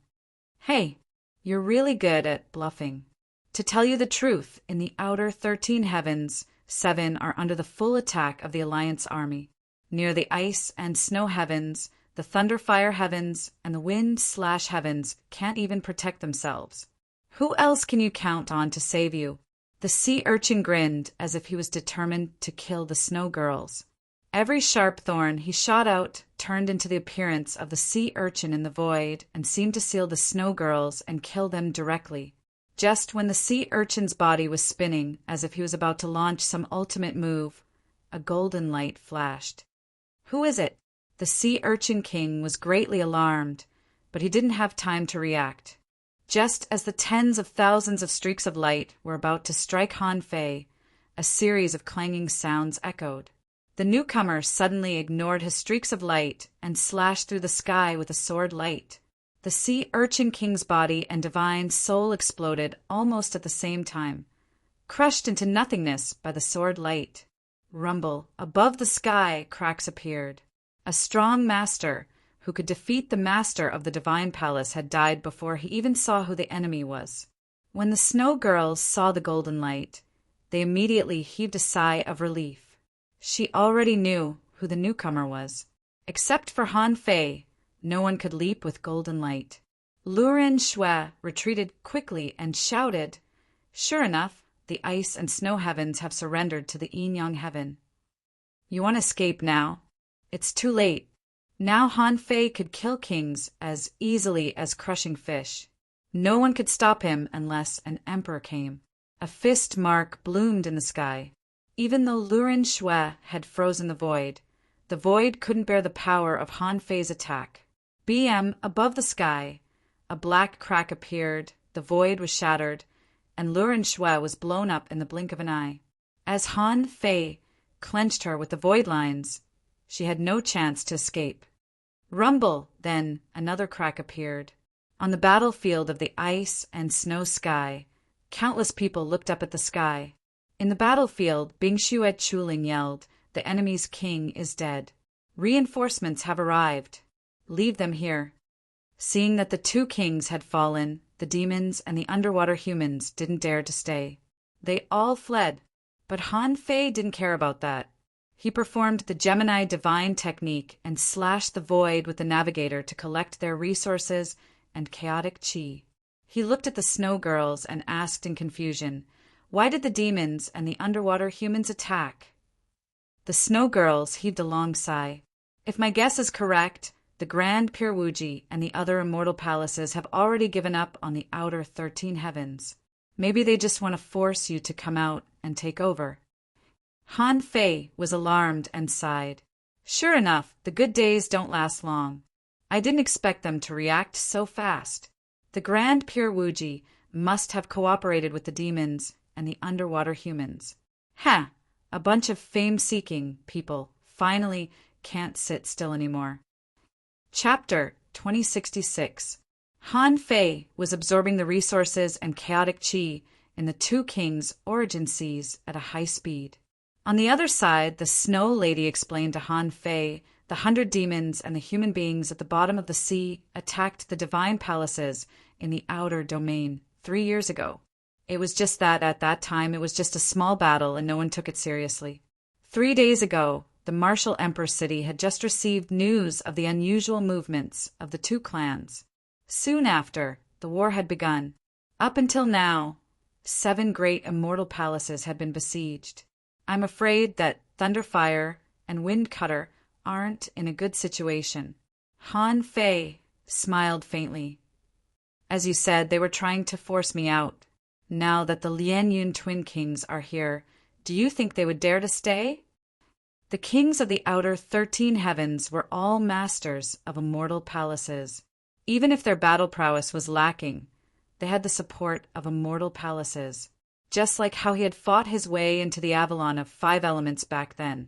Hey, you're really good at bluffing. To tell you the truth, in the outer 13 heavens, 7 are under the full attack of the Alliance army. Near the ice and snow heavens, the thunder-fire heavens and the wind/heavens can't even protect themselves. Who else can you count on to save you? The sea urchin grinned as if he was determined to kill the Snow Girls. Every sharp thorn he shot out turned into the appearance of the sea urchin in the void and seemed to seal the Snow Girls and kill them directly. Just when the sea urchin's body was spinning as if he was about to launch some ultimate move, a golden light flashed. Who is it? The Sea Urchin King was greatly alarmed, but he didn't have time to react. Just as the tens of thousands of streaks of light were about to strike Han Fei, a series of clanging sounds echoed. The newcomer suddenly ignored his streaks of light and slashed through the sky with a sword light. The Sea Urchin King's body and divine soul exploded almost at the same time, crushed into nothingness by the sword light. Rumble, above the sky, cracks appeared. A strong master, who could defeat the master of the Divine Palace, had died before he even saw who the enemy was. When the Snow Girls saw the golden light, they immediately heaved a sigh of relief. She already knew who the newcomer was. Except for Han Fei, no one could leap with golden light. Lurin Shui retreated quickly and shouted, "Sure enough, the ice and snow heavens have surrendered to the Yin-Yang heaven. You want to escape now? It's too late. Now Han Fei could kill kings as easily as crushing fish. No one could stop him unless an emperor came." A fist mark bloomed in the sky. Even though Lurin Shui had frozen the void couldn't bear the power of Han Fei's attack. Above the sky, a black crack appeared, the void was shattered, and Lurin Shui was blown up in the blink of an eye. As Han Fei clenched her with the void lines, she had no chance to escape. Rumble! Then another crack appeared. On the battlefield of the ice and snow sky, countless people looked up at the sky. In the battlefield, Bingxue Chuling yelled, "The enemy's king is dead. Reinforcements have arrived. Leave them here." Seeing that the two kings had fallen, the demons and the underwater humans didn't dare to stay. They all fled, but Han Fei didn't care about that. He performed the Gemini divine technique and slashed the void with the navigator to collect their resources and chaotic chi. He looked at the Snow Girls and asked in confusion, "Why did the demons and the underwater humans attack?" The Snow Girls heaved a long sigh. "If my guess is correct, the Grand Pirwuji and the other immortal palaces have already given up on the outer 13 heavens. Maybe they just want to force you to come out and take over." Han Fei was alarmed and sighed. "Sure enough, the good days don't last long. I didn't expect them to react so fast. The Grand Pirwuji must have cooperated with the demons and the underwater humans. Ha! A bunch of fame-seeking people finally can't sit still anymore." Chapter 2066. Han Fei was absorbing the resources and chaotic chi in the two kings' origin seas at a high speed. On the other side, the Snow Lady explained to Han Fei the 100 demons and the human beings at the bottom of the sea attacked the divine palaces in the outer domain 3 years ago. It was just that at that time it was just a small battle and no one took it seriously. 3 days ago, the Martial Emperor City had just received news of the unusual movements of the two clans. Soon after, the war had begun. Up until now, 7 great immortal palaces had been besieged. I'm afraid that Thunderfire and Windcutter aren't in a good situation. Han Fei smiled faintly. As you said, they were trying to force me out. Now that the Lianyun twin kings are here, do you think they would dare to stay? The kings of the outer 13 heavens were all masters of immortal palaces. Even if their battle prowess was lacking, they had the support of immortal palaces, just like how he had fought his way into the Avalon of 5 elements back then.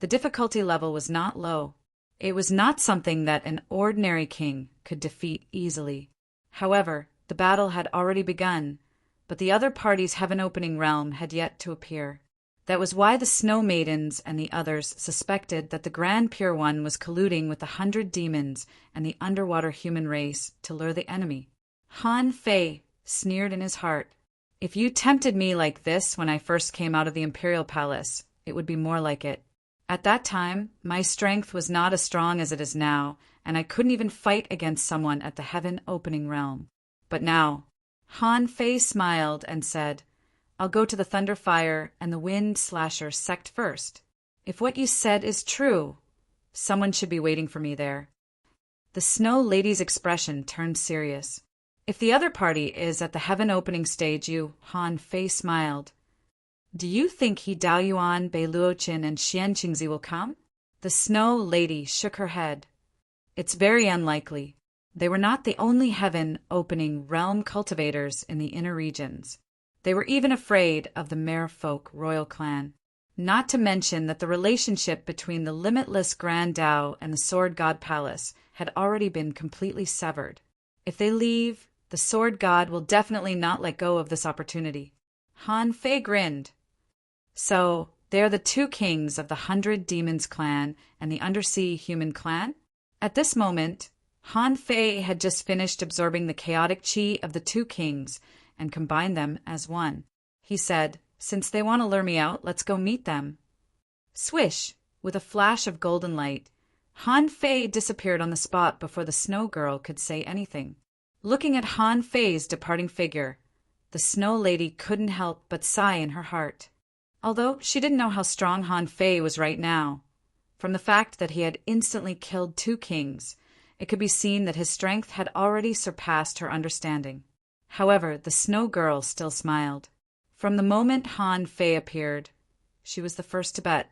The difficulty level was not low. It was not something that an ordinary king could defeat easily. However, the battle had already begun, but the other party's heaven-opening realm had yet to appear. That was why the Snow Maidens and the others suspected that the Grand Pure One was colluding with the 100 demons and the underwater human race to lure the enemy. Han Fei sneered in his heart. If you tempted me like this when I first came out of the Imperial Palace, it would be more like it. At that time, my strength was not as strong as it is now, and I couldn't even fight against someone at the heaven-opening realm. But now, Han Fei smiled and said, I'll go to the Thunderfire and the Wind Slasher sect first. If what you said is true, someone should be waiting for me there. The Snow Lady's expression turned serious. If the other party is at the heaven-opening stage, Han Fei smiled. Do you think He Daoyuan, Bei Luoqin, and Xian Qingzi will come? The Snow Lady shook her head. It's very unlikely. They were not the only heaven-opening realm cultivators in the inner regions. They were even afraid of the Merfolk royal clan. Not to mention that the relationship between the limitless Grand Dao and the Sword God Palace had already been completely severed. If they leave, the Sword God will definitely not let go of this opportunity. Han Fei grinned. So, they're the 2 kings of the 100 Demons clan and the Undersea Human clan? At this moment, Han Fei had just finished absorbing the chaotic chi of the 2 kings and combined them as one. He said, Since they want to lure me out, let's go meet them. Swish! With a flash of golden light, Han Fei disappeared on the spot before the Snow Girl could say anything. Looking at Han Fei's departing figure, the Snow Lady couldn't help but sigh in her heart. Although she didn't know how strong Han Fei was right now. From the fact that he had instantly killed 2 kings, it could be seen that his strength had already surpassed her understanding. However, the Snow Girl still smiled. From the moment Han Fei appeared, she was the first to bet.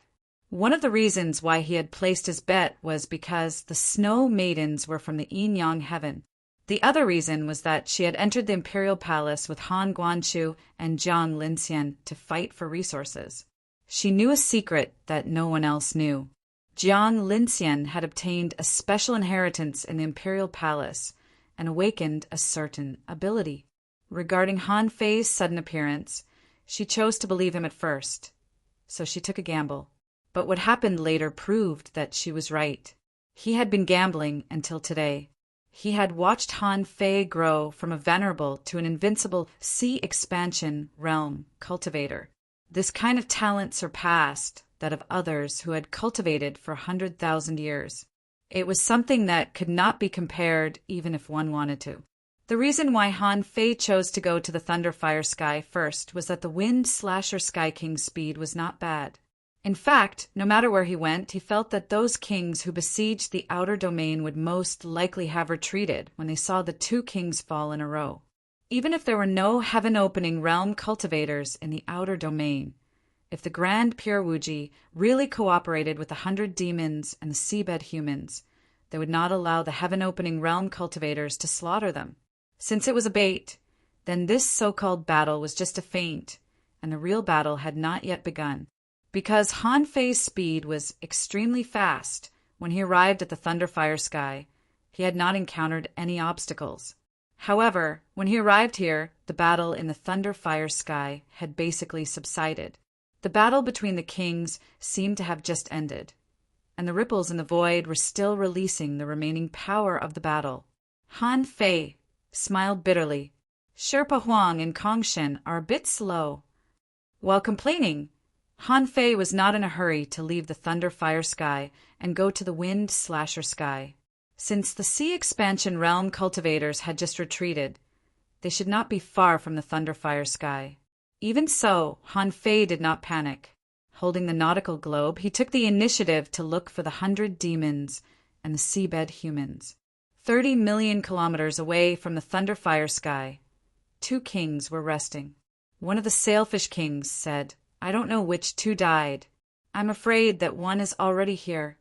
One of the reasons why he had placed his bet was because the Snow Maidens were from the Yin Yang heaven. The other reason was that she had entered the Imperial Palace with Han Guanchu and Jiang Linxian to fight for resources. She knew a secret that no one else knew. Jiang Linxian had obtained a special inheritance in the Imperial Palace and awakened a certain ability. Regarding Han Fei's sudden appearance, she chose to believe him at first, so she took a gamble. But what happened later proved that she was right. He had been gambling until today. He had watched Han Fei grow from a venerable to an invincible sea expansion realm cultivator. This kind of talent surpassed that of others who had cultivated for 100,000 years. It was something that could not be compared even if one wanted to. The reason why Han Fei chose to go to the Thunderfire Sky first was that the Wind Slasher Sky King's speed was not bad. In fact, no matter where he went, he felt that those kings who besieged the outer domain would most likely have retreated when they saw the 2 kings fall in a row. Even if there were no heaven-opening realm cultivators in the outer domain, if the Grand Pure Wuji really cooperated with the 100 demons and the seabed humans, they would not allow the heaven-opening realm cultivators to slaughter them. Since it was a bait, then this so-called battle was just a feint, and the real battle had not yet begun. Because Han Fei's speed was extremely fast when he arrived at the Thunderfire Sky, he had not encountered any obstacles. However, when he arrived here, the battle in the Thunderfire Sky had basically subsided. The battle between the kings seemed to have just ended, and the ripples in the void were still releasing the remaining power of the battle. Han Fei smiled bitterly. Sherpa Huang and Kongshen are a bit slow. While complaining, Han Fei was not in a hurry to leave the Thunderfire Sky and go to the Wind Slasher Sky. Since the Sea Expansion Realm cultivators had just retreated, They should not be far from the thunderfire sky. Even so, Han Fei did not panic. Holding the nautical globe, he took the initiative to look for the 100 demons and the seabed humans. 30 million kilometers away from the thunderfire sky, 2 kings were resting. One of the sailfish kings said, "I don't know which 2 died. I'm afraid that one is already here."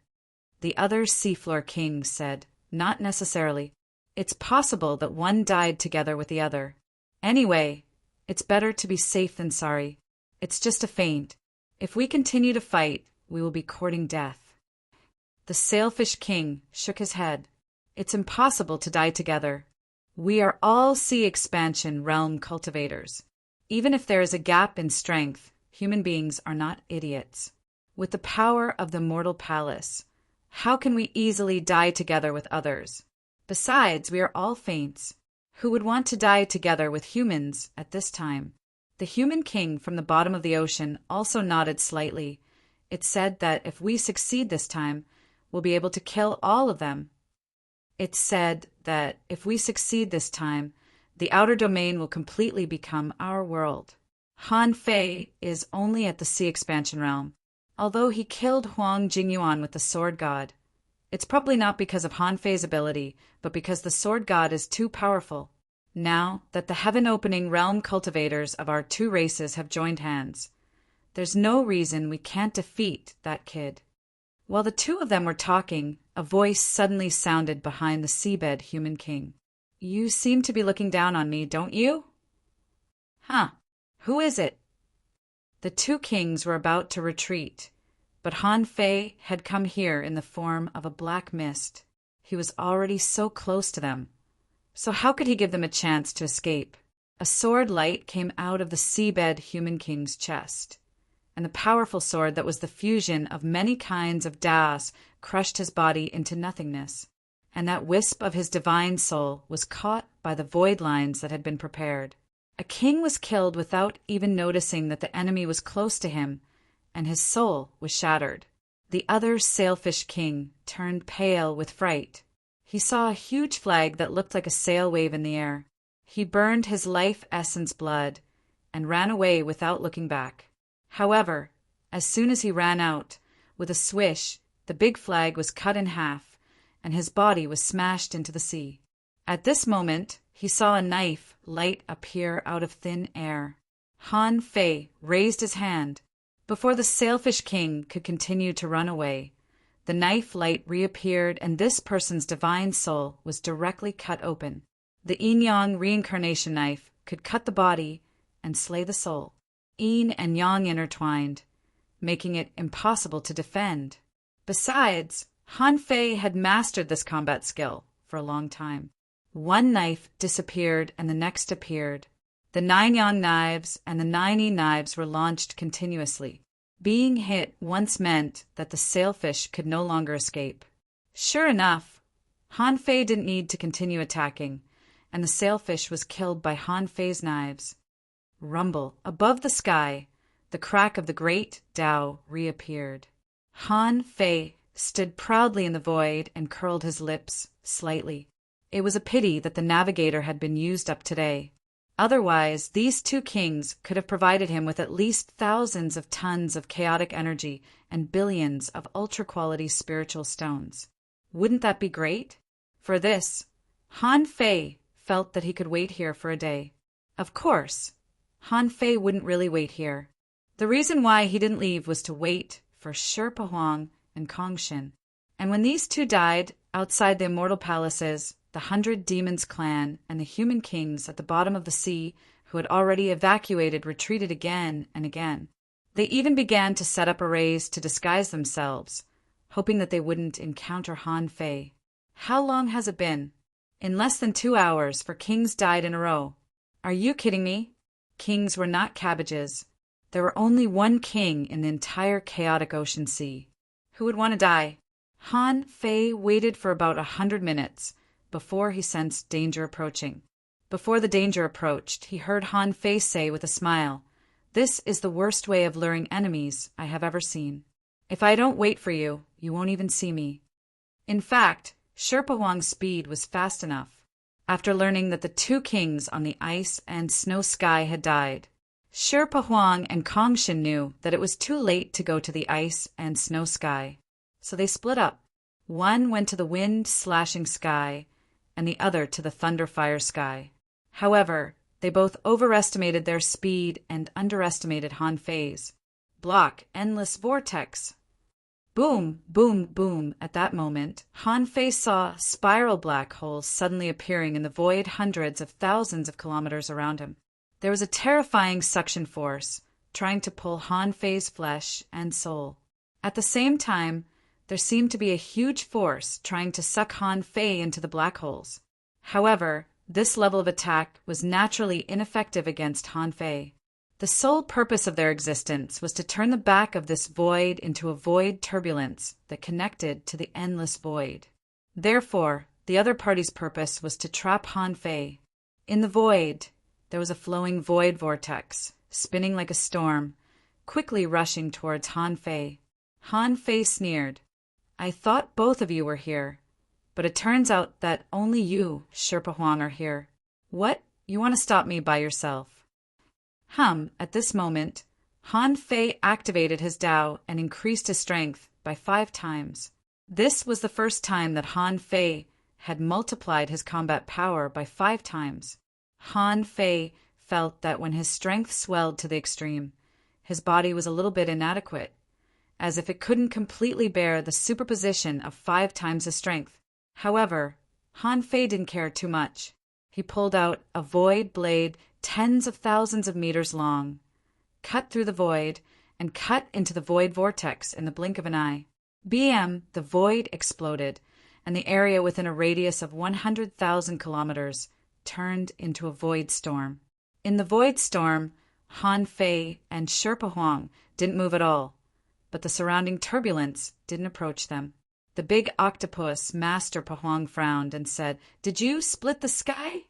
The other seafloor king said, "Not necessarily. It's possible that one died together with the other. Anyway, it's better to be safe than sorry. It's just a feint. If we continue to fight, we will be courting death." The sailfish king shook his head. "It's impossible to die together. We are all sea expansion realm cultivators. Even if there is a gap in strength, human beings are not idiots. With the power of the mortal palace, how can we easily die together with others? Besides, we are all feints. Who would want to die together with humans at this time?" The human king from the bottom of the ocean also nodded slightly. "It said that if we succeed this time, we'll be able to kill all of them. It said that if we succeed this time, the outer domain will completely become our world. Han Fei is only at the sea expansion realm, although he killed Huang Jingyuan with the sword god. It's probably not because of Han Fei's ability, but because the sword god is too powerful. Now that the heaven-opening realm cultivators of our 2 races have joined hands, there's no reason we can't defeat that kid." While the 2 of them were talking, a voice suddenly sounded behind the seabed human king. "You seem to be looking down on me, don't you?" "Huh. Who is it?" The 2 kings were about to retreat, but Han Fei had come here in the form of a black mist. He was already so close to them. So how could he give them a chance to escape? A sword light came out of the seabed human king's chest, and the powerful sword that was the fusion of many kinds of Daos crushed his body into nothingness, and that wisp of his divine soul was caught by the void lines that had been prepared. A king was killed without even noticing that the enemy was close to him, and his soul was shattered. The other sailfish king turned pale with fright. He saw a huge flag that looked like a sail wave in the air. He burned his life essence blood and ran away without looking back. However, as soon as he ran out, with a swish, the big flag was cut in half, and his body was smashed into the sea. At this moment, he saw a knife light appear out of thin air. Han Fei raised his hand. Before the sailfish king could continue to run away, the knife light reappeared, and this person's divine soul was directly cut open. The yin-yang reincarnation knife could cut the body and slay the soul. Yin and yang intertwined, making it impossible to defend. Besides, Han Fei had mastered this combat skill for a long time. One knife disappeared and the next appeared. The 9 yang knives and the 9 yin knives were launched continuously. Being hit once meant that the sailfish could no longer escape. Sure enough, Han Fei didn't need to continue attacking, and the sailfish was killed by Han Fei's knives. Rumble, above the sky, the crack of the great Tao reappeared. Han Fei stood proudly in the void and curled his lips slightly. It was a pity that the navigator had been used up today. Otherwise, these 2 kings could have provided him with at least thousands of tons of chaotic energy and billions of ultra-quality spiritual stones. Wouldn't that be great? For this, Han Fei felt that he could wait here for a day. Of course, Han Fei wouldn't really wait here. The reason why he didn't leave was to wait for Sherpa Huang and Kongshin. And when these 2 died outside the immortal palaces, the 100 Demons clan and the human kings at the bottom of the sea who had already evacuated retreated again and again. They even began to set up arrays to disguise themselves, hoping that they wouldn't encounter Han Fei. How long has it been? In less than 2 hours, 4 kings died in a row. Are you kidding me? Kings were not cabbages. There were only 1 king in the entire chaotic ocean sea. Who would want to die? Han Fei waited for about 100 minutes before he sensed danger approaching. Before the danger approached, he heard Han Fei say with a smile, "This is the worst way of luring enemies I have ever seen. If I don't wait for you, you won't even see me." In fact, Sherpa Huang's speed was fast enough. after learning that the two kings on the ice and snow sky had died. Shi Huang and Kongshin knew that it was too late to go to the ice and snow sky, so they split up. One went to the wind-slashing sky, and the other to the thunder-fire sky. However, they both overestimated their speed and underestimated Han Fei's. Block, endless vortex. Boom, boom, boom. At that moment, Han Fei saw spiral black holes suddenly appearing in the void hundreds of thousands of kilometers around him. There was a terrifying suction force trying to pull Han Fei's flesh and soul. At the same time, there seemed to be a huge force trying to suck Han Fei into the black holes. However, this level of attack was naturally ineffective against Han Fei. The sole purpose of their existence was to turn the back of this void into a void turbulence that connected to the endless void. Therefore, the other party's purpose was to trap Han Fei. In the void, there was a flowing void vortex, spinning like a storm, quickly rushing towards Han Fei. Han Fei sneered. I thought both of you were here, but it turns out that only you, Shi Huang, are here. What? You want to stop me by yourself? At this moment, Han Fei activated his Tao and increased his strength by 5 times. This was the first time that Han Fei had multiplied his combat power by 5 times. Han Fei felt that when his strength swelled to the extreme, his body was a little bit inadequate, as if it couldn't completely bear the superposition of 5 times his strength. However, Han Fei didn't care too much. He pulled out a void blade tens of thousands of meters long, cut through the void, and cut into the void vortex in the blink of an eye. BM, the void exploded, and the area within a radius of 100,000 kilometers turned into a void storm. In the void storm, Han Fei and Shi Huang didn't move at all, but the surrounding turbulence didn't approach them. The big octopus Master Huang frowned and said, "Did you split the sky?"